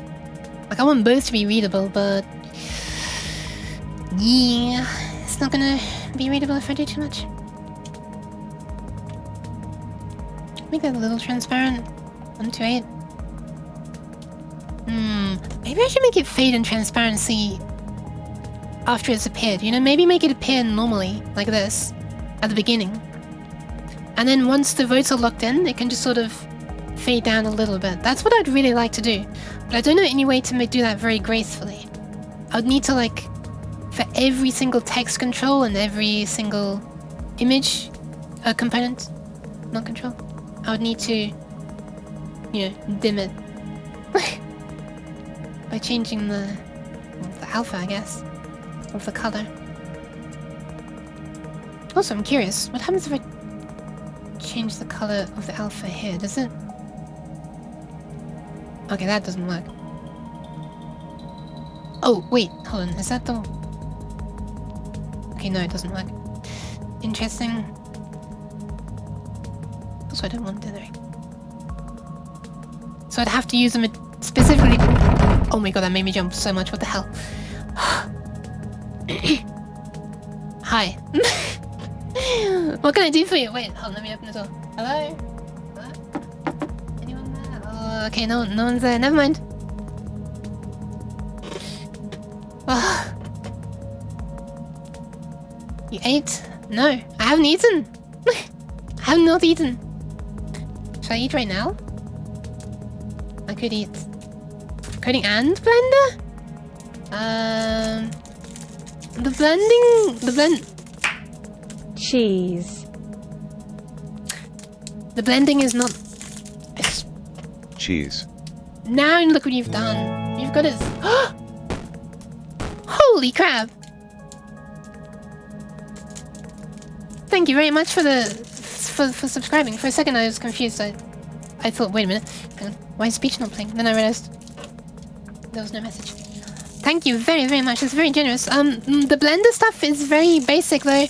Like, I want both to be readable, but... Yeah, it's not gonna be readable if I do too much. Make that a little transparent. 128. Maybe I should make it fade and transparency after it's appeared, you know? Maybe make it appear normally, like this, at the beginning. And then once the votes are locked in, it can just sort of fade down a little bit. That's what I'd really like to do. But I don't know any way to do that very gracefully. I would need to, like, for every single text control and every single image component, not control, I would need to, you know, dim it. By changing the alpha, I guess, of the color. Also, I'm curious, what happens if I change the color of the alpha here? Does it... Okay, that doesn't work. Oh, wait, hold on, is that the... Okay, no, it doesn't work. Interesting. Also, I don't want to do that. So I'd have to use them specifically... Oh my god, that made me jump so much, what the hell? Hi. What can I do for you? Wait, hold on, let me open the door. Hello? Hello? Anyone there? Oh, okay, no one's there, never mind. Oh. You ate? No, I haven't eaten. I have not eaten. Should I eat right now? I could eat. Coding and blender? The blend... Cheese. The blending is not... Cheese. Now look what you've done. You've got it... Holy crap! Thank you very much for the for subscribing. For a second I was confused. I thought, wait a minute, hang on, why is speech not playing? Then I realized there was no message. Thank you very, very much. It's very generous. The Blender stuff is very basic though.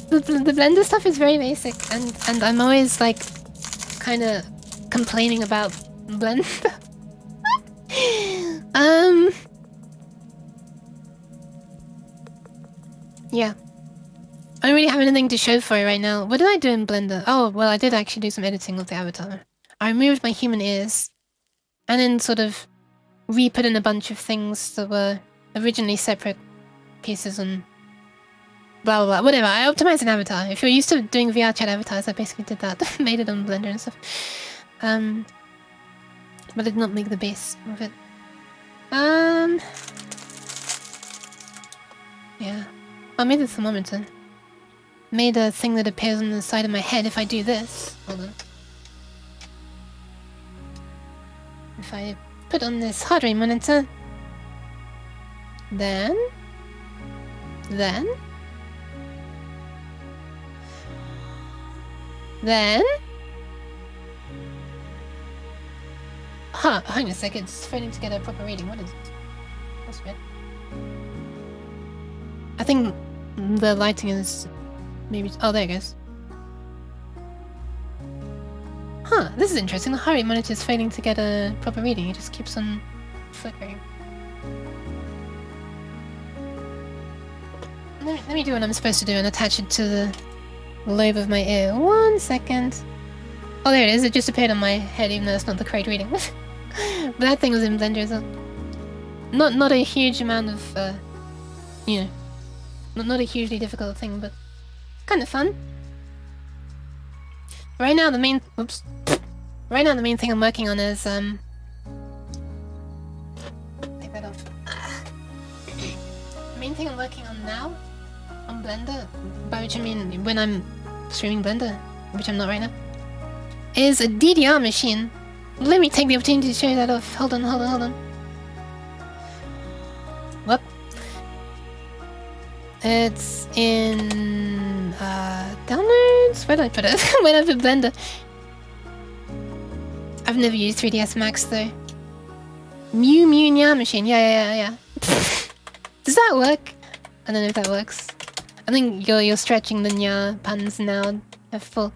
The Blender stuff is very basic, and I'm always like kind of complaining about Blender. Yeah. I don't really have anything to show for it right now. What did I do in Blender? Oh, well, I did actually do some editing of the avatar. I removed my human ears, and then sort of re-put in a bunch of things that were originally separate pieces and blah blah blah. Whatever, I optimized an avatar. If you're used to doing VR chat avatars, I basically did that. Made it on Blender and stuff. But I did not make the base of it. Yeah. I made a thermometer. Made a thing that appears on the side of my head if I do this. Hold on. If I put on this heart rate monitor, then... Huh, hang on a second, it's failing to get a proper reading. What is it? That's weird. I think the lighting is maybe... Oh, there it goes. Huh, this is interesting. The heart rate monitor is failing to get a proper reading. It just keeps on flickering. Let me do what I'm supposed to do and attach it to the lobe of my ear. 1 second. Oh, there it is. It just appeared on my head, even though it's not the correct reading. But that thing was in Blender as well. Not a huge amount of, you know, not a hugely difficult thing, but kind of fun. Right now the main... Oops. Right now the main thing I'm working on is, take that off. The main thing I'm working on now, on Blender, by which I mean when I'm streaming Blender, which I'm not right now, is a DDR machine. Let me take the opportunity to show you that off. Hold on. Whoop. It's in downloads? Where did I put it? Where did I put Blender? I've never used 3ds Max though. Mew Nya machine. Yeah. Does that work? I don't know if that works. I think you're stretching the Nya puns now. They're full.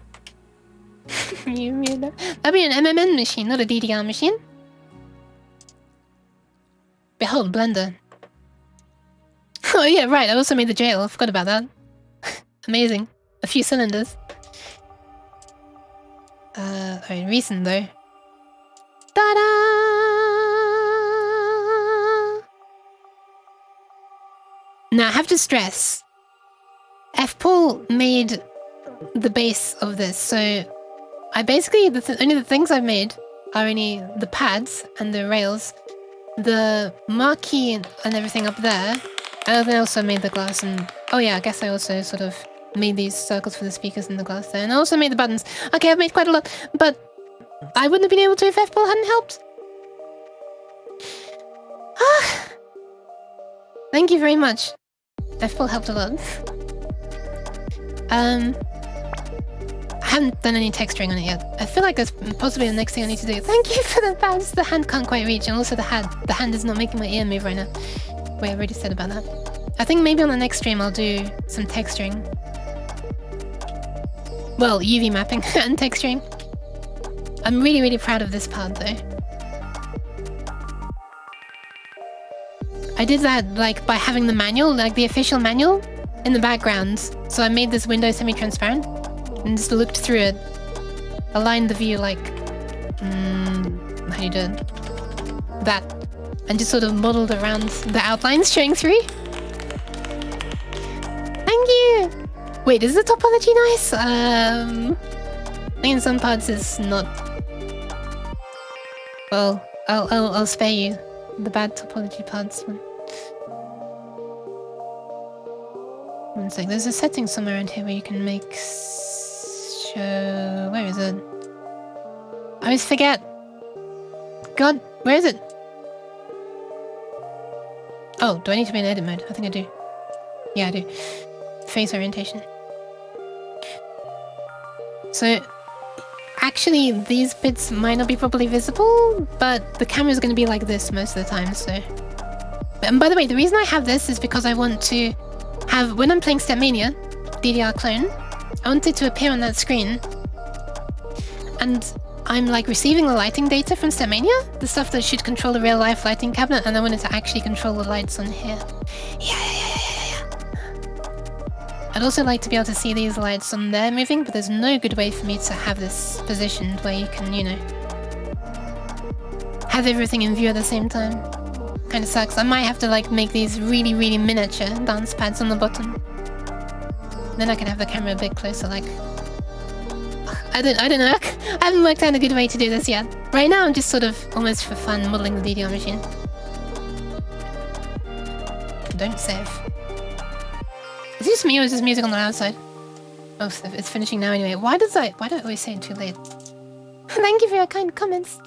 That'd be an MMN machine, not a DDR machine. Behold Blender. Oh yeah, right, I also made the jail, I forgot about that. Amazing. A few cylinders. Alright, recent though. Ta-da! Now I have to stress, F-Paul made the base of this, so I basically, only the things I've made are only the pads and the rails, the marquee and everything up there. And I also made the glass and... Oh yeah, I guess I also sort of made these circles for the speakers and the glass there. And I also made the buttons. Okay, I've made quite a lot, but I wouldn't have been able to if F-Ball hadn't helped. Thank you very much. F-Ball helped a lot. I haven't done any texturing on it yet. I feel like that's possibly the next thing I need to do. Thank you for the pads. The hand can't quite reach, and also the hand is not making my ear move right now. Wait, I already said about that. I think maybe on the next stream I'll do some texturing. Well, UV mapping and texturing. I'm really, really proud of this part though. I did that like by having the manual, like the official manual, in the background. So I made this window semi-transparent and just looked through it. Aligned the view like... how do you do it? That. And just sort of modeled around the outlines showing through. Thank you! Wait, is the topology nice? I think in some parts it's not. Well, I'll spare you the bad topology parts. One sec, there's a setting somewhere around here where you can make show... Where is it? I always forget. God, where is it? Oh, do I need to be in edit mode? I think I do. Yeah, I do. face orientation. So actually these bits might not be properly visible, but the camera is going to be like this most of the time, so... And by the way, the reason I have this is because I want to have, when I'm playing Stepmania, DDR clone, I want it to appear on that screen. And I'm like receiving the lighting data from Stepmania, the stuff that should control the real life lighting cabinet, and I want it to actually control the lights on here. Yeah. I'd also like to be able to see these lights on there moving, but there's no good way for me to have this positioned where you can, you know, have everything in view at the same time. Kinda sucks. I might have to like make these really, really miniature dance pads on the bottom. Then I can have the camera a bit closer, like... I don't know. I haven't worked out a good way to do this yet. Right now I'm just sort of almost for fun modeling the DDR machine. Don't save. Is this me or is this music on the loud side? Oh, it's finishing now anyway. Why do I always say it too late? Thank you for your kind comments.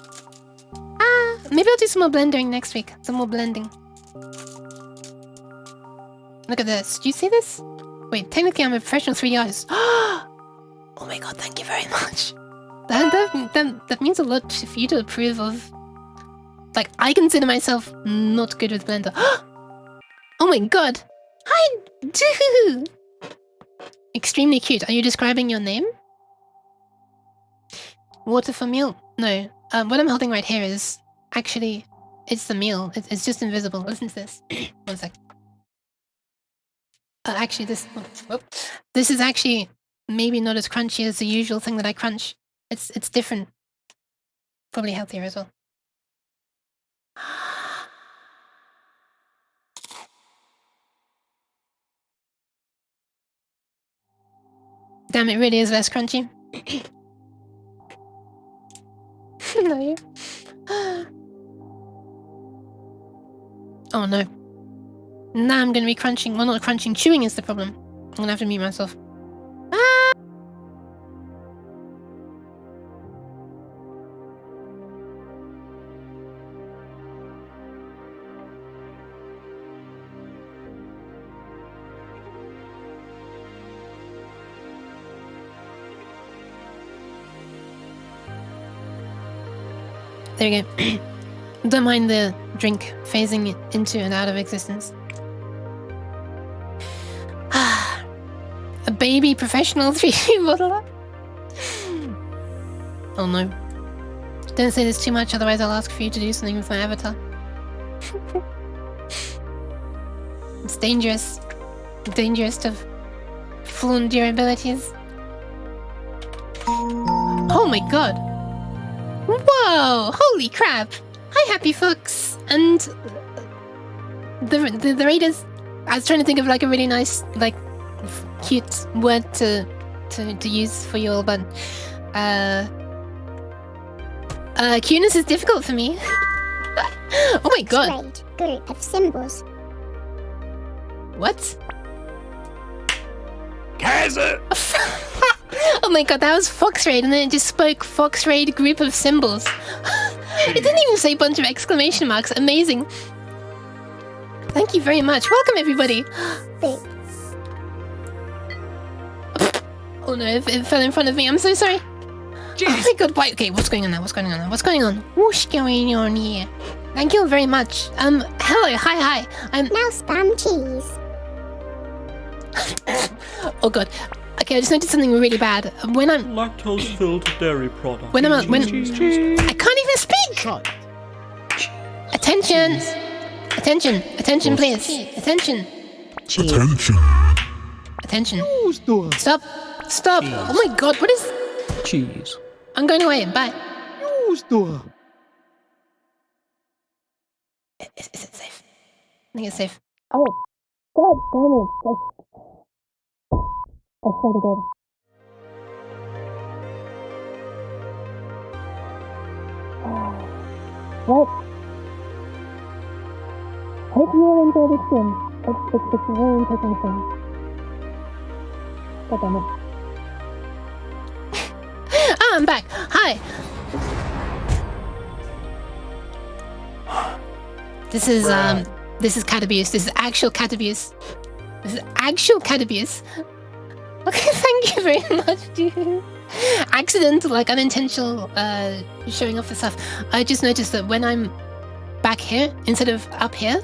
Maybe I'll do some more blending next week. Some more blending. Look at this. Do you see this? Wait, technically I'm a professional 3D artist. Oh my god, thank you very much. That means a lot for you to approve of. Like, I consider myself not good with Blender. Oh my god. Hi, dude. Extremely cute. Are you describing your name? Water for meal? No. What I'm holding right here is actually, it's the meal. It's just invisible. Listen to this. 1 sec. Actually, this is actually maybe not as crunchy as the usual thing that I crunch. It's different. Probably healthier as well. Damn, it really is less crunchy. No, you. Oh no. Now I'm gonna be crunching. Well, not crunching, chewing is the problem. I'm gonna have to mute myself. There we go. Don't mind the drink phasing into and out of existence. A baby professional 3D modeler? Oh no. Don't say this too much, otherwise I'll ask for you to do something with my avatar. It's dangerous. Dangerous to flaunt your abilities. Oh my god! Whoa! Holy crap! Hi, Happy Fox! And the Raiders. I was trying to think of like a really nice, like, cute word to use for you all, but cuteness is difficult for me. Oh my god! Group of symbols. What? Kaiser! Oh my god, that was Fox Raid, and then it just spoke Fox Raid group of symbols. It didn't even say bunch of exclamation marks. Amazing. Thank you very much. Welcome, everybody. Oh no, it fell in front of me. I'm so sorry. Jeez. Oh my god, wait. Okay, what's going on now? What's going on now? What's going on? What's going on here? Thank you very much. Hello, hi. I'm... Now spam cheese. Oh god. Okay, I just noticed something really bad. When I'm... Lactose-filled dairy product. When I can't even speak! Attention! Attention! Attention, please! Attention! Cheese. Attention! Stop! Stop! Oh my god, what is... Cheese. I'm going away, bye. Is it safe? I think it's safe. Oh, god damn it! Like... I swear to God. What? Hope you will enjoy this game. It's a very interesting thing. God damn it. Ah, I'm back. Hi. This is cat abuse. This is actual cat abuse. This is actual cat abuse. Okay, thank you very much, dude. Accidental, like unintentional showing off the stuff. I just noticed that when I'm back here, instead of up here,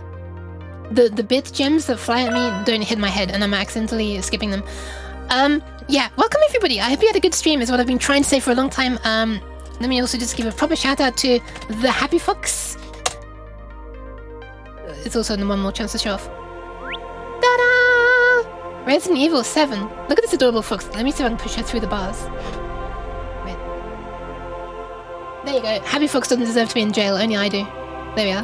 the bit gems that fly at me don't hit my head and I'm accidentally skipping them. Yeah, welcome everybody. I hope you had a good stream is what I've been trying to say for a long time. Let me also just give a proper shout out to the Happy Fox. It's also one more chance to show off. Ta-da! Resident Evil 7. Look at this adorable fox. Let me see if I can push her through the bars. Wait. There you go. Happy Fox doesn't deserve to be in jail. Only I do. There we are.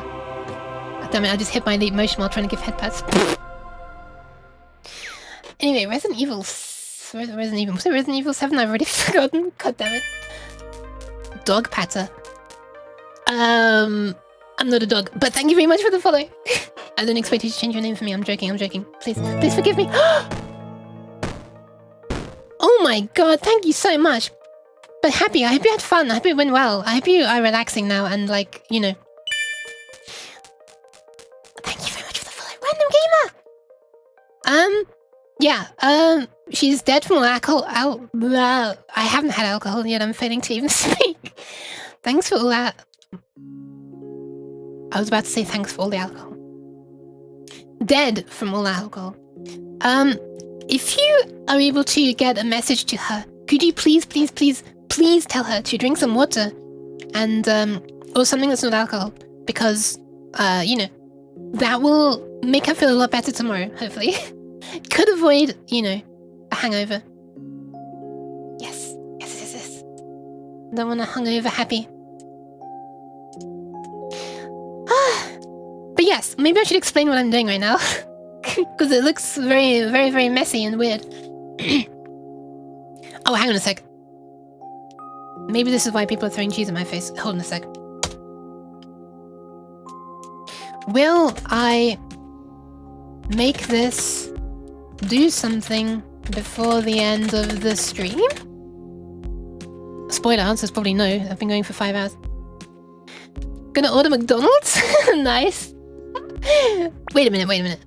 God damn it, I just hit my leap motion while trying to give head pats. Anyway, Resident Evil... Was it Resident Evil 7? I've already forgotten. God damn it. Dog patter. I'm not a dog, but thank you very much for the follow. I don't expect you to change your name for me. I'm joking. Please forgive me. Oh my god, thank you so much. But Happy, I hope you had fun. I hope it went well. I hope you are relaxing now and like, you know. Thank you very much for the follow. Random Gamer! Yeah, she's dead from alcohol. I haven't had alcohol yet. I'm failing to even speak. Thanks for all that. I was about to say thanks for all the alcohol. Dead from all the alcohol. If you are able to get a message to her, could you please tell her to drink some water and, or something that's not alcohol, because, you know, that will make her feel a lot better tomorrow, hopefully. Could avoid, you know, a hangover. Yes. Don't want a hungover Happy. But yes, maybe I should explain what I'm doing right now. Because it looks very messy and weird. Oh, hang on a sec. Maybe this is why people are throwing cheese at my face. Hold on a sec. Will I make this do something before the end of the stream? Spoiler answer is probably no. I've been going for 5 hours. Gonna order McDonald's? Nice. Wait a minute.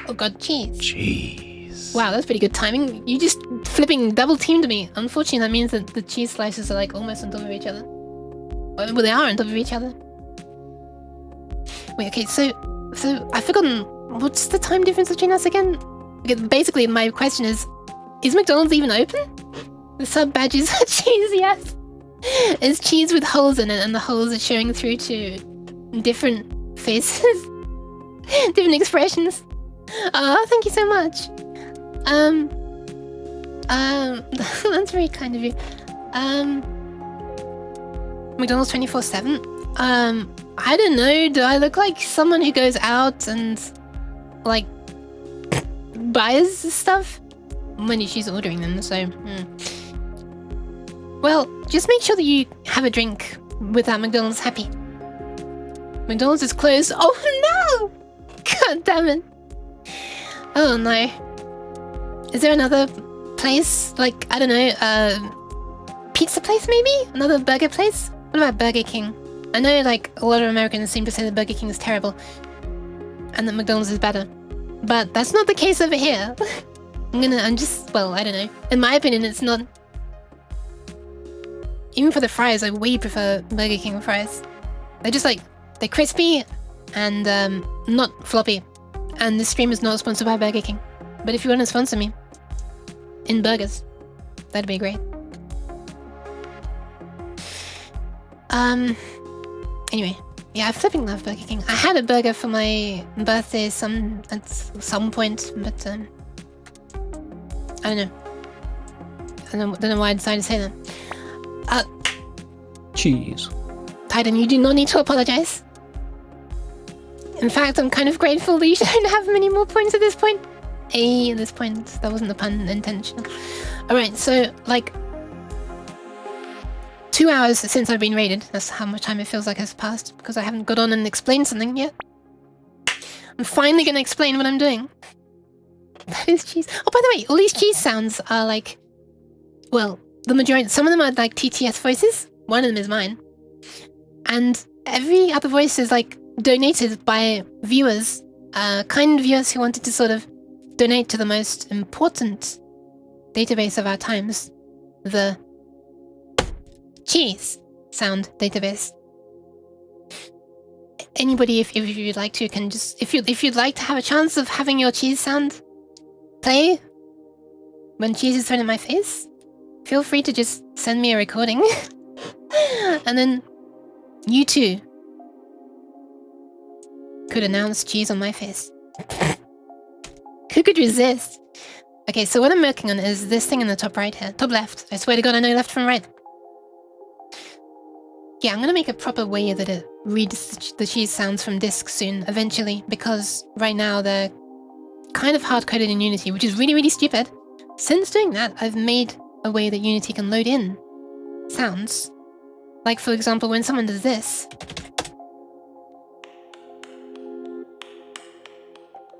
Oh god, cheese. Jeez. Wow, that's pretty good timing. You just flipping double teamed me. Unfortunately, that means that the cheese slices are like almost on top of each other. Well, they are on top of each other. Wait, okay, so I've forgotten. What's the time difference between us again? Okay, basically, my question is McDonald's even open? The sub badges are cheese, yes. It's cheese with holes in it, and the holes are showing through to different faces. Different expressions. Oh, thank you so much. That's very kind of you. McDonald's 24/7. I don't know. Do I look like someone who goes out and like buys stuff when she's ordering them? So, well, just make sure that you have a drink with that McDonald's Happy. McDonald's is closed. Oh no! God damn it. Oh no. Is there another place? Like, I don't know, pizza place maybe? Another burger place? What about Burger King? I know like a lot of Americans seem to say that Burger King is terrible and that McDonald's is better. But that's not the case over here. Well, I don't know. In my opinion, it's not. Even for the fries, I way prefer Burger King fries. They're just like, they're crispy and not floppy. And this stream is not sponsored by Burger King. But if you want to sponsor me in burgers, that'd be great. Anyway, yeah, I flipping love Burger King. I had a burger for my birthday at some point, but I don't know. I don't know why I decided to say that. Cheese. Titan, you do not need to apologize. In fact, I'm kind of grateful that you don't have many more points at this point. At this point. That wasn't the pun intentional. Alright, so, like, 2 hours since I've been raided. That's how much time it feels like has passed, because I haven't got on and explained something yet. I'm finally gonna explain what I'm doing. That is cheese. Oh, by the way, all these cheese sounds are like, well, the majority, some of them are like TTS voices. One of them is mine. And every other voice is like donated by viewers, kind viewers who wanted to sort of donate to the most important database of our times, the cheese sound database. Anybody, if you'd like to, can just if you'd like to have a chance of having your cheese sound play when cheese is thrown in my face, feel free to just send me a recording, and then you too could announce cheese on my face. Who could resist? Okay, so what I'm working on is this thing in the top right here, top left. I swear to God, I know left from right. Yeah, I'm gonna make a proper way that it reads the cheese sounds from disk soon, eventually, because right now they're kind of hard-coded in Unity, which is really, really stupid. Since doing that, I've made a way that Unity can load in sounds. Like, for example, when someone does this,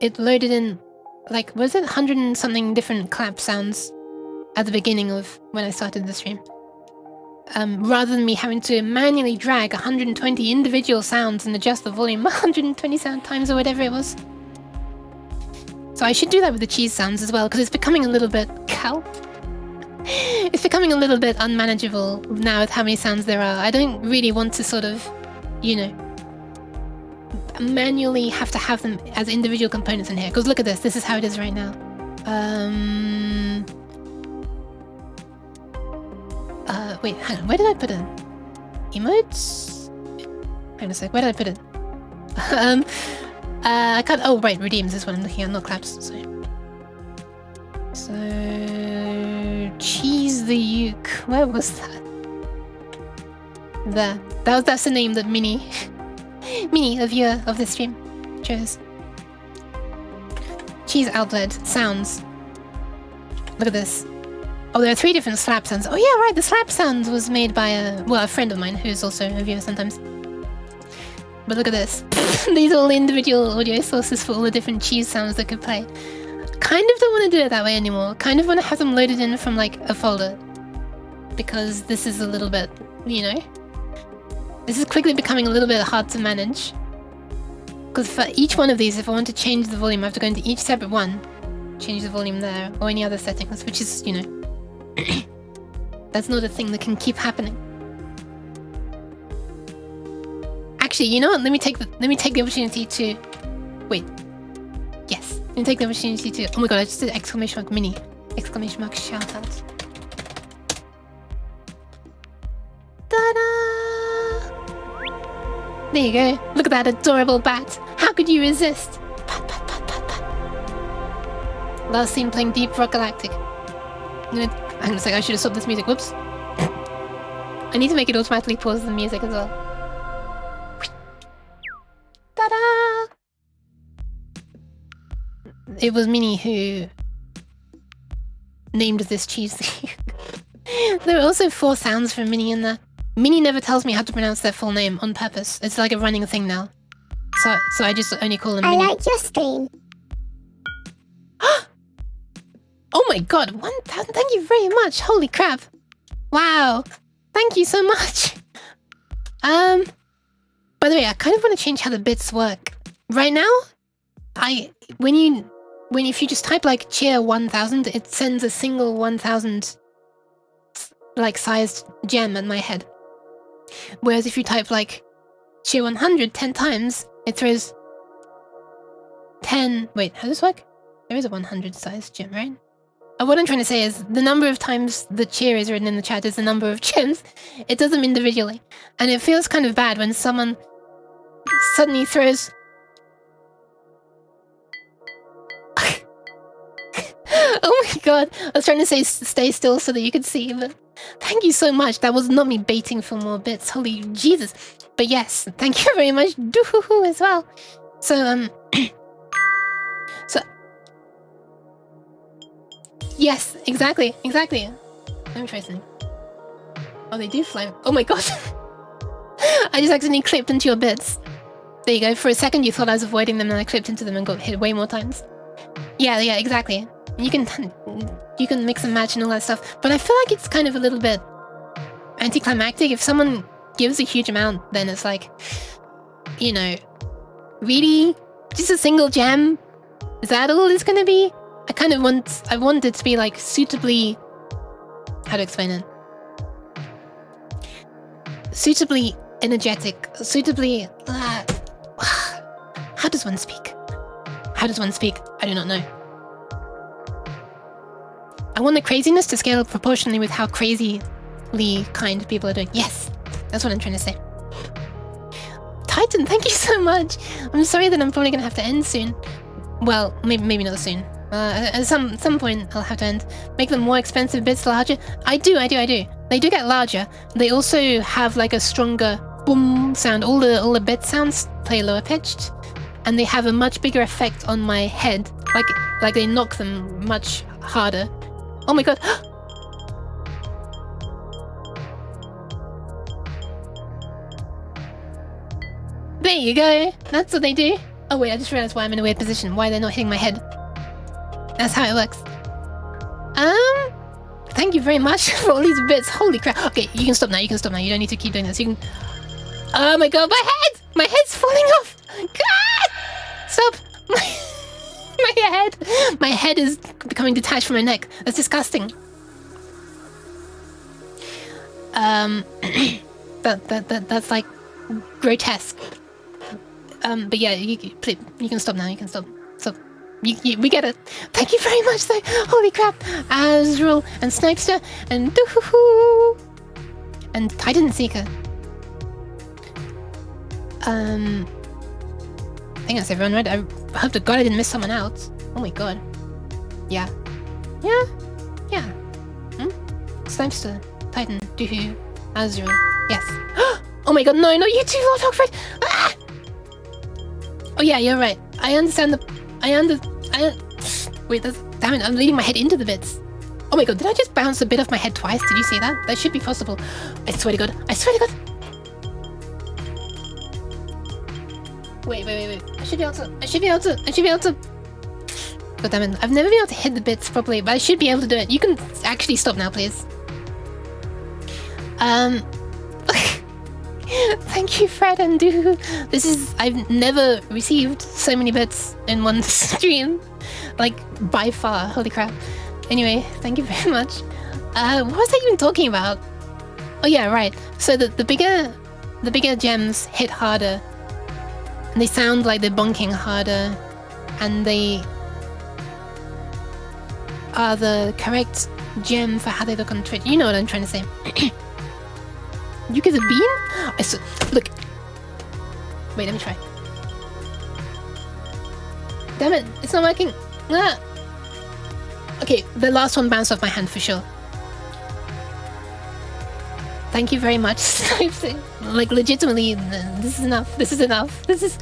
it loaded in, like, was it 100 and something different clap sounds at the beginning of when I started the stream. Rather than me having to manually drag 120 individual sounds and adjust the volume 120 sound times or whatever it was. So I should do that with the cheese sounds as well, because it's becoming a little bit... It's becoming a little bit unmanageable now with how many sounds there are. I don't really want to sort of, you know, manually have to have them as individual components in here. Because look at this. This is how it is right now. Wait, hang on. Where did I put it? Emotes? Hang on a sec. Where did I put it? I can't... Oh, right. Redeems is what I'm looking at, not claps. So... Cheese the Uke. Where was that? There. That's the name that Minnie, a viewer of this stream, chose. Cheese outlet sounds. Look at this. Oh, there are 3 different slap sounds. Oh yeah, right. The slap sound was made by a friend of mine who's also a viewer sometimes. But look at this. These are all individual audio sources for all the different cheese sounds that could play. Kind of don't want to do it that way anymore. Kind of want to have them loaded in from like a folder. Because this is a little bit, you know, this is quickly becoming a little bit hard to manage. Because for each one of these, if I want to change the volume, I have to go into each separate one, change the volume there, or any other settings, which is, you know, that's not a thing that can keep happening. Actually, you know what? Let me take the opportunity to wait. Yes, let me take the opportunity to. Oh my god! I just did exclamation mark Minnie, exclamation mark shout out. Ta-da! There you go. Look at that adorable bat. How could you resist? Pat, pat, pat, pat, pat. Last seen playing Deep Rock Galactic. Hang on a sec, I should have stopped this music. Whoops. I need to make it automatically pause the music as well. Ta-da! It was Minnie who named this cheese. There are also 4 sounds from Minnie in there. Minnie never tells me how to pronounce their full name on purpose. It's like a running thing now. So I just only call them Minnie. I like your stream. Oh my god, 1,000, thank you very much. Holy crap. Wow. Thank you so much. By the way, I kind of want to change how the bits work. Right now, if you just type like cheer 1000, it sends a single 1000 like sized gem at my head. Whereas if you type like cheer 100 10 times, it throws 10. Wait, how does this work? There is a 100 sized gem, right? What I'm trying to say is the number of times the cheer is written in the chat is the number of gems. It does them individually. And it feels kind of bad when someone suddenly throws... Oh my god. I was trying to say stay still so that you could see, but thank you so much. That was not me baiting for more bits. Holy Jesus. But yes, thank you very much, Doohoo as well. So, yes, exactly. Let me try something. Oh, they do fly. Oh my god. I just accidentally clipped into your bits. There you go. For a second you thought I was avoiding them and I clipped into them and got hit way more times. Yeah, exactly. You can mix and match and all that stuff. But I feel like it's kind of a little bit anticlimactic. If someone gives a huge amount, then it's like, you know, really? Just a single gem? Is that all it's gonna be? I want it to be like suitably, how to explain it? Suitably energetic, suitably, how does one speak? How does one speak? I do not know. I want the craziness to scale proportionally with how crazily kind people are doing. Yes, that's what I'm trying to say. Titan, thank you so much. I'm sorry that I'm probably gonna have to end soon. Well, maybe not soon. At some point I'll have to end. Make them more expensive bits larger. I do. They do get larger. They also have like a stronger boom sound. All the bit sounds play lower pitched, and they have a much bigger effect on my head. Like they knock them much harder. Oh my god. There you go. That's what they do. Oh wait, I just realized why I'm in a weird position. Why they're not hitting my head. That's how it works. Thank you very much for all these bits. Holy crap. Okay, you can stop now. You don't need to keep doing this. You can... Oh my god, my head! My head's falling off! God! Stop! My head is becoming detached from my neck. That's disgusting. That's like grotesque. But yeah, you can stop now. You can stop. Stop. We get it. Thank you very much, though. Holy crap! Azrael and Snipester and Doohoo and Titan Seeker. I think that's everyone, right? I hope to God I didn't miss someone out. Oh my god. Yeah. Snipester, Titan, Doohoo, Azrael. Yes. Oh my god, no, not you too, Lord Hogfred! Ah! Oh yeah, you're right. I understand wait, damn it, I'm leading my head into the bits. Oh my god, did I just bounce a bit off my head twice? Did you see that? That should be possible. I swear to god. Wait. I should be able to. God damn it, I've never been able to hit the bits properly, but I should be able to do it. You can actually stop now, please. Thank you, Fred and Doo. I've never received so many bits in one stream. Like, by far. Holy crap. Anyway, thank you very much. What was I even talking about? Oh yeah, right. So the bigger gems hit harder. And they sound like they're bonking harder. And they are the correct gem for how they look on Twitch. You know what I'm trying to say. You get a bean? Look. Wait, let me try. Damn it, it's not working. Ah. Okay, the last one bounced off my hand for sure. Thank you very much. Like, legitimately, this is enough. This is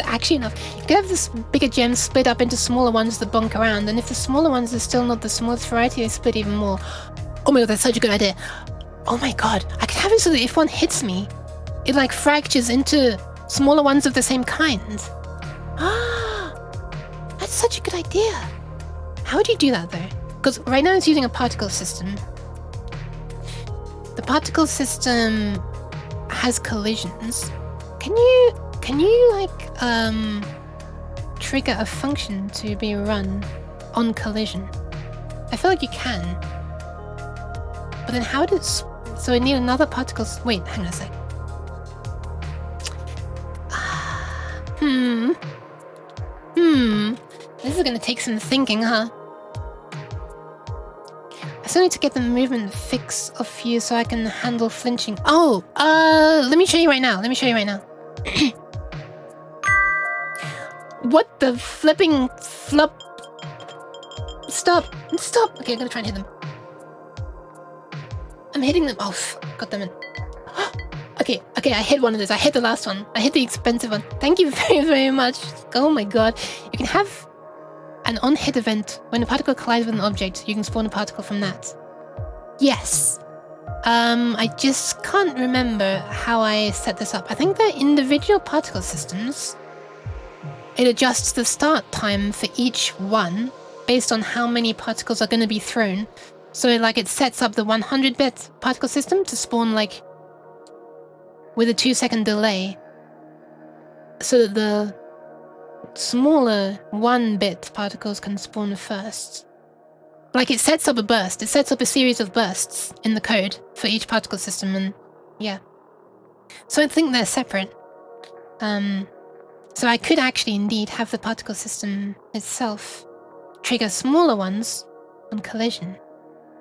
actually enough. You could have this bigger gem split up into smaller ones that bonk around, and if the smaller ones are still not the smallest variety, they split even more. Oh my god, that's such a good idea. Oh my god, I could have it so that if one hits me, it like fractures into smaller ones of the same kind. Ah, that's such a good idea. How would you do that though? Because right now it's using a particle system. The particle system has collisions. Can you like trigger a function to be run on collision? I feel like you can. But then how does... So I need another particle... Wait, hang on a sec. This is gonna take some thinking, huh? I still need to get the movement fix off you so I can handle flinching. Oh, let me show you right now. What the flipping flop? Stop. Okay, I'm gonna try and hit them. I'm hitting them. Oh, god damn it. Okay, I hit one of those. I hit the last one. I hit the expensive one. Thank you very, very much. Oh my god. You can have an on-hit event. When a particle collides with an object, you can spawn a particle from that. Yes. I just can't remember how I set this up. I think they're individual particle systems. It adjusts the start time for each one based on how many particles are going to be thrown. So like it sets up the 100-bit particle system to spawn like with a 2-second delay, so that the smaller 1-bit particles can spawn first. Like, it sets up a burst. It sets up a series of bursts in the code for each particle system, and yeah. So I think they're separate. So I could actually indeed have the particle system itself trigger smaller ones on collision.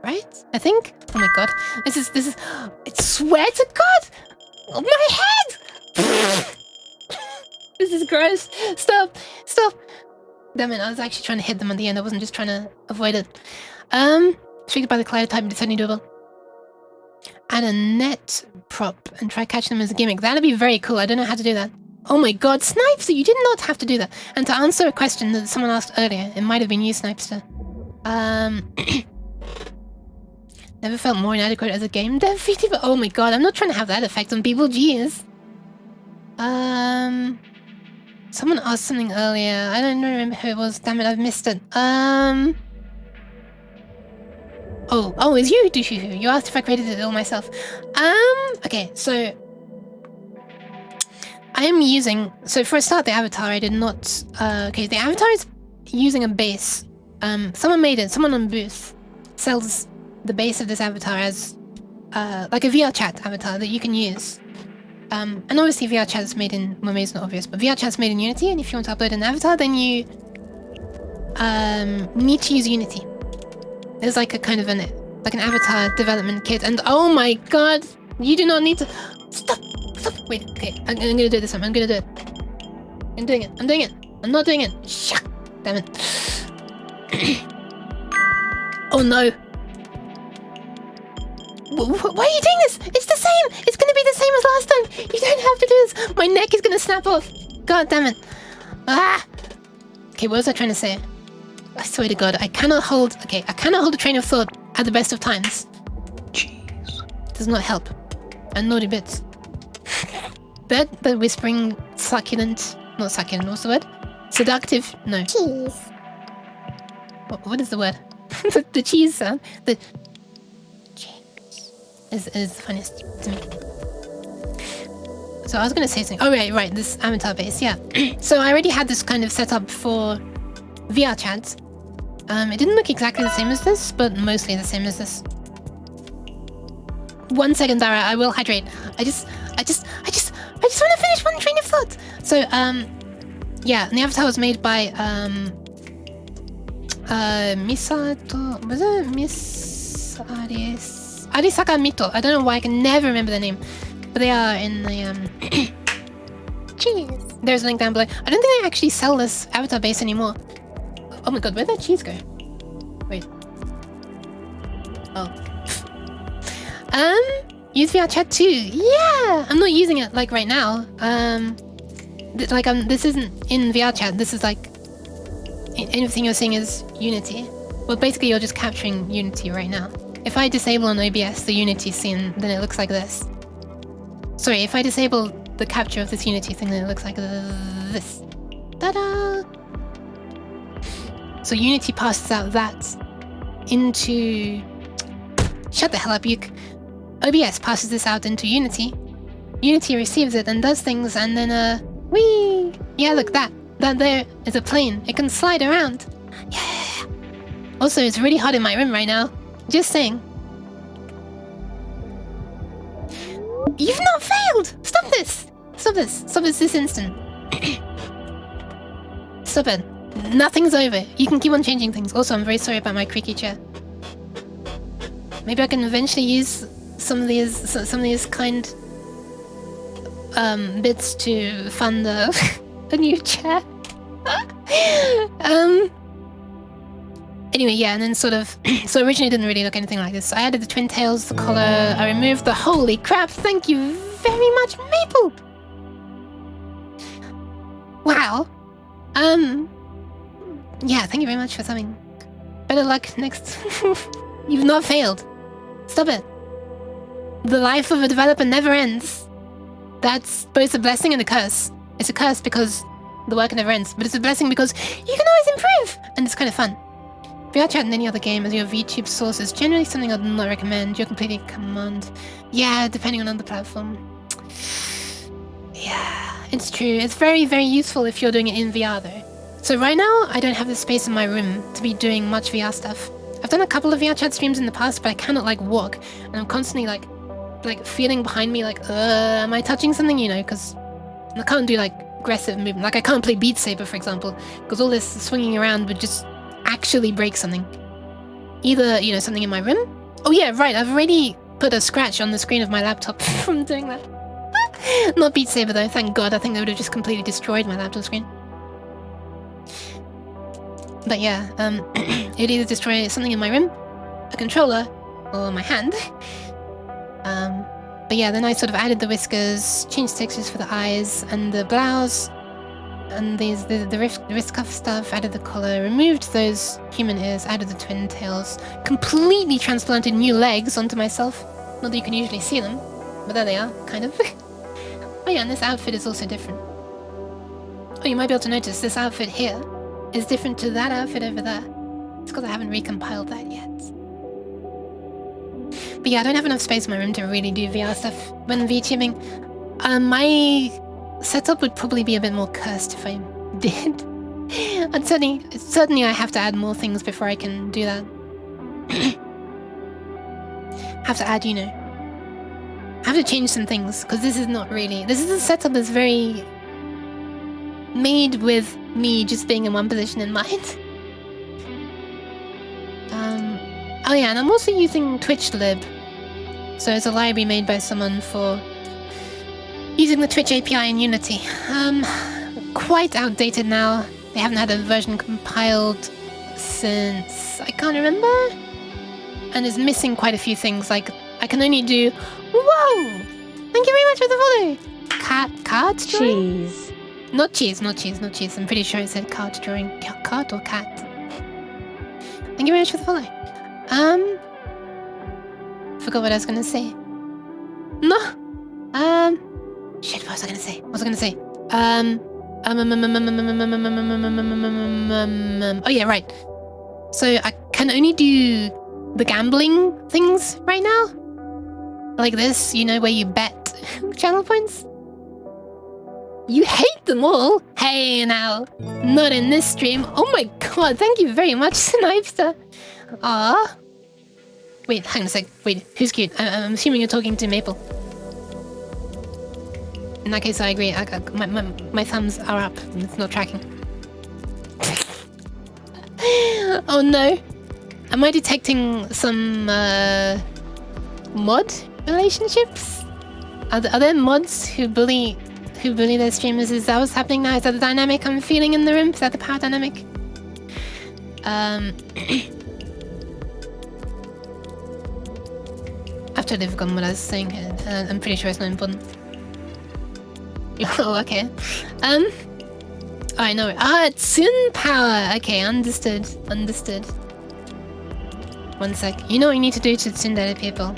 Right? I think? Oh my god. This is... I swear to god! Oh, my head! This is gross. Stop! Damn it, I was actually trying to hit them at the end. I wasn't just trying to avoid it. Triggered by the collider type, it's only doable. Add a net prop and try catching them as a gimmick. That'd be very cool. I don't know how to do that. Oh my god, Snipester, you did not have to do that. And to answer a question that someone asked earlier, it might have been you, Snipester. Never felt more inadequate as a game dev VTuber. Oh my god, I'm not trying to have that effect on people, jeez. Someone asked something earlier. I don't remember who it was. Damn it, I've missed it. Oh, it's you, Dushu. You asked if I created it all myself. Okay, so I am using... So for a start, the avatar, I did not... okay, the avatar is using a base. Someone made it. Someone on Booth sells the base of this avatar as like a VR chat avatar that you can use. And obviously VR chat is made in... Well, maybe it's not obvious, but VR chat is made in Unity, and if you want to upload an avatar, then you need to use Unity. There's like a kind of an avatar development kit, and oh my god, you do not need to... Stop! Wait, okay, I'm gonna do it this time. I'm gonna do it. I'm doing it. I'm not doing it. Shut! Damn it. Oh no. Why are you doing this? It's the same! It's gonna be the same as last time! You don't have to do this! My neck is gonna snap off! God damn it. Ah! Okay, what was I trying to say? I swear to god, I cannot hold a train of thought at the best of times. Cheese. Does not help. And naughty bits. But whispering, succulent... Not succulent, what's the word? Seductive? No. Cheese. What is the word? The cheese sound. The... Is the funniest to me. So I was gonna say something. Oh right, this avatar base, yeah. So I already had this kind of set up for VR chat. It didn't look exactly the same as this, but mostly the same as this. 1 second, Dara, I will hydrate. I just want to finish one train of thought. So yeah, the avatar was made by Misato, was it Miss Arisaka Mito. I don't know why I can never remember the name, but they are in the Cheese. There's a link down below. I don't think they actually sell this avatar base anymore. Oh my god, where'd that cheese go? Wait. Oh. Use VR chat too. Yeah, I'm not using it like right now. This isn't in VR chat. This is like anything you're seeing is Unity. Well, basically you're just capturing Unity right now. If I disable on OBS the Unity scene, then it looks like this. Sorry, if I disable the capture of this Unity thing, then it looks like this. Ta-da! So Unity passes out that into... Shut the hell up, Yuke. OBS passes this out into Unity. Unity receives it and does things, and then, whee! Yeah, look, that there is a plane. It can slide around. Yeah! Also, it's really hot in my room right now. Just saying. You've not failed! Stop this! Stop this this instant. Stop it. Nothing's over. You can keep on changing things. Also, I'm very sorry about my creaky chair. Maybe I can eventually use some of these kind bits to fund a new chair. Anyway, yeah, and then sort of... So originally it didn't really look anything like this. I added the twin tails, the collar, I removed the... Holy crap, thank you very much, Maple! Wow. Yeah, thank you very much for subbing. Better luck next... You've not failed. Stop it. The life of a developer never ends. That's both a blessing and a curse. It's a curse because the work never ends, but it's a blessing because you can always improve! And it's kind of fun. VR chat in any other game as your VTube source is generally something I'd not recommend. You're completely command. Yeah, depending on the platform. Yeah, it's true. It's very, very useful if you're doing it in VR though. So right now, I don't have the space in my room to be doing much VR stuff. I've done a couple of VR chat streams in the past, but I cannot like walk, and I'm constantly like feeling behind me like, am I touching something? You know, because I can't do like aggressive movement. Like I can't play Beat Saber, for example, because all this swinging around would just actually break something. Either, you know, something in my room. Oh yeah, right. I've already put a scratch on the screen of my laptop from doing that. Not Beat Saber though, thank God. I think that would have just completely destroyed my laptop screen. But yeah, it'd either destroy something in my room, a controller, or my hand. But yeah, then I sort of added the whiskers, changed textures for the eyes and the blouse, and the wrist cuff stuff, added the collar, removed those human ears, added the twin tails, completely transplanted new legs onto myself. Not that you can usually see them, but there they are, kind of. Oh yeah, and this outfit is also different. Oh, you might be able to notice this outfit here is different to that outfit over there. It's because I haven't recompiled that yet. But yeah, I don't have enough space in my room to really do VR stuff when VTubing. My setup would probably be a bit more cursed if I did. And certainly I have to add more things before I can do that. Have to add, you know, I have to change some things, because this is not really... This is a setup that's very... made with me just being in one position in mind. Oh yeah, and I'm also using TwitchLib. So it's a library made by someone for using the Twitch API in Unity. Quite outdated now. They haven't had a version compiled since... I can't remember? And it's missing quite a few things, like I can only do... Whoa! Thank you very much for the follow! Card drawing? Cheese. Not cheese. I'm pretty sure it said card drawing. Card or cat? Thank you very much for the follow. Forgot what I was gonna say. No! Shit, what was I gonna say? Oh yeah, right. So I can only do the gambling things right now. Like this, you know, where you bet channel points. You hate them all? Hey now, not in this stream. Oh my god, thank you very much, Snipester. Ah. Wait, hang on a sec. Wait, who's cute? I'm assuming you're talking to Maple. In that case, I agree. My thumbs are up. It's not tracking. Oh no. Am I detecting some mod relationships? Are there mods who bully their streamers? Is that what's happening now? Is that the dynamic I'm feeling in the room? Is that the power dynamic? I have totally forgotten what I was saying here. I'm pretty sure it's not important. Oh, okay. Oh, I know. Ah, Tsun power. Okay, understood. One sec. You know what you need to do to tsundere people.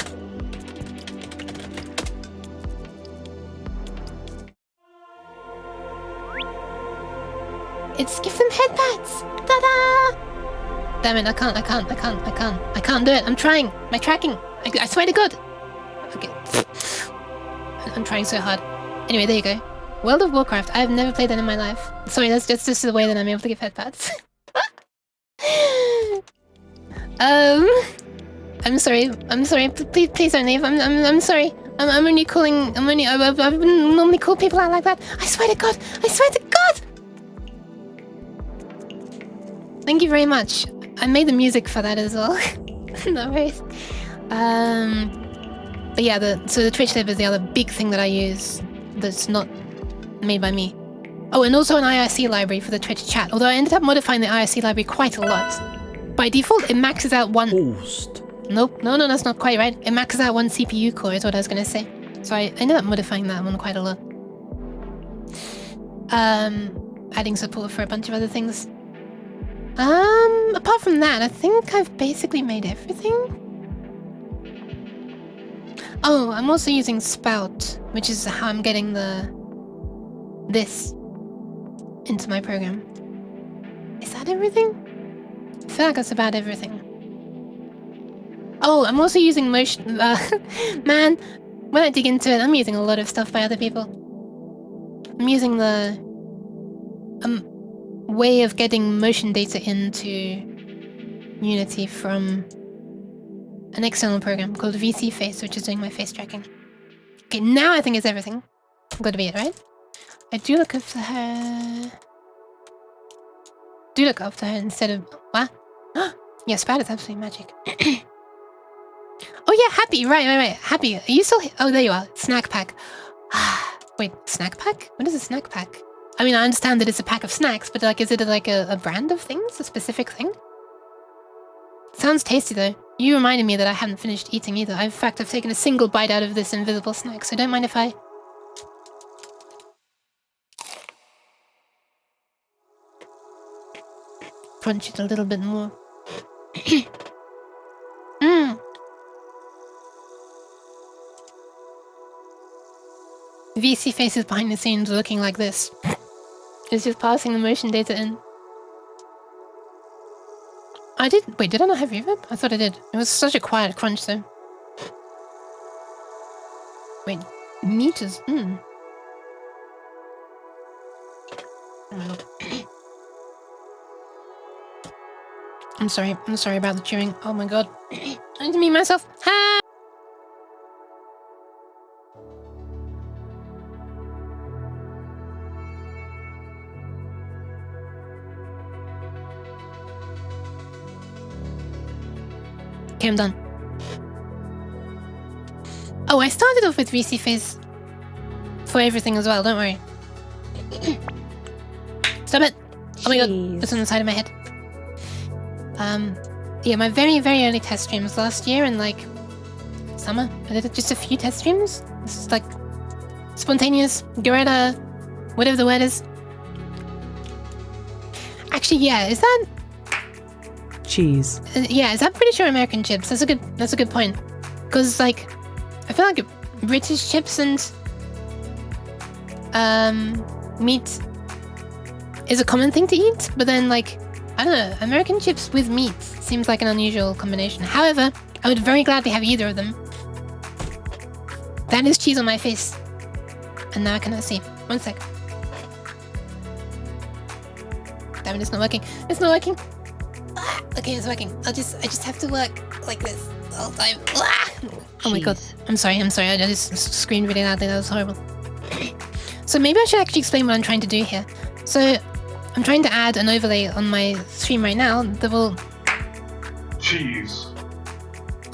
It's give them headpats! Ta-da! Damn it, I can't do it. I'm trying. My tracking. I swear to God. Okay. I'm trying so hard. Anyway, there you go. World of Warcraft. I've never played that in my life. Sorry, that's just the way that I'm able to give headpats. I'm sorry. Please don't leave. I'm sorry. I'm only calling. I wouldn't normally call people out like that. I swear to God. Thank you very much. I made the music for that as well. No worries. But yeah, so the Twitch Lib is the other big thing that I use that's not made by me. Oh, and also an IRC library for the Twitch chat. Although I ended up modifying the IRC library quite a lot. By default, it maxes out one... Host. Nope, no, that's not quite right. It maxes out one CPU core is what I was going to say. So I ended up modifying that one quite a lot. Adding support for a bunch of other things. Apart from that, I think I've basically made everything. Oh, I'm also using Spout, which is how I'm getting this into my program. Is that everything? I feel like that's about everything. Oh, I'm also using motion... man, when I dig into it, I'm using a lot of stuff by other people. I'm using the... way of getting motion data into Unity from an external program called vCFace, which is doing my face tracking. Okay, now I think it's everything. Got to be it, right? I do look after her. Do look after her instead of what? Yeah, Sprout is absolutely magic. Oh yeah, Happy. Right. Happy. Are you still here? Oh, there you are. Snack pack. Wait, snack pack? What is a snack pack? I mean, I understand that it's a pack of snacks, but like, is it like a brand of things? A specific thing? Sounds tasty though. You reminded me that I haven't finished eating either. In fact, I've taken a single bite out of this invisible snack, so don't mind if I... crunch it a little bit more. vCFace is behind the scenes looking like this. It's just passing the motion data in. Wait, did I not have reverb? I thought I did. It was such a quiet crunch though. Wait, meters? Oh my god. I'm sorry about the chewing. Oh my god. I need to mute myself. Ha! Okay, I'm done. Oh, I started off with vCFace for everything as well, don't worry. Stop it! Oh my god, it's on the side of my head. Yeah, my very, very early test streams last year in like summer. I did just a few test streams. This is like spontaneous, guerrilla, whatever the word is. Actually, yeah, is that... Cheese. Yeah, is that pretty sure American chips? That's a good point. Because like, I feel like British chips and meat is a common thing to eat, but then like, I don't know, American chips with meat seems like an unusual combination. However, I would very gladly have either of them. That is cheese on my face. And now I cannot see. One sec. Damn it, it's not working. It's not working. Okay, it's working. I just have to work like this the whole time. Oh my god. I'm sorry. I just screamed really loudly. That was horrible. So maybe I should actually explain what I'm trying to do here. So I'm trying to add an overlay on my stream right now that will... Cheese.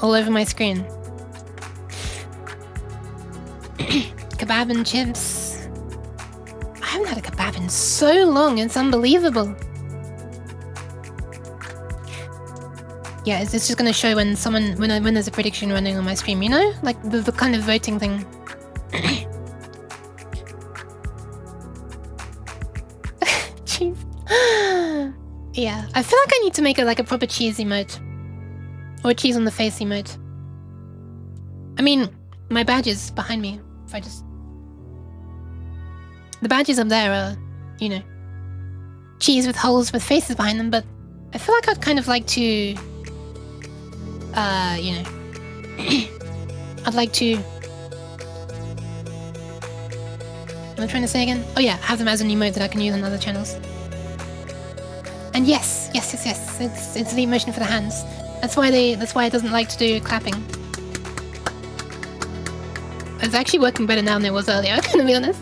All over my screen. Kebab and chips. I haven't had a kebab in so long. It's unbelievable. Yeah, it's just gonna show when when there's a prediction running on my stream, you know? Like the kind of voting thing. Cheese. Yeah, I feel like I need to make it like a proper cheese emote. Or a cheese on the face emote. I mean, my badges behind me, if I just... The badges up there are, you know, cheese with holes with faces behind them, but I feel like I'd kind of like to... you know... I'd like to... What am I trying to say again? Oh yeah, have them as an emote that I can use on other channels. And yes, it's the emotion for the hands. That's why it doesn't like to do clapping. It's actually working better now than it was earlier, I'm gonna be honest.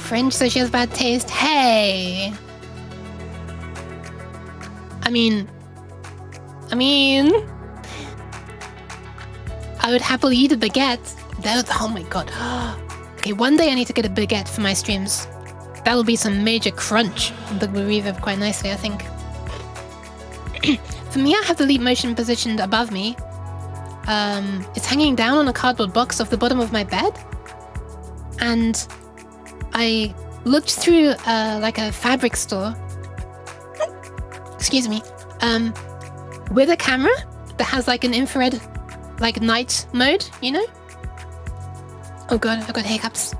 French, so she has bad taste. Hey! I mean... I would happily eat a baguette. Oh my god. Okay, one day I need to get a baguette for my streams. That will be some major crunch that will reverb quite nicely, I think. For me, I have the leap motion positioned above me. It's hanging down on a cardboard box off the bottom of my bed. And I looked through like a fabric store. Excuse me. With a camera that has like an infrared, like night mode, you know? Oh god, I've got hiccups.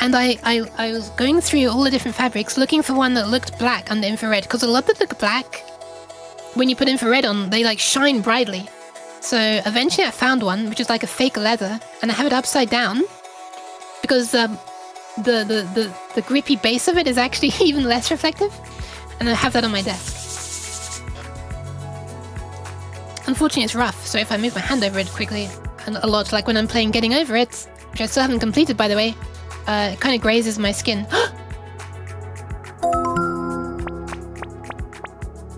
And I was going through all the different fabrics looking for one that looked black under infrared, because a lot that look black, when you put infrared on, they like shine brightly. So eventually I found one, which is like a fake leather, and I have it upside down, because the grippy base of it is actually even less reflective, and I have that on my desk. Unfortunately, it's rough, so if I move my hand over it quickly, and a lot, like when I'm playing Getting Over It, which I still haven't completed, by the way, it kind of grazes my skin.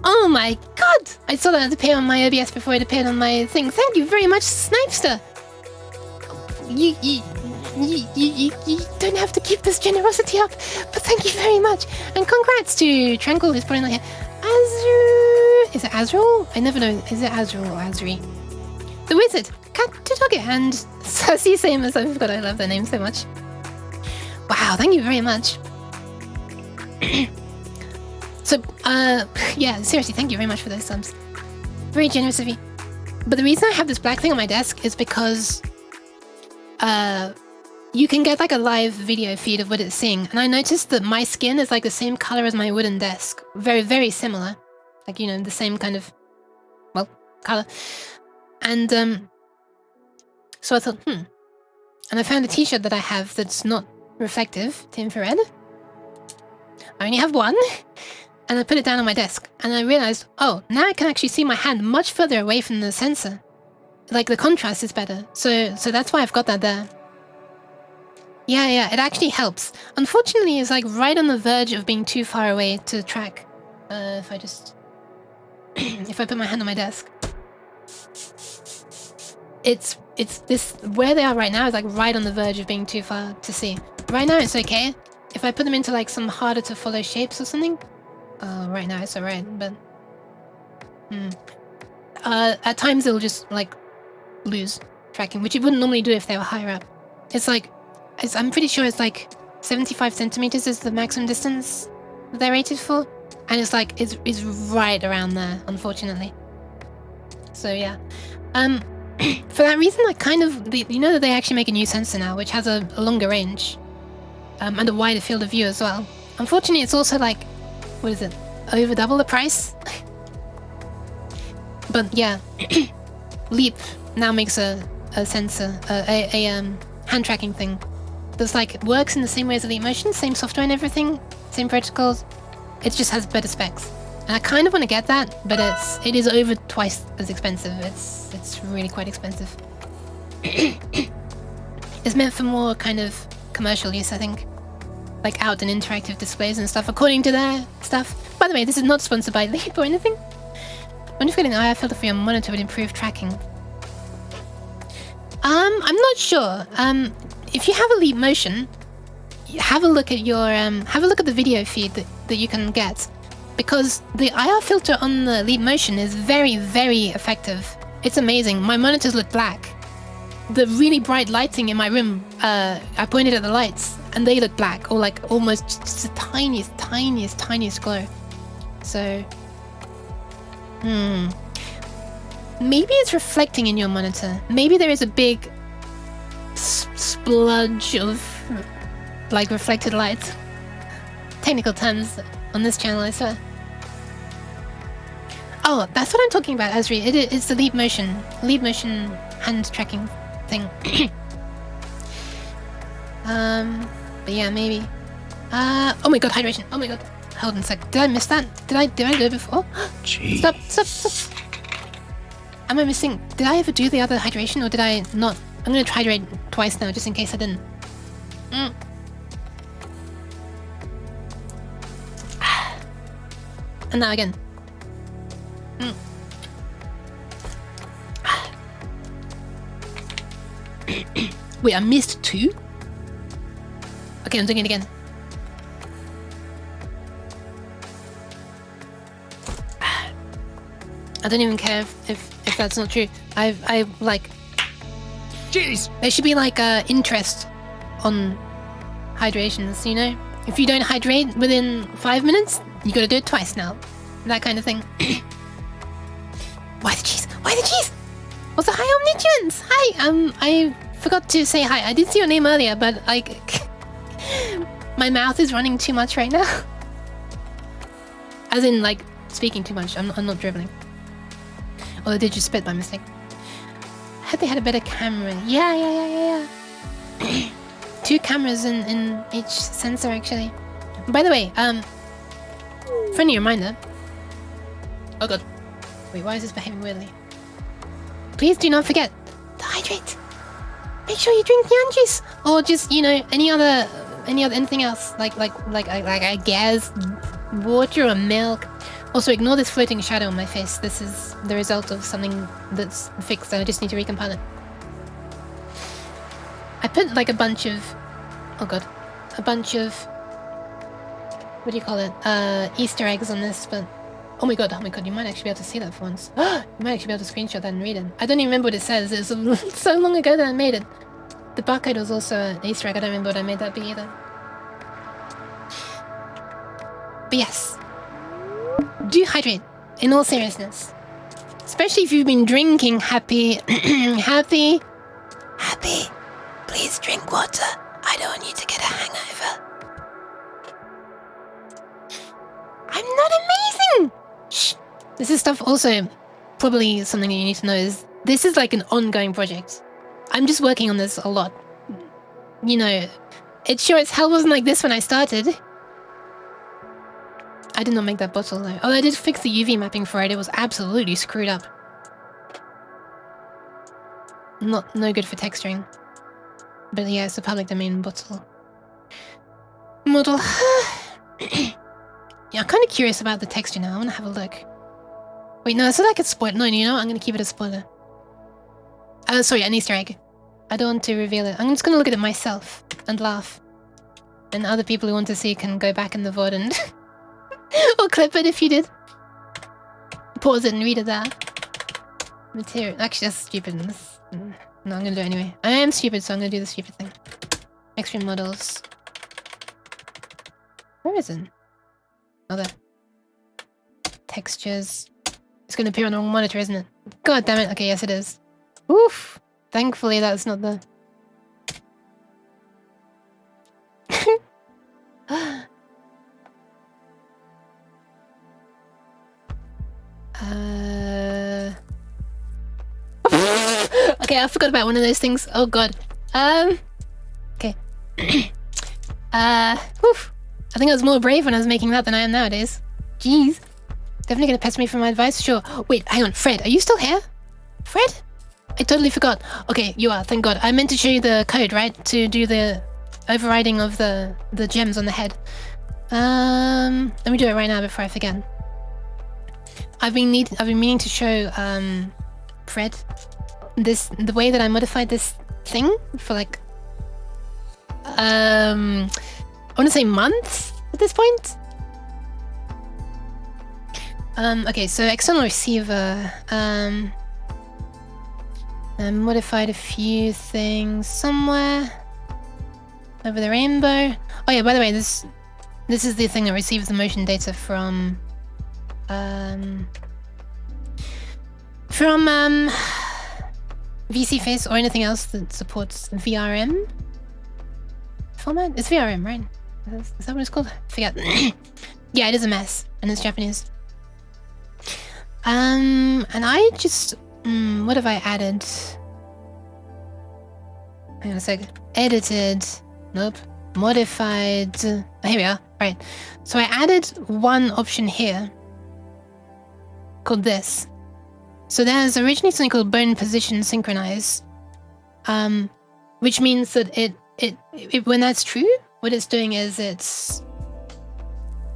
Oh my god! I saw that appear on my OBS before it appeared on my thing. Thank you very much, Snipester! You don't have to keep this generosity up, but thank you very much. And congrats to Tranquil, who's putting on here. Azru... Is it Azrael? I never know. Is it Azrael or Azri? The Wizard, Cat to Target, and Sassy Samus. I forgot I love their name so much. Wow, thank you very much. So, yeah, seriously, thank you very much for those subs. Very generous of you. But the reason I have this black thing on my desk is because you can get like a live video feed of what it's seeing, and I noticed that my skin is like the same color as my wooden desk. Very, very similar. Like, you know, the same kind of, well, color. And so I thought, and I found a t-shirt that I have that's not reflective to infrared. I only have one, and I put it down on my desk, and I realized, oh, now I can actually see my hand much further away from the sensor. Like, the contrast is better, so that's why I've got that there. Yeah, it actually helps. Unfortunately, it's like right on the verge of being too far away to track. If I just... if I put my hand on my desk. It's this... Where they are right now is like right on the verge of being too far to see. Right now it's okay. If I put them into like some harder to follow shapes or something... right now it's alright, but... at times it'll just like lose tracking, which it wouldn't normally do if they were higher up. It's like... I'm pretty sure it's like 75 centimeters is the maximum distance that they're rated for. And it's like, it's right around there, unfortunately. So yeah. For that reason, I kind of... You know that they actually make a new sensor now, which has a longer range. And a wider field of view as well. Unfortunately, it's also like... What is it? Over double the price? But yeah. Leap now makes a sensor, a hand tracking thing. That's like, works in the same way as Elite Motion, same software and everything, same protocols. It just has better specs. And I kind of want to get that, but it is over twice as expensive. It's really quite expensive. It's meant for more kind of commercial use, I think. Like out and interactive displays and stuff, according to their stuff. By the way, this is not sponsored by Leap or anything. When you feel an IR filter for your monitor would improve tracking. I'm not sure. If you have a Leap Motion, have a look at your have a look at the video feed that you can get, because the IR filter on the Leap Motion is very, very effective. It's amazing. My monitors look black. The really bright lighting in my room, I pointed at the lights and they look black, or like almost just the tiniest glow. So, maybe it's reflecting in your monitor. Maybe there is a big spludge of like reflected light. Technical terms on this channel, I swear. Oh, that's what I'm talking about, Azri. It's the Leap Motion hand tracking thing. But yeah, maybe. Oh my god, hydration. Oh my god. Hold on a sec. Did I miss that? Did I do it before? Jeez. Stop. Am I missing? Did I ever do the other hydration or did I not? I'm gonna try hydrate twice now, just in case I didn't. And now again. Wait, I missed two? Okay, I'm doing it again. I don't even care if that's not true. I like... Jeez! There should be like interest on hydrations, you know? If you don't hydrate within 5 minutes, you gotta do it twice now. That kind of thing. Why the cheese? Why the cheese? Also, hi Omnichans! Hi! I forgot to say hi. I did see your name earlier, but like... my mouth is running too much right now. As in, like, speaking too much. I'm not dribbling. Or did you spit by mistake? I heard they had a better camera. Yeah. 2 cameras in each sensor actually. By the way, friendly reminder. Oh god. Wait, why is this behaving weirdly? Please do not forget to hydrate. Make sure you drink neon juice, or just, you know, anything else like I guess water or milk. Also, ignore this floating shadow on my face. This is the result of something that's fixed, so I just need to recompile it. I put like a bunch of, what do you call it? Easter eggs on this, but oh my god, you might actually be able to see that for once. You might actually be able to screenshot that and read it. I don't even remember what it says. It was so long ago that I made it. The barcode was also an Easter egg. I don't remember what I made that be either. But yes, do hydrate, in all seriousness. Especially if you've been drinking happy. Please drink water. I don't want you to get a hangover. I'm not amazing! Shh! This is stuff also, probably something that you need to know is, this is like an ongoing project. I'm just working on this a lot. You know, it sure as hell wasn't like this when I started. I did not make that bottle though. Oh, I did fix the UV mapping for it. It was absolutely screwed up. No good for texturing. But yeah, it's a public domain bottle. Model. Yeah, I'm kind of curious about the texture now. I want to have a look. Wait, no, so that could spoil. No, you know what? I'm going to keep it a spoiler. Sorry, an Easter egg. I don't want to reveal it. I'm just going to look at it myself and laugh. And other people who want to see can go back in the VOD and... or clip it if you did. Pause it and read it there. Material. Actually, that's stupid. No, I'm going to do it anyway. I am stupid, so I'm going to do the stupid thing. Extreme models. Where is it? Oh, there. Textures. It's going to appear on the wrong monitor, isn't it? God damn it. Okay, yes it is. Oof. Thankfully, that's not the... Okay, I forgot about one of those things. Oh god. Okay. Woof. I think I was more brave when I was making that than I am nowadays. Jeez. Definitely gonna pester me for my advice? Sure. Wait, hang on. Fred, are you still here? Fred? I totally forgot. Okay, you are, thank god. I meant to show you the code, right? To do the overriding of the gems on the head. Let me do it right now before I forget. I've been meaning to show Fred the way that I modified this thing for like I want to say months at this point. Okay, so external receiver. I modified a few things somewhere over the rainbow. Oh yeah, by the way, this is the thing that receives the motion data from VC Face or anything else that supports VRM format. It's VRM, right? Is that what it's called? I forget. Yeah, it is a mess, and it's Japanese. And I just what have I added? Hang on a sec. Edited. Nope. Modified. Oh, here we are. Right. So I added one option here called this. So there's originally something called bone position synchronize, which means that it when that's true, what it's doing is it's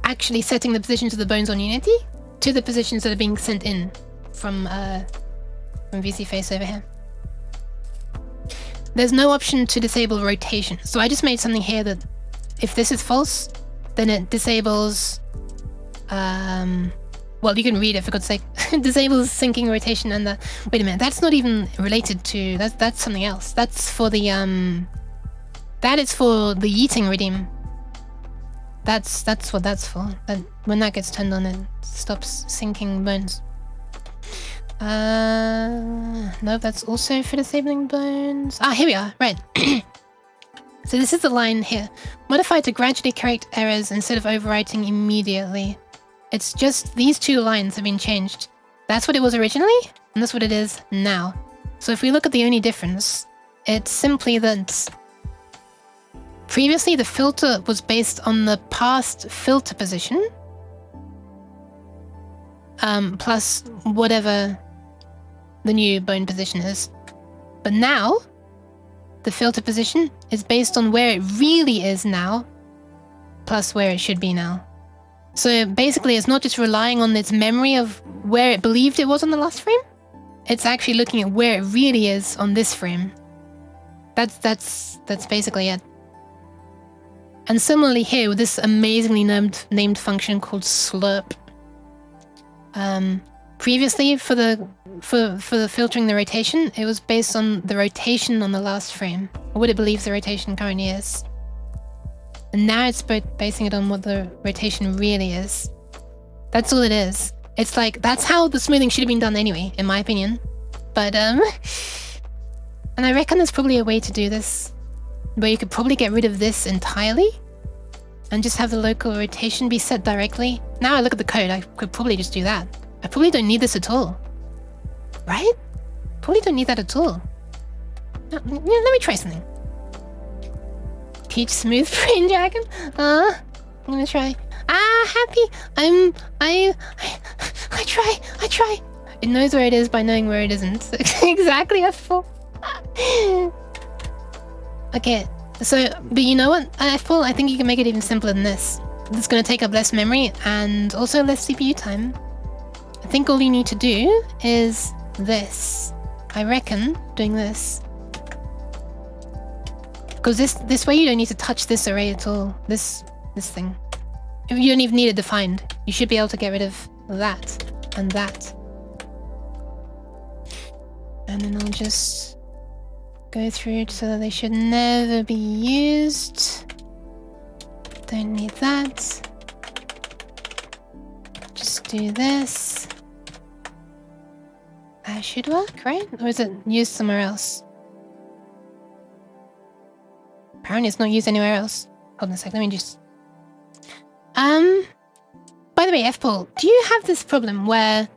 actually setting the positions of the bones on Unity to the positions that are being sent in from VC Face over here. There's no option to disable rotation, so I just made something here that if this is false, then it disables. Well, you can read it for God's sake. Disables syncing rotation and the. Wait a minute, that's not even related to. That's something else. That's for the That is for the yeeting redeem. That's what that's for. That when that gets turned on, it stops syncing bones. No, that's also for disabling bones. Ah, here we are. Right. So this is the line here. Modify to gradually correct errors instead of overwriting immediately. It's just these two lines have been changed. That's what it was originally, and that's what it is now. So if we look at the only difference, it's simply that Previously, the filter was based on the past filter position, plus whatever the new bone position is. But now, the filter position is based on where it really is now, plus where it should be now. So basically, it's not just relying on its memory of where it believed it was on the last frame. It's actually looking at where it really is on this frame. That's basically it. And similarly here with this amazingly named function called slurp. Previously for the filtering the rotation, it was based on the rotation on the last frame, or what it believes the rotation currently is. And now it's basing it on what the rotation really is. That's all it is. It's like, that's how the smoothing should have been done anyway, in my opinion. But, and I reckon there's probably a way to do this, where you could probably get rid of this entirely, and just have the local rotation be set directly. Now I look at the code, I could probably just do that. I probably don't need this at all. Right? Probably don't need that at all. Let me try something. Teach smooth brain dragon? I'm gonna try. Happy! I try. It knows where it is by knowing where it isn't. Exactly, F4. Okay, so, but you know what, F4, I think you can make it even simpler than this. It's gonna take up less memory and also less CPU time. I think all you need to do is this. I reckon doing this. Because this way you don't need to touch this array at all. This thing. You don't even need it defined. You should be able to get rid of that and that. And then I'll just go through so that they should never be used. Don't need that. Just do this. That should work, right? Or is it used somewhere else? Apparently it's not used anywhere else. Hold on a sec, let me just... By the way, F-Paul, do you have this problem where...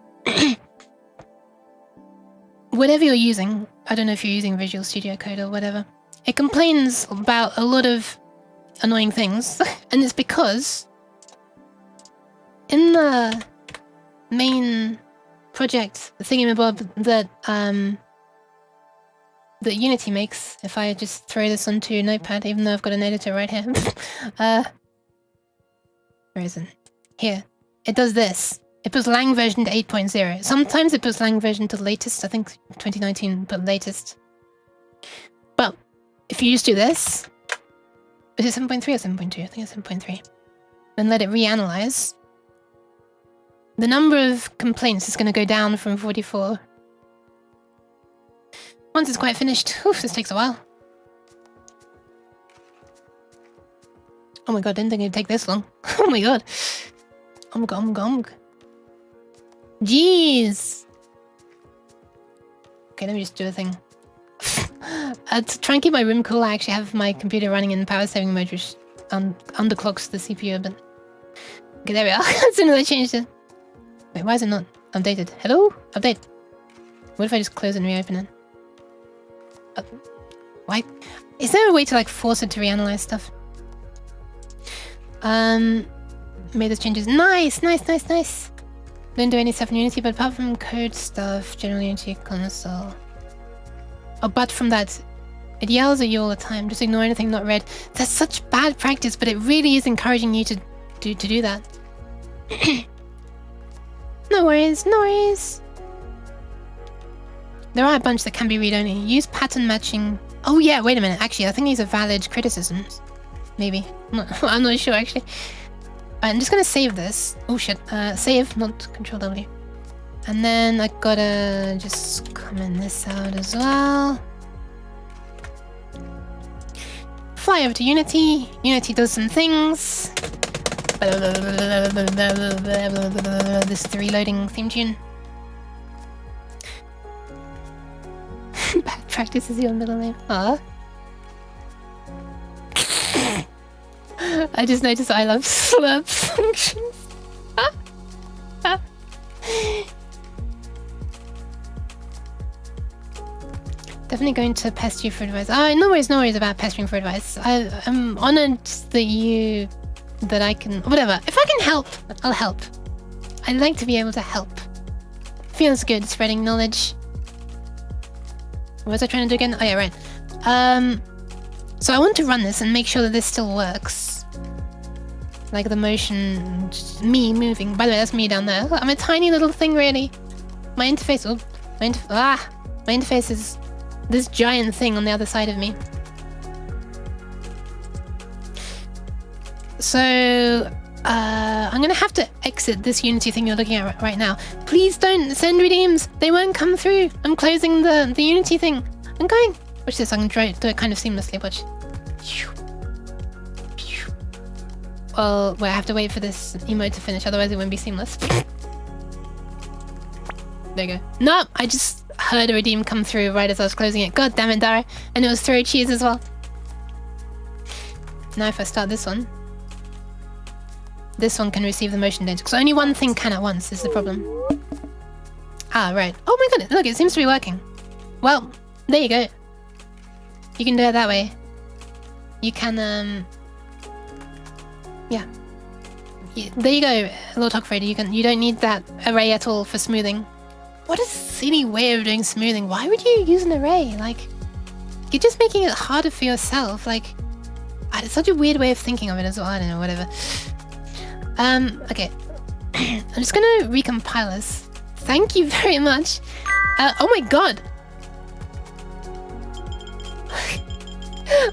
whatever you're using, I don't know if you're using Visual Studio Code or whatever, it complains about a lot of annoying things, and it's because in the main project, the thingamabob that that Unity makes, if I just throw this onto Notepad, even though I've got an editor right here, where is it? Here. It does this. It puts lang version to 8.0. Sometimes it puts lang version to the latest. I think 2019 put latest. But if you just do this, is it 7.3 or 7.2? I think it's 7.3. Then let it reanalyze. The number of complaints is going to go down from 44. Once it's quite finished. Oof, this takes a while. Oh my god, didn't think it'd take this long. Oh my god. Jeez. Okay, let me just do a thing. To try and keep my room cool, I actually have my computer running in power saving mode, which underclocks the CPU a bit. Okay, there we are. As soon as I changed it. Wait, why is it not updated? Hello? Update. What if I just close and reopen it? Why? Is there a way to like force it to reanalyze stuff? Made those changes. Nice. Don't do any stuff in Unity, but apart from code stuff, generally Unity console. Oh, but from that, it yells at you all the time. Just ignore anything not read. That's such bad practice, but it really is encouraging you to do that. No worries. There are a bunch that can be read-only. Use pattern matching. Oh yeah, wait a minute. Actually, I think these are valid criticisms. Maybe. I'm not sure, actually. I'm just gonna save this. Oh shit. Save, not Control W. And then I gotta just comment this out as well. Fly over to Unity. Unity does some things. This is the reloading theme tune. Bad practice is your middle name. Aww. I just noticed I love slurp functions. Definitely going to pest you for advice. No worries about pestering for advice. I'm honored that I can, whatever. If I can help, I'll help. I'd like to be able to help. Feels good spreading knowledge. What was I trying to do again? Oh yeah, right. So I want to run this and make sure that this still works. Like the motion, just me moving. By the way, that's me down there. I'm a tiny little thing, really. My interface, my interface is this giant thing on the other side of me. So, I'm gonna have to exit this Unity thing you're looking at right now. Please don't send redeems. They won't come through. I'm closing the Unity thing. I'm going. Watch this. I can do it kind of seamlessly. Watch. Well, I have to wait for this emote to finish. Otherwise, it won't be seamless. There you go. No, I just heard a redeem come through right as I was closing it. God damn it, Dara. And it was throw cheese as well. Now if I start this one can receive the motion data. Because only one thing can at once is the problem. Ah, right. Oh my goodness, look, it seems to be working. Well, there you go. You can do it that way. You can, yeah. There you go, Lord Hawkfrader. You don't need that array at all for smoothing. What a silly way of doing smoothing. Why would you use an array? Like, you're just making it harder for yourself. Like, it's such a weird way of thinking of it as well. I don't know, whatever. Okay. I'm just gonna recompile this. Thank you very much. Oh my god.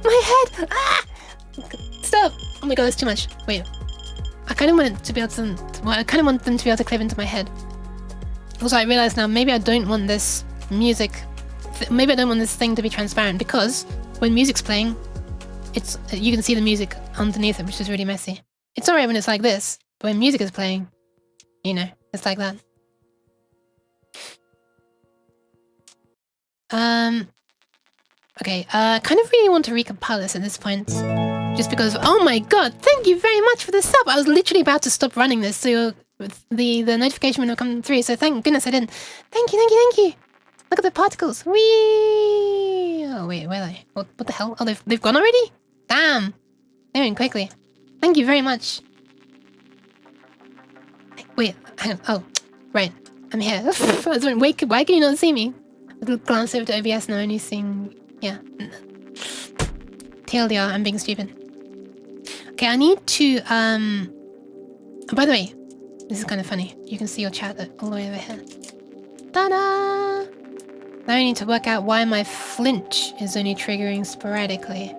My head! Ah! Stop! Oh my god, that's too much. Wait. I kind of want it to be able to... Well, I kind of want them to be able to clip into my head. Also, I realize now, maybe I don't want this music... Maybe I don't want this thing to be transparent, because when music's playing, you can see the music underneath it, which is really messy. It's alright when it's like this, but when music is playing, you know, it's like that. Okay, kind of really want to recompile this at this point. Just because, oh my god, thank you very much for the sub! I was literally about to stop running this, so the notification would have come through, so thank goodness I didn't. Thank you! Look at the particles! Whee! Oh wait, where are they? What the hell? Oh, they've gone already? Damn! They went quickly. Thank you very much. Wait, hang on. Oh, right. I'm here. I was wondering, wait, why can you not see me? I'll glance over to OBS now, only seeing... Yeah. TLDR, I'm being stupid. Okay, I need to, Oh, by the way, this is kind of funny. You can see your chat all the way over here. Ta-da! Now I need to work out why my flinch is only triggering sporadically.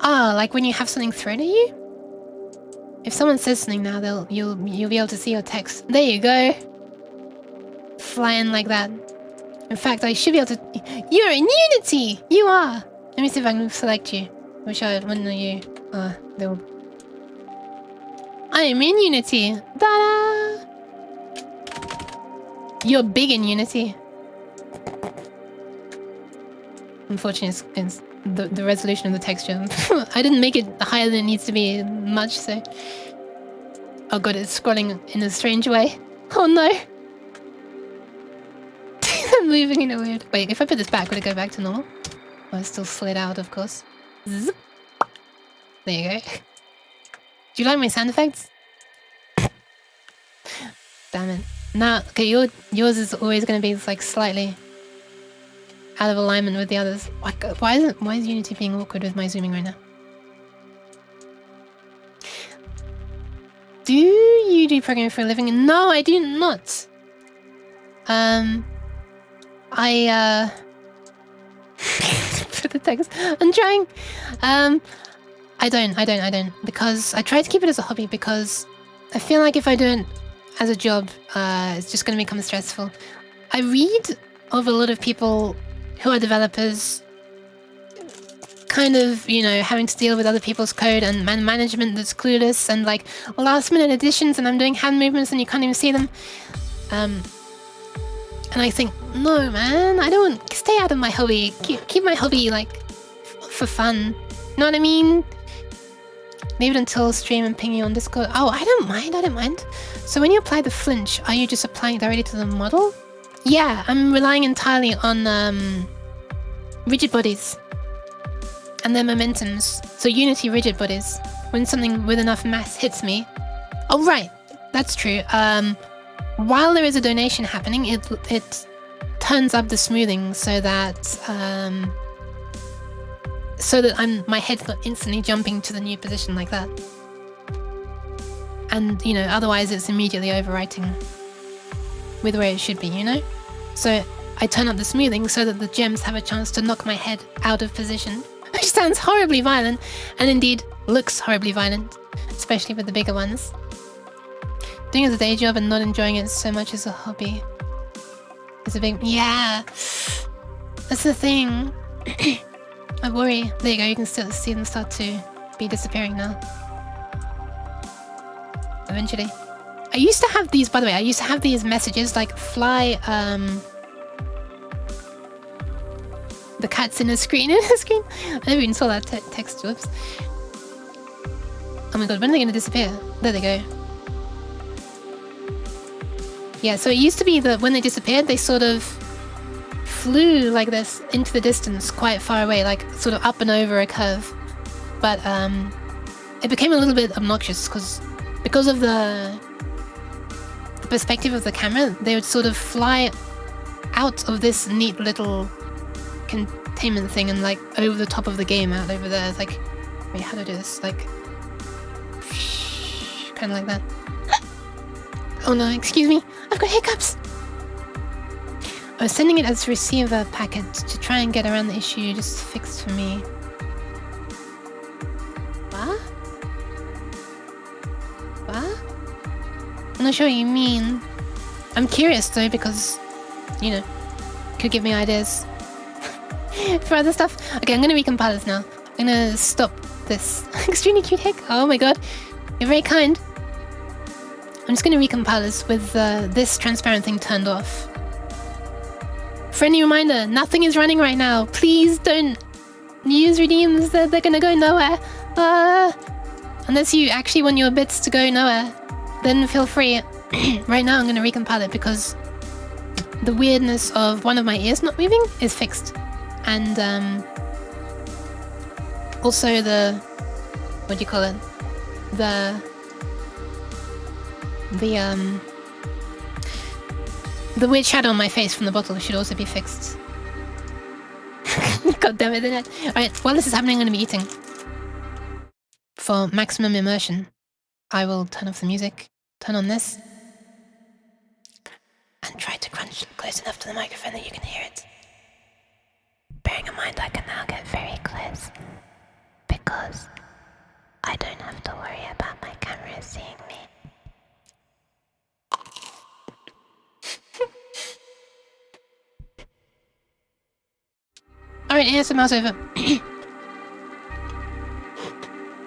Ah, like when you have something thrown at you? If someone says something now, you'll be able to see your text. There you go. Flying like that. In fact, I should be able to... You're in Unity! You are! Let me see if I can select you. Wish I had one of you. I am in Unity! Ta-da! You're big in Unity. Unfortunately, it's the resolution of the texture. I didn't make it higher than it needs to be much, so... Oh god, it's scrolling in a strange way. Oh no! I'm moving in a weird... Wait, if I put this back, would it go back to normal? Oh, it's still slid out, of course. Zip. There you go. Do you like my sound effects? Damn it. Now, okay, yours is always going to be like slightly out of alignment with the others. Why is Unity being awkward with my zooming right now? Do you do programming for a living? No, I do not. Put the text. I'm trying. I don't. Because I try to keep it as a hobby because I feel like if I do it as a job, it's just going to become stressful. I read of a lot of people who are developers kind of, you know, having to deal with other people's code and management that's clueless and like last minute additions, and I'm doing hand movements and you can't even see them. And I think, no man, I don't, stay out of my hobby. Keep my hobby like for fun. You know what I mean? Leave it until stream and ping you on Discord. Oh, I don't mind. So when you apply the flinch, are you just applying it directly to the model? Yeah, I'm relying entirely on rigid bodies and their momentums. So Unity rigid bodies. When something with enough mass hits me. Oh right, that's true. While there is a donation happening, it turns up the smoothing so that my head's not instantly jumping to the new position like that. And you know, otherwise it's immediately overwriting with where it should be, you know? So I turn up the smoothing so that the gems have a chance to knock my head out of position, which sounds horribly violent, and indeed looks horribly violent, especially with the bigger ones. Doing it as a day job and not enjoying it so much as a hobby is a big... Yeah! That's the thing. I worry. There you go, you can still see them start to be disappearing now. Eventually. I used to have these, by the way, I used to have these messages like fly, the cat's in a screen, I never even saw that text, whoops. Oh my god, when are they gonna disappear? There they go. Yeah, so it used to be that when they disappeared, they sort of flew like this into the distance quite far away, like sort of up and over a curve. But it became a little bit obnoxious because of the perspective of the camera, they would sort of fly out of this neat little containment thing and like over the top of the game out over there. It's like, wait, how do I do this? Like, kind of like that. Oh no, excuse me, I've got hiccups! I was sending it as receiver packet to try and get around the issue you just fixed for me. What? What? I'm not sure what you mean. I'm curious though because, you know, could give me ideas for other stuff. Okay, I'm gonna recompile this now. I'm gonna stop this. Extremely cute hick. Oh my god, you're very kind. I'm just gonna recompile this with this transparent thing turned off. Friendly reminder, nothing is running right now. Please don't use redeems, they're gonna go nowhere. Unless you actually want your bits to go nowhere, then feel free. Right now I'm gonna recompile it because the weirdness of one of my ears not moving is fixed. And also the, what do you call it? The weird shadow on my face from the bottle should also be fixed. God damn it, internet. Alright, while this is happening, I'm going to be eating. For maximum immersion, I will turn off the music, turn on this, and try to crunch close enough to the microphone that you can hear it. Bearing in mind I can now get very close, because I don't have to worry about my camera seeing me. Alright, ASMR's over.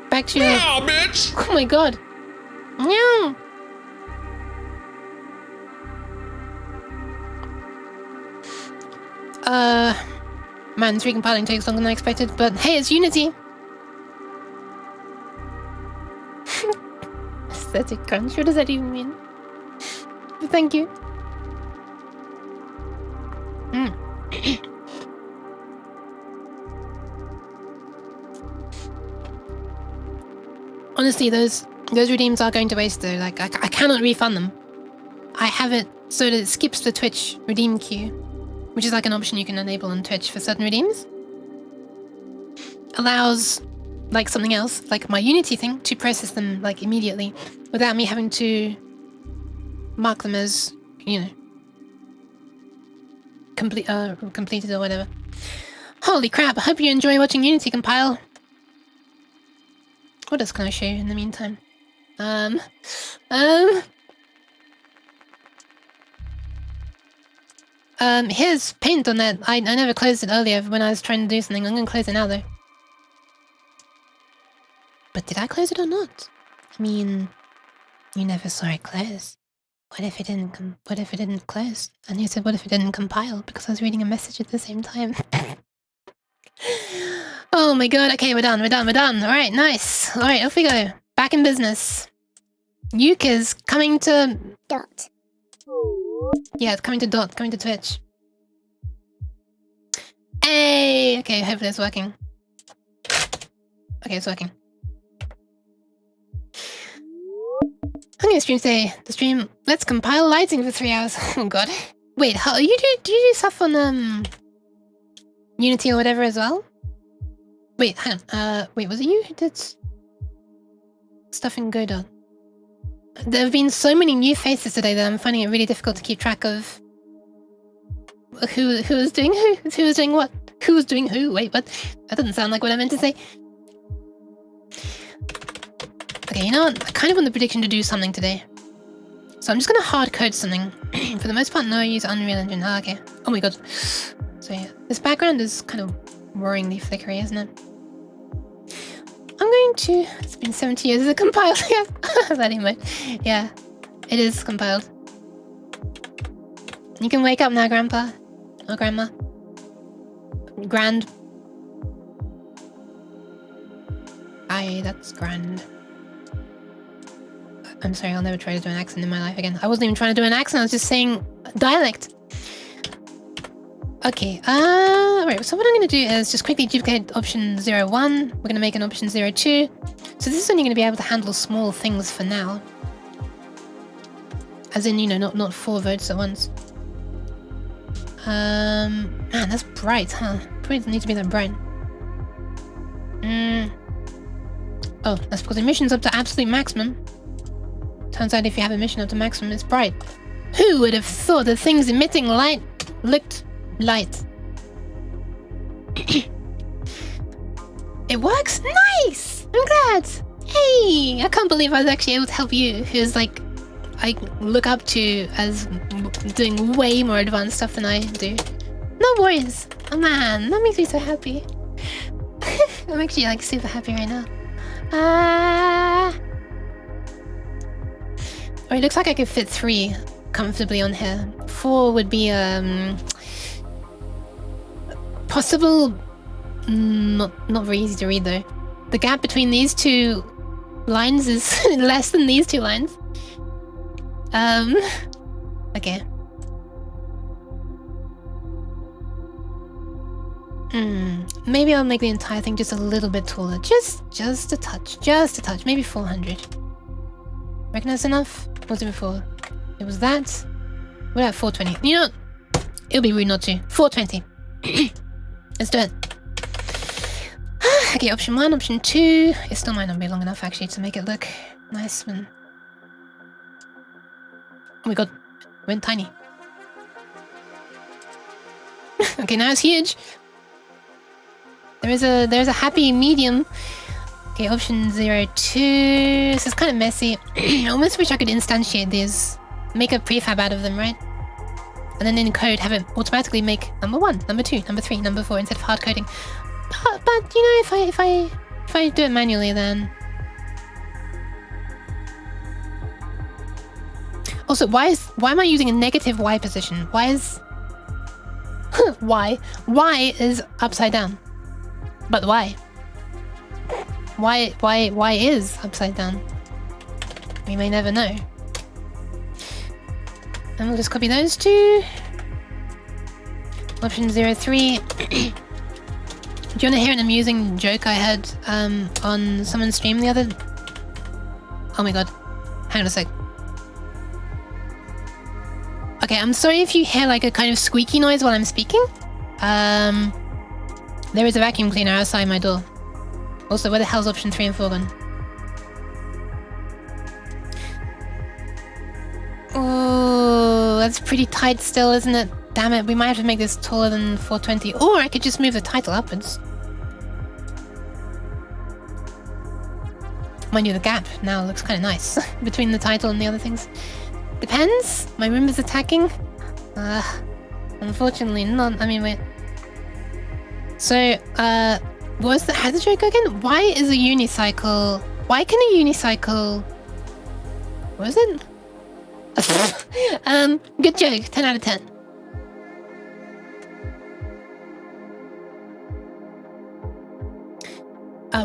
Back to your... Meow, bitch! Oh my god. Meow. Man, recompiling takes longer than I expected, but hey, it's Unity! Aesthetic crunch, what does that even mean? But thank you. Honestly, those redeems are going to waste though. Like, I cannot refund them. I have it so that it skips the Twitch redeem queue, which is like an option you can enable on Twitch for certain redeems. Allows, like something else, like my Unity thing, to process them like immediately without me having to mark them as, you know, completed or whatever. Holy crap, I hope you enjoy watching Unity compile. What else can I show you in the meantime? Here's paint on that. I never closed it earlier when I was trying to do something. I'm gonna close it now though. But did I close it or not? I mean, you never saw it close. What if it didn't close? And you said, what if it didn't compile? Because I was reading a message at the same time. Oh my god, okay, we're done. Alright, nice. Alright, off we go. Back in business. Yuka's coming to... Dot. Yeah, it's coming to Dot, coming to Twitch. Hey! Okay, hopefully it's working. Okay, it's working. I'm gonna stream today. The stream, let's compile lighting for 3 hours. Oh god. Wait, how do you do stuff on Unity or whatever as well? Wait, hang on. Wait, was it you who did stuff in Godot? There have been so many new faces today that I'm finding it really difficult to keep track of who was doing who was doing what, who was doing who. Wait, what? That doesn't sound like what I meant to say. Okay, you know what? I kind of want the prediction to do something today. So I'm just gonna hard code something. For the most part, no, I use Unreal Engine. Oh, okay. Oh my god. So yeah, this background is kind of worryingly flickery, isn't it? I'm going to... It's been 70 years. Is it compiled? Yeah. That emote. Yeah, it is compiled. You can wake up now, Grandpa. Or Grandma. Grand. Aye, that's grand. I'm sorry, I'll never try to do an accent in my life again. I wasn't even trying to do an accent, I was just saying dialect. Okay, right, so what I'm going to do is just quickly duplicate option 01. We're going to make an option 02. So this is only going to be able to handle small things for now. As in, you know, not 4 votes at once. Man, that's bright, huh? Probably doesn't need to be that bright. Oh, that's because emission's up to absolute maximum. Turns out if you have emission up to maximum, it's bright. Who would have thought that things emitting light looked light? It works? Nice! I'm glad! Hey! I can't believe I was actually able to help you, who's like, I look up to as doing way more advanced stuff than I do. No worries! Oh man, that makes me so happy. I'm actually like super happy right now. Oh, it looks like I could fit 3 comfortably on here. 4 would be possible. Not very easy to read though. The gap between these 2 lines is less than these 2 lines. Okay. Maybe I'll make the entire thing just a little bit taller. Just a touch. Just a touch. Maybe 400. Reckon that's enough? What was it before? It was that. What about 420? You know, it'll be rude not to. 420. Let's do it. Okay, option 1, option 2. It still might not be long enough actually to make it look nice and... Oh my god, it went tiny. Okay, now it's huge. There's a happy medium. Okay, option 02. This is kind of messy. I almost wish I could instantiate these, make a prefab out of them, right? And then in code have it automatically make number 1, number 2, number 3, number 4 instead of hard coding. But you know, if I do it manually, then also why am I using a negative Y position? Why is Y is upside down? But why? Why is upside down? We may never know. And we'll just copy those 2. Option 03. Do you want to hear an amusing joke I had on someone's stream the other... Oh my god. Hang on a sec. Okay, I'm sorry if you hear like a kind of squeaky noise while I'm speaking. There is a vacuum cleaner outside my door. Also, where the hell's option 3 and 4 gone? Oh, that's pretty tight still, isn't it? Damn it, we might have to make this taller than 420. Or I could just move the title upwards. Mind you, the gap now looks kind of nice between the title and the other things. Depends. My room is attacking. Unfortunately not. I mean, wait. So, how's the joke again? Why is a unicycle... Why can a unicycle... What is it? Good joke. 10 out of 10.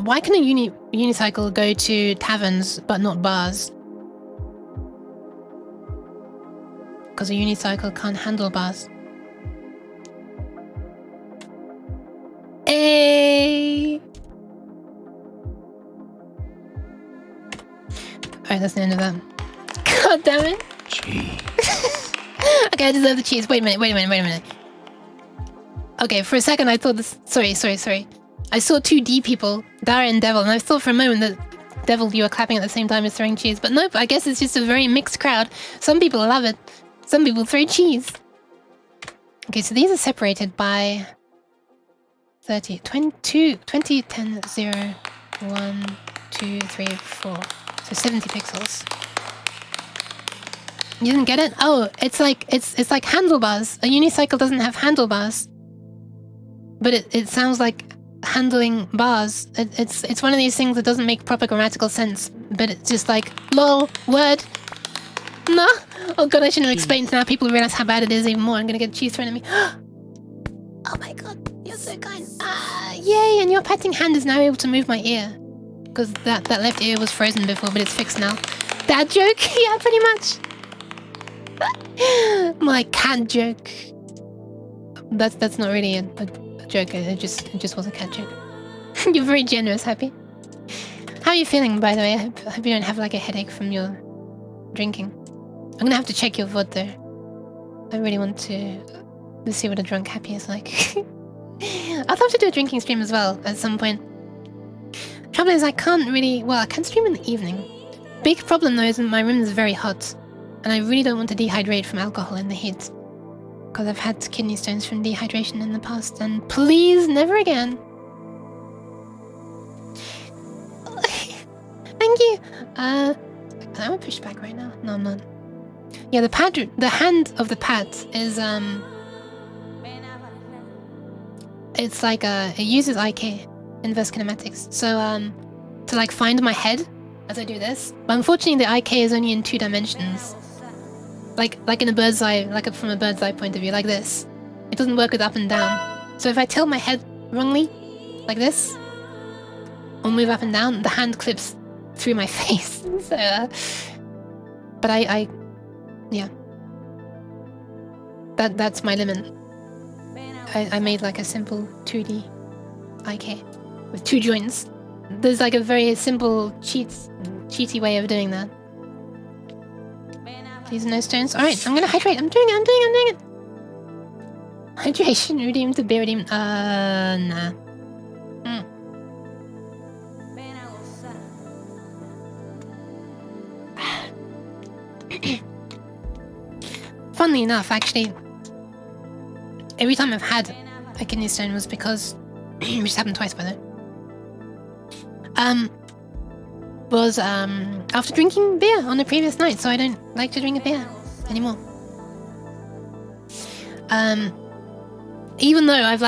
Why can a unicycle go to taverns but not bars? because a unicycle can't handle bars. Hey! Alright, that's the end of that. God damn it. Okay, I deserve the cheese. Wait a minute. Okay, for a second I thought this... Sorry. I saw two D people, Dara and Devil, and I thought for a moment that Devil, you were clapping at the same time as throwing cheese. But nope, I guess it's just a very mixed crowd. Some people love it. Some people throw cheese. Okay, so these are separated by 30, 22, 20, 10, 0, 1, 2, 3, 4. So 70 pixels. You didn't get it? Oh, it's like handlebars. A unicycle doesn't have handlebars. But it sounds like handling bars. It's one of these things that doesn't make proper grammatical sense, but it's just like, lol, word. No. Oh god, I shouldn't have explained. Now people realize how bad it is even more. I'm gonna get cheese thrown at me. Oh my god, you're so kind. Ah, yay, and your petting hand is now able to move my ear. Because that left ear was frozen before, but it's fixed now. Dad joke? Yeah, pretty much. More like cat joke. That's not really a joke. It just was a cat joke. You're very generous, Happy. How are you feeling, by the way? I hope you don't have like a headache from your drinking. I'm gonna have to check your VOD though. I really want to see what a drunk Happy is like. I'd love to do a drinking stream as well at some point. Trouble is I can't really... Well, I can stream in the evening. Big problem though is my room is very hot. And I really don't want to dehydrate from alcohol in the heat. Because I've had kidney stones from dehydration in the past. And please, never again. Thank you. Am I pushed back right now? No, I'm not. Yeah, the hand of the pat is, it's like, it uses IK, inverse kinematics. So, to like find my head as I do this. But unfortunately the IK is only in 2 dimensions. Like in a bird's eye, from a bird's eye point of view, like this. It doesn't work with up and down. So if I tilt my head wrongly, like this, or move up and down, the hand clips through my face. So, but yeah. That's my limit. I made like a simple 2D IK with 2 joints. There's like a very simple cheaty way of doing that. These are no stones. Alright, I'm gonna hydrate. I'm doing it. Hydration redeemed to beer redeemed. Nah. Funnily enough, actually, every time I've had a kidney stone was because, which happened twice by the way, was after drinking beer on the previous night, so I don't like to drink a beer anymore. Even though I've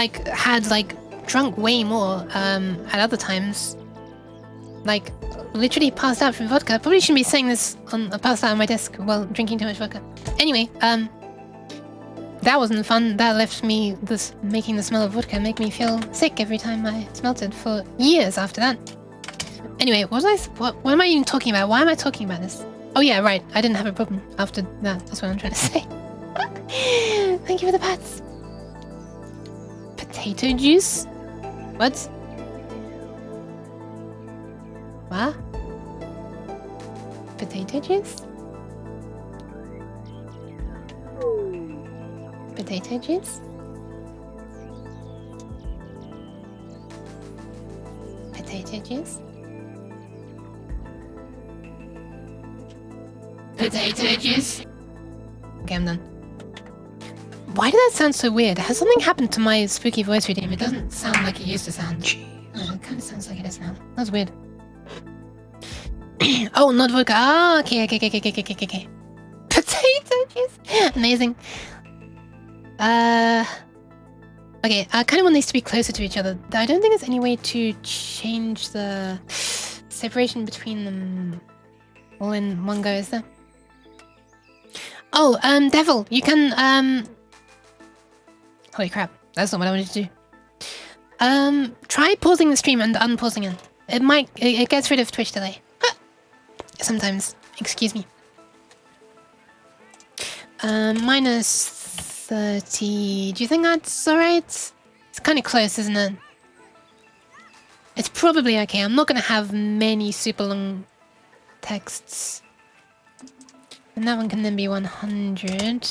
drunk way more at other times, like literally passed out from vodka. I probably shouldn't be saying this passed out on my desk while drinking too much vodka. Anyway, that wasn't fun. That left me making the smell of vodka make me feel sick every time I smelt it for years after that. Anyway, what am I even talking about? Why am I talking about this? Oh yeah, right. I didn't have a problem after that. That's what I'm trying to say. Thank you for the pats. Potato juice? What? What? Potato juice? Potato juice? Potato juice? Potato juice? Okay, I'm done. Why did that sound so weird? Has something happened to my spooky voice redeem? It doesn't sound like it used to sound. Oh, it kind of sounds like it is now. That's weird. Oh, not vodka. Ah, okay. Potato juice. Amazing. Okay, I kind of want these to be closer to each other. I don't think there's any way to change the separation between them all in one go, is there? Oh, Devil, you can, holy crap, that's not what I wanted to do. Try pausing the stream and unpausing it. It gets rid of Twitch delay. Sometimes, excuse me. Minus 30. Do you think that's alright? It's kind of close, isn't it? It's probably okay. I'm not going to have many super long texts. And that one can then be 100.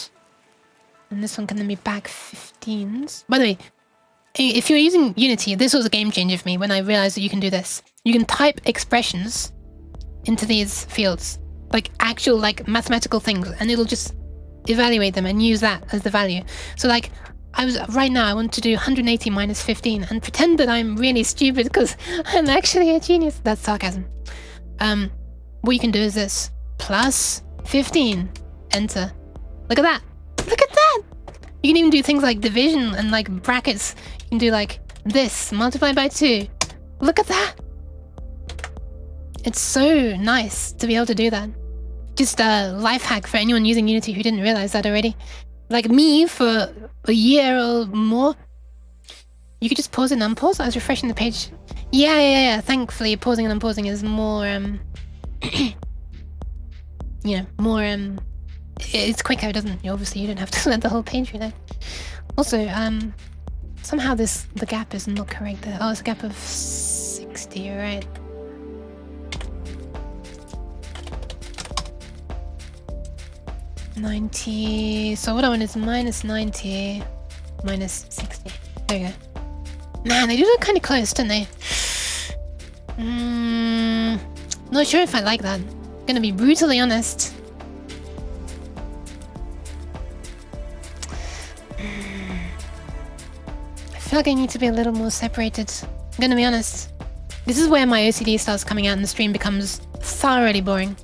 And this one can then be back 15s. By the way, if you're using Unity, this was a game changer for me when I realized that you can do this. You can type expressions into these fields. Like actual like mathematical things. And it'll just evaluate them and use that as the value. So like, right now I want to do 180 minus 15 and pretend that I'm really stupid because I'm actually a genius. That's sarcasm. What you can do is this. Plus 15. Enter. Look at that. Look at that. You can even do things like division and like brackets. You can do like this multiplied by 2. Look at that. It's so nice to be able to do that. Just a life hack for anyone using Unity who didn't realize that already. Like me, for a year or more, you could just pause and unpause. I was refreshing the page. Yeah. Thankfully, pausing and unpausing is more, you know, more, it's quicker, doesn't it? Obviously, you don't have to let the whole page reload. Also, somehow the gap is not correct there. Oh, it's a gap of 60, right? $90. So what I want is minus 90, minus 60. There we go. Man, they do look kind of close, don't they? Not sure if I like that. Gonna be brutally honest. I feel like I need to be a little more separated. I'm gonna be honest. This is where my OCD starts coming out and the stream becomes thoroughly boring.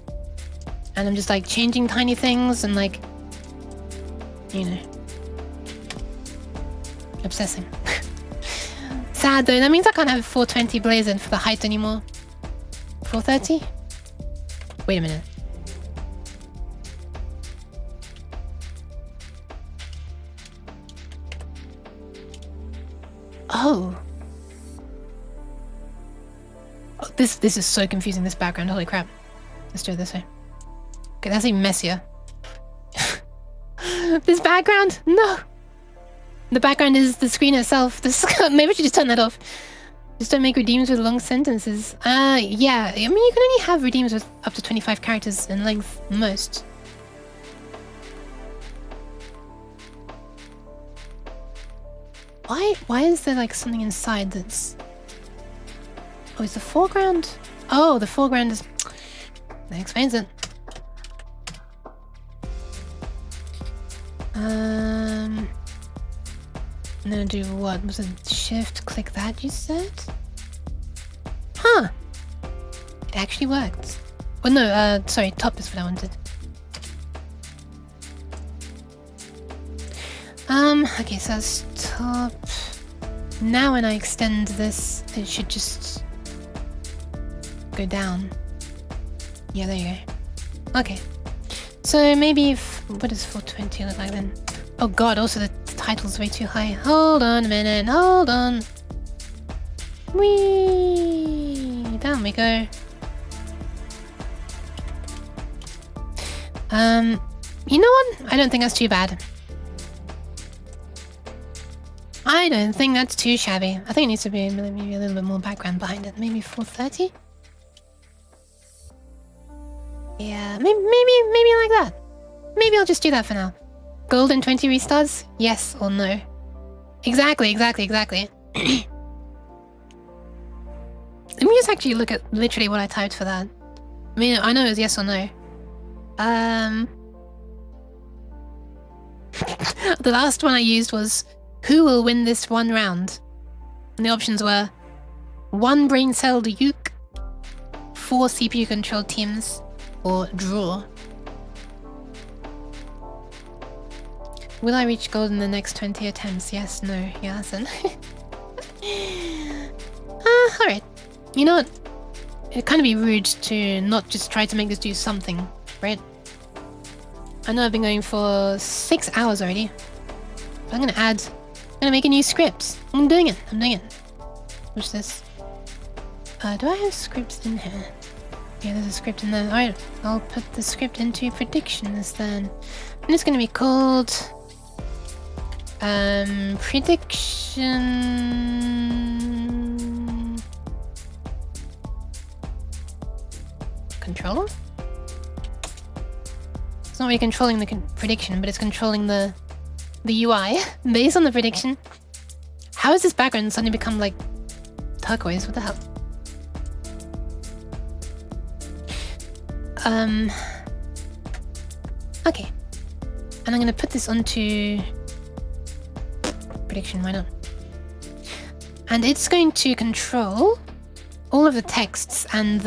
And I'm just like changing tiny things and like, you know, obsessing. Sad though, that means I can't have 420 blazoned for the height anymore. 430? Wait a minute. Oh. This is so confusing, this background, holy crap. Let's do it this way. Okay, that's even messier. This background? No! The background is the screen itself. Maybe I should just turn that off. Just don't make redeems with long sentences. Yeah. I mean, you can only have redeems with up to 25 characters in length, most. Why is there like something inside that's... Oh, is the foreground? Oh, the foreground is... That explains it. I'm gonna do what? Was it shift click that you said? Huh. It actually worked. Oh no, sorry, top is what I wanted. Okay, so that's top. Now when I extend this, it should just go down. Yeah, there you go. Okay. So maybe if... What does 420 look like then? Oh god, also the title's way too high. Hold on a minute, hold on. Whee! Down we go. You know what? I don't think that's too bad. I don't think that's too shabby. I think it needs to be maybe a little bit more background behind it. Maybe 430? Yeah, maybe like that. Maybe I'll just do that for now. Gold and 20 restarts? Yes or no? Exactly. Let me just actually look at literally what I typed for that. I mean, I know it was yes or no. The last one I used was, who will win this one round? And the options were 1 brain-celled uke, 4 CPU-controlled teams, or draw. Will I reach gold in the next 20 attempts? Yes, no, yes, and... alright. You know what? It'd kind of be rude to not just try to make this do something, right? I know I've been going for 6 hours already. But I'm gonna make a new script. I'm doing it. What's this? Do I have scripts in here? Yeah, there's a script in there. Alright, I'll put the script into predictions then. And it's gonna be called... prediction... Control? It's not really controlling the prediction, but it's controlling the UI based on the prediction. How has this background suddenly become like turquoise? What the hell? Okay. And I'm gonna put this onto prediction, why not? And it's going to control all of the texts and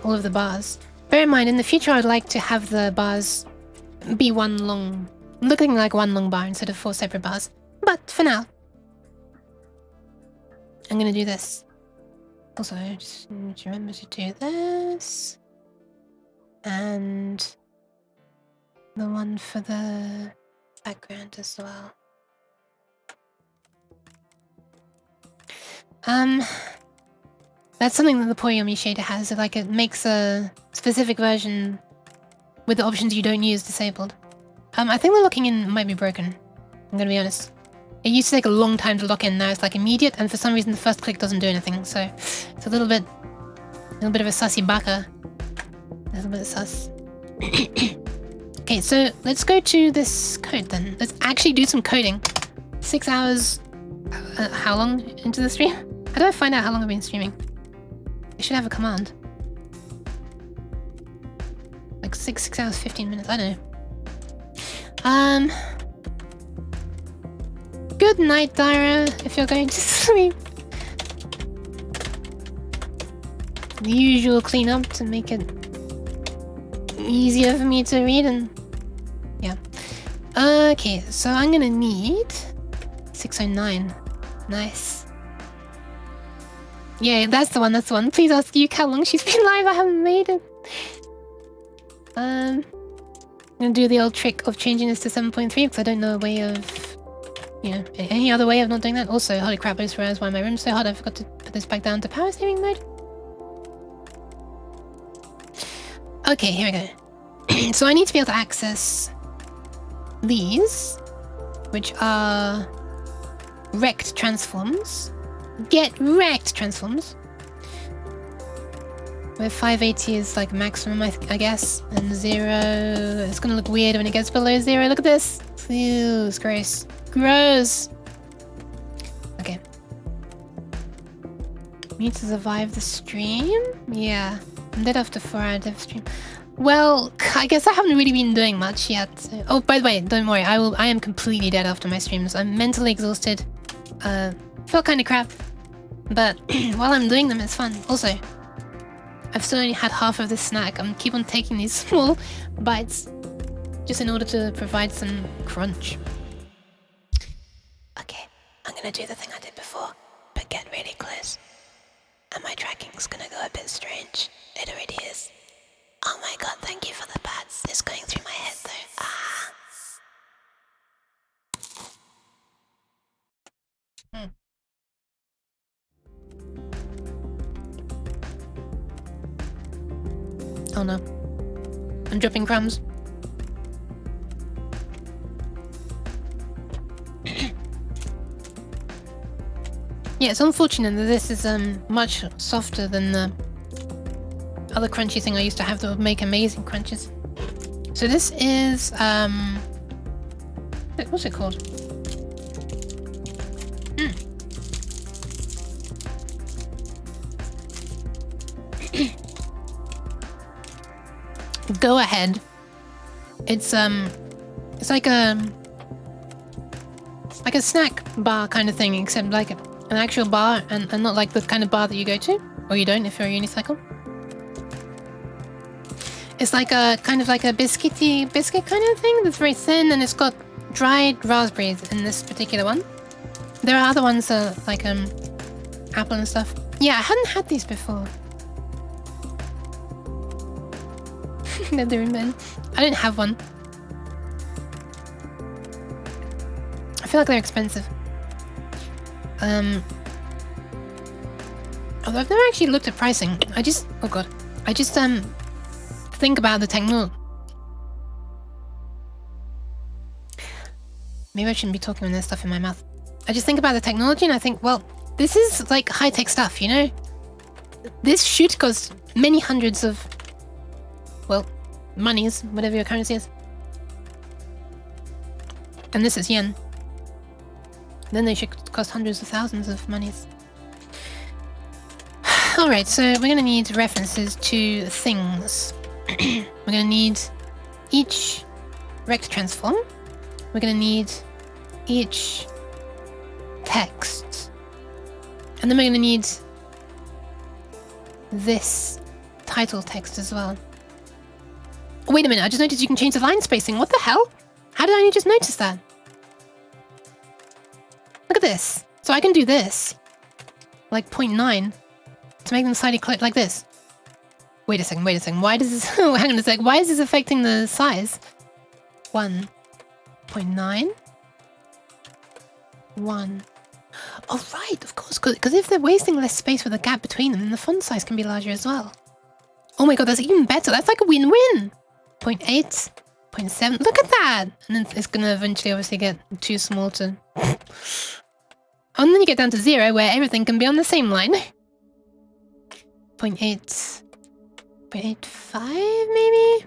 all of the bars. Bear in mind, in the future I'd like to have the bars be looking like one long bar instead of 4 separate bars. But for now, I'm gonna do this. Also, just need to remember to do this. And the one for the background as well. That's something that the Poyomi shader has. Like, it makes a specific version with the options you don't use disabled. I think the locking in might be broken. I'm gonna be honest. It used to take a long time to lock in. Now it's like immediate, and for some reason the first click doesn't do anything. So it's a little bit of a sussy baka. A little bit sus. Okay, so let's go to this code then. Let's actually do some coding. 6 hours. How long into the stream? How do I find out how long I've been streaming? I should have a command. Like 6 hours, 15 minutes. I don't know. Good night, Dara, if you're going to sleep. The usual cleanup to make it easier for me to read and... yeah. Okay, so I'm gonna need... 609. Nice. Yeah, that's the one. Please ask Yuke how long she's been live. I haven't made it. I'm gonna do the old trick of changing this to 7.3 because I don't know a way of... you know, any other way of not doing that. Also, holy crap, I just realized why my room's so hot. I forgot to put this back down to power saving mode. Okay, here we go. So I need to be able to access these, which are rect transforms. Get wrecked transforms. Where 580 is like maximum, I guess, and 0... it's gonna look weird when it gets below 0. Look at this! Ew, it's gross. Gross! Okay. Need to survive the stream? Yeah. I'm dead after 4 hour dev stream. Well, I guess I haven't really been doing much yet. So... oh, by the way, don't worry. I am completely dead after my streams. I'm mentally exhausted. Felt kind of crap. But while I'm doing them, it's fun. Also, I've still only had half of this snack. I'm keep on taking these small bites just in order to provide some crunch. Okay, I'm gonna do the thing I did before, but get really close. And my tracking's gonna go a bit strange. It already is. Oh my god, thank you for the pats. It's going through my head though. Ah. Oh no. I'm dropping crumbs. Yeah, it's unfortunate that this is much softer than the other crunchy thing I used to have that would make amazing crunches. So this is what's it called? Go ahead. It's like a snack bar kind of thing, except like an actual bar and not like the kind of bar that you go to, or you don't if you're a unicycle. It's like a kind of like a biscuit kind of thing that's very thin, and it's got dried raspberries in this particular one. There are other ones like apple and stuff. Yeah, I hadn't had these before. They're doing then. I didn't have one. I feel like they're expensive. Although I've never actually looked at pricing. I just think about the technology. Maybe I shouldn't be talking with this stuff in my mouth. I just think about the technology and I think, well, this is like high-tech stuff, you know? This should cost many hundreds of, well, monies, whatever your currency is. And this is yen. Then they should cost hundreds of thousands of monies. Alright, so we're gonna need references to things. We're gonna need each rect transform. We're gonna need each text. And then we're gonna need this title text as well. Oh, wait a minute, I just noticed you can change the line spacing. What the hell? How did I only just notice that? Look at this. So I can do this. Like 0.9 to make them slightly click like this. Wait a second. Why does this... hang on a sec. Why is this affecting the size? 1.9. 1. Oh, right, of course. Because if they're wasting less space with a gap between them, then the font size can be larger as well. Oh my god, that's even better. That's like a win-win. 0.8, 0.7. Look at that. And then it's going to eventually obviously get too small to... And then you get down to 0, where everything can be on the same line. 0.8... 0.85, maybe?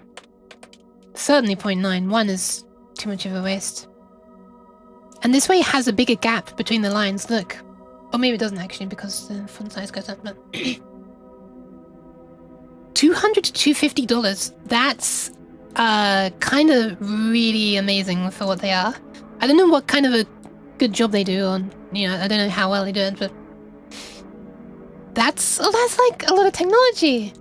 Certainly 0.9. 1 is too much of a waste. And this way it has a bigger gap between the lines, look. Or maybe it doesn't actually, because the font size goes up, but... $200 to $250. That's kind of really amazing for what they are. I don't know what kind of a good job they do on, you know, I don't know how well they do it, but... That's like a lot of technology.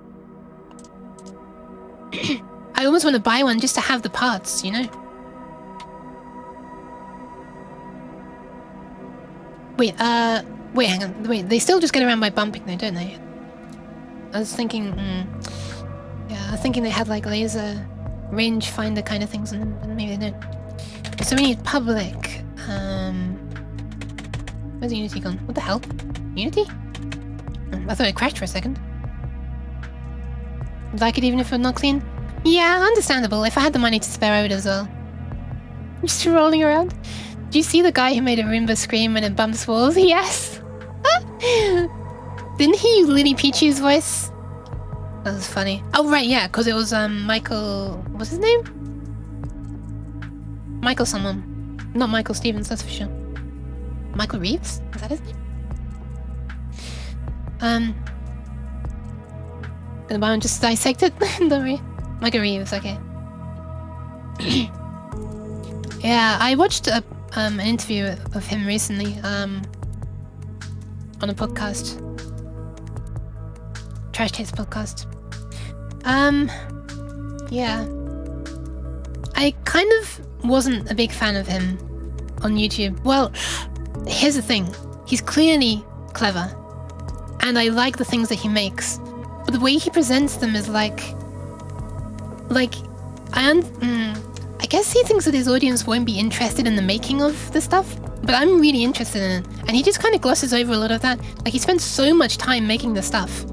I almost want to buy one just to have the parts, you know? Wait, hang on. Wait, they still just get around by bumping though, don't they? I was thinking, yeah, I was thinking they had like laser rangefinder kind of things, and maybe they don't. So we need public. Where's Unity gone? What the hell? Unity? I thought it crashed for a second. Like it even if it's not clean? Yeah, understandable. If I had the money to spare, I would as well. Just rolling around. Do you see the guy who made a Roomba scream when it bumps walls? Yes! Didn't he use Lily Peachy's voice? That was funny. Oh, right, yeah, because it was Michael... What's his name? Michael someone. Not Michael Stevens, that's for sure. Michael Reeves? Is that his name? Gonna buy one just dissect it? Don't worry. Michael Reeves, okay. Yeah, I watched an interview of him recently, on a podcast. Trash Taste podcast. Yeah. I kind of wasn't a big fan of him on YouTube. Well, here's the thing. He's clearly clever. And I like the things that he makes. But the way he presents them is I guess he thinks that his audience won't be interested in the making of the stuff, but I'm really interested in it. And he just kind of glosses over a lot of that. Like, he spends so much time making the stuff.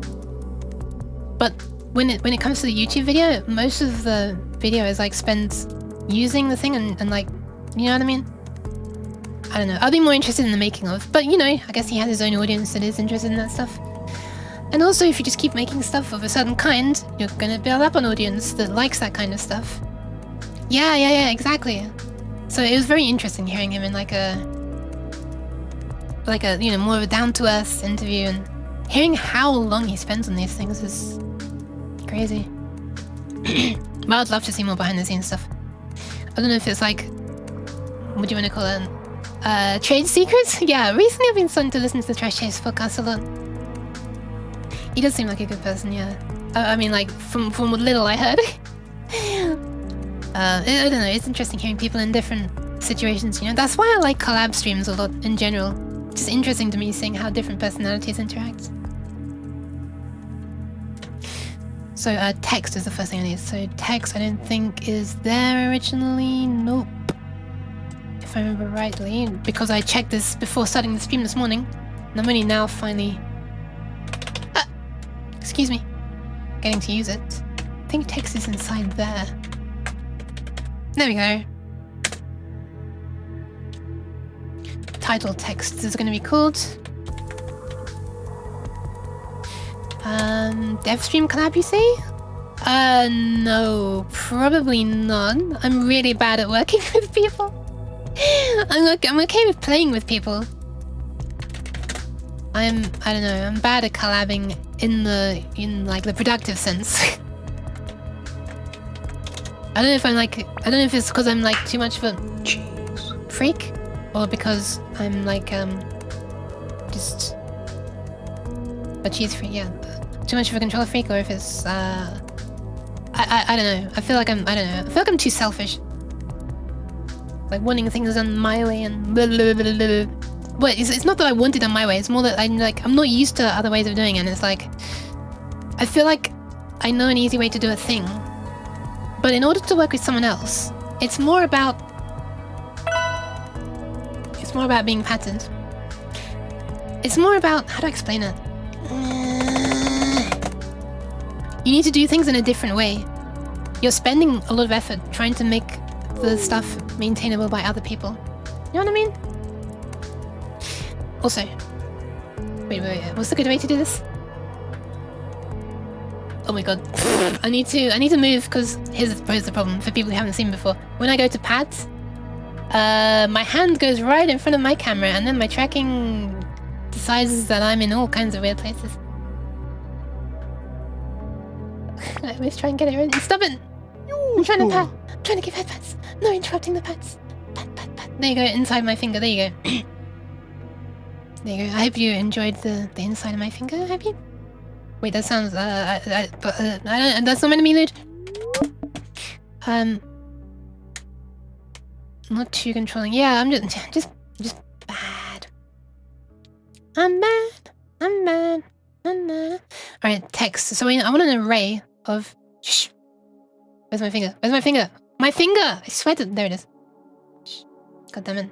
But when it comes to the YouTube video, most of the video is like spent using the thing and like, you know what I mean? I don't know. I'll be more interested in the making of, but you know, I guess he has his own audience that is interested in that stuff. And also, if you just keep making stuff of a certain kind, you're gonna build up an audience that likes that kind of stuff. Yeah, exactly. So it was very interesting hearing him in like a, you know, more of a down-to-earth interview, and hearing how long he spends on these things is crazy. But I'd love to see more behind-the-scenes stuff. I don't know if it's like, what do you want to call it? Trade secrets? Yeah, recently I've been starting to listen to the Trash Taste podcast a lot. He does seem like a good person, yeah. I mean, like, from what little I heard. I don't know, it's interesting hearing people in different situations, you know? That's why I like collab streams a lot in general. It's just interesting to me seeing how different personalities interact. So, text is the first thing I need. So, text I don't think is there originally. Nope. If I remember rightly, because I checked this before starting the stream this morning. And I'm only now finally... excuse me. Getting to use it. think text is inside there. There we go. Title text is going to be called dev stream collab, you say? No, probably not. I'm really bad at working with people. I'm okay with playing with people. I don't know, I'm bad at collabing in like the productive sense. I don't know if I don't know if it's because I'm like too much of a freak, or because I'm like just a cheese freak, yeah. Too much of a control freak, or if it's I don't know. I feel like I'm too selfish. Like wanting things done my way and blah, blah, blah, blah, blah. But it's not that I want it done my way, it's more that I'm not used to other ways of doing it, and it's like I feel like I know an easy way to do a thing. But in order to work with someone else, it's more about being patterned. It's more about, how do I explain it? You need to do things in a different way. You're spending a lot of effort trying to make the stuff maintainable by other people. You know what I mean? Also, wait, what's the good way to do this? Oh my god, I need to move, because here's the problem for people who haven't seen before. When I go to pads, my hand goes right in front of my camera, and then my tracking decides that I'm in all kinds of weird places. I always try and get it in. Stop it! I'm trying to pad. I'm trying to give headpats. No interrupting the pads. Pat. There you go, inside my finger. There you go. There you go. I hope you enjoyed the inside of my finger. Have you? Wait, that sounds. I don't. That's not meant to be lewd. Not too controlling. Yeah, I'm just bad. I'm bad. Alright, text. So I want an array of. Shh. Where's my finger? Where's my finger? My finger! I swear to. There it is. Shh. God damn it.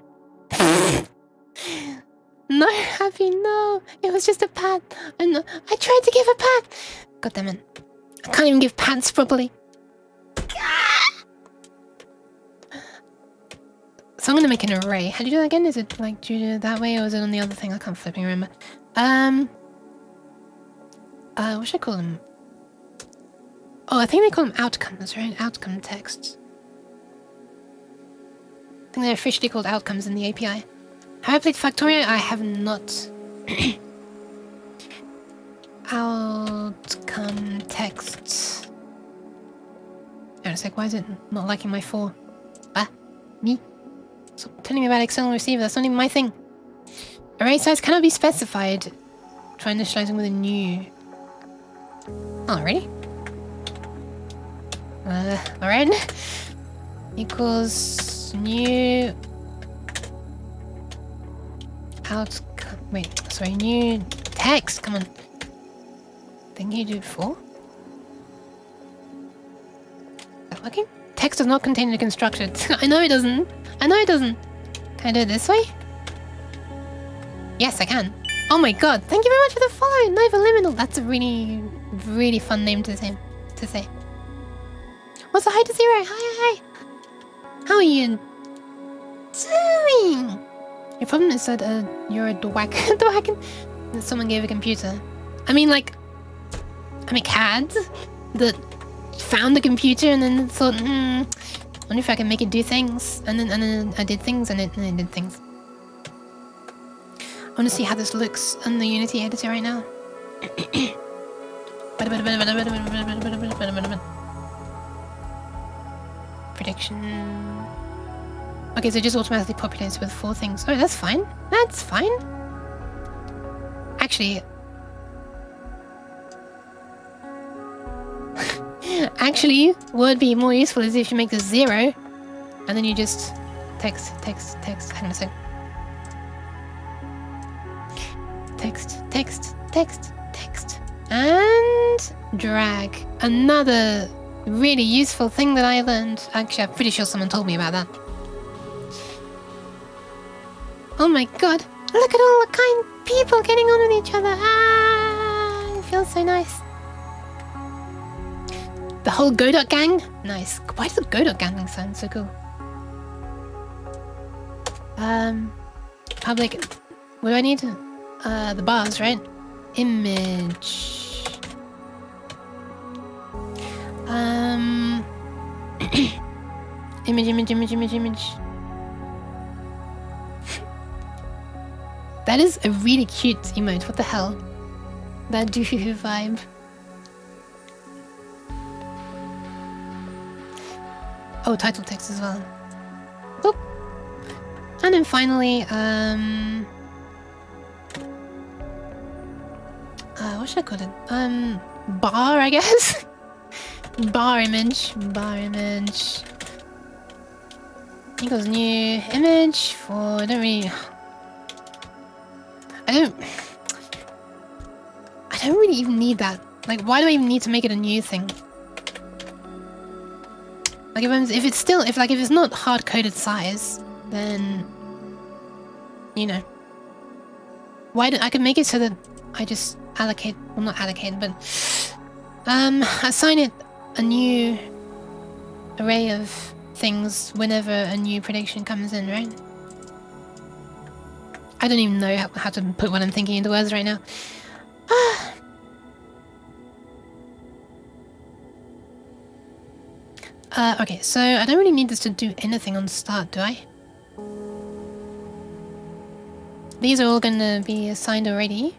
No, Happy, no. It was just a pat. I tried to give a pat. God damn it. I can't even give pats properly. So I'm gonna make an array. How do you do that again? Is it like, do you do it that way, or is it on the other thing? I can't flipping remember. What should I call them? Oh, I think they call them outcomes, right? Outcome texts. I think they're officially called outcomes in the API. Have I played Factorio? I have not. Outcome texts. Hang on a sec, why is it not liking my 4? Ah, me? Stop telling me about external receiver, that's not even my thing. Array size cannot be specified. Try initializing with a new. Oh, really? Alright. Equals new outcome. Wait, sorry, new text. Come on. Think you do 4? Is that working? Text does not contain a construction. I know it doesn't. I know it doesn't. Can I do it this way? Yes, I can. Oh my god, thank you very much for the follow, Novaliminal. That's a really, really fun name to say. What's the hi to Zero? Hi. How are you doing? Your problem is that you're a dwacken. That someone gave a computer. I mean, like, I'm a CAD that found the computer and then thought, wonder if I can make it do things. And then I did things and it did things. I want to see how this looks on the Unity editor right now. Prediction. Okay, so it just automatically populates with 4 things. Oh, that's fine. That's fine. Actually, what would be more useful is if you make this 0, and then you just text. Hang on a sec. Text, and drag. Another really useful thing that I learned. Actually, I'm pretty sure someone told me about that. Oh my god, look at all the kind people getting on with each other. Ah, it feels so nice. The whole Godot gang? Nice. Why does the Godot gang sound so cool? Public. What do I need? The bars, right? Image. Image. That is a really cute emote. What the hell? That doohoo vibe. Oh, title text as well. Boop. And then finally, what should I call it? Bar, I guess. Bar image. Equals new image for. I don't really even need that. Like, why do I even need to make it a new thing? Like, if it's not hard-coded size, then, you know, why don't I can make it so that I just allocate, well, not allocate, but assign it a new array of things whenever a new prediction comes in, right? I don't even know how to put what I'm thinking into words right now. Okay, so I don't really need this to do anything on start, do I? These are all gonna be assigned already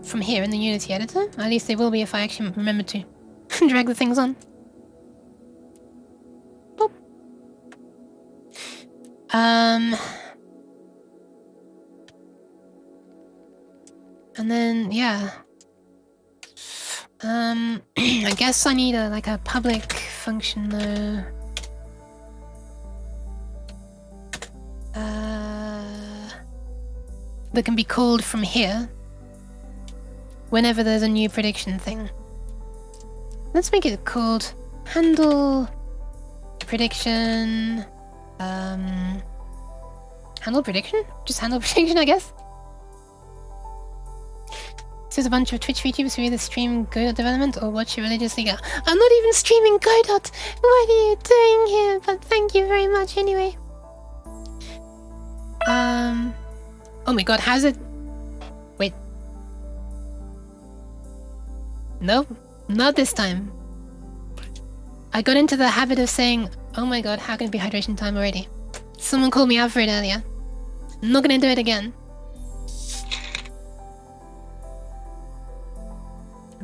from here in the Unity editor. At least they will be if I actually remember to drag the things on. Boop. And then, yeah. I guess I need a public function though. That can be called from here whenever there's a new prediction thing. Let's make it called handle prediction. Handle prediction? Just handle prediction, I guess. There's a bunch of Twitch VTubers who either stream Godot development or watch it religiously. I'm not even streaming Godot! What are you doing here? But thank you very much anyway. Oh my god, how's it? Wait. Nope, not this time. I got into the habit of saying, oh my god, how can it be hydration time already? Someone called me out for it earlier. I'm not gonna do it again.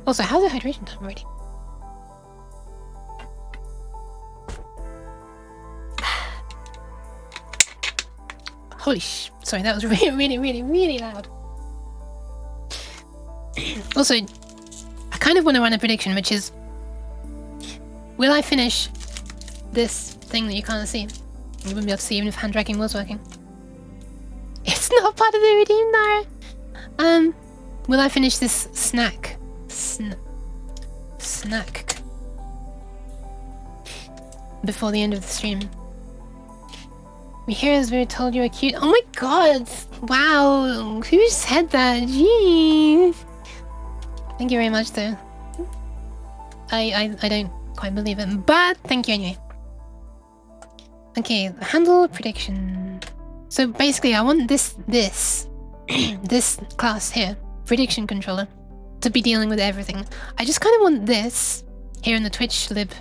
Also, how's it hydration time already? Holy sorry, that was really loud. Also, I kind of want to run a prediction, which is, will I finish this thing that you can't see? You wouldn't be able to see even if hand dragging was working. It's not part of the redeem, Nara. Will I finish this snack? Snack before the end of the stream. We hear as we told you are cute. Oh my god! Wow! Who said that? Jeez! Thank you very much though. I don't quite believe it, but thank you anyway. Okay, handle prediction. So basically I want this this class here, prediction controller, to be dealing with everything. I just kind of want this here in the Twitch lib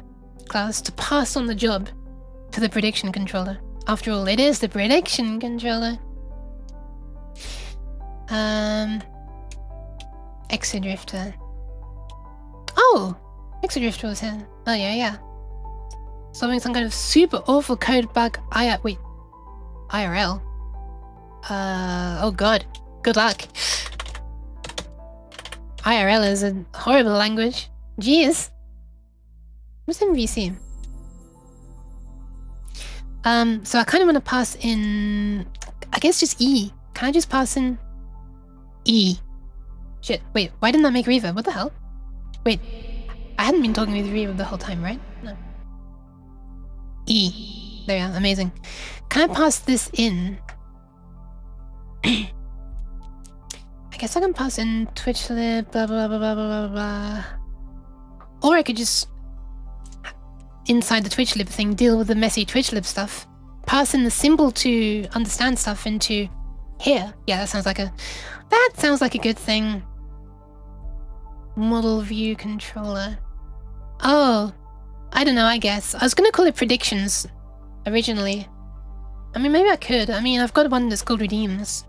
class to pass on the job to the prediction controller. After all, it is the prediction controller. Exodrifter. Oh! Exodrifter was here. Oh yeah. Solving some kind of super awful code bug. Wait. IRL? Oh god. Good luck. IRL is a horrible language. Jeez. What's MVC? So I kind of want to pass in, I guess just E. Can I just pass in E? Shit, wait, why didn't that make reverb? What the hell? Wait, I hadn't been talking with reverb the whole time, right? No. E. There we are, amazing. Can I pass this in? I guess I can pass in Twitch lib, blah blah blah blah blah blah blah. Or I could just, inside the TwitchLib thing, deal with the messy TwitchLib stuff. Pass in the symbol to understand stuff into here. Yeah, that sounds like a good thing. Model view controller. Oh, I don't know, I guess. I was gonna call it predictions originally. I mean, maybe I could. I mean, I've got one that's called redeems.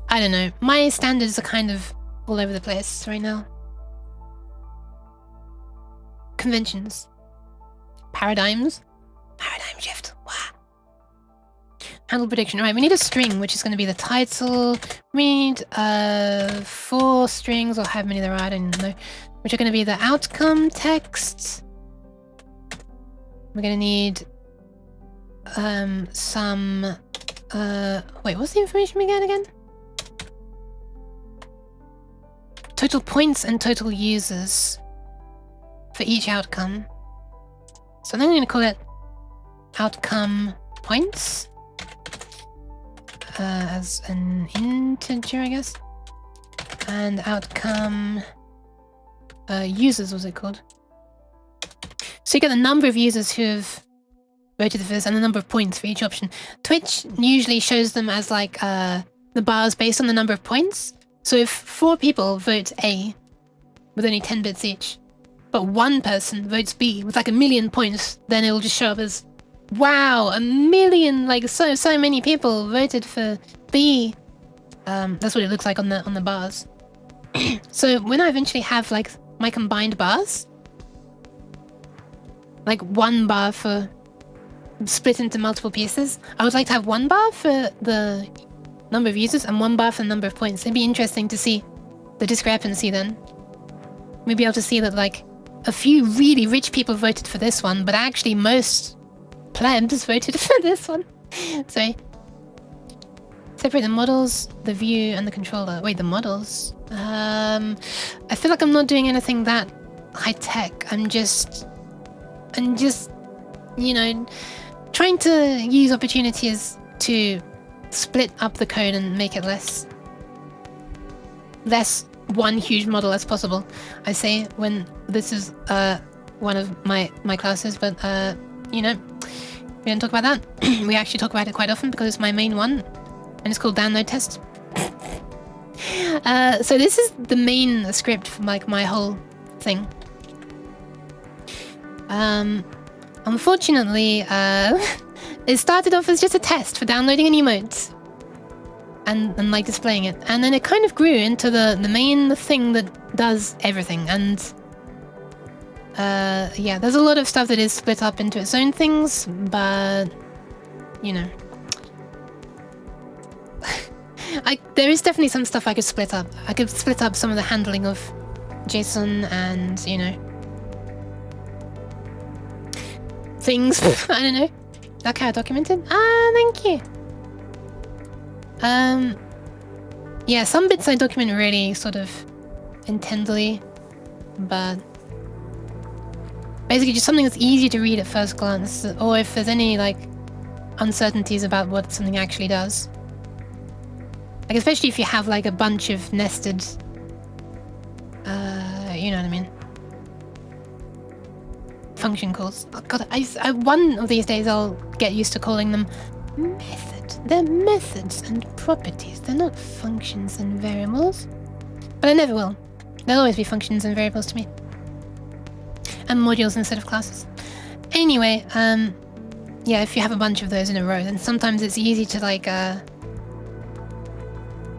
I don't know. My standards are kind of all over the place right now. Conventions. Paradigms. Paradigm shift. Wow. Handle prediction. Right, we need a string, which is going to be the title. We need 4 strings, or how many there are, I don't know. Which are going to be the outcome text. We're going to need some... wait, what's the information we get again? Total points and total users for each outcome. So then I'm going to call it outcome points as an integer, I guess. And outcome users, was it called? So you get the number of users who have voted for this and the number of points for each option. Twitch usually shows them as like the bars based on the number of points. So if 4 people vote A with only 10 bits each, but 1 person votes B with like 1,000,000 points, then it will just show up as, wow, 1,000,000, like so many people voted for B. That's what it looks like on the bars. So when I eventually have like my combined bars, like 1 bar for split into multiple pieces, I would like to have 1 bar for the number of users and 1 bar for the number of points. It'd be interesting to see the discrepancy then. We'd be able to see that like a few really rich people voted for this one, but actually most plebs voted for this one. Sorry. Separate the models, the view, and the controller. Wait, the models? I feel like I'm not doing anything that high-tech. I'm just, you know, trying to use opportunities to split up the code and make it less one huge model as possible. I say when this is one of my classes, but you know, we don't talk about that. We actually talk about it quite often because it's my main one, and it's called download test. So this is the main script for like my whole thing. Unfortunately, it started off as just a test for downloading an emote and like displaying it, and then it kind of grew into the main thing that does everything. And yeah, there's a lot of stuff that is split up into its own things, but you know, there is definitely some stuff I could split up. I could split up some of the handling of JSON and, you know, things. I don't know. Like how I documented? Ah, thank you. Yeah, some bits I document really sort of intently, but basically just something that's easy to read at first glance, or if there's any like uncertainties about what something actually does. Like especially if you have like a bunch of nested, you know what I mean, function calls. Oh god, I one of these days I'll get used to calling them method. They're methods and properties. They're not functions and variables. But I never will. There'll always be functions and variables to me. And modules instead of classes. Anyway, yeah, if you have a bunch of those in a row, then sometimes it's easy to like,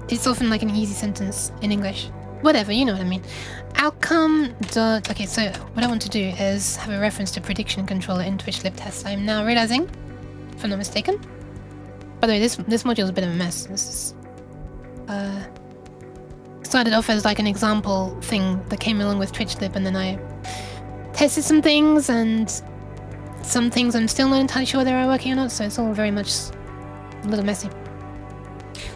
it's often like an easy sentence in English. Whatever, you know what I mean. Outcome dot... Okay, so what I want to do is have a reference to prediction controller in TwitchLib test. I'm now realizing, if I'm not mistaken. By the way, this module is a bit of a mess. This is... started off as like an example thing that came along with TwitchLib, and then I tested some things, and some things I'm still not entirely sure they're working or not, so it's all very much a little messy.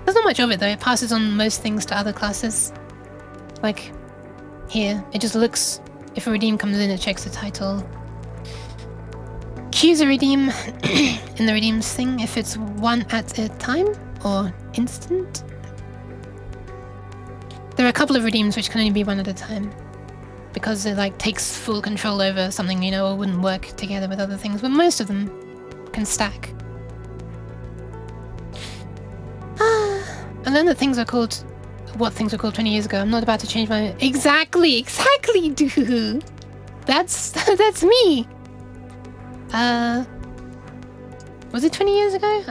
There's not much of it though. It passes on most things to other classes. Like here, it just looks, if a redeem comes in, it checks the title. Choose a redeem in the redeems thing if it's one at a time or instant. There are a couple of redeems which can only be one at a time. Because it like takes full control over something, you know, or wouldn't work together with other things. But most of them can stack. And then the things are called... What things were called 20 years ago. I'm not about to change my... Exactly, dude! That's me! Was it 20 years ago?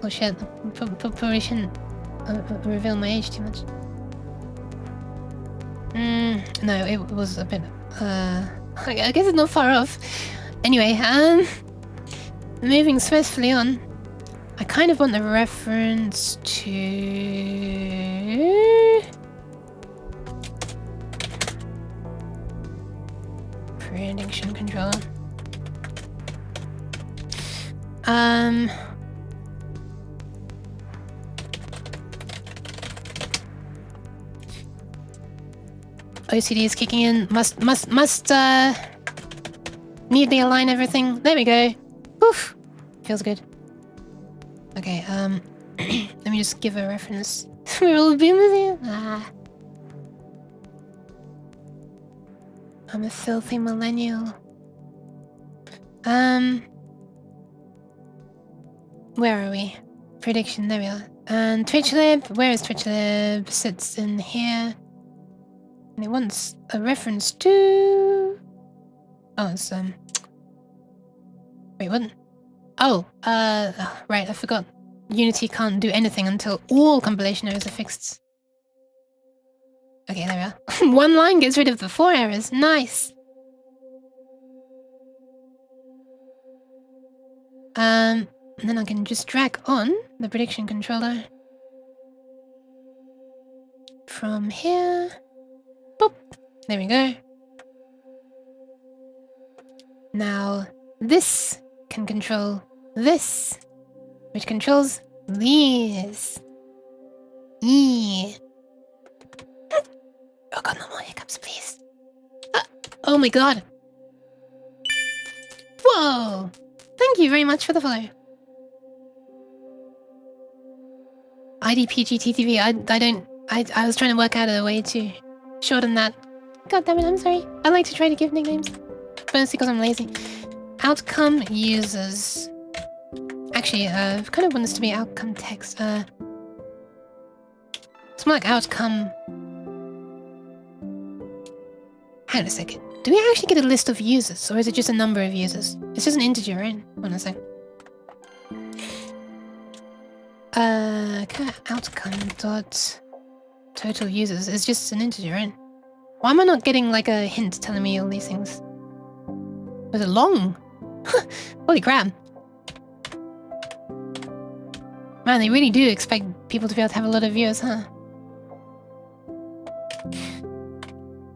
Oh shit, probably shouldn't reveal my age too much. No, it was a bit, I guess it's not far off. Anyway, moving swiftly on. I kind of want the reference to... Prediction controller. OCD is kicking in. Must neatly align everything. There we go. Oof. Feels good. Okay, let me just give a reference. We're all boomers here. I'm a filthy millennial. Where are we? Prediction, there we are. And TwitchLib, where is TwitchLib? Sits in here. And it wants a reference to... Oh, it's, Wait, what? Oh, right, I forgot. Unity can't do anything until all compilation errors are fixed. Okay, there we are. One line gets rid of the 4 errors. Nice! And then I can just drag on the prediction controller from here. Boop. There we go. Now, this can control this, which controls these. Oh god, no more hiccups, please. Oh my god. Whoa! Thank you very much for the follow. IDPGTTV, I was trying to work out a way to shorten that. God damn it, I'm sorry. I like to try to give nicknames. But it's because I'm lazy. Outcome users. Actually, I kind of want this to be outcome text. It's more like outcome. Hang on a second. Do we actually get a list of users, or is it just a number of users? It's just an integer, right? Hold on a sec. Outcome dot total users is just an integer, right? Why am I not getting like a hint telling me all these things? Was it long? Holy crap. Man, they really do expect people to be able to have a lot of viewers, huh?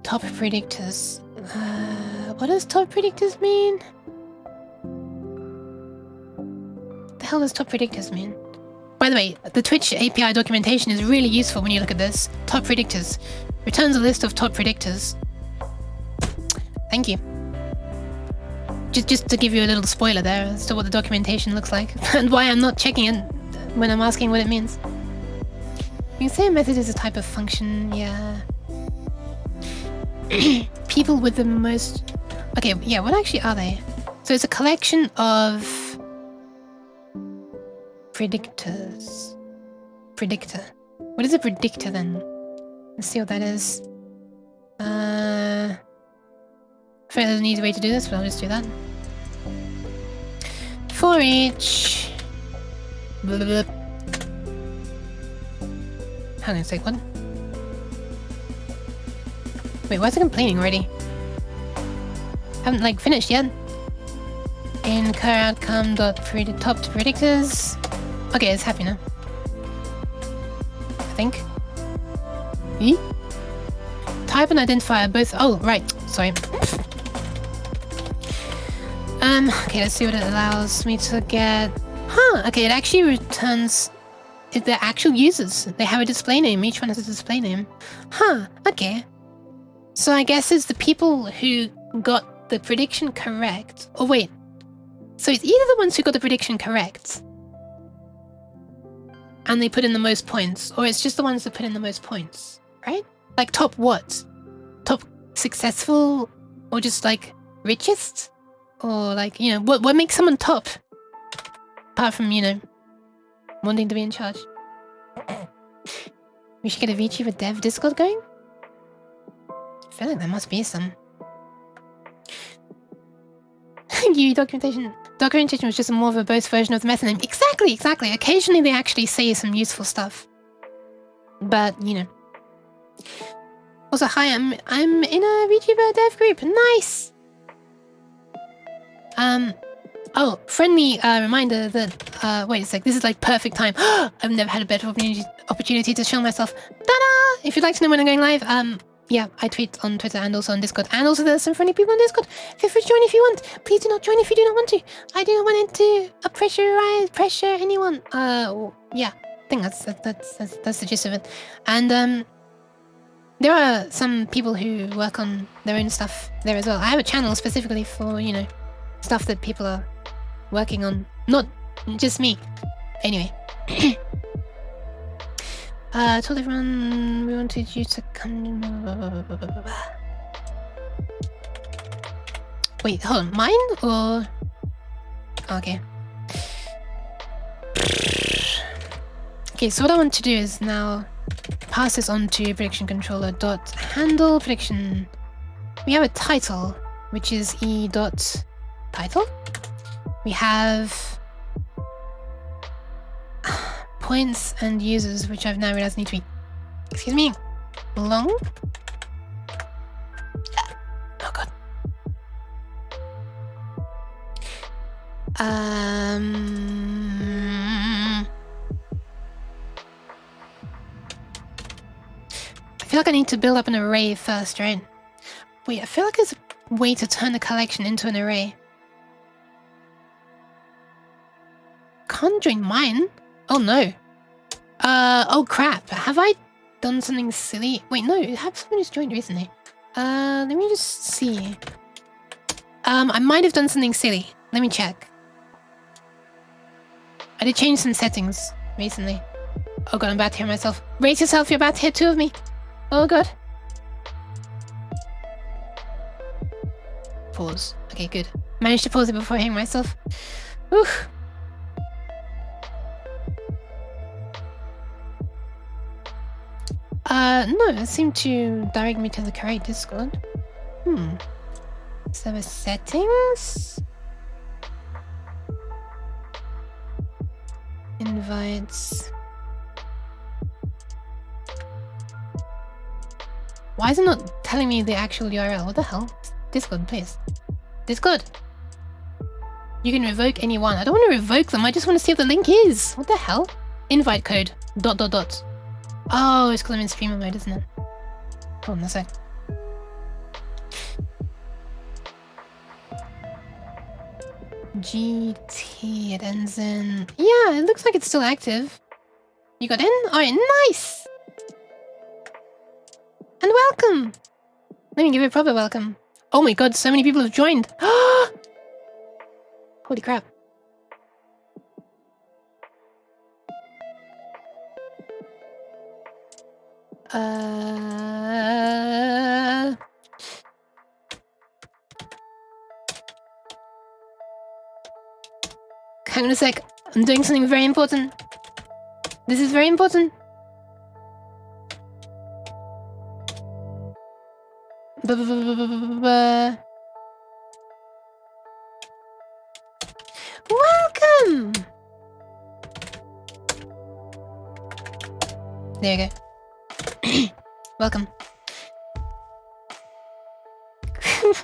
Top predictors. What does top predictors mean? The hell does top predictors mean? By the way, the Twitch API documentation is really useful when you look at this. Top predictors. Returns a list of top predictors. Thank you. Just to give you a little spoiler there as to what the documentation looks like and why I'm not checking it when I'm asking what it means. You can say a method is a type of function, yeah. People with the most... Okay, yeah, what actually are they? So it's a collection of... predictors. Predictor. What is a predictor then? Let's see what that is. I feel there's an easy way to do this, but I'll just do that. For each... Blah, blah, blah. Hang on a sec, what? Wait, why is it complaining already? Haven't like finished yet. In car outcome dot top predictors. Okay, it's happy now. I think. E? Type and identifier both. Oh, right. Sorry. Okay, let's see what it allows me to get. Huh, okay, it actually returns the actual users. They have a display name. Each one has a display name. Huh, okay. So I guess it's the people who got the prediction correct. Oh, wait. So it's either the ones who got the prediction correct and they put in the most points, or it's just the ones that put in the most points, right? Like top what? Top successful, or just like richest, or like, you know, what makes someone top? Apart from, you know, wanting to be in charge. We should get a VTuber dev Discord going. I feel like there must be some. You documentation. Documentation was just more of a boast version of the method name. Exactly. Occasionally they actually say some useful stuff. But, you know. Also, hi, I'm in a VTuber dev group. Nice! Oh, friendly reminder that, wait a sec, this is like perfect time. I've never had a better opportunity to show myself. Ta-da! If you'd like to know when I'm going live, yeah, I tweet on Twitter and also on Discord. And also there's some friendly people on Discord. Feel free to join if you want. Please do not join if you do not want to. I do not want to pressure anyone. Yeah, I think that's the gist of it. And, there are some people who work on their own stuff there as well. I have a channel specifically for, you know, stuff that people are working on. Not just me. Anyway. Told everyone we wanted you to come... Wait, hold on. Mine or... Okay. Okay, so what I want to do is now pass this on to prediction controller dot handle prediction. We have a title, which is e dot title. We have points and users, which I've now realized need to be, excuse me, long. Oh god. I feel like I need to build up an array first, right? Wait, I feel like there's a way to turn the collection into an array. Can't join mine? Oh no. Oh crap. Have I done something silly? Wait, no, have someone just joined recently. Let me just see. I might have done something silly. Let me check. I did change some settings recently. Oh god, I'm about to hear myself. Brace yourself, you're about to hear two of me. Oh god. Pause. Okay, good. Managed to pause it before hearing myself. Oof. No, it seemed to direct me to the correct Discord. Server settings? Invites. Why is it not telling me the actual URL? What the hell? Discord, please. Discord! You can revoke anyone. I don't want to revoke them, I just want to see what the link is. What the hell? Invite code. ... Oh, it's because I'm in streamer mode, isn't it? Hold on a sec. GT, it ends in... Yeah, it looks like it's still active. You got in? Alright, nice! And welcome! Let me give you a proper welcome. Oh my god, so many people have joined! Holy crap. Hang on a sec. I'm doing something very important. This is very important. Welcome! There you go. Welcome.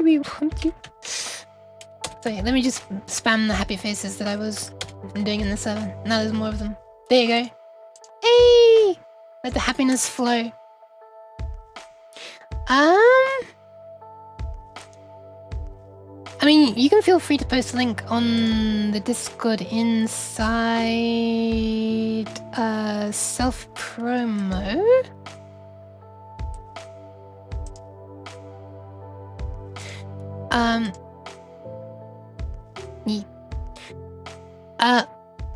We want you. So yeah, let me just spam the happy faces that I was doing in the server. Now there's more of them. There you go. Hey! Let the happiness flow. I mean, you can feel free to post a link on the Discord inside self-promo.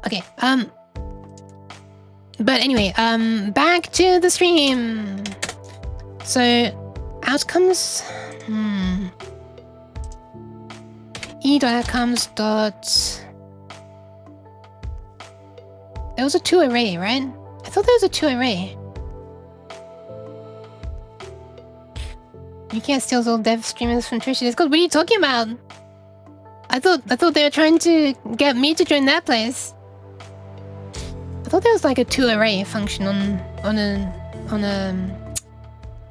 Okay, But anyway, back to the stream. So, outcomes. E.outcomes dot. There was a 2 array, right? I thought there was a 2 array. You can't steal all dev streamers from Twitch Discord. What are you talking about? I thought they were trying to get me to join that place. I thought there was like a 2 array function on a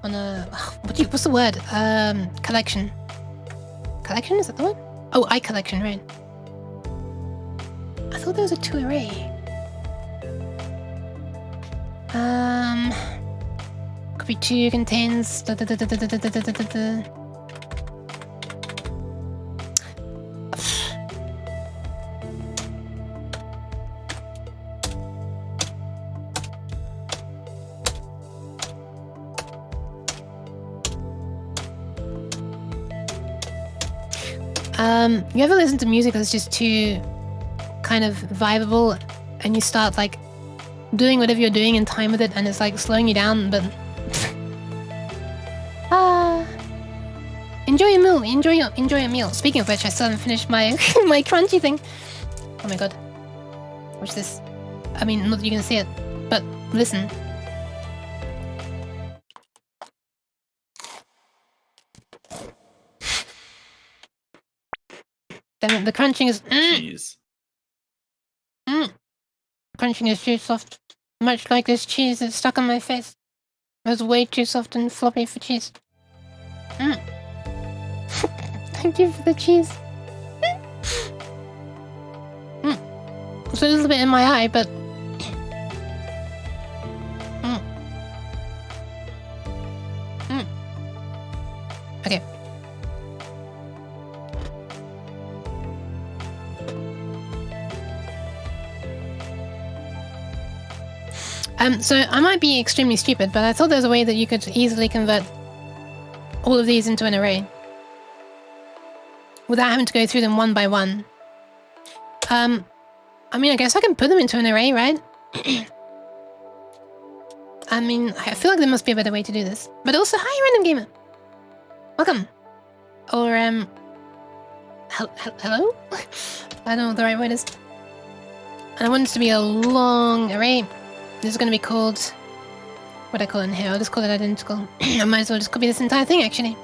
what's the word? Collection. Collection, is that the word? Oh, iCollection, right. I thought there was a 2 array. Copy 2 contains you ever listen to music that's just too kind of vibable and you start like doing whatever you're doing in time with it and it's like slowing you down, but enjoy your meal, enjoy your meal. Speaking of which, I still haven't finished my my crunchy thing. Oh my god. Watch this. I mean, not that you can see it, but listen. Damn it, the crunching is Cheese. Crunching is too soft. Much like this cheese that's stuck on my face. It was way too soft and floppy for cheese. Thank you for the cheese. So a little bit in my eye, but okay. So I might be extremely stupid, but I thought there was a way that you could easily convert all of these into an array without having to go through them one by one. I mean, I guess I can put them into an array, right? I mean, I feel like there must be a better way to do this. But also, hi, Random Gamer! Welcome! Or, hello? I don't know what the right word is. And I want this to be a long array. This is going to be called... what do I call it in here? I'll just call it identical. I might as well just copy this entire thing, actually.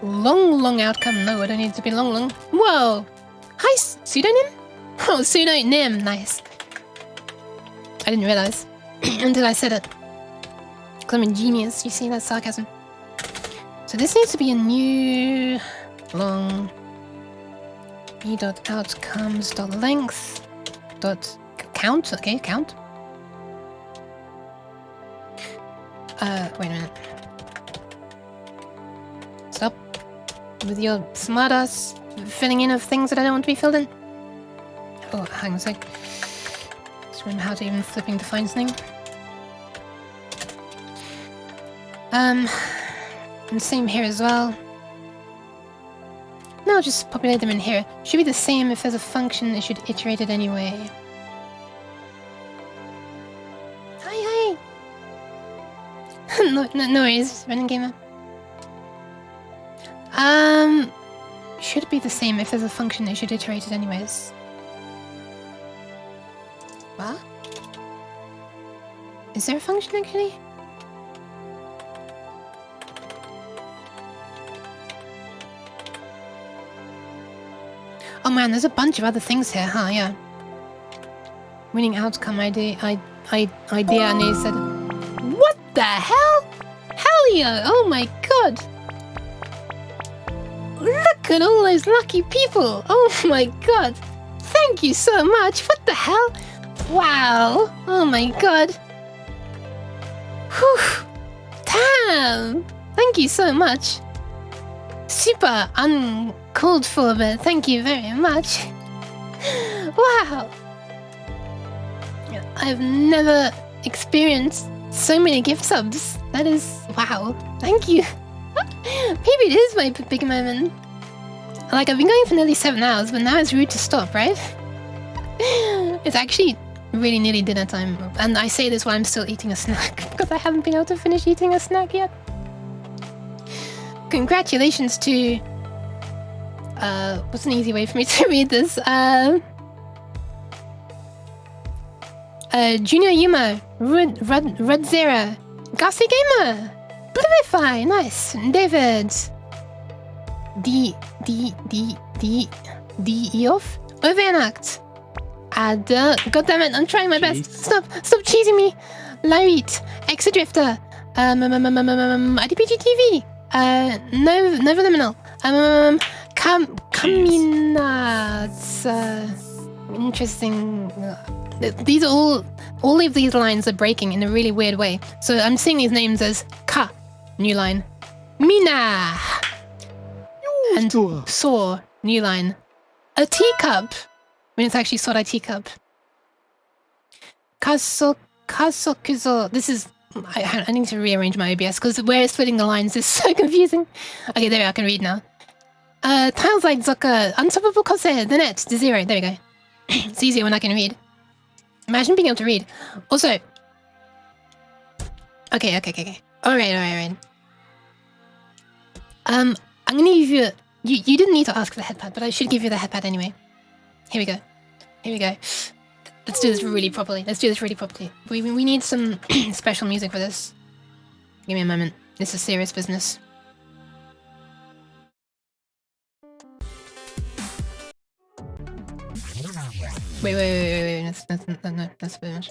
Long outcome. No, I don't need it to be long. Whoa! Hi, pseudonym? Oh, pseudonym. Nice. I didn't realize until I said it. Because I'm a genius. You see, that's sarcasm. So this needs to be a new long e.outcomes.length count. Okay, count. Wait a minute. Stop with your smartass filling in of things that I don't want to be filled in. Oh, hang on a sec. Just remember how to even flipping define something. And same here as well. No, just populate them in here. Should be the same if there's a function, it should iterate it anyway. Hi. no worries, Random Gamer. Should be the same if there's a function, it should iterate it anyways. What? Is there a function actually? Oh man, there's a bunch of other things here, huh? Yeah. Winning outcome idea, and he said, what the hell? Hell yeah! Oh my god! Look at all those lucky people! Oh my god! Thank you so much! What the hell? Wow! Oh my god! Whew! Damn! Thank you so much! Super uncalled for, but thank you very much. Wow! I've never experienced so many gift subs. That is... wow. Thank you. Maybe it is my big moment. Like, I've been going for nearly 7 hours, but now it's rude to stop, right? It's actually really nearly dinner time. And I say this while I'm still eating a snack, because I haven't been able to finish eating a snack yet. Congratulations to... what's an easy way for me to read this? Junior Yuma, Rudzera, Gassy Gamer, Blueify, nice, David, Eof, Overnacht, goddammit, I'm trying my best. Stop cheesing me. Lyrit, Exodrifter, IDPG TV, Novaliminal, Kaminats, interesting. These are all of these lines are breaking in a really weird way. So I'm seeing these names as Ka, new line, Mina, and Saw, new line, a teacup, when it's actually Sora teacup. Kasokuzo. This is I need to rearrange my OBS because where it's splitting the lines is so confusing. Okay, there we go, I can read now. Tiles like Zoka, Unstoppable Kose, the net, the zero. There we go. It's easier when I can read. Imagine being able to read. Also, okay. All right. I'm gonna give you. You didn't need to ask for the headpad, but I should give you the headpad anyway. Here we go. Let's do this really properly. We need some special music for this. Give me a moment. This is serious business. Wait. That's a bit much.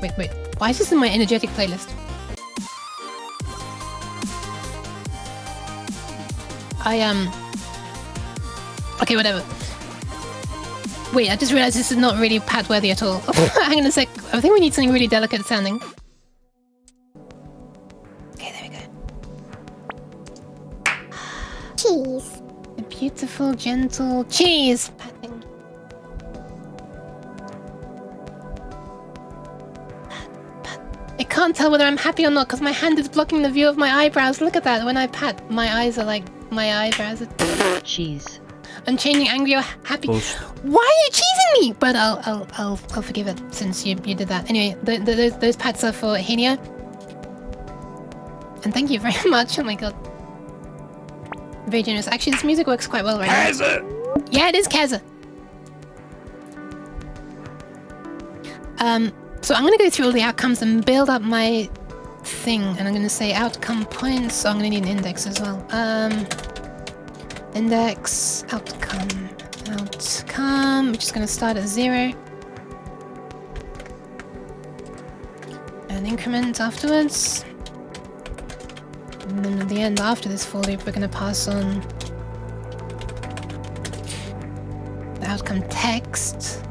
Wait. Why is this in my energetic playlist? Okay, whatever. Wait, I just realized this is not really pad worthy at all. Hang on a sec. I think we need something really delicate sounding. Okay, there we go. Cheese. The beautiful, gentle cheese patting. I can't tell whether I'm happy or not because my hand is blocking the view of my eyebrows. Look at that. When I pat, my eyes are like my eyebrows. Cheese. I'm changing angry or happy. Bullshit. Why are you cheesing me? But I'll forgive it since you did that. Anyway, those pats are for Henia. And thank you very much. Oh my god. Very generous. Actually, this music works quite well right now. Yeah, it is Kaza. So I'm gonna go through all the outcomes and build up my thing, and I'm gonna say outcome points. So I'm gonna need an index as well. Index, outcome, which is gonna start at 0. And increment afterwards. And then at the end, after this for loop, we're gonna pass on the outcome text.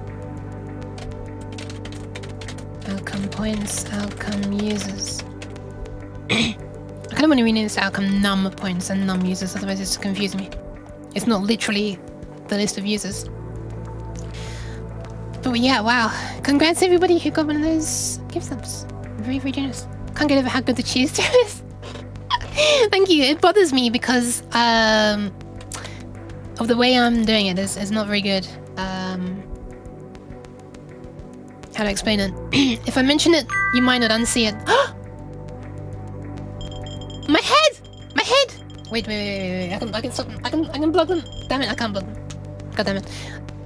Outcome points, outcome users. I kind of want to rename this to outcome num points and num users, otherwise it's confusing me. It's not literally the list of users. But yeah, wow. Congrats everybody who got one of those gift subs. Very, very generous. Can't get over how good the cheese is. Thank you. It bothers me because of the way I'm doing it. It's not very good. How to explain it? If I mention it, you might not unsee it. My head! Wait. I can stop them. I can block them. Damn it, I can't block them. God damn it.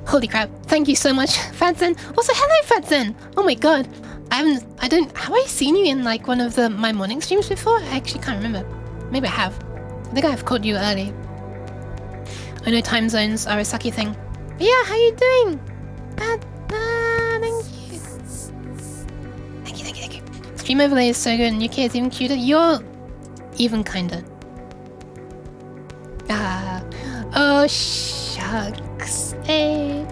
Holy crap. Thank you so much, Fatsen. Also, hello, Fatsen. Oh my god. Have I seen you in like one of my morning streams before? I actually can't remember. Maybe I have. I think I've caught you early. I know time zones are a sucky thing. But yeah, how you doing? Thank you. Thank you. Stream overlay is so good and UK is even cuter. You're even kinder. Oh shucks. Hey.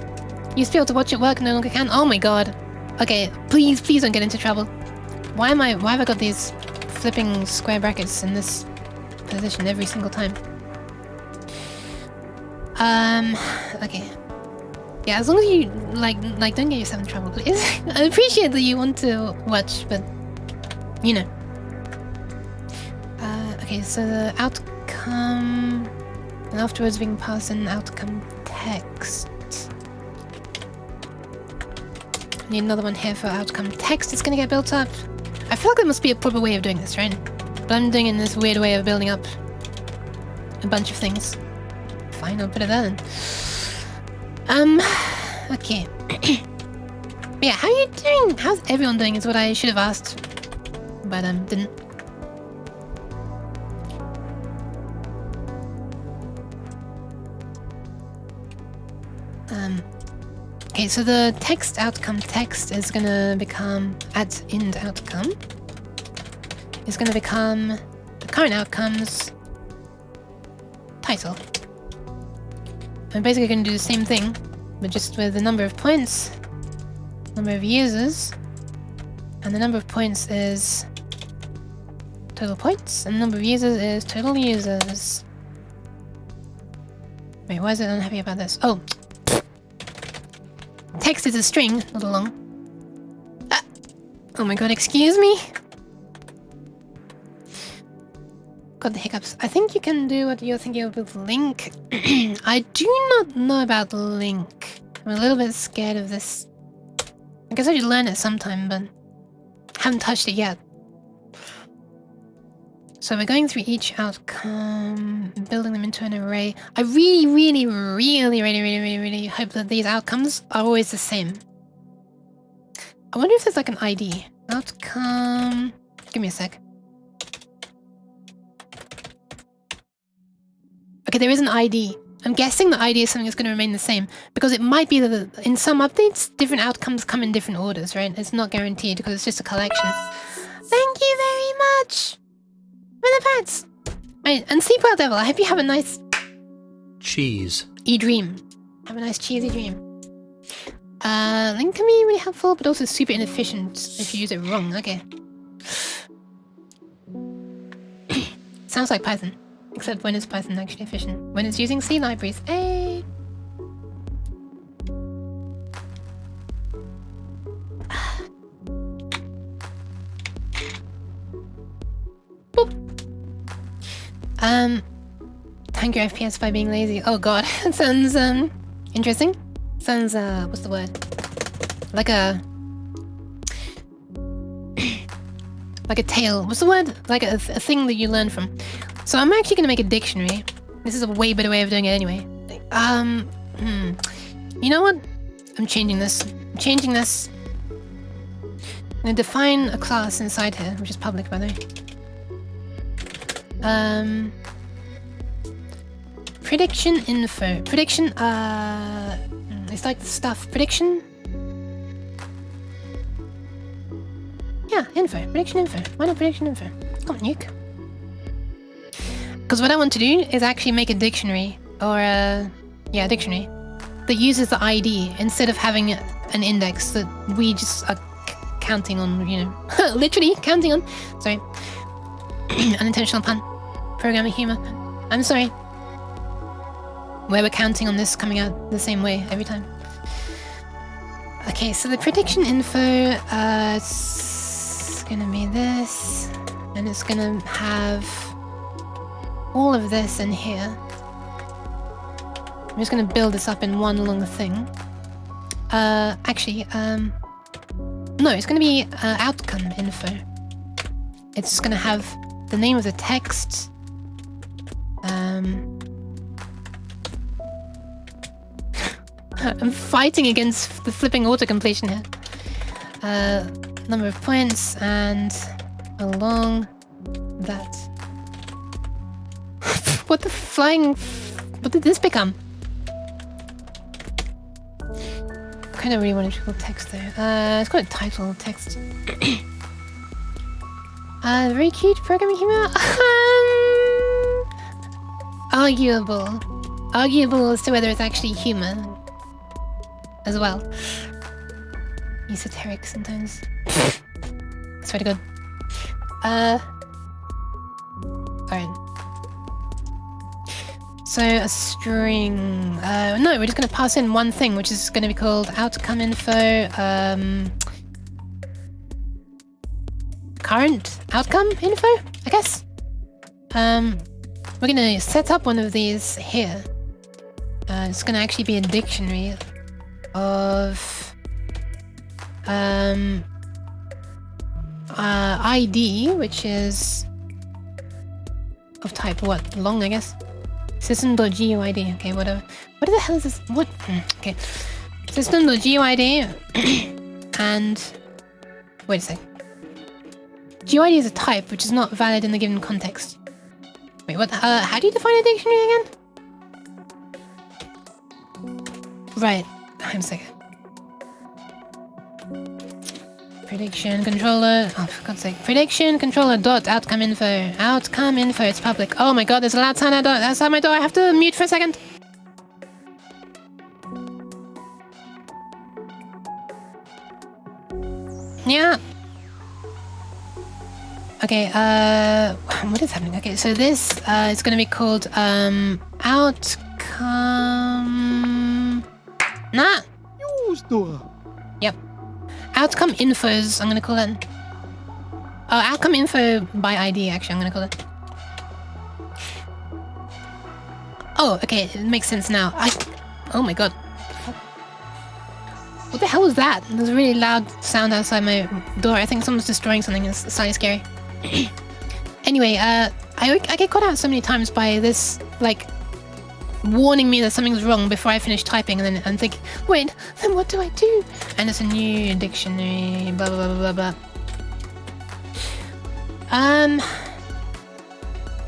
You used to be able to watch at work and no longer can? Oh my god. Okay, please don't get into trouble. Why have I got these flipping square brackets in this position every single time? Okay. Yeah, as long as you like don't get yourself in trouble, please. I appreciate that you want to watch, but you know. Okay, so the outcome And afterwards we can pass in outcome text. Need another one here for outcome text. It's gonna get built up. I feel like there must be a proper way of doing this, right? But I'm doing it in this weird way of building up a bunch of things. Fine, I'll put it there then. Okay. Yeah, how are you doing? How's everyone doing is what I should have asked. But didn't. Okay, so the text outcome text is gonna become at end outcome. Is gonna become the current outcomes title. I'm basically gonna do the same thing, but just with the number of points, number of users, and the number of points is total points, and the number of users is total users. Wait, why is it unhappy about this? Oh! Text is a string, not a long. Oh my god, excuse me? Got the hiccups. I think you can do what you're thinking of with link. I do not know about link. I'm a little bit scared of this. I guess I should learn it sometime, but haven't touched it yet. So we're going through each outcome, building them into an array. I really hope that these outcomes are always the same. I wonder if there's like an ID. Outcome... Give me a sec. Okay, there is an ID. I'm guessing the ID is something that's going to remain the same, because it might be that in some updates, different outcomes come in different orders, right? It's not guaranteed because it's just a collection. Thank you very much! For the pets! Right, and Sleep Well Devil, I hope you have a nice... Cheese. E-dream. Have a nice cheesy dream. Link can be really helpful, but also super inefficient if you use it wrong. Okay. Sounds like Python. Except when is Python actually efficient? When it's using C libraries. Hey! Boop. Tank your FPS by being lazy. Oh god, that sounds interesting. Sounds what's the word? Like a tale. What's the word? Like a thing that you learn from. So I'm actually gonna make a dictionary. This is a way better way of doing it anyway. You know what? I'm changing this. I'm gonna define a class inside here, which is public by the way. Prediction info. Prediction, it's like the stuff. Prediction? Yeah, info. Prediction info. Why not prediction info? Come on, Nuke. Because what I want to do is actually make a dictionary, or a dictionary, that uses the ID instead of having an index that we just are counting on, you know, literally counting on. Sorry. Unintentional pun. Programming humor. I'm sorry. Where we're counting on this coming out the same way every time. Okay, so the prediction info, it's gonna be this, and it's gonna have all of this in here. I'm just gonna build this up in one long thing. No, it's gonna be outcome info. It's just gonna have the name of the text. I'm fighting against the flipping auto-completion here. Number of points, and along that. What the flying... What did this become? I kind of really want to call text though. It's got a title text. Very cute programming humor. Arguable. Arguable as to whether it's actually humor. As well. Esoteric sometimes. Swear to God. Alright. So a string. No, we're just going to pass in one thing, which is going to be called outcome info. Current outcome info, I guess. we're gonna set up one of these here. It's gonna actually be a dictionary of ID, which is of type what? Long, I guess. System.guid. Okay, whatever. What the hell is this? What? Okay. System.guid and wait a sec. GUID is a type which is not valid in the given context. Wait, what? How do you define a dictionary again? Right. I'm sick. Prediction controller. Oh, for God's sake. Prediction controller dot outcome info. Outcome info. It's public. Oh my God, there's a loud sound outside my door. I have to mute for a second. Yeah. Okay, what is happening? Okay, so this is gonna be called outcome. Nah. Yep. Outcome infos, I'm gonna call it. Oh, outcome info by ID, actually, I'm gonna call it. Oh, okay, it makes sense now. Oh my God. What the hell was that? There's a really loud sound outside my door. I think someone's destroying something. It's slightly scary. Anyway, I get caught out so many times by this, like, warning me that something's wrong before I finish typing, and then I'm thinking, wait, then what do I do? And it's a new dictionary, blah, blah, blah, blah, blah.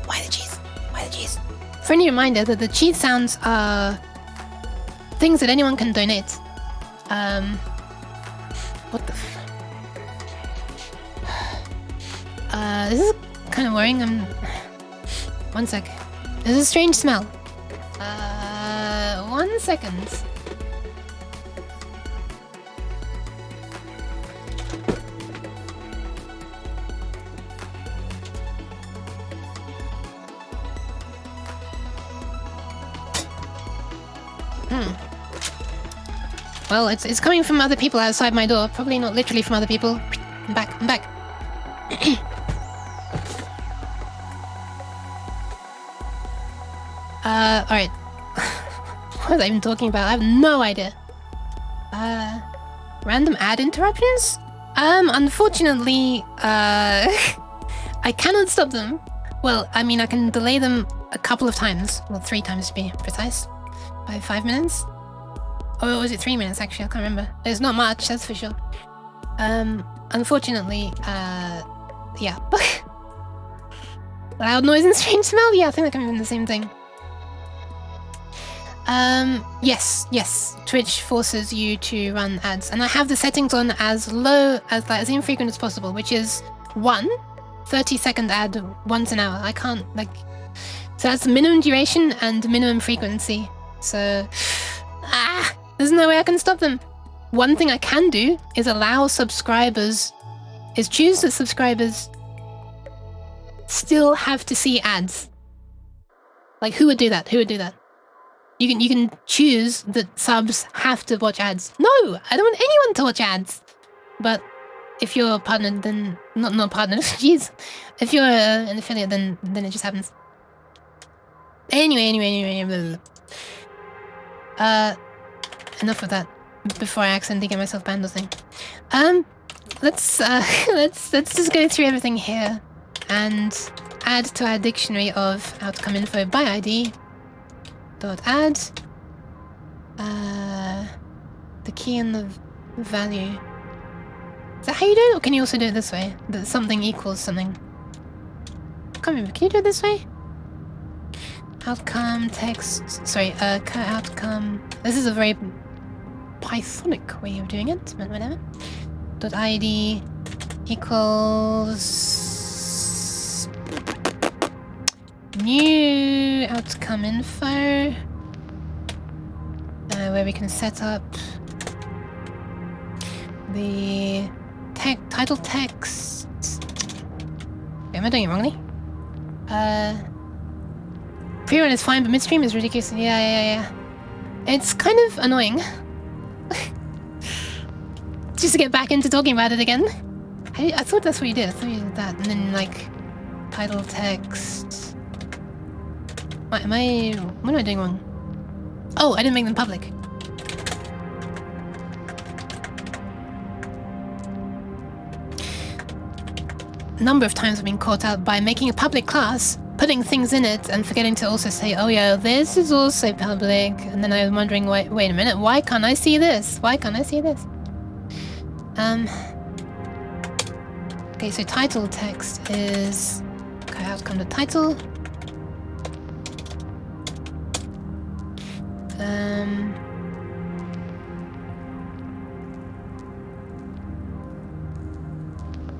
Why the cheese? Why the cheese? Friendly reminder that the cheese sounds are things that anyone can donate. What the this is kind of worrying. One sec. There's a strange smell. 1 second. Well, it's coming from other people outside my door. Probably not literally from other people. I'm back. I'm back. Alright. What was I even talking about? I have no idea. Random ad interruptions? Unfortunately, I cannot stop them. Well, I mean, I can delay them a couple of times. Well, 3 times to be precise. By 5 minutes? Or was it 3 minutes, actually? I can't remember. It's not much, that's for sure. Unfortunately, yeah. Loud noise and strange smell? Yeah, I think that can be the same thing. Yes. Twitch forces you to run ads. And I have the settings on as low, as infrequent as possible, which is 1 30-second ad once an hour. I can't, like... So that's minimum duration and minimum frequency. So... there's no way I can stop them. One thing I can do is allow subscribers... is choose that subscribers still have to see ads. Like, who would do that? Who would do that? You can choose that subs have to watch ads. No! I don't want anyone to watch ads! But if you're a partner, then... Not partner, jeez. If you're an affiliate, then it just happens. Anyway. Enough of that. Before I accidentally get myself banned or something. Let's just go through everything here and add to our dictionary of outcome info by ID. Dot add the key and the value. Is that how you do it, or can you also do it this way? That something equals something. I can't remember. Can you do it this way? Outcome text. Sorry. Outcome. This is a very Pythonic way of doing it. Whatever. Dot ID equals new outcome info, where we can set up the title text. Am I doing it wrongly? Pre-run is fine, but midstream is ridiculous. Yeah. It's kind of annoying. Just to get back into talking about it again. I thought that's what you did. I thought you did that, and then like title text. What am I doing wrong? Oh, I didn't make them public. A number of times I've been caught out by making a public class, putting things in it, and forgetting to also say, oh yeah, this is also public. And then I'm wondering, wait a minute, why can't I see this? Why can't I see this? Okay, so title text is... Okay, outcome to title.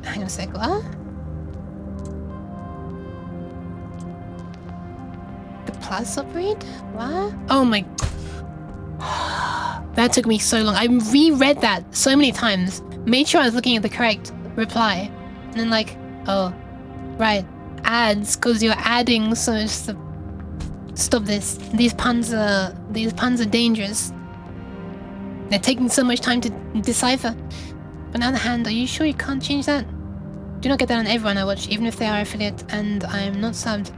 Hang on a sec, what? The plus operator? What? Oh my... That took me so long. I reread that so many times. Made sure I was looking at the correct reply. And then like, oh, right. Adds, because you're adding so much stuff. Stop this. These puns are dangerous. They're taking so much time to decipher. But on the other hand, are you sure you can't change that? Do not get that on everyone I watch, even if they are affiliate and I'm not subbed.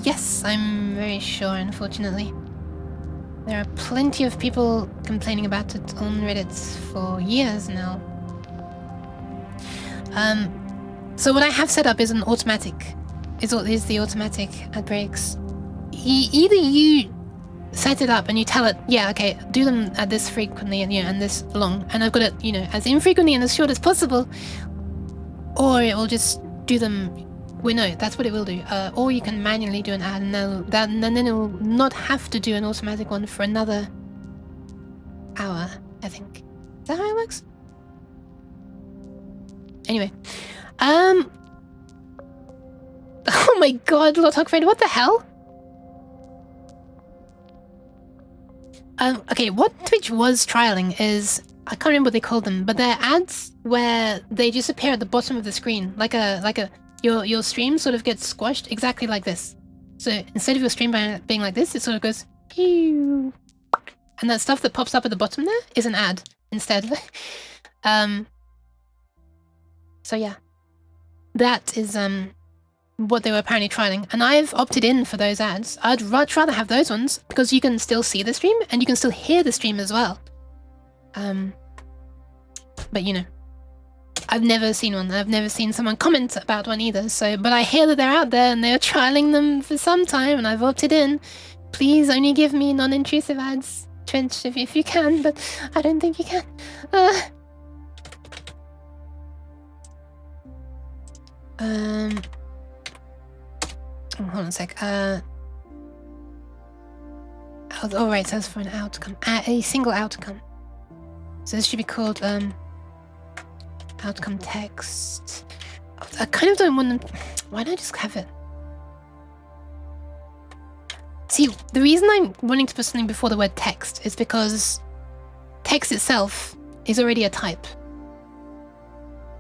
Yes, I'm very sure, unfortunately. There are plenty of people complaining about it on Reddit for years now. So what I have set up is an automatic. Is the automatic ad breaks. Either you set it up and you tell it, yeah, okay, do them at this frequently and and this long, and I've got it, as infrequently and as short as possible, or it will just do them. Well, no, that's what it will do. Or you can manually do an ad, and then it will not have to do an automatic one for another hour. I think. Is that how it works? Anyway, oh my God, Lord Hogfred, what the hell? Okay, what Twitch was trialing is, I can't remember what they called them, but they're ads where they just appear at the bottom of the screen, your stream sort of gets squashed exactly like this. So instead of your stream being like this, it sort of goes pew, and that stuff that pops up at the bottom there is an ad instead. So yeah, that is what they were apparently trialing, and I've opted in for those ads. I'd much rather have those ones because you can still see the stream and you can still hear the stream as well. But I've never seen one. I've never seen someone comment about one either. So, but I hear that they're out there and they're trialing them for some time, and I've opted in. Please only give me non-intrusive ads, Twitch, if you can, but I don't think you can. Hold on a sec. Oh right, so that's for an outcome. A single outcome. So this should be called outcome text. I kind of don't want them. Why don't I just have it? See, the reason I'm wanting to put something before the word text is because text itself is already a type.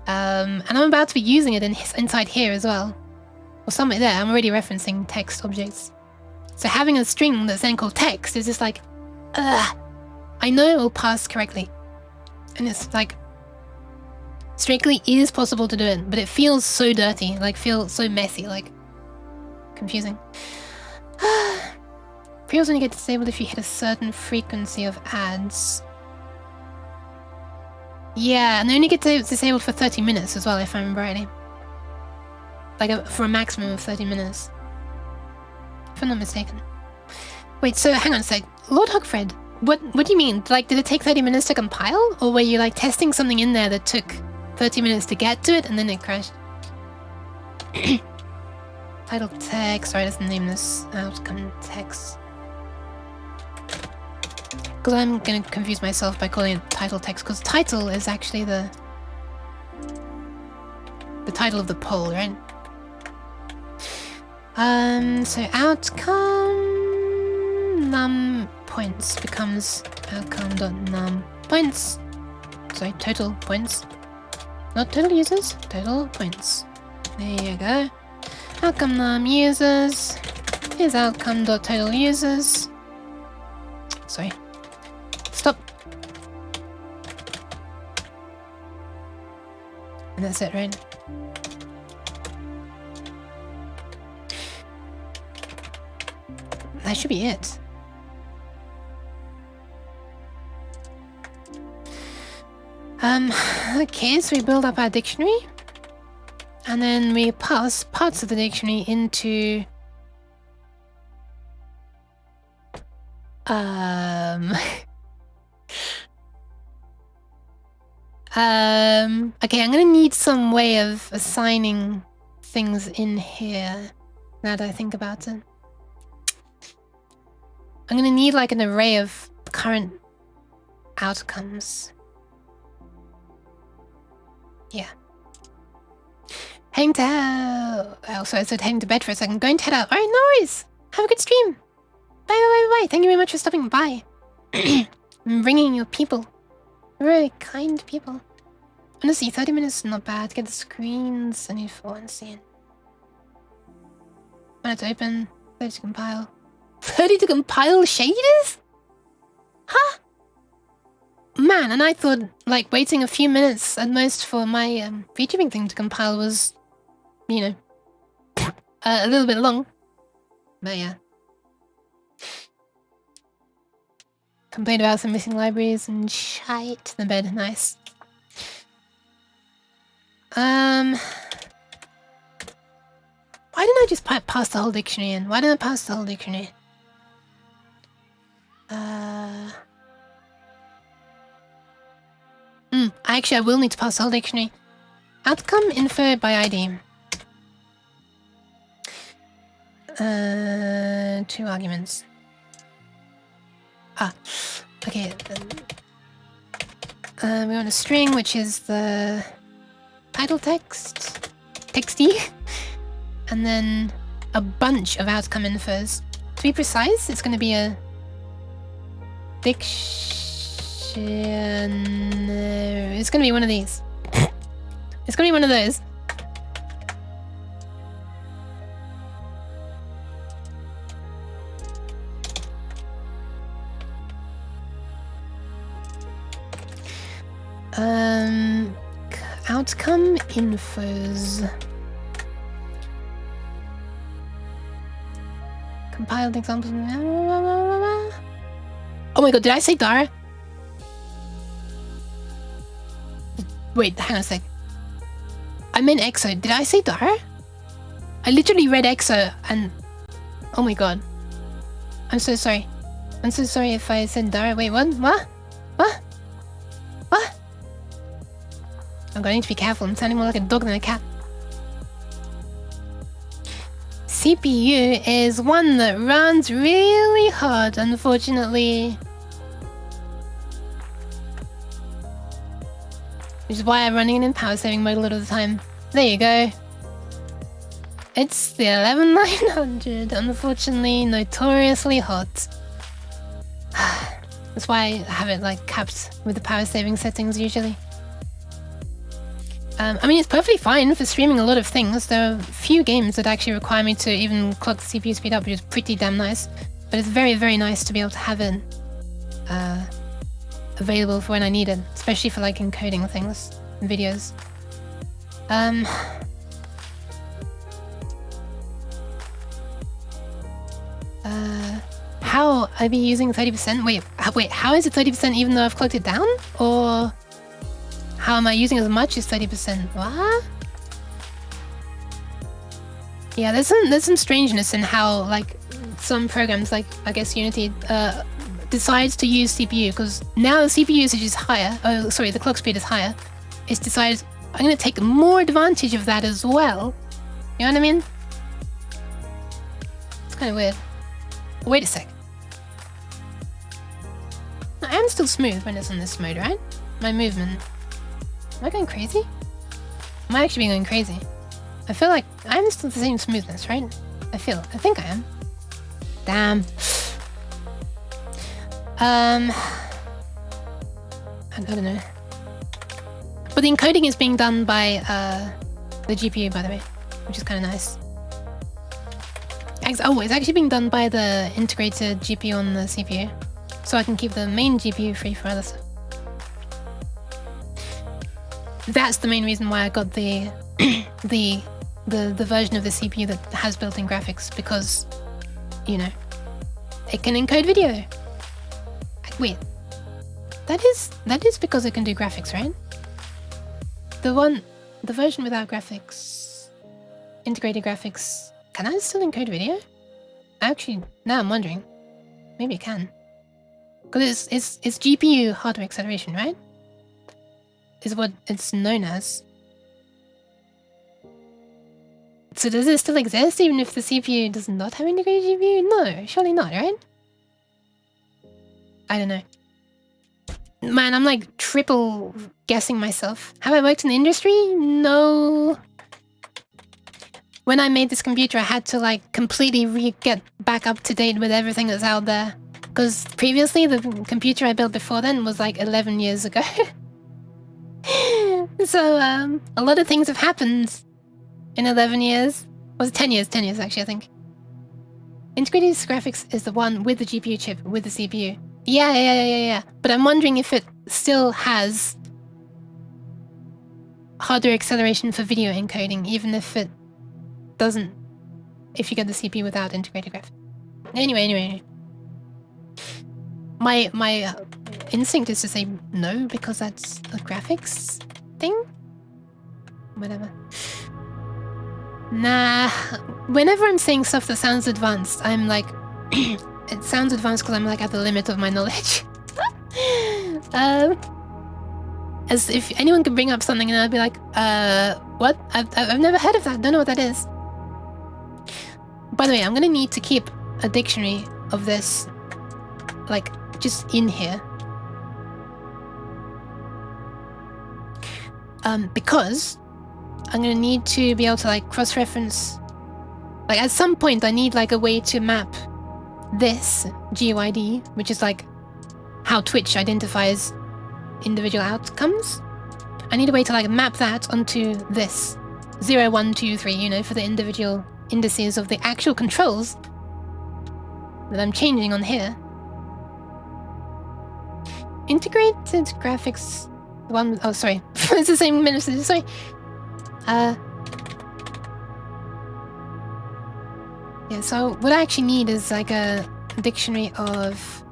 And I'm about to be using it inside here as well. Or somewhere there, I'm already referencing text objects. So having a string that's then called text is just like, ugh. I know it will pass correctly. And it's like, strictly is possible to do it, but it feels so dirty, like feels so messy, like confusing. Pre-rolls only get disabled if you hit a certain frequency of ads. Yeah, and they only get disabled for 30 minutes as well, if I remember rightly. Like for a maximum of 30 minutes. If I'm not mistaken. Wait, so hang on a sec. Lord Hogfred, what do you mean? Like, did it take 30 minutes to compile? Or were you like testing something in there that took 30 minutes to get to it and then it crashed? Title text, sorry, let's name this outcome text. Because I'm going to confuse myself by calling it title text, because title is actually the title of the poll, right? So outcome num points becomes outcome.num points. Sorry, total points. Not total users, total points. There you go. Outcome num users is outcome.total users. Sorry. Stop. And that's it, right? that should be it. Okay, so we build up our dictionary. And then we pass parts of the dictionary into... Okay, I'm gonna need some way of assigning things in here, now that I think about it. I'm gonna need like an array of current outcomes. Yeah. Heading to hell. Oh, sorry, I said heading to bed for a second. Going to head out. Alright, no worries. Have a good stream. Bye, bye, bye, bye. Thank you very much for stopping by. Bringing your people. Very kind people. Honestly, 30 minutes is not bad. Get the screens. I need 4 and see. When to open. 30 to compile. 30 to compile shaders? Huh? Man, and I thought, like, waiting a few minutes at most for my VTubing thing to compile was, you know, a little bit long. But yeah. Complained about some missing libraries and shite. The bed, nice. Why didn't I just pass the whole dictionary in? Why didn't I pass the whole dictionary? Actually, I will need to pass the whole dictionary. Outcome info by ID. 2 arguments. Okay. We want a string, which is the title text, texty, and then a bunch of outcome infos. To be precise, it's going to be a dictionary. It's going to be one of these. It's going to be one of those. Outcome infos. Compiled examples. Oh my god, did I say Dara? Wait, hang on a sec. I meant EXO. Did I say Dara? I literally read EXO and... Oh my god. I'm so sorry. I'm so sorry if I said Dara. Wait, what? What? What? What? I'm going to be careful. I'm sounding more like a dog than a cat. CPU is one that runs really hard, unfortunately. Which is why I'm running it in power saving mode a lot of the time. There you go. It's the 11900, unfortunately, notoriously hot. That's why I have it like capped with the power saving settings usually. I mean, it's perfectly fine for streaming a lot of things. There are few games that actually require me to even clock the CPU speed up, which is pretty damn nice. But it's very, very nice to be able to have it available for when I need it, especially for like encoding things in videos. How I be using 30%? Wait, how is it 30% even though I've clocked it down? Or how am I using as much as 30%? What? Yeah, there's some strangeness in how like some programs, like I guess Unity, decides to use CPU, because now the CPU usage is higher. Oh, sorry, the clock speed is higher. It's decided I'm going to take more advantage of that as well. You know what I mean? It's kind of weird. Wait a sec. I am still smooth when it's in this mode, right? My movement. Am I going crazy? Am I actually going crazy? I feel like I'm still the same smoothness, right? I think I am. Damn. I don't know. But the encoding is being done by the GPU, by the way, which is kind of nice. Oh, it's actually being done by the integrated GPU on the CPU, so I can keep the main GPU free for other stuff. That's the main reason why I got the the version of the CPU that has built-in graphics, because, you know, it can encode video. Wait, that is because it can do graphics, right? The version without graphics, integrated graphics, can that still encode video? Actually, now I'm wondering, maybe it can, because it's GPU hardware acceleration, right? Is what it's known as. So does it still exist even if the CPU does not have integrated GPU? No, surely not, right? I don't know. Man, I'm like triple guessing myself. Have I worked in the industry? No. When I made this computer, I had to like completely get back up to date with everything that's out there. Because previously, the computer I built before then was like 11 years ago. So, a lot of things have happened in 11 years. Was it 10 years? 10 years, actually, I think. Integrated graphics is the one with the GPU chip, with the CPU. Yeah. But I'm wondering if it still has hardware acceleration for video encoding, even if it doesn't, if you get the CPU without integrated graphics. Anyway. My instinct is to say no, because that's a graphics thing? Whatever. Nah, whenever I'm saying stuff that sounds advanced, I'm like, it sounds advanced because I'm like at the limit of my knowledge. As if anyone could bring up something and I'd be like, what? I've never heard of that, don't know what that is. By the way, I'm gonna need to keep a dictionary of this, like, just in here. Because I'm gonna need to be able to like cross-reference, like at some point I need like a way to map this GUID, which is like how Twitch identifies individual outcomes. I need a way to like map that onto this 0, 1, 2, 3, you know, for the individual indices of the actual controls that I'm changing on here. Integrated graphics, one, oh sorry, it's the same message, sorry. Yeah, so what I actually need is like a dictionary of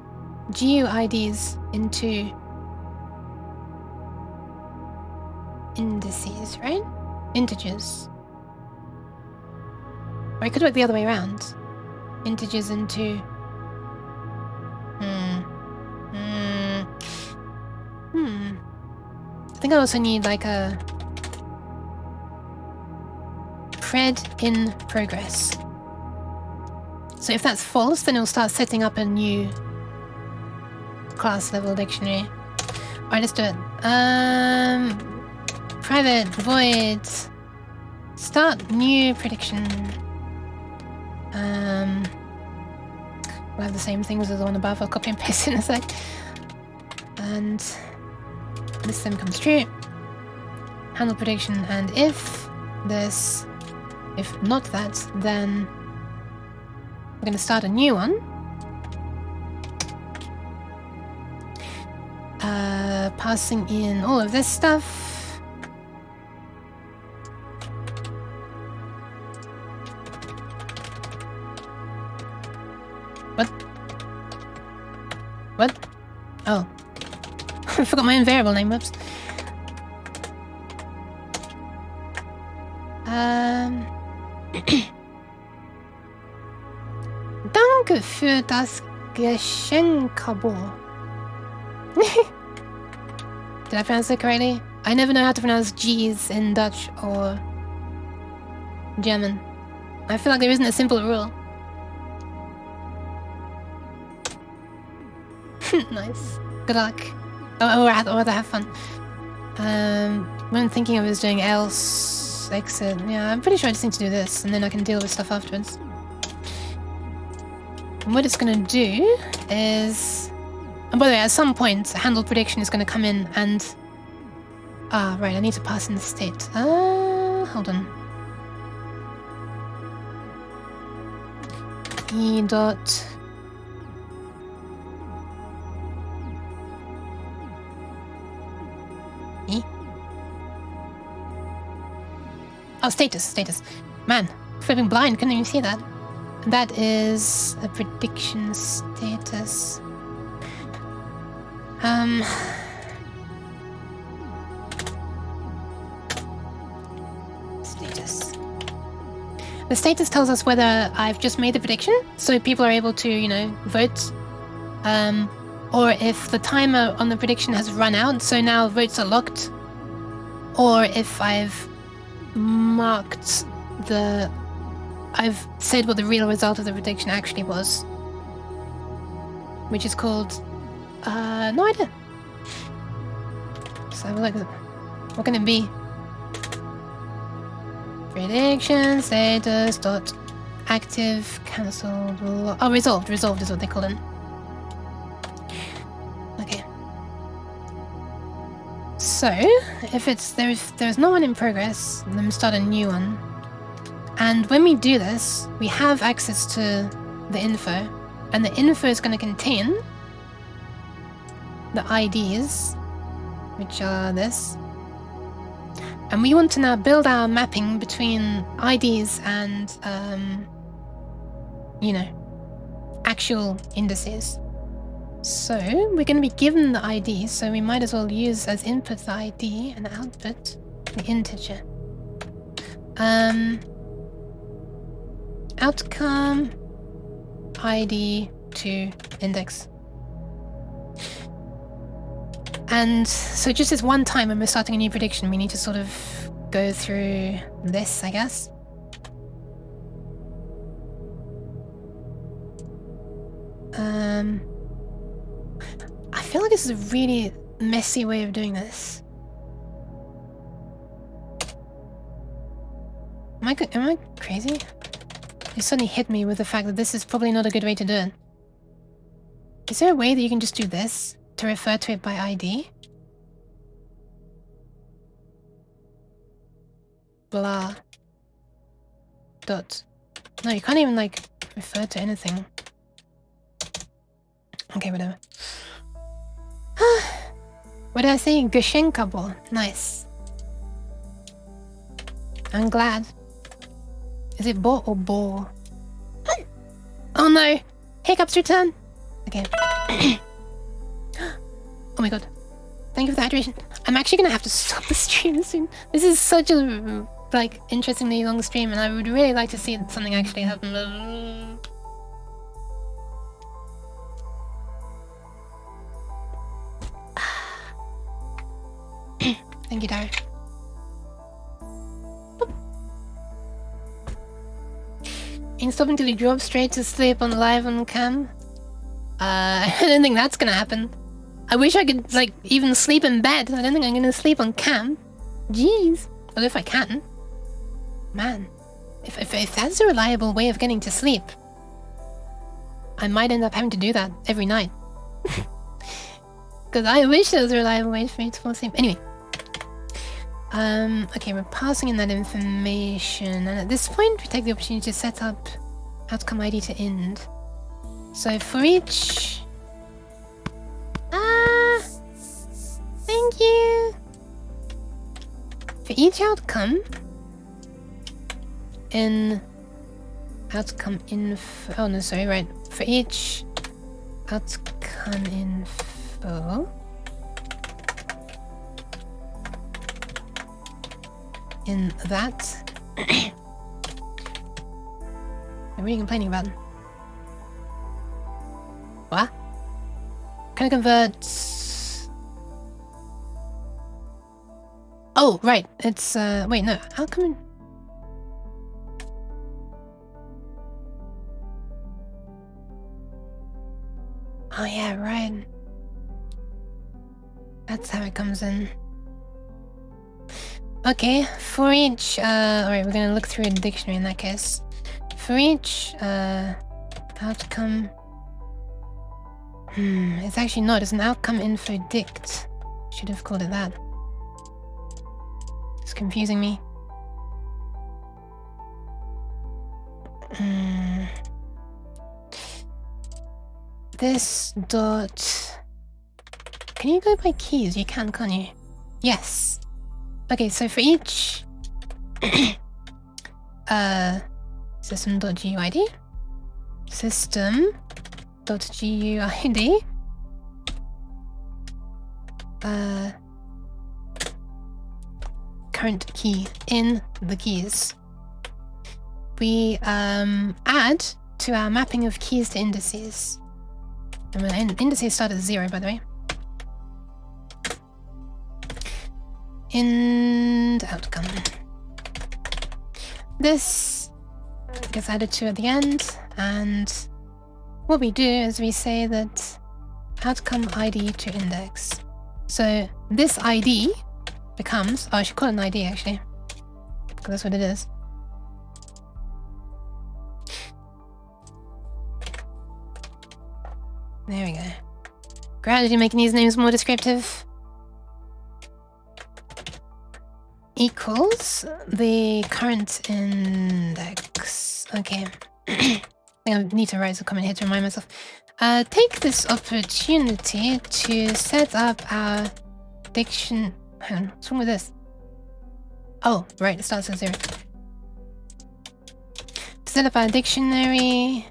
GUIDs into indices, right? Integers. Or I could work the other way around. Integers into... I think I also need like a pred in progress. So if that's false, then it'll start setting up a new class level dictionary. Alright, let's do it. Private void start new prediction. We'll have the same things as the one above. I'll copy and paste in a sec. And this then comes true. Handle prediction, and if this, if not that, then we're going to start a new one. Passing in all of this stuff. What? Oh. I forgot my own variable name, whoops. Danke für das Geschenkabo. Did I pronounce it correctly? I never know how to pronounce G's in Dutch or German. I feel like there isn't a simple rule. Nice. Good luck. Or rather have fun. What I'm thinking of is doing else, exit. Yeah, I'm pretty sure I just need to do this, and then I can deal with stuff afterwards. And what it's gonna do is... And by the way, at some point, handle prediction is gonna come in and... Ah, right, I need to pass in the state. Hold on. E dot... E? Oh, status. Man, flipping blind, couldn't even see that. that is a prediction status. Status. The status tells us whether I've just made the prediction, so people are able to, you know, vote. Or if the timer on the prediction has run out, so now votes are locked. Or if I've marked I've said what the real result of the prediction actually was. Which is called, no idea. So have a look at what can it be? Prediction status dot active cancelled. Oh, resolved. Resolved is what they call it. Okay. So if there's no one in progress, then start a new one. And when we do this, we have access to the info, and the info is going to contain the IDs, which are this. And we want to now build our mapping between IDs and, you know, actual indices. So we're going to be given the ID, so we might as well use as input the ID and output the integer. Outcome ID to index. And so just as one time when we're starting a new prediction, we need to sort of go through this, I guess. I feel like this is a really messy way of doing this. Am I crazy? You suddenly hit me with the fact that this is probably not a good way to do it. Is there a way that you can just do this to refer to it by ID? Blah. Dot. No, you can't even like refer to anything. Okay, whatever. What did I say? Gushenkable. Nice. I'm glad. Is it bo or bo? Oh no! Hiccups return! Okay. Oh my god. Thank you for the hydration. I'm actually gonna have to stop the stream soon. This is such a, like, interestingly long stream, and I would really like to see something actually happen. Thank you, Dara. You can stop until you drop straight to sleep on live on cam. I don't think that's gonna happen. I wish I could, like, even sleep in bed. I don't think I'm gonna sleep on cam. Jeez. Well, if I can. Man. If that's a reliable way of getting to sleep, I might end up having to do that every night. Because I wish there was a reliable way for me to fall asleep. Anyway. Okay, we're passing in that information, and at this point we take the opportunity to set up outcome ID to end. So for each... thank you! For each outcome in outcome info... Oh no, sorry, right. For each outcome info... in that... What are you complaining about? What? Can I convert... Oh, right. It's, wait, no. How come... Oh, yeah, right. That's how it comes in. Okay, for each, alright, we're gonna look through a dictionary in that case. For each, outcome... it's actually not, it's an outcome info dict. Should have called it that. It's confusing me. This dot... Can you go by keys? You can, can't you? Yes. Okay, so for each system.guid, system.guid current key in the keys. We add to our mapping of keys to indices. And indices start at 0, by the way. End outcome. This gets added to at the end, and what we do is we say that outcome ID to index. So this ID becomes, oh, I should call it an ID actually, because that's what it is. There we go. Gradually making these names more descriptive. Equals the current index. Okay. I think I need to write a comment here to remind myself. Take this opportunity to set up our diction. Hang on, what's wrong with this? Oh, right, it starts at 0. To set up our dictionary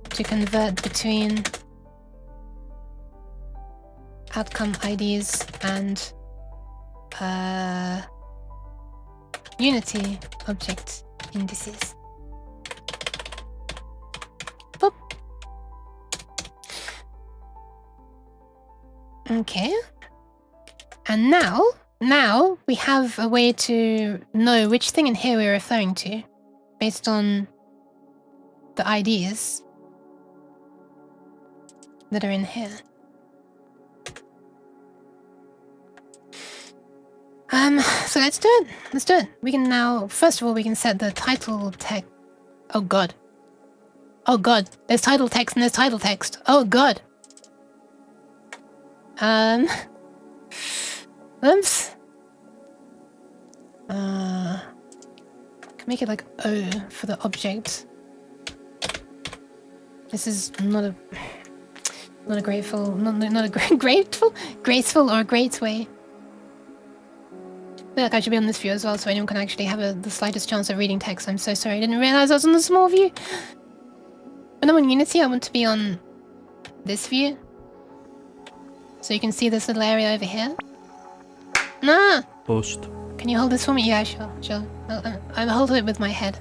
to convert between outcome IDs and Unity object indices. Boop. Okay. And now we have a way to know which thing in here we're referring to based on the IDs that are in here. So let's do it. Let's do it. We can now, first of all, we can set the title text. Oh god. Oh god. There's title text and there's title text. Oh god. Oops. Can make it like O for the object. This is not a graceful or a great way. I feel like I should be on this view as well, so anyone can actually have the slightest chance of reading text. I'm so sorry, I didn't realize I was on the small view. When I'm on Unity, I want to be on this view. So you can see this little area over here. Nah! Post. Can you hold this for me? Yeah, sure. I'll hold it with my head.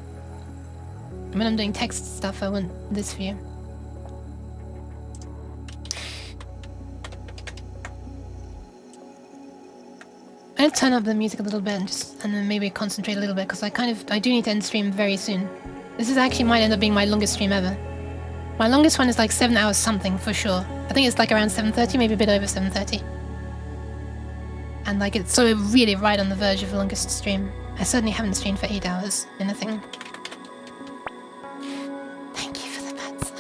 When I'm doing text stuff, I want this view. I'm gonna turn up the music a little bit and then maybe concentrate a little bit because I do need to end stream very soon. This actually might end up being my longest stream ever. My longest one is like 7 hours something for sure. I think it's like around 7:30, maybe a bit over 7:30. And like it's so really right on the verge of the longest stream. I certainly haven't streamed for 8 hours in a thing. Thank you for the bats.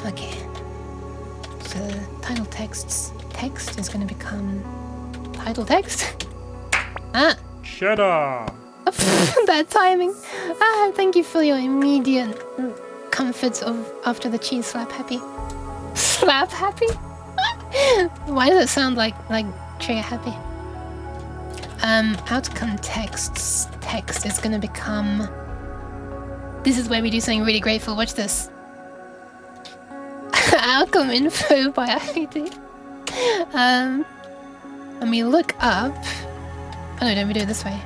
Okay. So title text is going to become title text. Shut up. That timing. Thank you for your immediate comfort of after the cheese slap happy. Slap happy? Why does it sound like trigger happy? Outcome text is going to become. This is where we do something really grateful. Watch this. Outcome info by ID. And we look up. Oh no, don't we do it this way?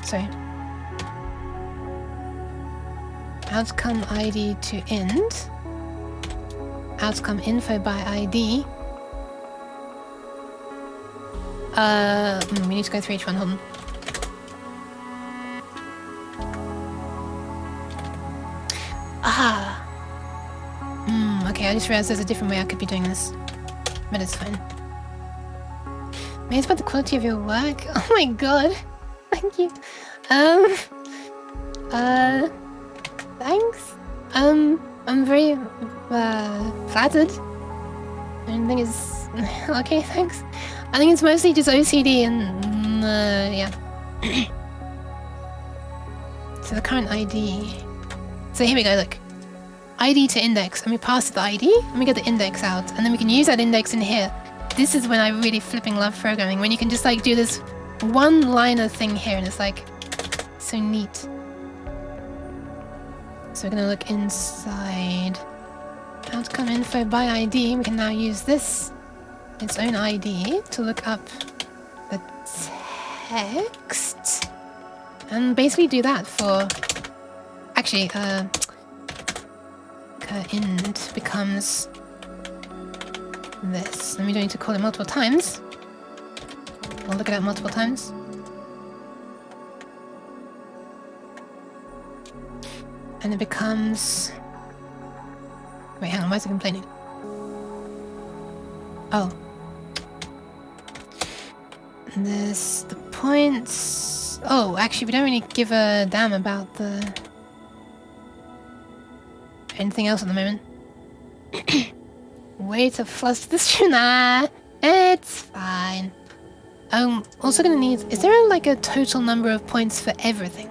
Sorry. Outcome ID to end. Outcome info by ID. We need to go through each one. Hold on. Okay, I just realized there's a different way I could be doing this. But it's fine. Amazed by the quality of your work? Oh my god. Thank you. Thanks. I'm very, flattered. I don't think it's... Okay, thanks. I think it's mostly just OCD and, yeah. So the current ID... So here we go, look. ID to index, and we pass the ID, and we get the index out, and then we can use that index in here this is when I really flipping love programming, when you can just like do this one-liner thing here and it's like so neat. So we're gonna look inside. Outcome info by ID. We can now use this, its own ID, to look up the text and basically do that for. Actually, int becomes this. And we don't need to call it multiple times. We'll look at it multiple times. And it becomes. Wait, hang on, why is it complaining? Oh. And there's the points. Oh, actually, we don't really give a damn about the... anything else at the moment. Way to fluster this. Nah, it's fine. Also gonna need... Is there like a total number of points for everything?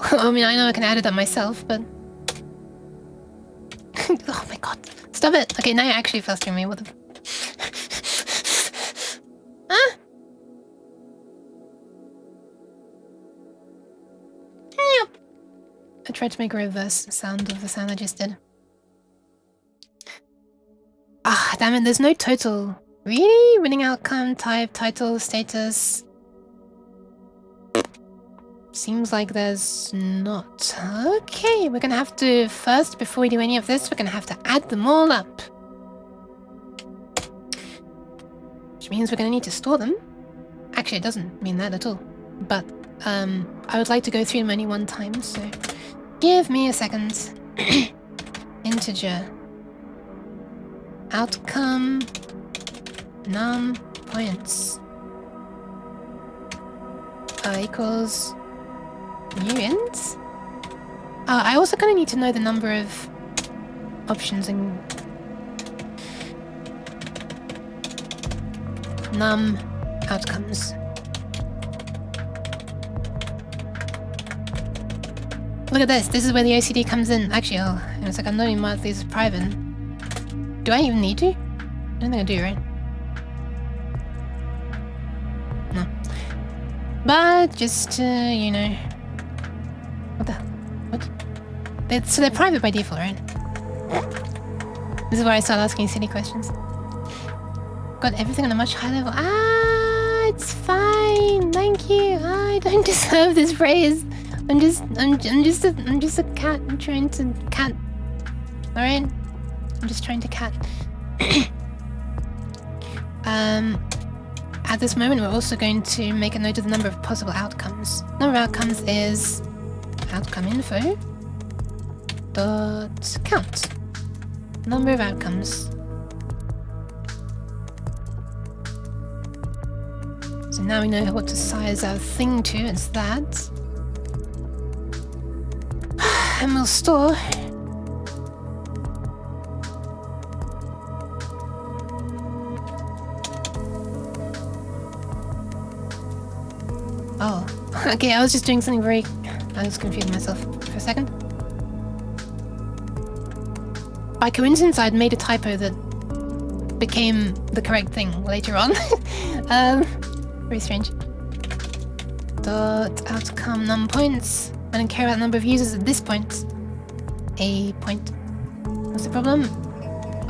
I mean, I know I can add it up myself, but... Oh my god. Stop it! Okay, now you're actually flustering me. What the... Huh? I tried to make a reverse sound of the sound I just did. Ah, damn it, there's no total. Really? Winning outcome, type, title, status... Seems like there's not. Okay, we're gonna have to first, before we do any of this, we're gonna have to add them all up. Which means we're gonna need to store them. Actually, it doesn't mean that at all. But I would like to go through them only one time, so give me a second. Integer. Outcome. Num points. Equals new int. I also kind of need to know the number of options in num outcomes. Look at this. This is where the OCD comes in. Actually, it's like I'm not even marked these as private. Do I even need to? I don't think I do, right? No. But just to, you know. What the? What? So they're private by default, right? This is where I start asking silly questions. Got everything on a much higher level. Ah, it's fine. Thank you. I don't deserve this praise. I'm just a cat. I'm trying to cat. All right. I'm just trying to cat. At this moment, we're also going to make a note of the number of possible outcomes. Number of outcomes is outcome info dot count. Number of outcomes. So now we know what to size our thing to. It's that. And we'll store. Oh, okay, I was just doing something very... I was confusing myself for a second. By coincidence, I'd made a typo that became the correct thing later on. Very strange. Dot outcome num points. I don't care about the number of users at this point. A point. What's the problem?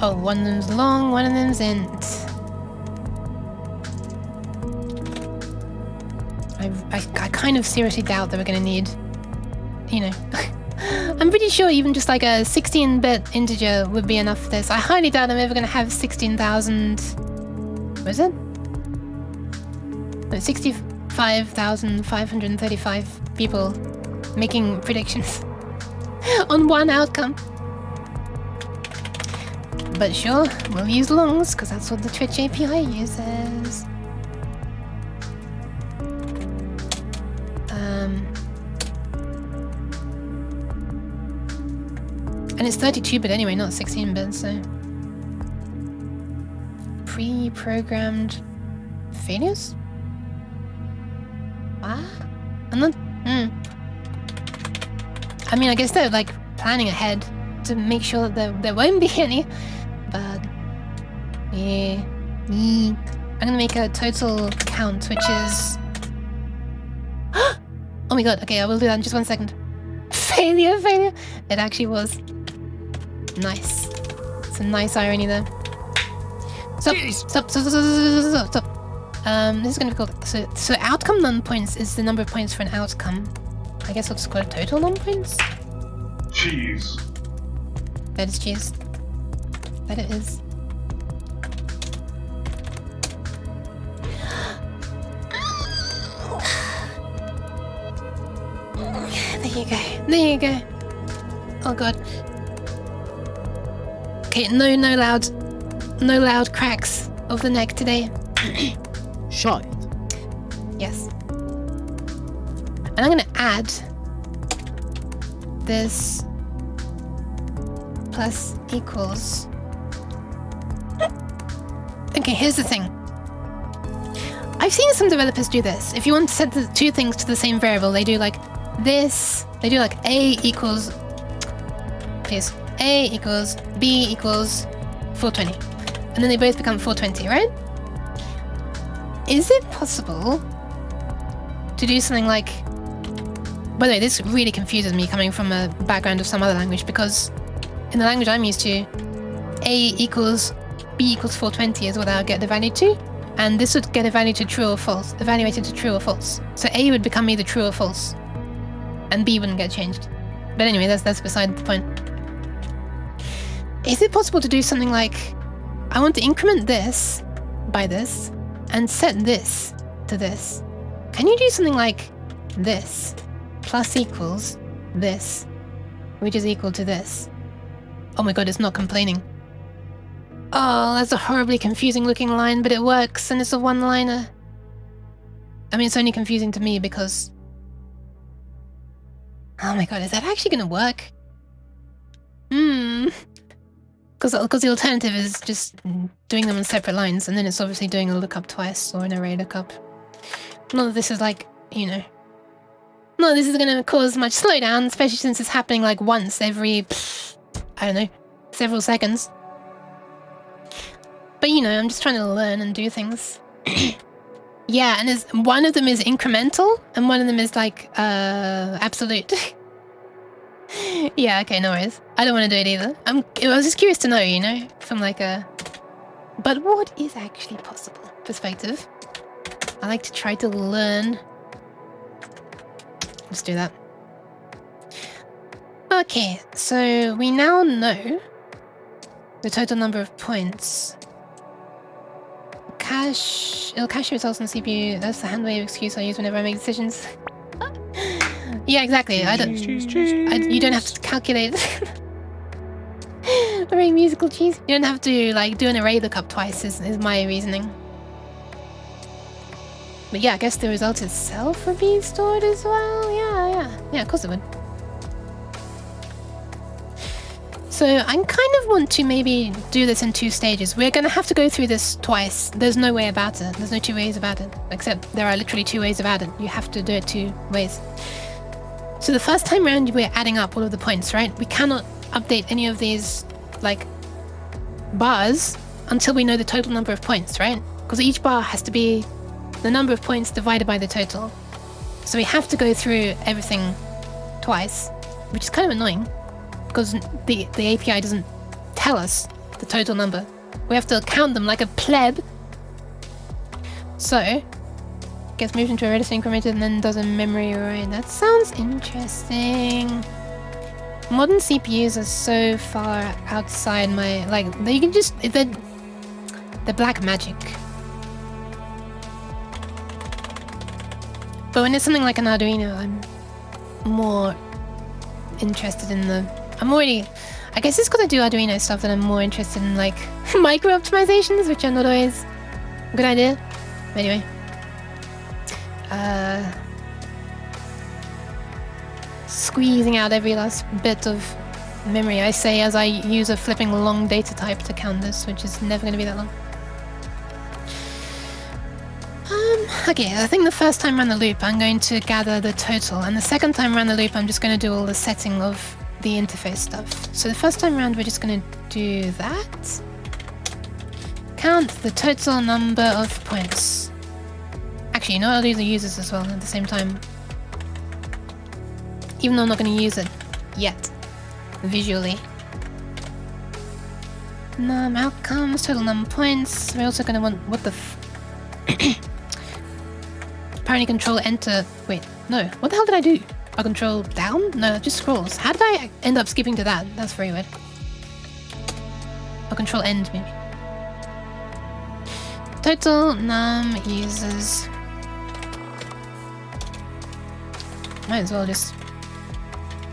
Oh, one of them's long, one of them's int. I kind of seriously doubt that we're gonna need, you know, I'm pretty sure even just like a 16-bit integer would be enough for this. I highly doubt I'm ever gonna have 16,000, what is it? No, 65,535 people making predictions on one outcome. But sure, we'll use longs because that's what the Twitch API uses. And it's 32-bit anyway, not 16-bit, so... Pre-programmed failures? Ah? I'm not... I mean, I guess they're, like, planning ahead to make sure that there won't be any, but... Yeah... I'm gonna make a total count, which is... Oh my god, okay, I will do that in just 1 second. Failure. It actually was. Nice. It's a nice irony there. Stop. This is gonna be called... So outcome non-points is the number of points for an outcome. I guess I'll just call it total non-points. Cheese. That is cheese. That it is. There you go. Oh god. Okay, no loud cracks of the neck today. Shite. Yes. And I'm gonna add this plus equals. Okay, here's the thing. I've seen some developers do this. If you want to set the two things to the same variable, they do like this. They do like A equals... Please. A equals B equals 420. And then they both become 420, right? Is it possible to do something like... By the way, this really confuses me coming from a background of some other language, because in the language I'm used to, A equals B equals 420 is what I'll get the value to, and this would get a value to true or false, evaluated to true or false. So A would become either true or false, and B wouldn't get changed. But anyway, that's beside the point. Is it possible to do something like, I want to increment this by this, and set this to this? Can you do something like this plus equals this, which is equal to this? Oh my god, it's not complaining. Oh, that's a horribly confusing looking line, but it works, and it's a one-liner. I mean, it's only confusing to me because... Oh my god, is that actually gonna work? Because the alternative is just doing them on separate lines, and then it's obviously doing a lookup twice, or an array lookup. Not that this is like, you know... Not that this is gonna cause much slowdown, especially since it's happening like once every... I don't know, several seconds. But you know, I'm just trying to learn and do things. Yeah, and one of them is incremental, and one of them is like, absolute. Yeah, okay, no worries. I don't want to do it either. I was just curious to know, you know, from like a... But what is actually possible perspective? I like to try to learn. Let's do that. Okay, so we now know the total number of points. It'll cache results on the CPU. That's the hand wave excuse I use whenever I make decisions. Yeah, exactly. You don't have to calculate. Very musical cheese. You don't have to like do an array lookup twice. Is my reasoning. But yeah, I guess the result itself would be stored as well. Yeah. Of course it would. So I kind of want to maybe do this in 2 stages. We're going to have to go through this twice. There's no way about it. There's no 2 ways about it. Except there are literally 2 ways about it. You have to do it 2 ways. So the first time round, we're adding up all of the points, right? We cannot update any of these, like, bars until we know the total number of points, right? Because each bar has to be the number of points divided by the total. So we have to go through everything twice, which is kind of annoying. Because the API doesn't tell us the total number. We have to count them like a pleb. So, gets moved into a Redis incremented and then does a memory array. That sounds interesting. Modern CPUs are so far outside my... Like, you can just... They're black magic. But when it's something like an Arduino, I'm more interested in the... I guess it's because I do Arduino stuff that I'm more interested in, like, micro optimizations, which are not always a good idea. Anyway. Squeezing out every last bit of memory, I say, as I use a flipping long data type to count this, which is never going to be that long. Okay, I think the first time around the loop, I'm going to gather the total, and the second time around the loop, I'm just going to do all the setting of the interface stuff. So the first time around, we're just going to do that. count the total number of points. Actually, you know, I'll do the users as well at the same time. Even though I'm not going to use it yet, visually. Outcomes, total number of points. We're also going to want, what the apparently control enter, wait, no, what the hell did I do? I control down? No, it just scrolls. How did I end up skipping to that? That's very weird. I'll control end, maybe. Total num users. Might as well just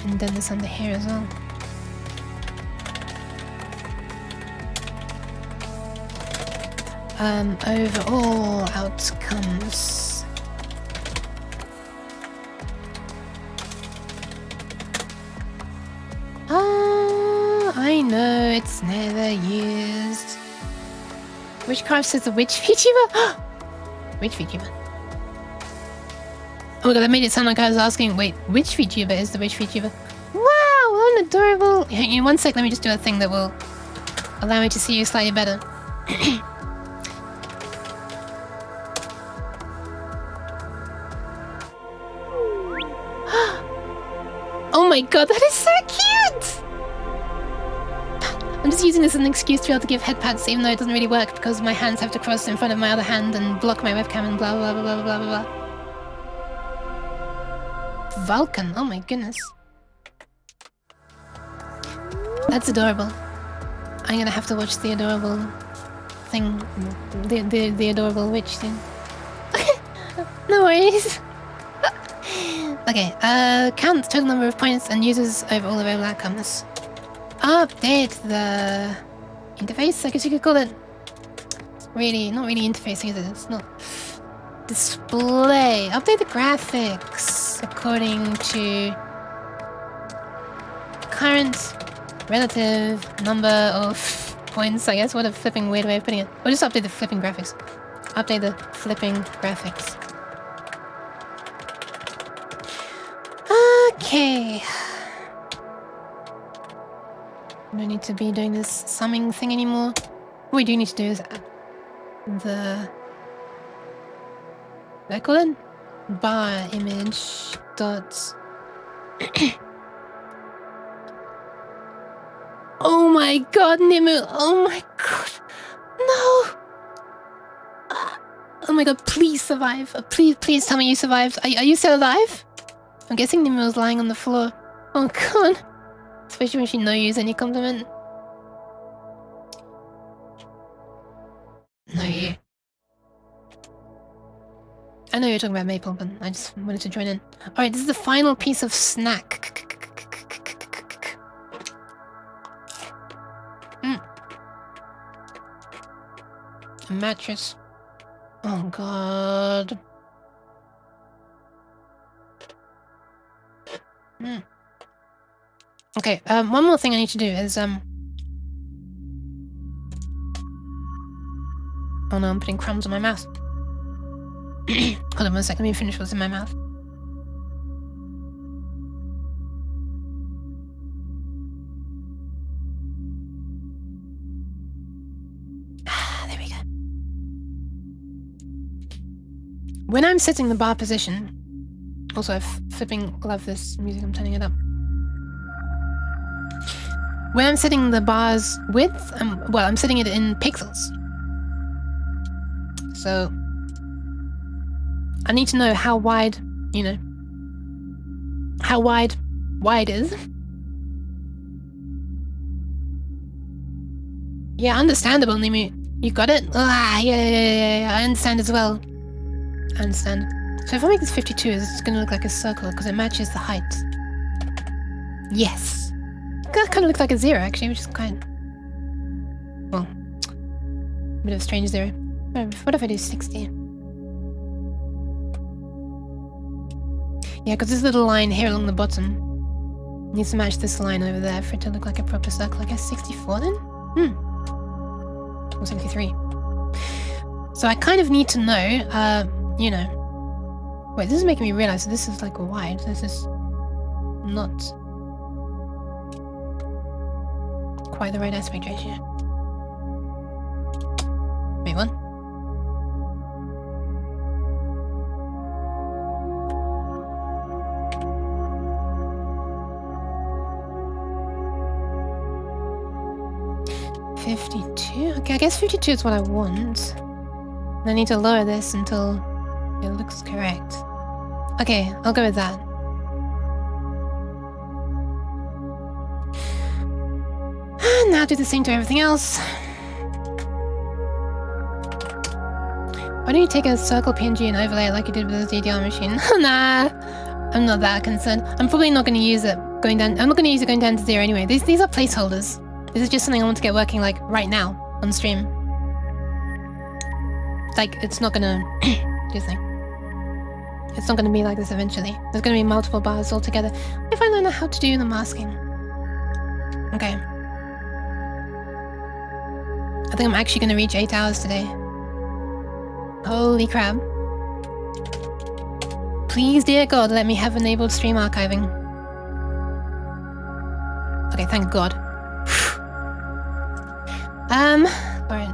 indent this under here as well. Overall outcomes. I know it's never used. Witchcraft says the witch VTuber? Witch VTuber. Oh my god, that made it sound like I was asking, wait, which VTuber is the witch VTuber? Wow, what an adorable... In 1 sec, let me just do a thing that will allow me to see you slightly better. Oh my god, that is so cute! I'm just using this as an excuse to be able to give head pats, even though it doesn't really work because my hands have to cross in front of my other hand and block my webcam and blah blah blah blah blah blah blah. Vulcan, oh my goodness. That's adorable. I'm gonna have to watch the adorable thing, the adorable witch thing. No worries. Okay, count total number of points and users over all available outcomes. Update the interface, I guess you could call it. Really, not really interfacing, is it? It's not. Display. Update the graphics according to current relative number of points, I guess. What a flipping weird way of putting it. Or just update the flipping graphics. Update the flipping graphics. Okay. No need to be doing this summing thing anymore. What we do need to do is the... what do I call it? Bar image dot... Oh my god, Nimu! Oh my god! No! Oh my god, please survive. Please tell me you survived. Are you still alive? I'm guessing Nimu was lying on the floor. Oh god. Especially when she no use any compliment. No you. I know you're talking about Maple, but I just wanted to join in. Alright, this is the final piece of snack. A mattress. Oh god. Okay, one more thing I need to do is, oh no, I'm putting crumbs on my mouth. Hold on 1 second, let me finish what's in my mouth. There we go. When I'm setting the bar position, also I flipping love this music, I'm turning it up. When I'm setting the bar's width, well, I'm setting it in pixels. So I need to know how wide, you know, how wide is. Yeah, understandable, Nimu. You got it? Ah, yeah, I understand as well. I understand. So if I make this 52, it's gonna look like a circle because it matches the height. Yes. That kind of looks like a 0 actually, which is quite... well, a bit of a strange 0. What if I do 60? Yeah, because this little line here along the bottom needs to match this line over there for it to look like a proper circle. I guess 64 then? Or 73. So I kind of need to know, you know... Wait, this is making me realize that this is like wide. This is not quite the right aspect ratio. 52? Okay, I guess 52 is what I want. I need to lower this until it looks correct. Okay, I'll go with that. And now do the same to everything else. Why don't you take a circle PNG and overlay it like you did with the DDR machine? Nah, I'm not that concerned. I'm probably not going to use it going down. I'm not going to use it going down to 0 anyway. These are placeholders. This is just something I want to get working like right now on stream. Like, it's not going to... do this thing. It's not going to be like this eventually. There's going to be multiple bars all together. If I learn how to do the masking. Okay. I think I'm actually going to reach 8 hours today. Holy crap. Please, dear God, let me have enabled stream archiving. Okay, thank God. Alright.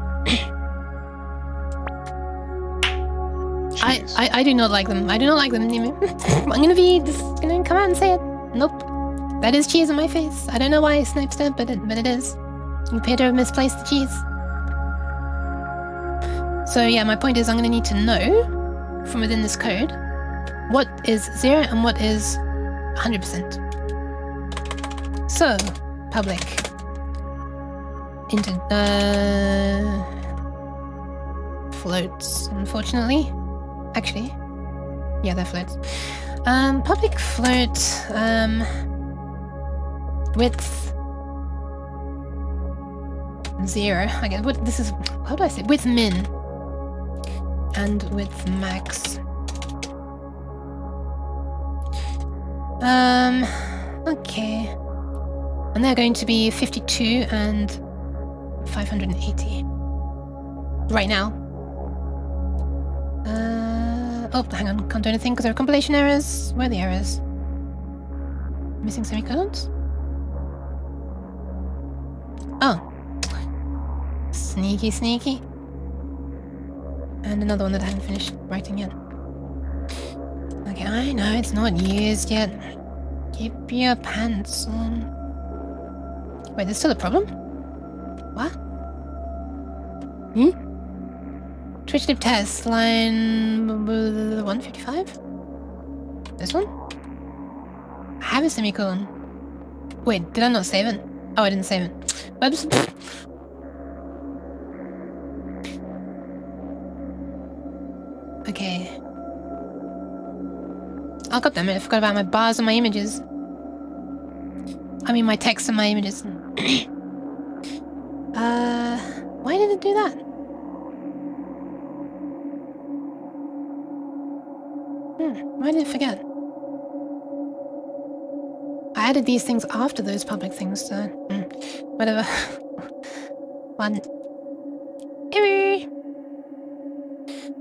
I do not like them. I do not like them. I'm gonna be just gonna come out and say it. Nope. That is cheese on my face. I don't know why I sniped it, but it is. You appear to have misplaced the cheese. So yeah, my point is I'm going to need to know from within this code what is 0 and what is 100%. So, public into floats, unfortunately. Actually, yeah, they're floats. Public float width 0. I guess what this is. How do I say width min? And with max. Okay. And they're going to be 52 and 580. Right now. Oh, hang on. Can't do anything because there are compilation errors. Where are the errors? Missing semicolons? Oh. Sneaky, sneaky. And another one that I haven't finished writing yet. Okay, I know it's not used yet. Keep your pants on. Wait, there's still a problem? What? Twitch dip test, line 155? This one? I have a semicolon. Wait, did I not save it? Oh, I didn't save it. Whoops. Okay. Oh, goddammit, I forgot about my bars and my images. I mean, my text and my images. Why did it do that? Why did it forget? I added these things after those public things, so... whatever. One.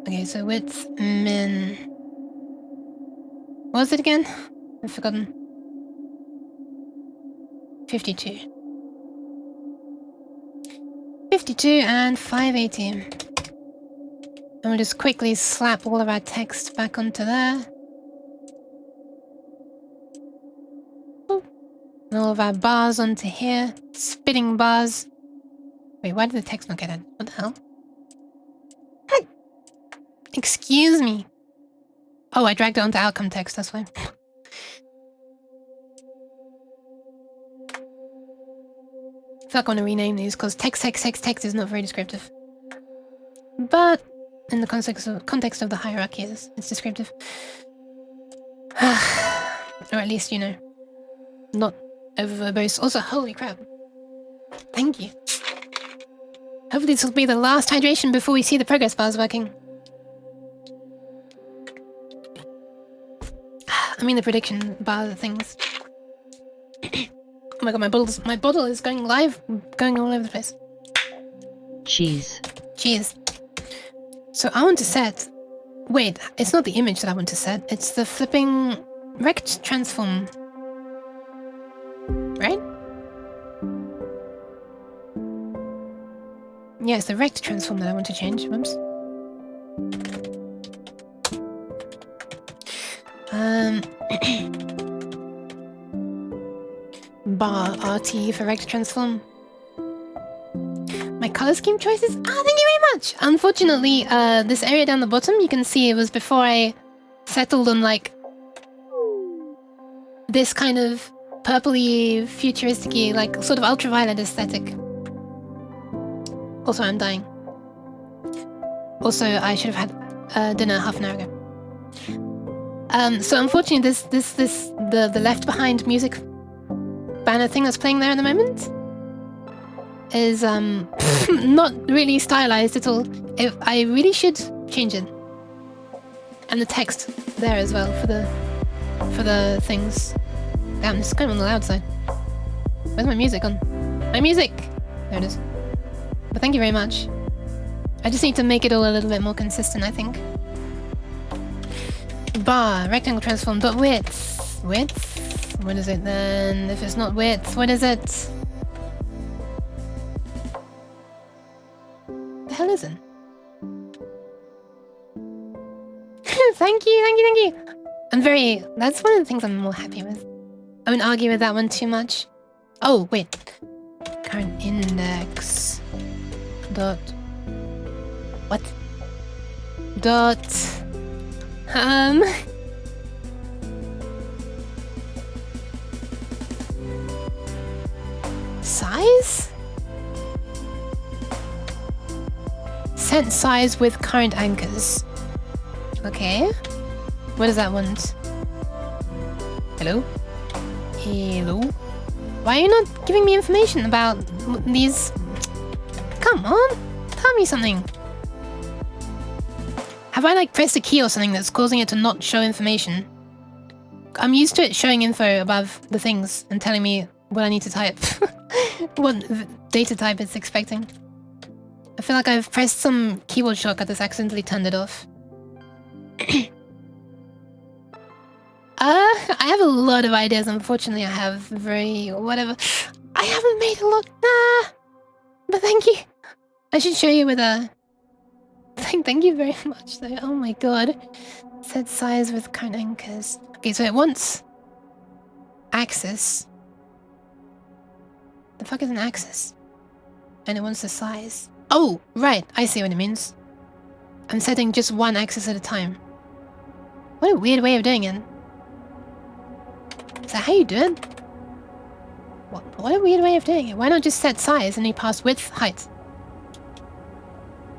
Okay, so width min. What was it again? I've forgotten. 52. 52 and 580. And we'll just quickly slap all of our text back onto there. And all of our bars onto here. Spitting bars. Wait, why did the text not get it? What the hell? Excuse me. Oh, I dragged it onto outcome text, that's why. I feel like I want to rename these because text is not very descriptive. But in the context of the hierarchy, it's descriptive. Or at least, you know, not over verbose. Also, holy crap. Thank you. Hopefully this will be the last hydration before we see the progress bars working. I mean the prediction bar things. Oh my god, my bottle is going live, going all over the place. Cheese. Cheers. So I want to set... Wait, it's not the image that I want to set, it's the flipping rect transform. Right? Yeah, it's the rect transform that I want to change. Whoops. Bar RT for rect transform. My color scheme choices? Ah, thank you very much! Unfortunately, this area down the bottom, you can see it was before I settled on like this kind of purpley, futuristic-y, like sort of ultraviolet aesthetic. Also, I'm dying. Also, I should have had dinner half an hour ago. So unfortunately, the left behind music banner thing that's playing there at the moment is not really stylized at all. I really should change it. And the text there as well for the things. Damn, this is kind of on the loud side. Where's my music on? My music! There it is. But thank you very much. I just need to make it all a little bit more consistent, I think. Bar, rectangle transform, dot width. Width? What is it then? If it's not width, what is it? The hell is it? Thank you. That's one of the things I'm more happy with. I won't argue with that one too much. Oh, wait. Current index. Dot. What? Dot. Size? Set size with current anchors. Okay. What does that want? Hello? Hello? Why are you not giving me information about these? Come on, tell me something. Have I like pressed a key or something that's causing it to not show information? I'm used to it showing info above the things and telling me what I need to type. What data type it's expecting. I feel like I've pressed some keyboard shortcut that's accidentally turned it off. I have a lot of ideas. Unfortunately, I have whatever. I haven't made a lot. Nah. But thank you. I should show you with a... Thank you very much, though. Oh my god. Set size with current anchors. Okay, so it wants... axis. The fuck is an axis? And it wants the size. Oh, right. I see what it means. I'm setting just one axis at a time. What a weird way of doing it. Is that how you do it? What a weird way of doing it. Why not just set size and you pass width, height?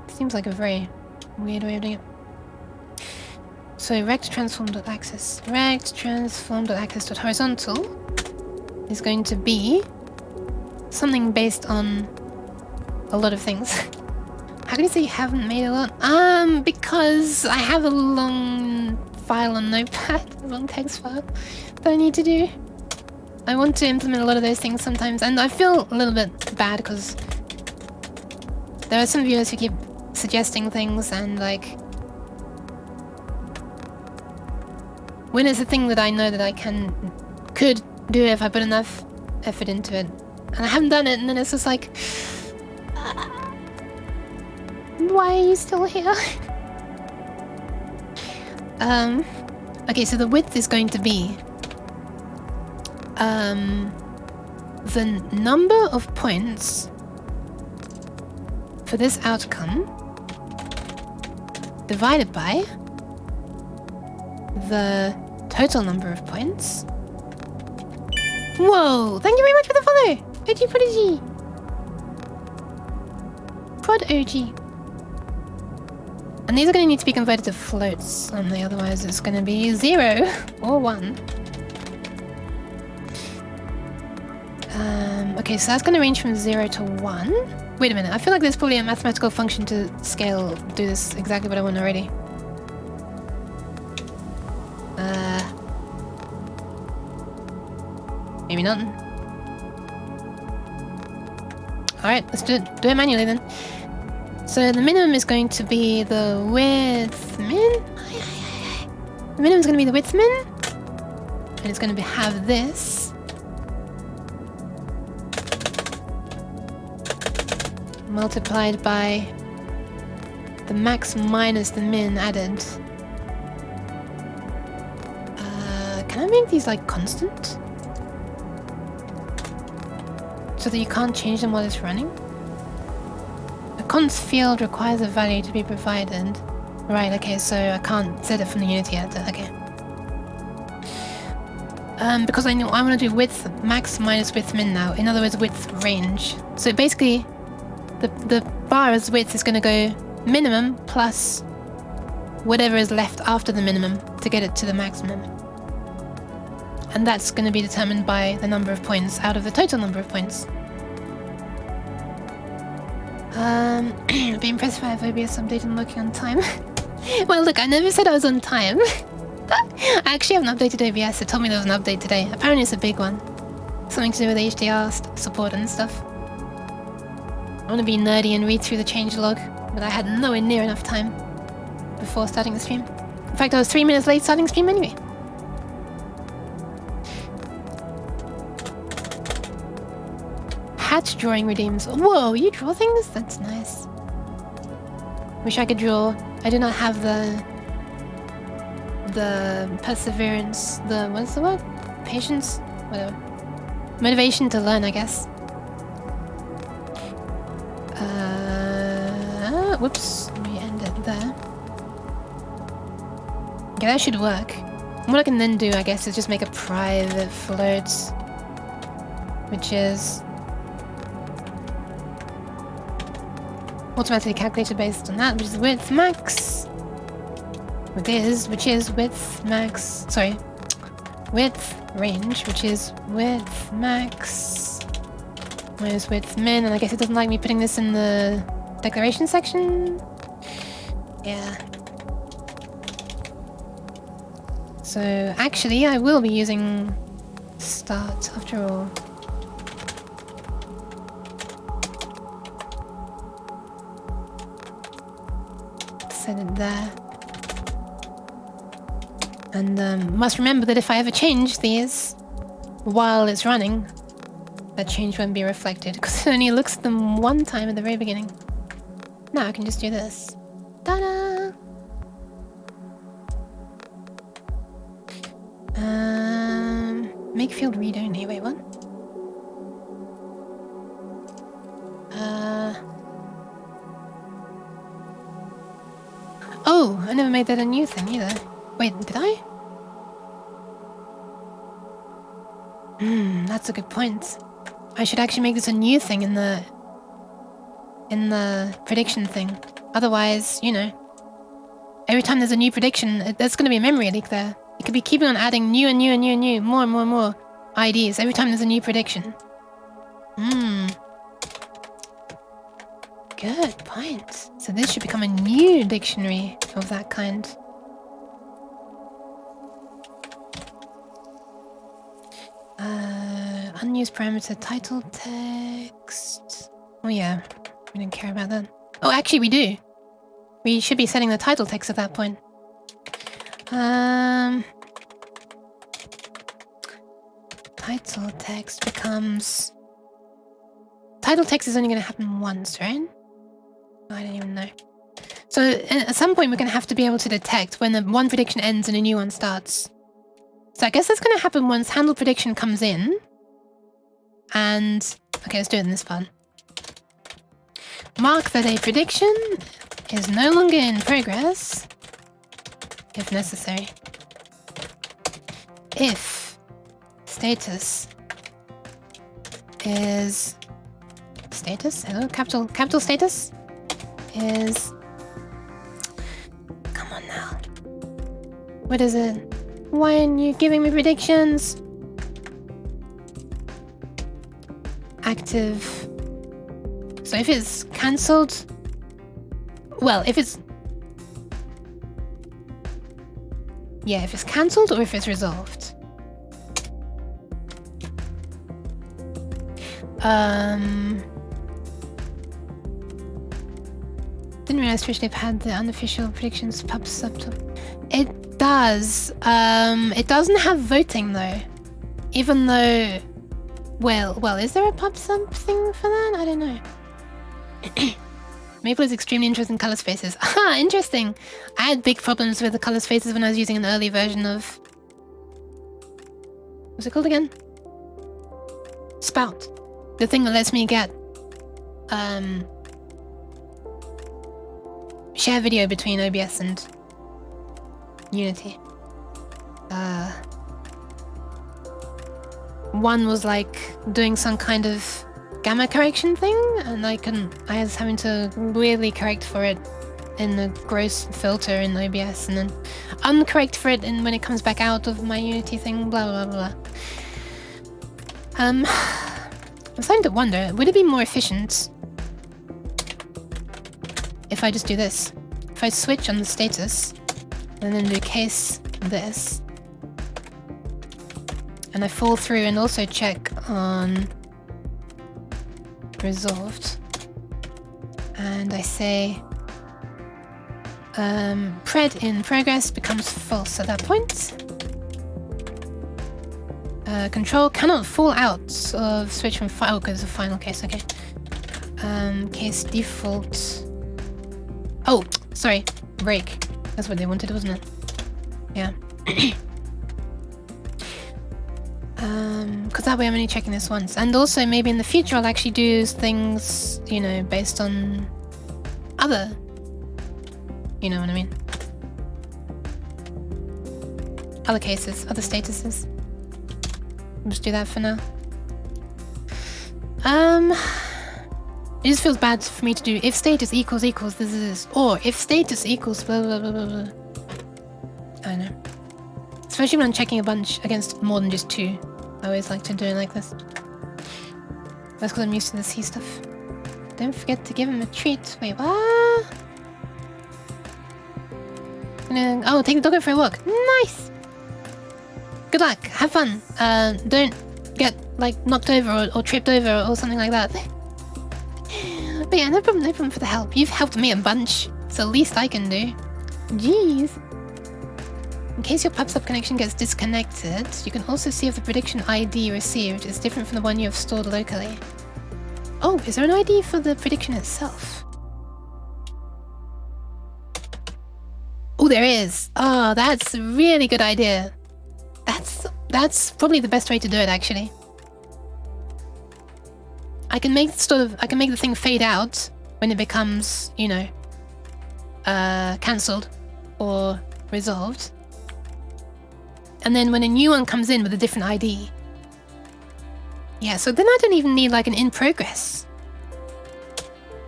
Seems like a very weird way of doing it. So rect transform.axis. Rect transform.axis.horizontal is going to be something based on a lot of things. How can you say you haven't made a lot? Because I have a long file on Notepad, a long text file that I need to do. I want to implement a lot of those things sometimes, and I feel a little bit bad because there are some viewers who keep suggesting things, and like, when it's a thing that I know that I could do if I put enough effort into it, and I haven't done it, and then it's just like, why are you still here? Okay, so the width is going to be the number of points for this outcome divided by the total number of points. Whoa! Thank you very much for the follow! OG Prodigy! Prod OG. And these are going to need to be converted to floats, otherwise it's going to be 0 or 1. Okay, so that's going to range from 0 to 1. Wait a minute, I feel like there's probably a mathematical function to do this exactly what I want already. Maybe not. Alright, let's do it manually then. So the minimum is going to be the width min. The minimum is going to be the width min. And it's going to have this. Multiplied by the max minus the min added. Can I make these like constant? So that you can't change them while it's running? A const field requires a value to be provided. Right, okay, so I can't set it from the Unity editor, okay. Because I want to do width max minus width min now. In other words, width range. So basically, the bar as width is going to go minimum plus whatever is left after the minimum to get it to the maximum. And that's going to be determined by the number of points out of the total number of points. Be impressed if I have OBS updated and looking on time. Well, look, I never said I was on time. I actually haven't updated OBS. It told me there was an update today. Apparently it's a big one. Something to do with HDR support and stuff. I want to be nerdy and read through the changelog, but I had nowhere near enough time before starting the stream. In fact, I was 3 minutes late starting the stream anyway. Hat drawing redeems. Whoa, you draw things? That's nice. Wish I could draw. I do not have the perseverance, what's the word? Patience? Whatever. Motivation to learn, I guess. Whoops. Let me end it there. Okay, that should work. What I can then do, I guess, is just make a private float, which is automatically calculated based on that, which is width max. Which is width max. Sorry, width range, which is width max minus width min. And I guess it doesn't like me putting this in the declaration section. Yeah. So actually, I will be using start after all. Set it there. And must remember that if I ever change these while it's running, that change won't be reflected because it only looks at them one time at the very beginning. Now I can just do this. Ta-da! Make field read only. Wait, what? Oh, I never made that a new thing either. Wait, did I? That's a good point. I should actually make this a new thing in the prediction thing. Otherwise, you know, every time there's a new prediction, there's going to be a memory leak there. It could be keeping on adding new and new and new and new, more and more and more IDs every time there's a new prediction. Good point. So this should become a new dictionary of that kind. Unused parameter title text. Oh yeah, we didn't care about that. Oh, actually we do. We should be setting the title text at that point. Title text becomes... Title text is only going to happen once, right? Oh, I don't even know. So at some point we're going to have to be able to detect when the one prediction ends and a new one starts. So I guess that's going to happen once handle prediction comes in. And... okay, let's do it in this file. Mark that a prediction is no longer in progress, if necessary. If status is... status? Hello? Capital status is... come on now. What is it? Why aren't you giving me predictions? Active. So if it's cancelled... well, if it's... yeah, if it's cancelled or if it's resolved. Didn't realize Twitch had the unofficial predictions pub subtop. It does. It doesn't have voting though. Even though... well, is there a pub sub thing for that? I don't know. Maple is extremely interested in color spaces. Ah, interesting. I had big problems with the color spaces when I was using an early version of... what's it called again? Spout. The thing that lets me get share video between OBS and Unity. One was like doing some kind of gamma correction thing, and I was having to weirdly correct for it in the gross filter in OBS, and then uncorrect for it when it comes back out of my Unity thing, blah blah blah. I'm starting to wonder, would it be more efficient if I just do this? If I switch on the status, and then do case this, and I fall through and also check on resolved, and I say pred in progress becomes false at that point. Control cannot fall out of switch from file because of final case. Okay. Case default. Oh, sorry. Break. That's what they wanted, wasn't it? Yeah. Because that way I'm only checking this once. And also maybe in the future I'll actually do things, you know, based on other... You know what I mean? Other cases, other statuses. I'll just do that for now. It just feels bad for me to do if status equals this, or if status equals blah blah blah blah blah. I don't know. Especially when I'm checking a bunch against more than just two. I always like to do it like this. That's because I'm used to the C stuff. Don't forget to give him a treat. Wait, what? Oh, take the dog out for a walk. Nice! Good luck. Have fun. Don't get, like, knocked over or tripped over or something like that. But yeah, no problem for the help. You've helped me a bunch. It's the least I can do. Jeez. In case your PubSub connection gets disconnected, you can also see if the prediction ID received is different from the one you have stored locally. Oh, is there an ID for the prediction itself? Oh, there is. Oh, that's a really good idea. That's probably the best way to do it, actually. I can make the thing fade out when it becomes, you know, cancelled or resolved. And then when a new one comes in with a different ID. Yeah, so then I don't even need like an in progress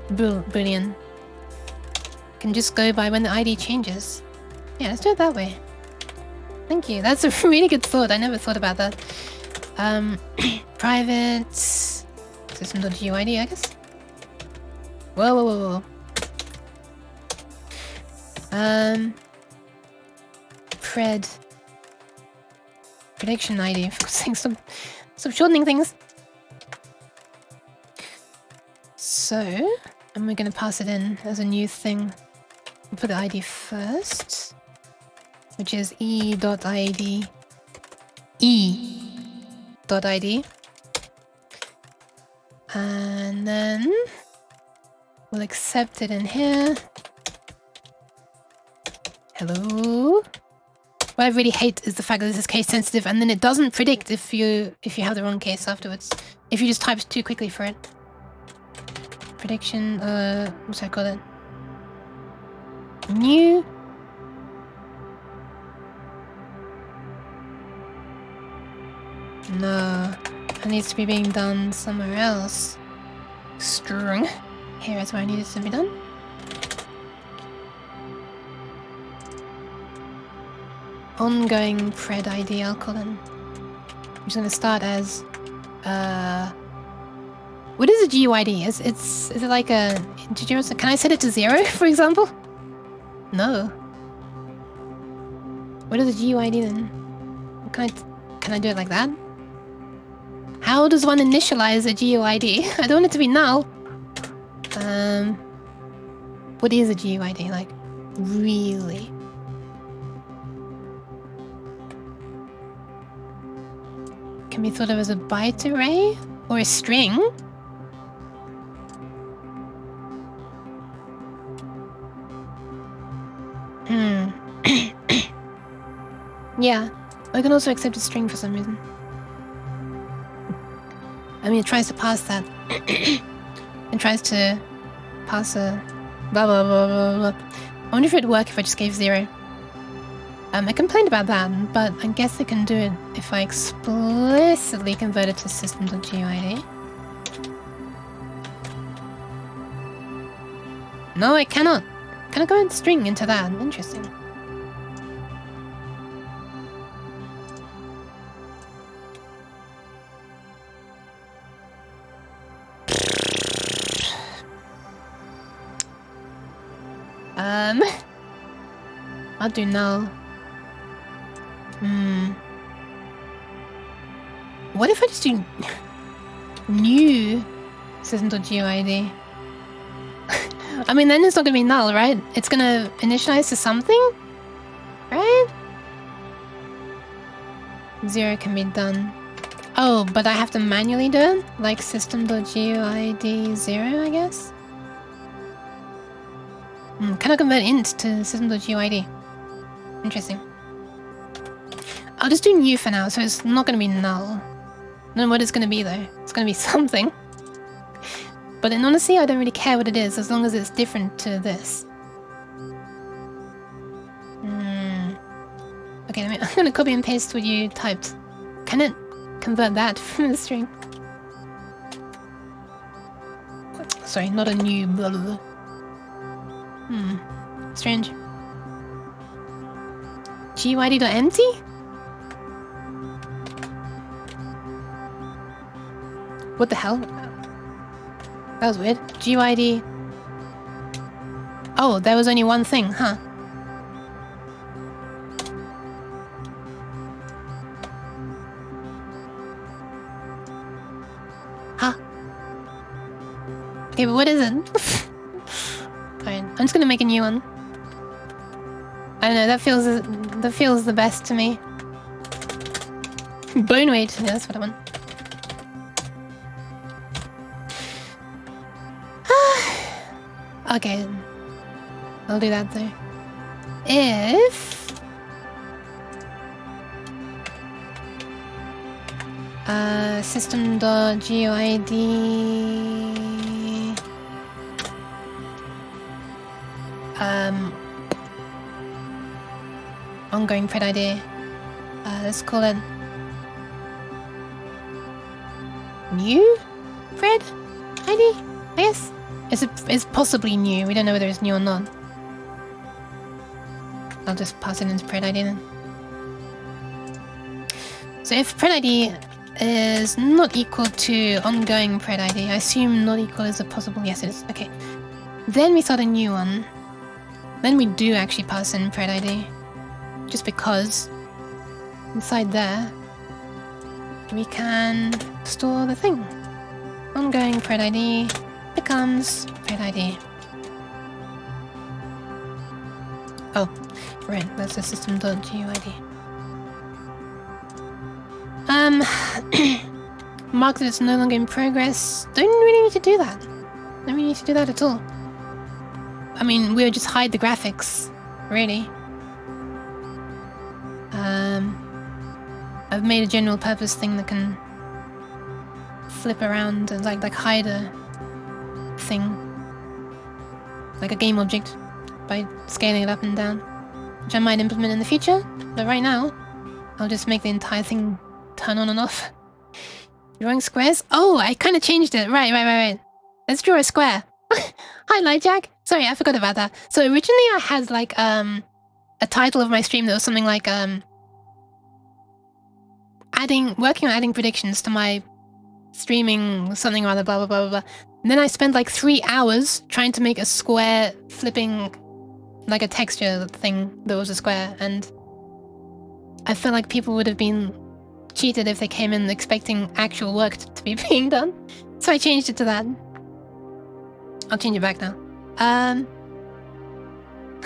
boolean. Can just go by when the ID changes. Yeah, let's do it that way. Thank you. That's a really good thought. I never thought about that. Private system.guid, I guess. Whoa. Pred prediction ID. For saying stop shortening things. So, and we're gonna pass it in as a new thing. We'll put the ID first, which is e.id. e.id. And then we'll accept it in here. Hello. What I really hate is the fact that this is case sensitive, and then it doesn't predict if you have the wrong case afterwards. If you just type too quickly for it. Prediction. What's I call it? New. No, it needs to be being done somewhere else. String. Here is where I need it to be done. Ongoing pred ID, I'll call it. I'm just gonna start as what is a GUID? Is it like a integer? Can I set it to 0, for example? No. What is a GUID then? Can I do it like that? How does one initialize a GUID? I don't want it to be null. What is a GUID? Like, really? Can be thought of as a byte array? Or a string? Yeah, I can also accept a string for some reason. I mean, it tries to pass that. It tries to pass a Blah, blah, blah, blah, blah. I wonder if it'd work if I just gave 0. I complained about that, but I guess I can do it if I explicitly convert it to system.guid. No, I cannot. Can I go and string into that? Interesting. I'll do null. What if I just do new system.guid? I mean, then it's not gonna be null, right? It's gonna initialize to something, right? 0 can be done. Oh, but I have to manually do it? Like system.guid 0, I guess? Can I convert int to system.guid? Interesting. I'll just do new for now, so it's not gonna be null. Then what it's gonna be though? It's gonna be something. But in honesty, I don't really care what it is, as long as it's different to this. Okay, I'm gonna copy and paste what you typed. Can it convert that from the string? Sorry, not a new blah blah blah. Strange. GUID.empty? What the hell? That was weird. GUID. Oh, there was only one thing, huh? Huh? Okay, but what is it? Fine. I'm just gonna make a new one. I don't know, that feels the best to me. Bone weight, yeah, that's what I want. Okay, I'll do that though. If system.guid ongoing pred ID. Let's call it new pred ID, I guess. It's possibly new. We don't know whether it's new or not. I'll just pass it into pred ID then. So if pred ID is not equal to ongoing pred ID, I assume not equal is a possible. Yes, it is. Okay. Then we start a new one. Then we do actually pass in pred ID. Just because inside there we can store the thing. Ongoing pred ID becomes pred ID. Oh, right, that's the system.guid. Mark that it's no longer in progress. Don't really need to do that. Don't really need to do that at all. I mean, we'll just hide the graphics, really. I've made a general purpose thing that can flip around and like hide a thing, like a game object, by scaling it up and down, which I might implement in the future. But right now, I'll just make the entire thing turn on and off. Drawing squares? Oh, I kind of changed it. Right. Let's draw a square. Hi, Lightjack. Sorry, I forgot about that. So originally I had like a title of my stream that was something like working on adding predictions to my streaming something or other, blah blah blah blah blah. And then I spent like 3 hours trying to make a square flipping, like a texture thing that was a square, and I felt like people would have been cheated if they came in expecting actual work to be being done. So I changed it to that. I'll change it back now.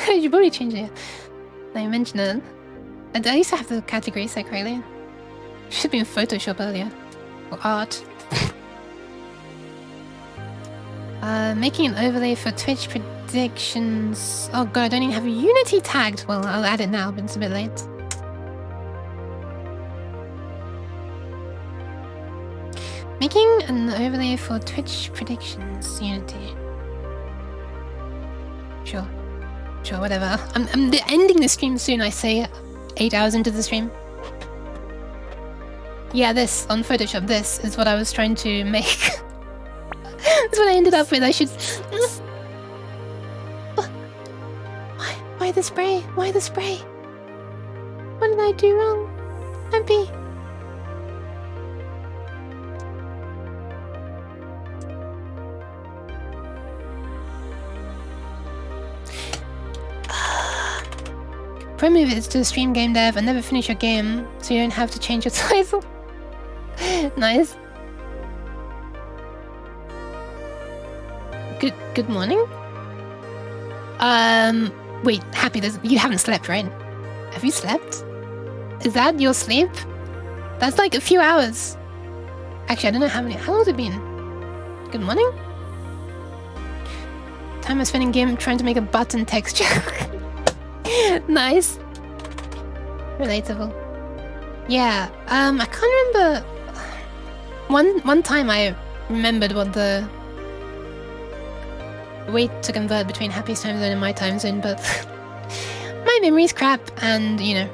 You probably changed it. Now you mentioned it. I used to have the category set correctly. Should be in Photoshop earlier. Or art. Making an overlay for Twitch predictions. Oh god, I don't even have a Unity tagged. Well, I'll add it now, but it's a bit late. Making an overlay for Twitch predictions, Unity. Sure. Sure, whatever. I'm ending the stream soon, I say 8 hours into the stream. Yeah, this, on Photoshop, this is what I was trying to make. That's what I ended up with, I should... Why the spray? Why the spray? What did I do wrong? Happy. Pro move is to stream game dev and never finish your game, so you don't have to change your title. Nice. Good morning. Wait, Happy, you haven't slept, right? Have you slept? Is that your sleep? That's like a few hours. Actually, I don't know how long has it been? Good morning? Time I spent in game trying to make a button texture. Nice. Relatable. Yeah, I can't remember. One time I remembered what the way to convert between Happy's time zone and my time zone, but my memory's crap, and you know,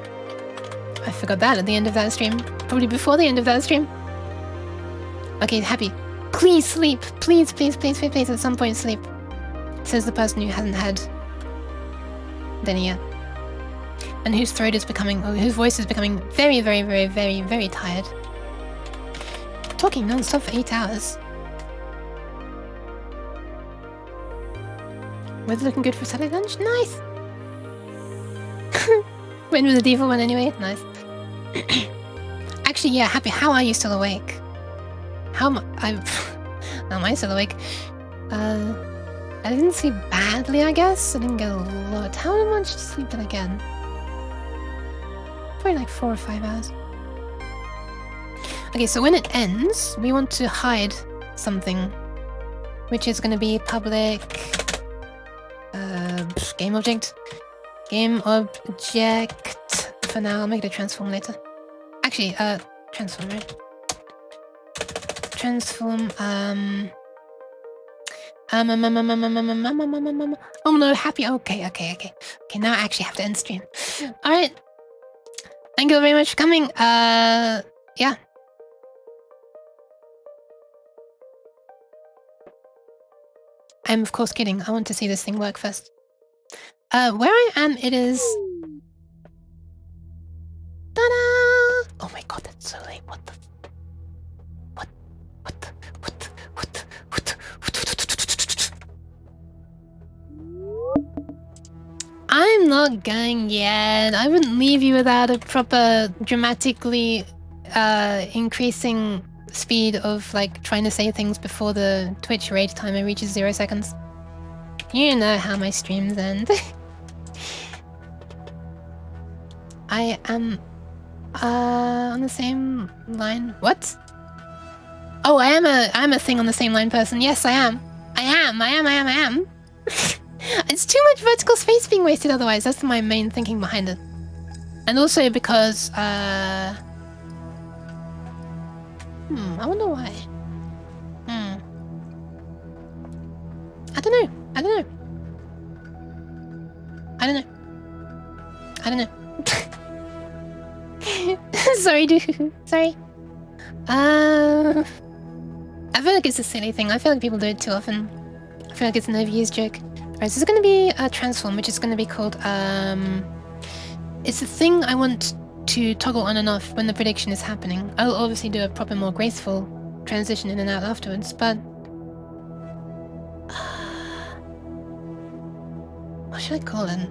I forgot that at the end of that stream. Probably before the end of that stream. Okay, Happy. Please sleep. Please, please, please, please, please, at some point sleep. Says the person who hasn't had dinner yet. And whose throat is becoming, or whose voice is becoming very, very, very, very, very tired. Talking non-stop for 8 hours. Weather looking good for Saturday lunch? Nice! Went with the default one anyway? Nice. Actually, yeah, Happy, how are you still awake? How am I still awake? I didn't sleep badly, I guess. I didn't get a lot. How much sleep did I get? Probably like 4 or 5 hours. Okay, so when it ends, we want to hide something, which is going to be public game object. Game object. For now, I'll make it a transform later. Actually, transform, right? Transform, oh no, Happy. Okay. Okay, now I actually have to end stream. Alright. Thank you very much for coming. Yeah. I'm of course kidding. I want to see this thing work first. Where I am, it is... Ta-da! Oh my god, that's so late. What the... I'm not going yet. I wouldn't leave you without a proper dramatically increasing speed of like trying to say things before the Twitch raid timer reaches 0 seconds. You know how my streams end. I am on the same line. What? Oh, I am a thing on the same line person. Yes, I am. I am. It's too much vertical space being wasted otherwise. That's my main thinking behind it. And also because, I wonder why. I don't know. Sorry, dude. Sorry. I feel like it's a silly thing. I feel like people do it too often. I feel like it's an overused joke. Alright, so this is going to be a transform, which is going to be called, it's a thing I want to toggle on and off when the prediction is happening. I'll obviously do a proper, more graceful transition in and out afterwards, but... what should I call it?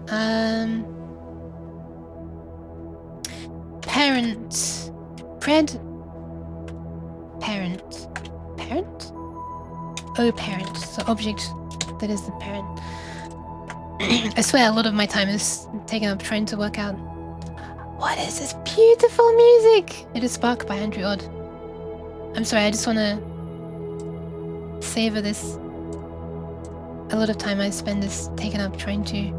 Parent... Parent? Oh, parent. So object that is the parent. I swear a lot of my time is taken up trying to work out what is this beautiful music? It is Spark by Andrew Odd. I'm sorry, I just want to savor this. A lot of time I spend is taken up trying to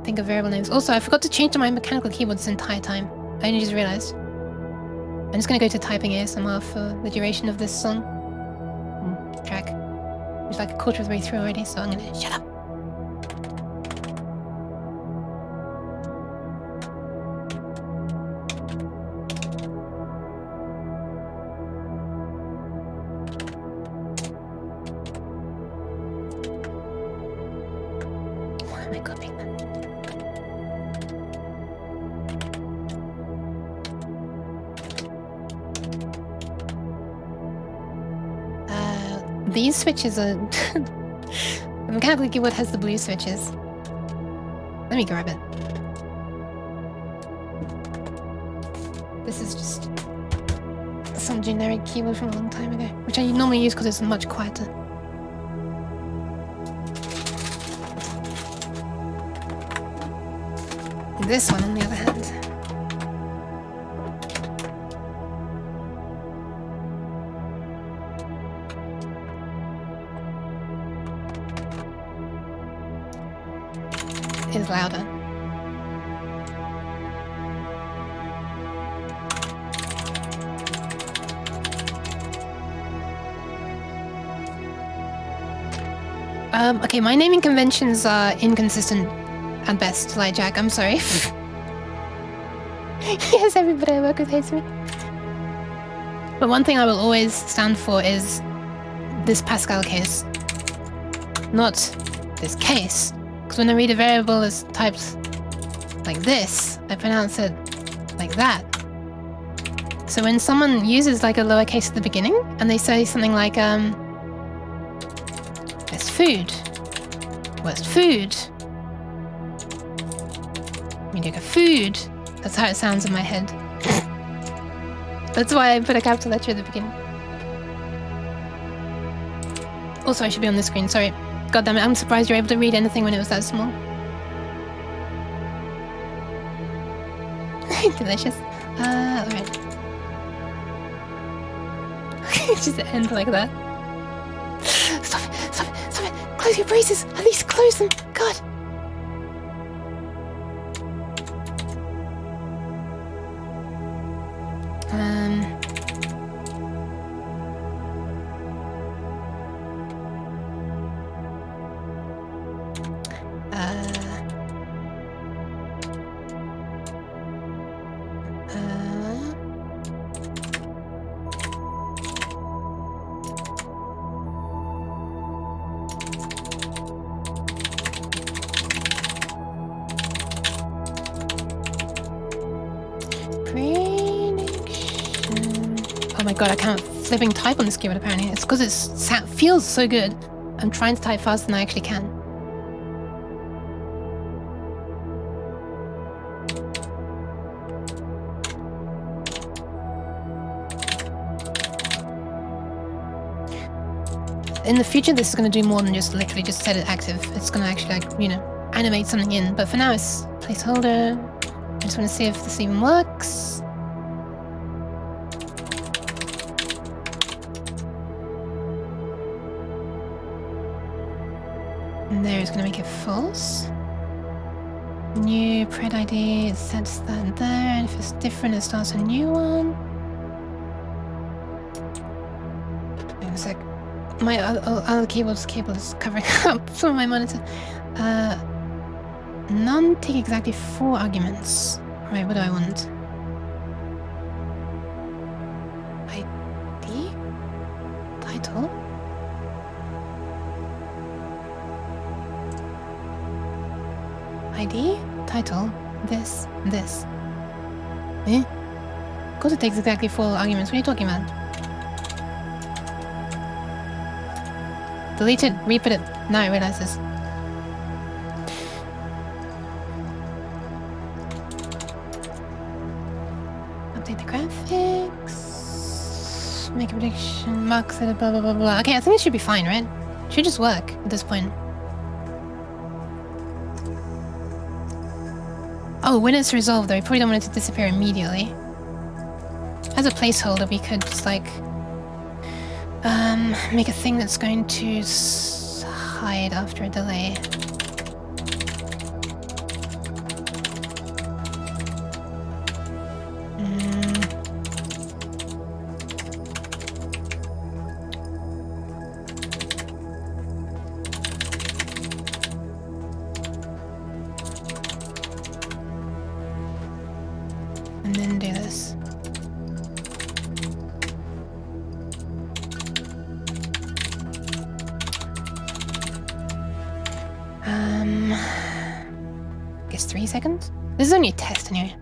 think of variable names. Also, I forgot to change to my mechanical keyboard this entire time. I only just realized. I'm just going to go to typing ASMR for the duration of this song. Track. It's like a quarter of the way through already, so I'm going to shut up. am I copying that? These switches are... The mechanical keyboard has the blue switches. Let me grab it. This is just some generic keyboard from a long time ago, which I normally use because it's much quieter. This one, on the other hand, is louder. Okay, my naming conventions are inconsistent at best, like Jack, I'm sorry. Yes, everybody I work with hates me. But one thing I will always stand for is this Pascal case. Not this case. Because when I read a variable as typed like this, I pronounce it like that. So when someone uses like a lowercase at the beginning, and they say something like, there's food. Where's food? Mediocre food. That's how it sounds in my head. That's why I put a capital letter at the beginning. Also, I should be on the screen, sorry. God damn it, I'm surprised you're able to read anything when it was that small. Delicious. Alright. Just end like that. Stop it, stop it, stop it! Close your braces! At least close them! God! Oh my god, I can't flipping type on this keyboard apparently. It's because it feels so good. I'm trying to type faster than I actually can. In the future, this is going to do more than just literally just set it active. It's going to actually, like, you know, animate something in. But for now, it's placeholder. I just want to see if this even works. And there is going to make it false. New pred ID, it sets that there, and if it's different, it starts a new one. Wait a sec. My other cable is covering up some of my monitor. None take exactly 4 arguments. Right, what do I want? ID? Title? ID? Title? This? Eh? Of course it takes exactly 4 arguments. What are you talking about? Delete it, re-put it. Now I realize this. Update the graphics. Make a prediction. Mark set it, blah blah blah blah. Okay, I think it should be fine, right? Should just work at this point. Oh, when it's resolved though, we probably don't want it to disappear immediately. As a placeholder, we could just like make a thing that's going to hide after a delay. And then do this. guess 3 seconds? This is only a test anyway.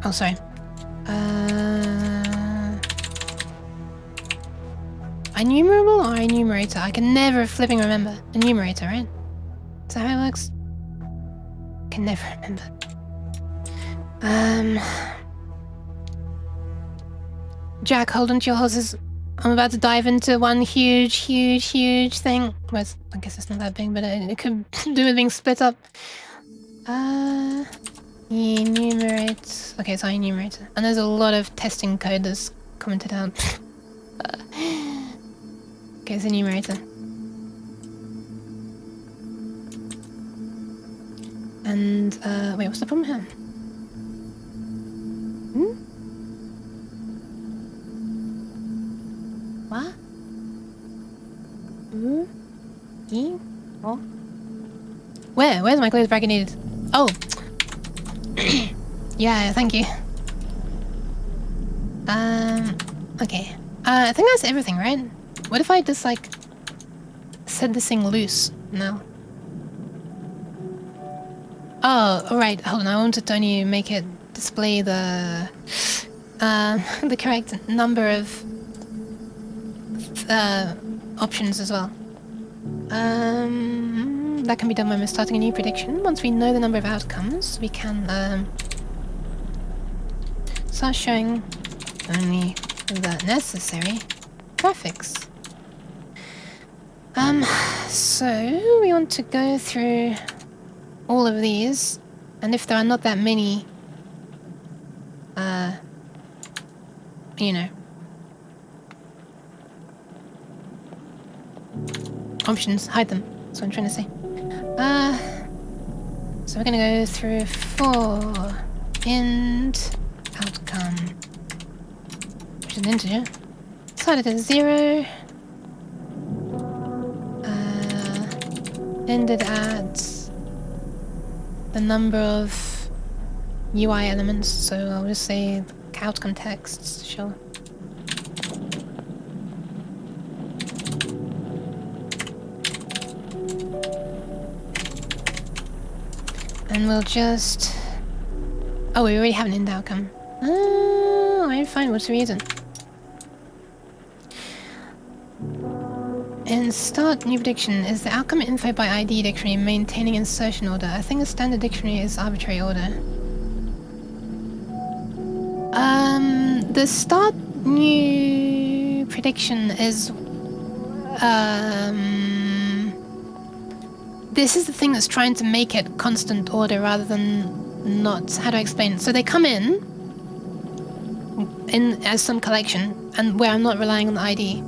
Oh, sorry. Enumerable or enumerator? I can never flipping remember. Enumerator, right? Is that how it works? Can never remember. Jack, hold on to your horses. I'm about to dive into one huge thing. Well, I guess it's not that big, but it could do with being split up. Enumerate. Okay, so I enumerate. And there's a lot of testing code that's commented out. Okay, it's enumerator. And, wait, what's the problem here? What? Oh. Where's my clothes bracket needed? Oh! Yeah, thank you. Okay. I think that's everything, right? What if I just, like, set this thing loose now? Oh, alright, hold on, I wanted to only make it display the correct number of options as well. That can be done when we're starting a new prediction. Once we know the number of outcomes, we can start showing only the necessary graphics. So we want to go through all of these, and if there are not that many, you know, options, hide them. That's what I'm trying to say. So we're gonna go through for int outcome, which is an integer. Started at 0. Ended at the number of UI elements, so I'll just say outcome texts, sure. And we'll just... Oh, we already have an end outcome. Oh, alright, fine, what's the reason? In start new prediction, is the outcome info by ID dictionary maintaining insertion order? I think the standard dictionary is arbitrary order. The start new prediction is this is the thing that's trying to make it constant order rather than not. How do I explain? So they come in as some collection, and where I'm not relying on the ID.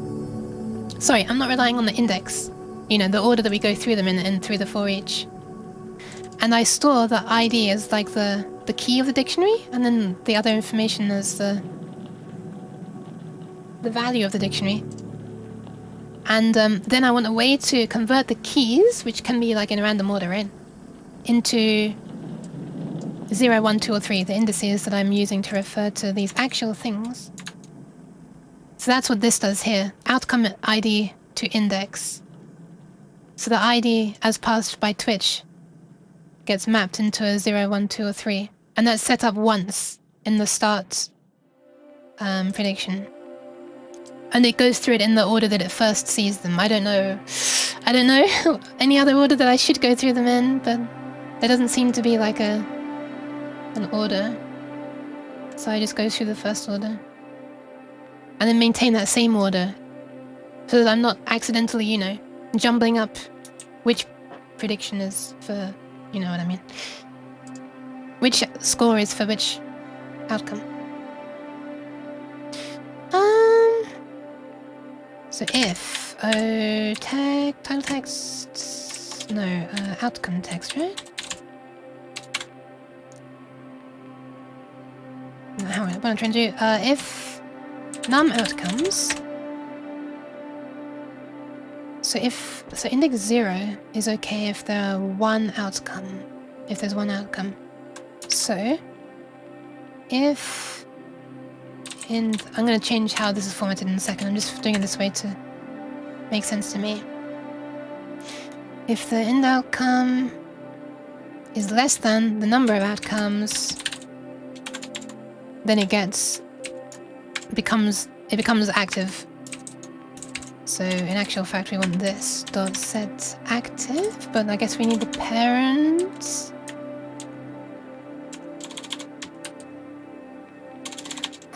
Sorry, I'm not relying on the index. You know, the order that we go through them in through the for each. And I store the ID as like the key of the dictionary, and then the other information as the value of the dictionary. And then I want a way to convert the keys, which can be like in a random order, right? Into 0, 1, 2, or 3, the indices that I'm using to refer to these actual things. So that's what this does here. Outcome ID to index. So the ID as passed by Twitch gets mapped into a 0, 1, 2, or 3. And that's set up once in the start prediction. And it goes through it in the order that it first sees them. I don't know any other order that I should go through them in, but there doesn't seem to be like an order. So I just go through the first order. And then maintain that same order, so that I'm not accidentally, you know, jumbling up which prediction is for, you know what I mean. Which score is for which outcome. So if title text, no, outcome text, right? No, what I'm trying to do, if num outcomes. So index 0 is okay if there are one outcome. If there's one outcome. So if I'm gonna change how this is formatted in a second. I'm just doing it this way to make sense to me. If the end outcome is less than the number of outcomes, then it becomes active. So in actual fact we want this dot set active, but I guess we need the parent.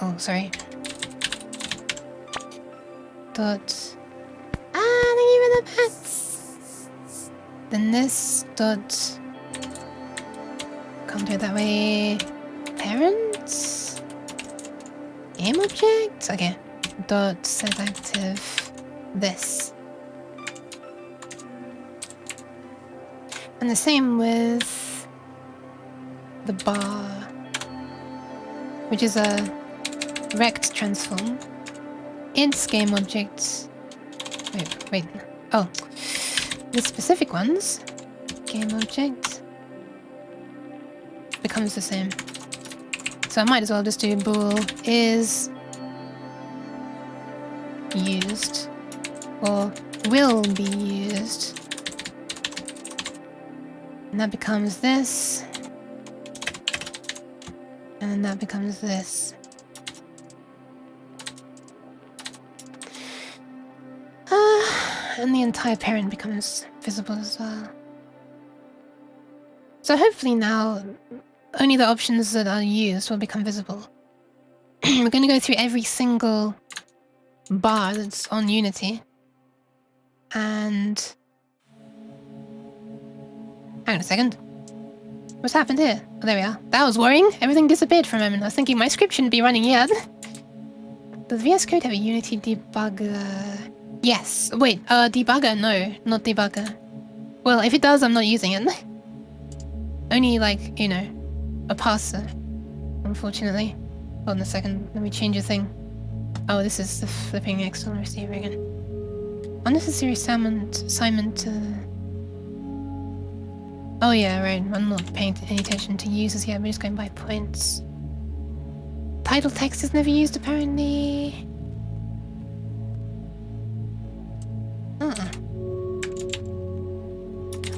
Oh, sorry. Dot. Thank you for the pets. Then this dot. Can't do it that way. Parent. Game object. Okay. Dot set active. This. And the same with the bar, which is a rect transform. Its game object. Wait. Oh, the specific ones. Game object becomes the same. So I might as well just do bool is used or will be used. And that becomes this. And then that becomes this. And the entire parent becomes visible as well. So hopefully now, only the options that are used will become visible. We're going to go through every single bar that's on Unity. And... hang on a second. What's happened here? Oh, there we are. That was worrying. Everything disappeared for a moment. I was thinking my script shouldn't be running yet. Does VS Code have a Unity debugger? Yes. Wait, debugger? No, not debugger. Well, if it does, I'm not using it. Only, like, you know, a parser, unfortunately. Hold on a second, let me change a thing. Oh, this is the flipping external receiver again. Unnecessary assignment. Oh yeah, right, I'm not paying any attention to users yet, we're just going by points. Title text is never used, apparently.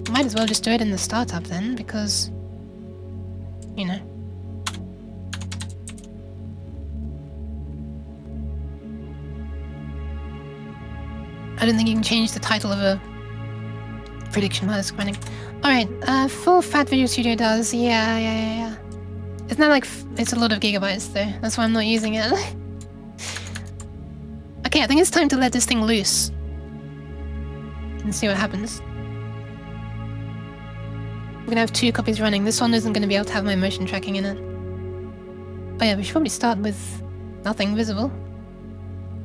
Might as well just do it in the startup then, because, you know. I don't think you can change the title of a prediction while it's running. Alright, full Fat Video Studio does, yeah. It's not like, it's a lot of gigabytes though, that's why I'm not using it. Okay, I think it's time to let this thing loose. And see what happens. We're gonna have 2 copies running. This one isn't gonna be able to have my motion tracking in it. Oh yeah, we should probably start with nothing visible.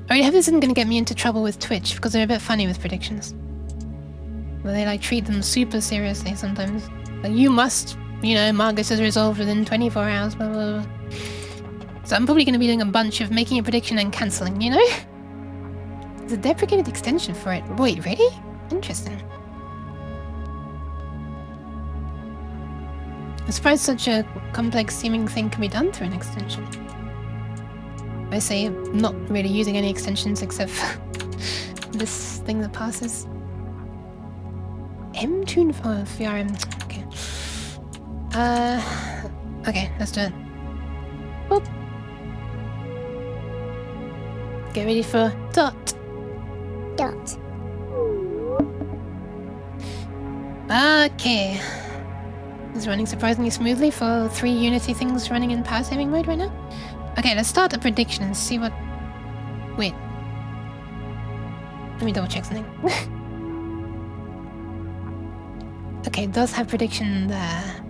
I already hope this isn't gonna get me into trouble with Twitch, because they're a bit funny with predictions. But they like treat them super seriously sometimes. Like, you must, you know, mark this as resolved within 24 hours, blah blah blah. So I'm probably gonna be doing a bunch of making a prediction and cancelling, you know? There's a deprecated extension for it. Wait, really? Interesting. I'm surprised such a complex seeming thing can be done through an extension. I say I'm not really using any extensions except for this thing that passes. M-tune for VRM. Okay. Okay, let's do it. Boop. Get ready for dot. Dot. Okay. This is running surprisingly smoothly for 3 Unity things running in power saving mode right now. Okay, let's start a prediction and see what... Wait. Let me double check something. Okay, it does have prediction there.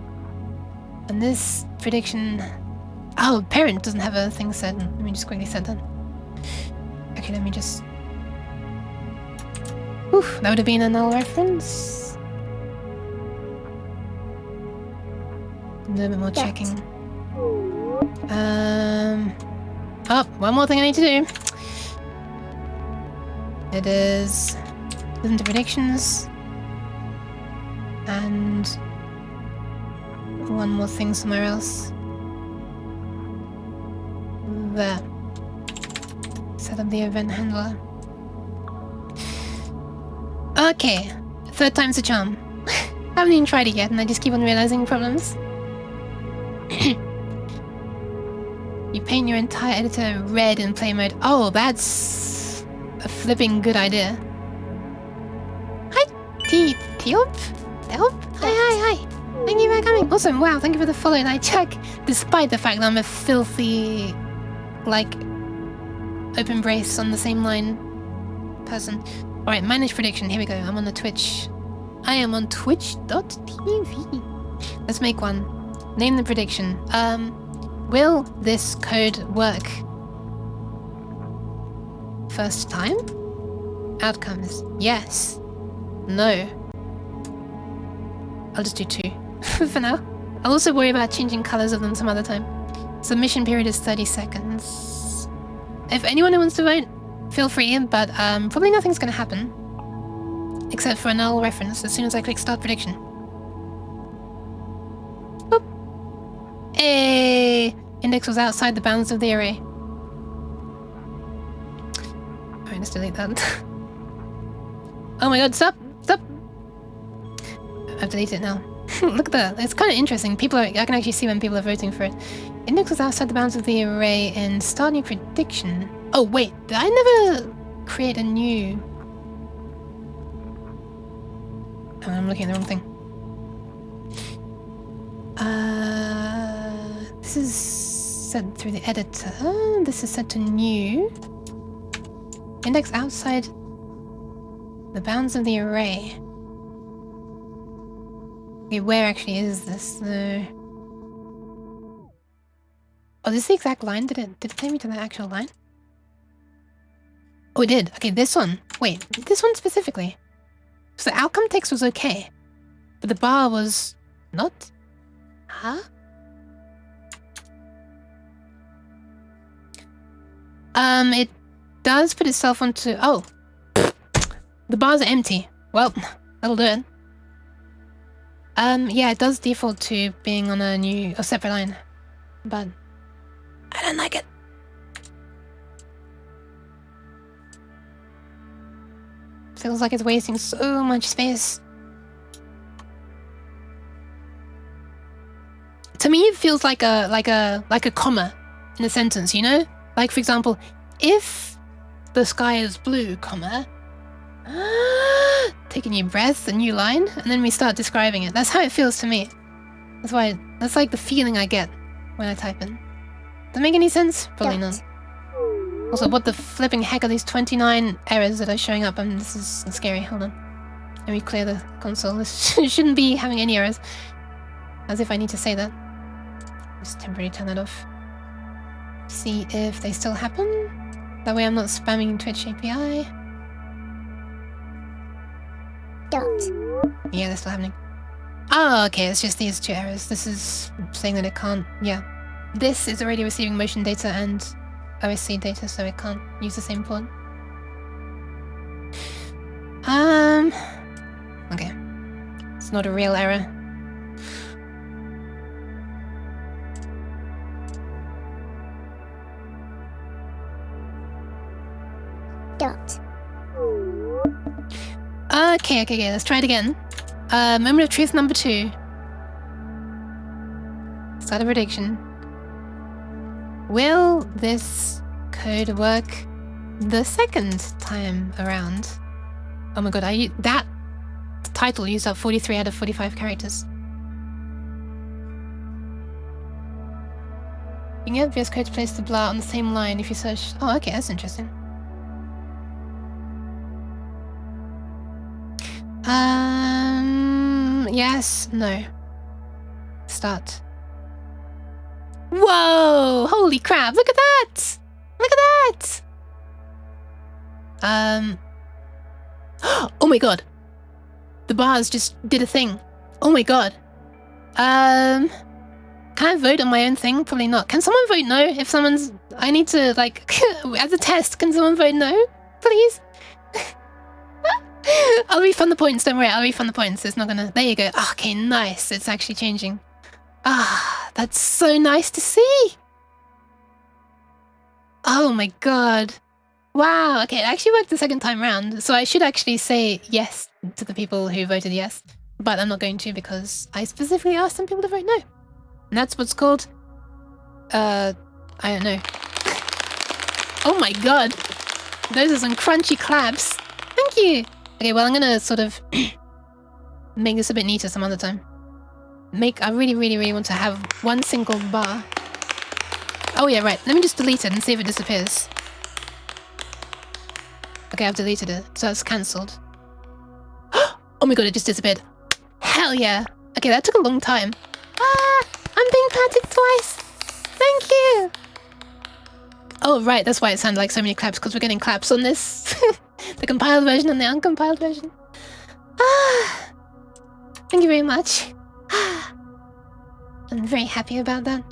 And this prediction... Oh, parent doesn't have a thing set. Let me just quickly set that. Okay, let me just... Oof, that would have been a null reference. A little bit more checking. Oh, one more thing I need to do. It is listen to predictions. And one more thing somewhere else. There. Set up the event handler. Okay. Third time's a charm. Haven't even tried it yet, and I just keep on realizing problems. You paint your entire editor red in play mode. Oh, that's a flipping good idea. Hi, Teop? Hi. Thank you for coming. Awesome, wow, thank you for the follow, and I check, despite the fact that I'm a filthy, like, open brace on the same line person. Alright, manage prediction, here we go, I'm on the Twitch. I am on twitch.tv. Let's make one. Name the prediction. Will this code work? First time? Outcomes. Yes. No. I'll just do 2 for now. I'll also worry about changing colors of them some other time. Submission period is 30 seconds. If anyone who wants to vote, feel free, but probably nothing's gonna happen. Except for a null reference as soon as I click start prediction. Boop. Hey! Index was outside the bounds of the array. Alright, let's delete that. Oh my god, stop! I've deleted it now. Look at that. It's kind of interesting. I can actually see when people are voting for it. Index was outside the bounds of the array in starting prediction. Oh wait, did I never create a new... Oh, I'm looking at the wrong thing. This is set through the editor. This is set to new. Index outside the bounds of the array. Okay, where actually is this? Oh, this is the exact line? Did it take me to that actual line? Oh, it did. Okay, this one. Wait, this one specifically. So the outcome text was okay, but the bar was not? Huh? It does put itself onto... Oh. The bars are empty. Well, that'll do it. Yeah, it does default to being on a separate line. But I don't like it. Feels like it's wasting so much space. To me, it feels like a comma in a sentence, you know? Like, for example, if the sky is blue, comma, take a new breath, a new line, and then we start describing it. That's how it feels to me. That's like the feeling I get when I type in. Does that make any sense? Probably not. Also, what the flipping heck are these 29 errors that are showing up? This is scary. Hold on. Let me clear the console. This shouldn't be having any errors. As if I need to say that. Just temporarily turn that off. See if they still happen. That way I'm not spamming Twitch API. Yeah, they're still happening. Oh, okay, it's just these 2 errors. This is saying that it can't... Yeah. This is already receiving motion data and OSC data, so it can't use the same port. Okay. It's not a real error. Okay, let's try it again. Moment of truth number 2. Start a prediction. Will this code work the second time around? Oh my god, that title used up 43 out of 45 characters. You can get VS Code to place the blah on the same line if you search... Oh, okay, that's interesting. Yes, no. Start. Whoa! Holy crap! Look at that! Look at that! Oh my god! The bars just did a thing. Oh my god. Can I vote on my own thing? Probably not. Can someone vote no? If someone's... I need to, like, as a test, can someone vote no? Please? I'll refund the points, don't worry, I'll refund the points. It's not gonna... There you go. Okay, nice. It's actually changing. That's so nice to see. Oh my god. Wow, okay, it actually worked the second time round, so I should actually say yes to the people who voted yes, but I'm not going to because I specifically asked some people to vote no. And that's what's called, I don't know. Oh my god, those are some crunchy claps. Thank you. Okay, well I'm gonna sort of make this a bit neater some other time. I really want to have one single bar. Oh yeah, right, let me just delete it and see if it disappears. Okay, I've deleted it, so that's cancelled. Oh my god, it just disappeared. Hell yeah. Okay, that took a long time. Ah, I'm being patted twice. Thank you. Oh, right, that's why it sounded like so many claps, because we're getting claps on this. The compiled version and the uncompiled version. Ah, thank you very much. Ah, I'm very happy about that.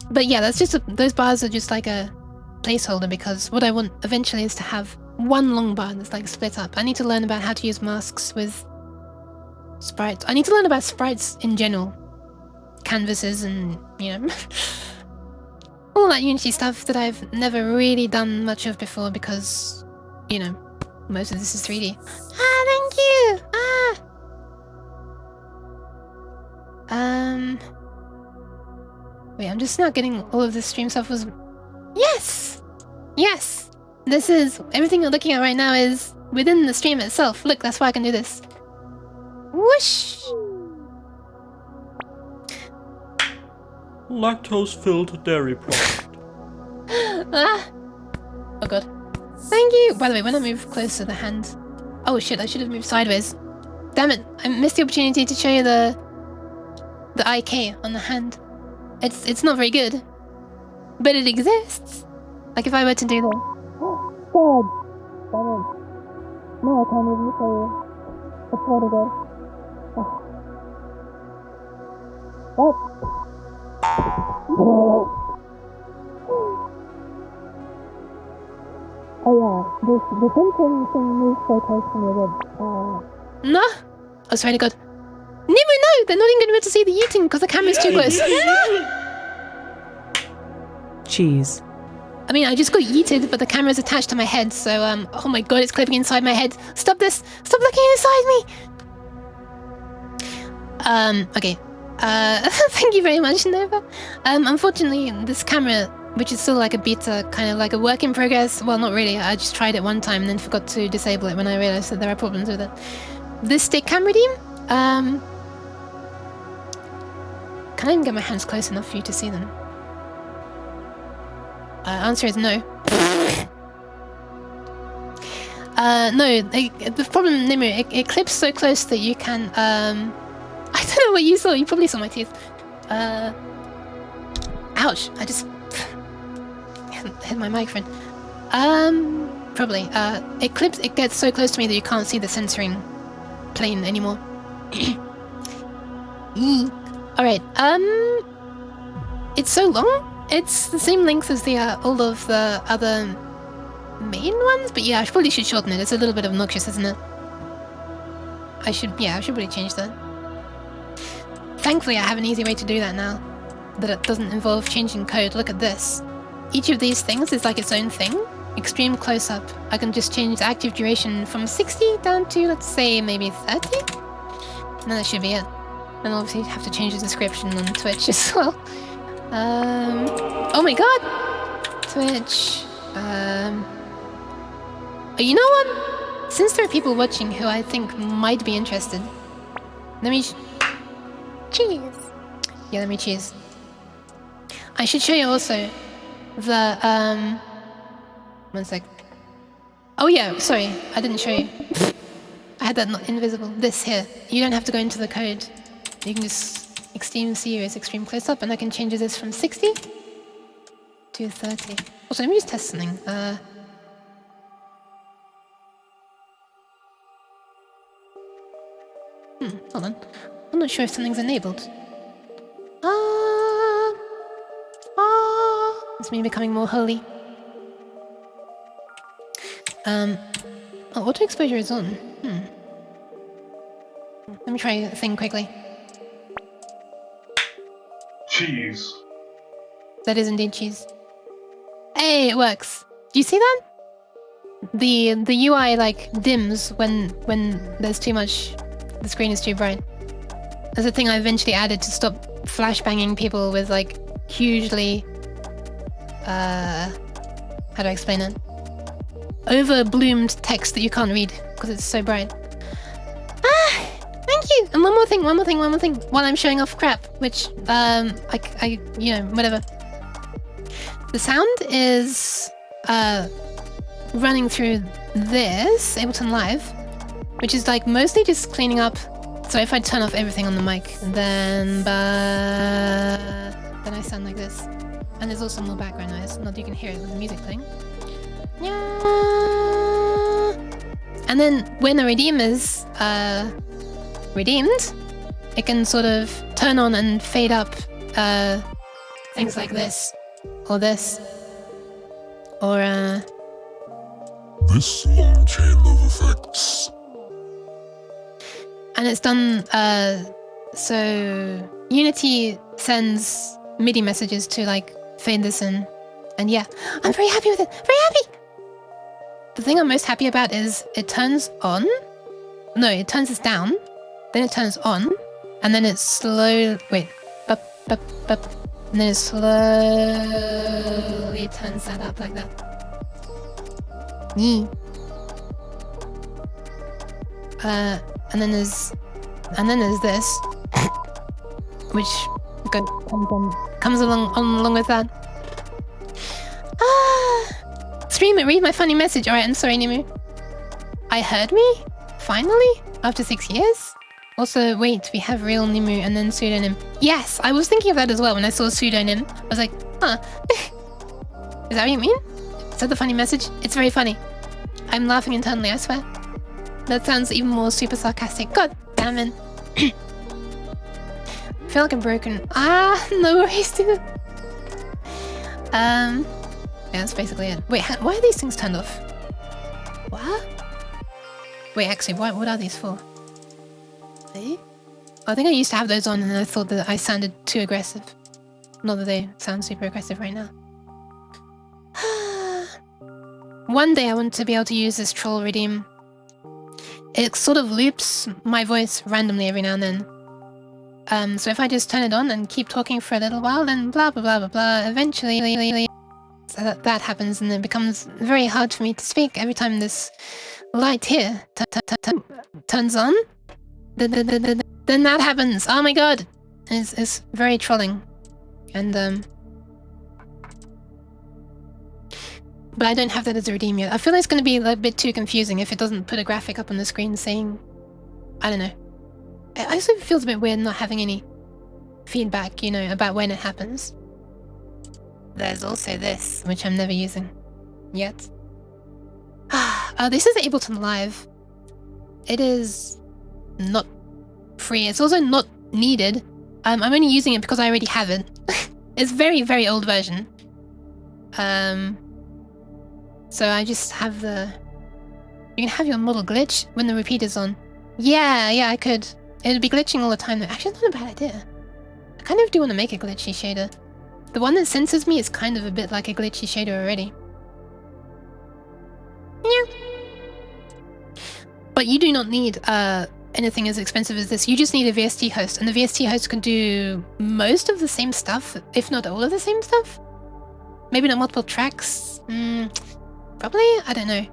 But yeah, that's just those bars are just like a placeholder because what I want eventually is to have one long bar that's like split up. I need to learn about how to use masks with sprites. I need to learn about sprites in general. Canvases and, you know, all that Unity stuff that I've never really done much of before because, you know, most of this is 3D. Ah, thank you! Ah! Wait, I'm just not getting all of this stream stuff was... Yes! Yes! This is... Everything you're looking at right now is within the stream itself. Look, that's why I can do this. Whoosh! Lactose-filled dairy product. Ah! Oh god. Thank you! By the way, when I move closer to the hand... Oh shit, I should have moved sideways. Damn it, I missed the opportunity to show you the IK on the hand. It's not very good. But it exists! Like if I were to do that... God! Damn it. No, I can't even show you. I swear to God. What? Oh yeah, the printing thing moves so close to me that, No! I swear to God. Nimu, no! They're not even going to be able to see the eating because the camera's too close. Cheese. I mean, I just got yeeted, but the camera's attached to my head, so, oh my god, it's clipping inside my head. Stop this! Stop looking inside me! Okay. Thank you very much, Nova. Unfortunately, this camera, which is still like a beta, kind of like a work in progress, well, not really, I just tried it one time and then forgot to disable it when I realized that there are problems with it. This stick cam redeem, can I even get my hands close enough for you to see them? Answer is no. No, the problem, Nimu, it clips so close that you can, I don't know what you saw, you probably saw my teeth. Ouch, I just hit my microphone. Probably, it gets so close to me that you can't see the censoring plane anymore. Alright, it's so long. It's the same length as the all of the other main ones, but yeah, I probably should shorten it. It's a little bit obnoxious, isn't it? I should probably change that. Thankfully, I have an easy way to do that now, that it doesn't involve changing code. Look at this. Each of these things is like its own thing. Extreme close-up. I can just change the active duration from 60 down to, let's say, maybe 30? And then that should be it. And obviously you have to change the description on Twitch as well. Oh my god! Twitch. Oh, you know what? Since there are people watching who I think might be interested, let me... Cheese. Yeah, let me cheese. I should show you also the, one sec. Oh yeah, sorry, I didn't show you. I had that not invisible. This here. You don't have to go into the code. You can just extreme series, extreme close up, and I can change this from 60 to 30. Also, let me just test something. Hold on. I'm not sure if something's enabled. It's me becoming more holy. Oh, auto exposure is on. Let me try a thing quickly. Cheese. That is indeed cheese. Hey, it works. Do you see that? the UI like dims when there's too much, the screen is too bright. There's a thing I eventually added to stop flashbanging people with like hugely how do I explain it? Over-bloomed text that you can't read because it's so bright. Thank you. And one more thing. While I'm showing off crap, which I you know, whatever. The sound is running through this Ableton Live, which is like mostly just cleaning up. So if I turn off everything on the mic, then I sound like this. And there's also more background noise. Not that you can hear it with the music playing. And then when a redeem is redeemed, it can sort of turn on and fade up things like this, or this, or This long chain of effects. and it's done so Unity sends MIDI messages to like fade this in, and yeah, I'm very happy with it. Very happy. The thing I'm most happy about is it turns on. No, it turns this down, then it turns on, and then it slowly bup, and then it slowly turns that up like that. Yeah. And then there's this, which comes along with that. Stream it, read my funny message. Alright, I'm sorry, Nimu. I heard me? Finally? After 6 years? Also, wait, we have real Nimu and then pseudonym. Yes, I was thinking of that as well when I saw pseudonym. I was like, huh. Is that what you mean? Is that the funny message? It's very funny. I'm laughing internally, I swear. That sounds even more super sarcastic. God damn it. I feel like I'm broken. No worries, dude. Yeah, that's basically it. Wait, why are these things turned off? What? Wait, actually, what are these for? Eh? I think I used to have those on and I thought that I sounded too aggressive. Not that they sound super aggressive right now. One day I want to be able to use this troll redeem. It sort of loops my voice randomly every now and then. So if I just turn it on and keep talking for a little while, then blah blah blah blah blah, eventually that happens and it becomes very hard for me to speak every time this light here turns on. Then that happens. Oh my god! It's very trolling. And but I don't have that as a redeem yet. I feel like it's going to be a bit too confusing if it doesn't put a graphic up on the screen saying... I don't know. It also feels a bit weird not having any feedback, you know, about when it happens. There's also this, which I'm never using yet. This is Ableton Live. It is not free. It's also not needed. I'm only using it because I already have it. It's very, very old version. So I just have the... You can have your model glitch when the repeater's on. Yeah, I could. It'd be glitching all the time though. Actually, it's not a bad idea. I kind of do want to make a glitchy shader. The one that censors me is kind of a bit like a glitchy shader already. Yeah. But you do not need anything as expensive as this. You just need a VST host, and the VST host can do most of the same stuff, if not all of the same stuff. Maybe not multiple tracks. Probably? I don't know.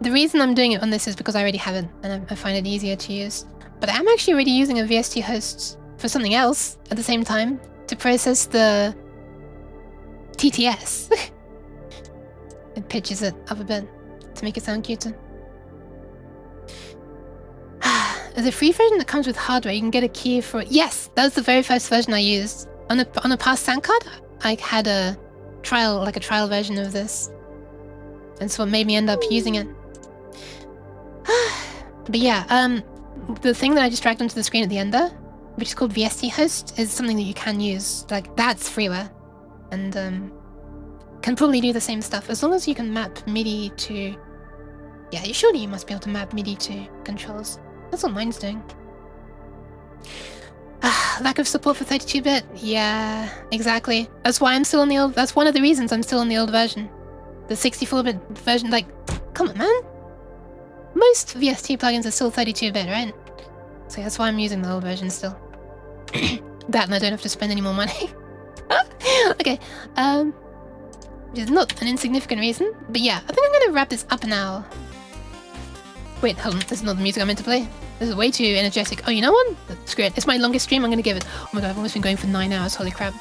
The reason I'm doing it on this is because I already have it, and I find it easier to use. But I'm actually already using a VST host for something else at the same time to process the TTS. It pitches it up a bit to make it sound cuter. There's a free version that comes with hardware. You can get a key for it. Yes, that was the very first version I used. On a past sound card, I had a trial version of this. That's what made me end up using it. But yeah, the thing that I just dragged onto the screen at the end there, which is called VST host, is something that you can use. Like, that's freeware. And can probably do the same stuff as long as you can map MIDI to... Yeah, surely you must be able to map MIDI to controls. That's what mine's doing. Lack of support for 32-bit. Yeah, exactly. That's why I'm still on the old... That's one of the reasons I'm still on the old version. The 64-bit version, like... Come on, man. Most VST plugins are still 32-bit, right? So that's why I'm using the old version still. That and I don't have to spend any more money. Okay, which is not an insignificant reason, but yeah, I think I'm gonna wrap this up now. Wait, hold on, this is not the music I meant to play. This is way too energetic. Oh, you know what? Screw it. It's my longest stream, I'm gonna give it. Oh my god, I've almost been going for 9 hours, holy crap.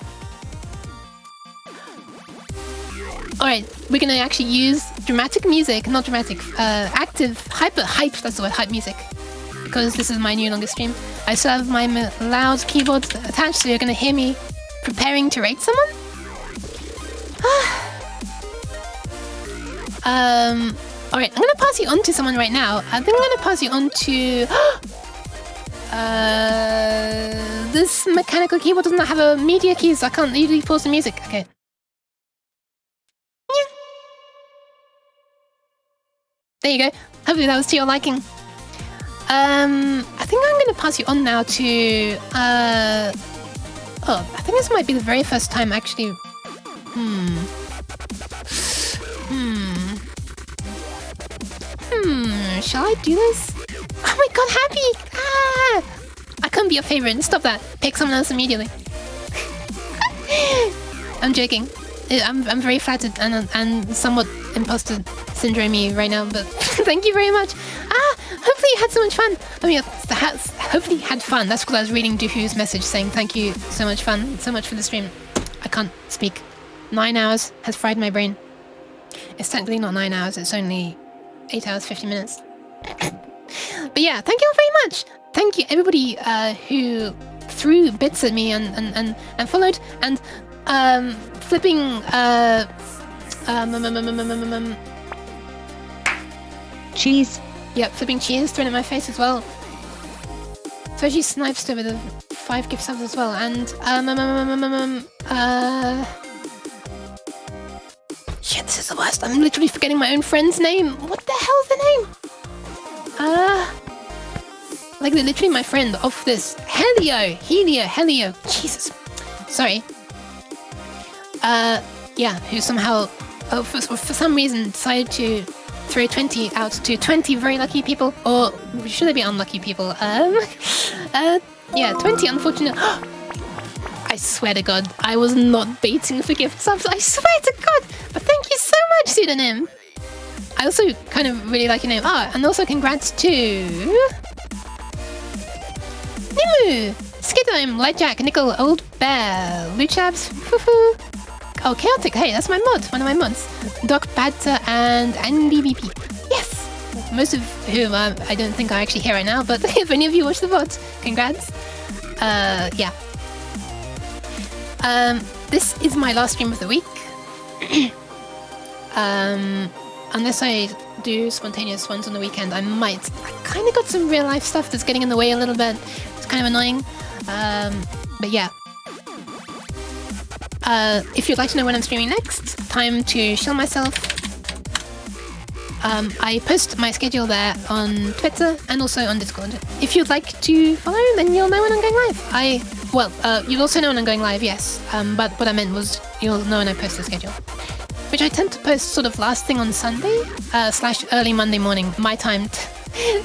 Alright, we're gonna actually use dramatic music, not dramatic, active, hype, that's the word, hype music. Because this is my new longest stream. I still have my loud keyboard attached, so you're gonna hear me preparing to rate someone. Alright, I'm gonna pass you on to someone right now. I think I'm gonna pass you on to... this mechanical keyboard does not have a media key, so I can't usually pause the music. Okay. There you go. Hopefully that was to your liking. I think I'm gonna pass you on now to... Oh, I think this might be the very first time actually... Shall I do this? Oh my god, Happy! Ah! I couldn't be your favorite. Stop that. Pick someone else immediately. I'm joking. I'm very flattered and somewhat imposter syndrome-y right now, but thank you very much. Hopefully you had so much fun. I mean, hopefully you had fun. That's because I was reading Doohoo's message saying thank you, so much fun, so much for the stream. I can't speak. 9 hours has fried my brain. It's technically not 9 hours, it's only 8 hours, 50 minutes. But yeah, thank you all very much. Thank you everybody who threw bits at me and followed and flipping Cheese. Yep, flipping cheese thrown at my face as well. Especially Snipester with the 5 gift subs as well. And shit, this is the worst. I'm literally forgetting my own friend's name. What the hell is the name? Like they're literally my friend off this. Helio. Jesus. Sorry. Yeah, who somehow, for some reason, decided to throw 20 out to 20 very lucky people, or should they be unlucky people? Yeah, 20 unfortunate. I swear to God, I was not baiting for gift subs. I swear to God. But thank you so much, pseudonym. I also kind of really like your name. And also congrats to Nimu, Skidome, Lightjack, Nickel, Old Bear, Luchabs, Fufu. Oh, Chaotic, hey, that's my mod, one of my mods. Doc Badter and Andy BP. Yes! Most of whom I don't think are actually here right now, but if any of you watch the VOD, congrats. Yeah. This is my last stream of the week. Unless I do spontaneous ones on the weekend, I might. I kind of got some real life stuff that's getting in the way a little bit. It's kind of annoying. But yeah. If you'd like to know when I'm streaming next, time to chill myself. I post my schedule there on Twitter and also on Discord. If you'd like to follow, then you'll know when I'm going live. You'll also know when I'm going live, yes. But what I meant was you'll know when I post the schedule. Which I tend to post sort of last thing on Sunday, / early Monday morning, my time.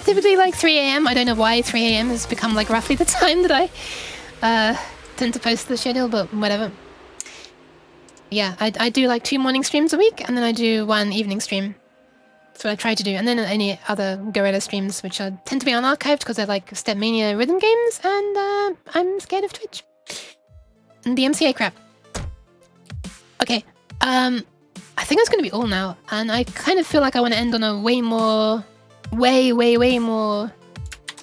Typically like 3 AM. I don't know why 3 AM has become like roughly the time that I tend to post the schedule, but whatever. Yeah, I do like 2 morning streams a week, and then I do 1 evening stream. That's what I try to do. And then any other Gorilla streams, which tend to be unarchived because they're like Stepmania rhythm games, and I'm scared of Twitch. And the MCA crap. Okay, I think that's going to be all now, and I kind of feel like I want to end on a way more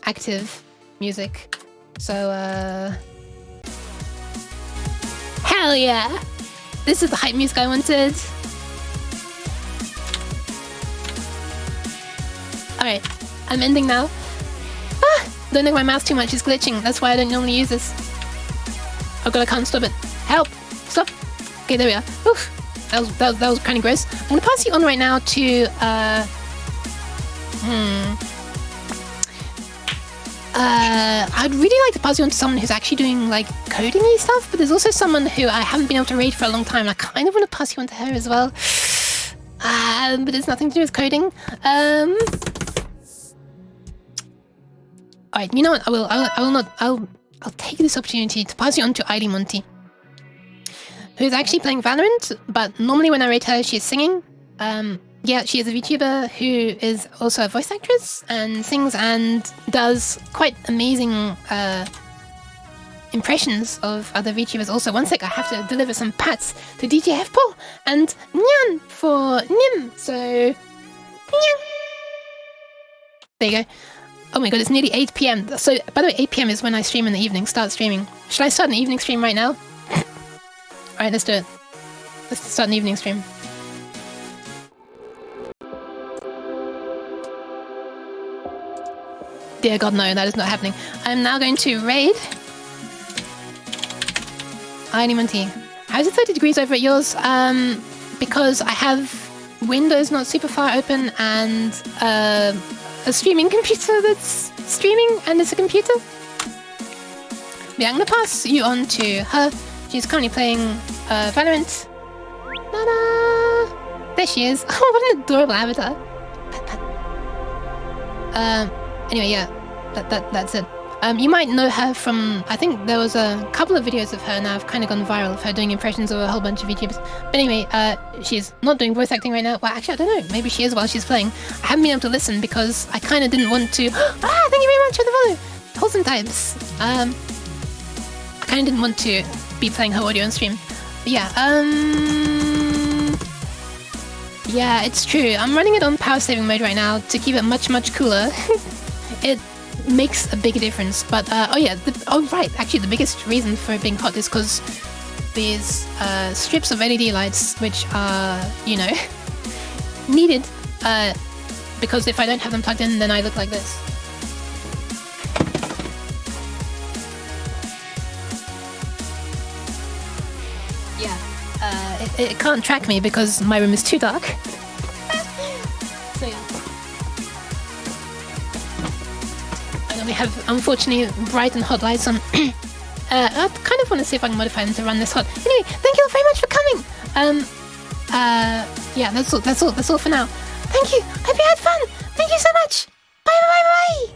active music. So, hell yeah! This is the hype music I wanted. Alright, I'm ending now. Don't make my mouse too much, it's glitching. That's why I don't normally use this. Oh god, I can't stop it. Help! Stop! Okay, there we are. Oof. That was kind of gross. I'm gonna pass you on right now to I'd really like to pass you on to someone who's actually doing like coding-y stuff, but there's also someone who I haven't been able to raid for a long time, and I kind of want to pass you on to her as well. but it's nothing to do with coding. Alright, you know what? I'll take this opportunity to pass you on to Eileen Monty, who's actually playing Valorant, but normally when I rate her, she's singing. Yeah, she is a VTuber who is also a voice actress and sings and does quite amazing impressions of other VTubers. Also, one sec, I have to deliver some pats to DJ F Paul and Nyan for Nim. So, Nyan. There you go. Oh my god, it's nearly 8 PM. So, by the way, 8 PM is when I stream in the evening. Start streaming. Should I start an evening stream right now? Alright, let's do it. Let's start an evening stream. Dear god, no, that is not happening. I'm now going to raid Eileen Monty. How's it 30 degrees over at yours? Because I have Windows not super far open and a streaming computer that's streaming and it's a computer. Yeah, I'm gonna pass you on to her. She's currently playing Valorant. Ta-da! There she is. Oh, what an adorable avatar. Anyway, yeah, that's it. You might know her from, I think there was a couple of videos of her now have kind of gone viral of her doing impressions of a whole bunch of VTubers. But anyway, she's not doing voice acting right now. Well, actually, I don't know. Maybe she is while she's playing. I haven't been able to listen because I kind of didn't want to... thank you very much for the follow! Wholesome types. I kind of didn't want to be playing her audio on stream. But yeah, yeah, it's true. I'm running it on power saving mode right now to keep it much, much cooler. It makes a big difference, but oh yeah, right, actually the biggest reason for it being hot is because these strips of LED lights, which are, you know, needed, because if I don't have them plugged in, then I look like this. Yeah, it can't track me because my room is too dark. So yeah. We have, unfortunately, bright and hot lights on. I kind of want to see if I can modify them to run this hot. Anyway, thank you all very much for coming. Yeah, that's all for now. Thank you. Hope you had fun. Thank you so much. Bye.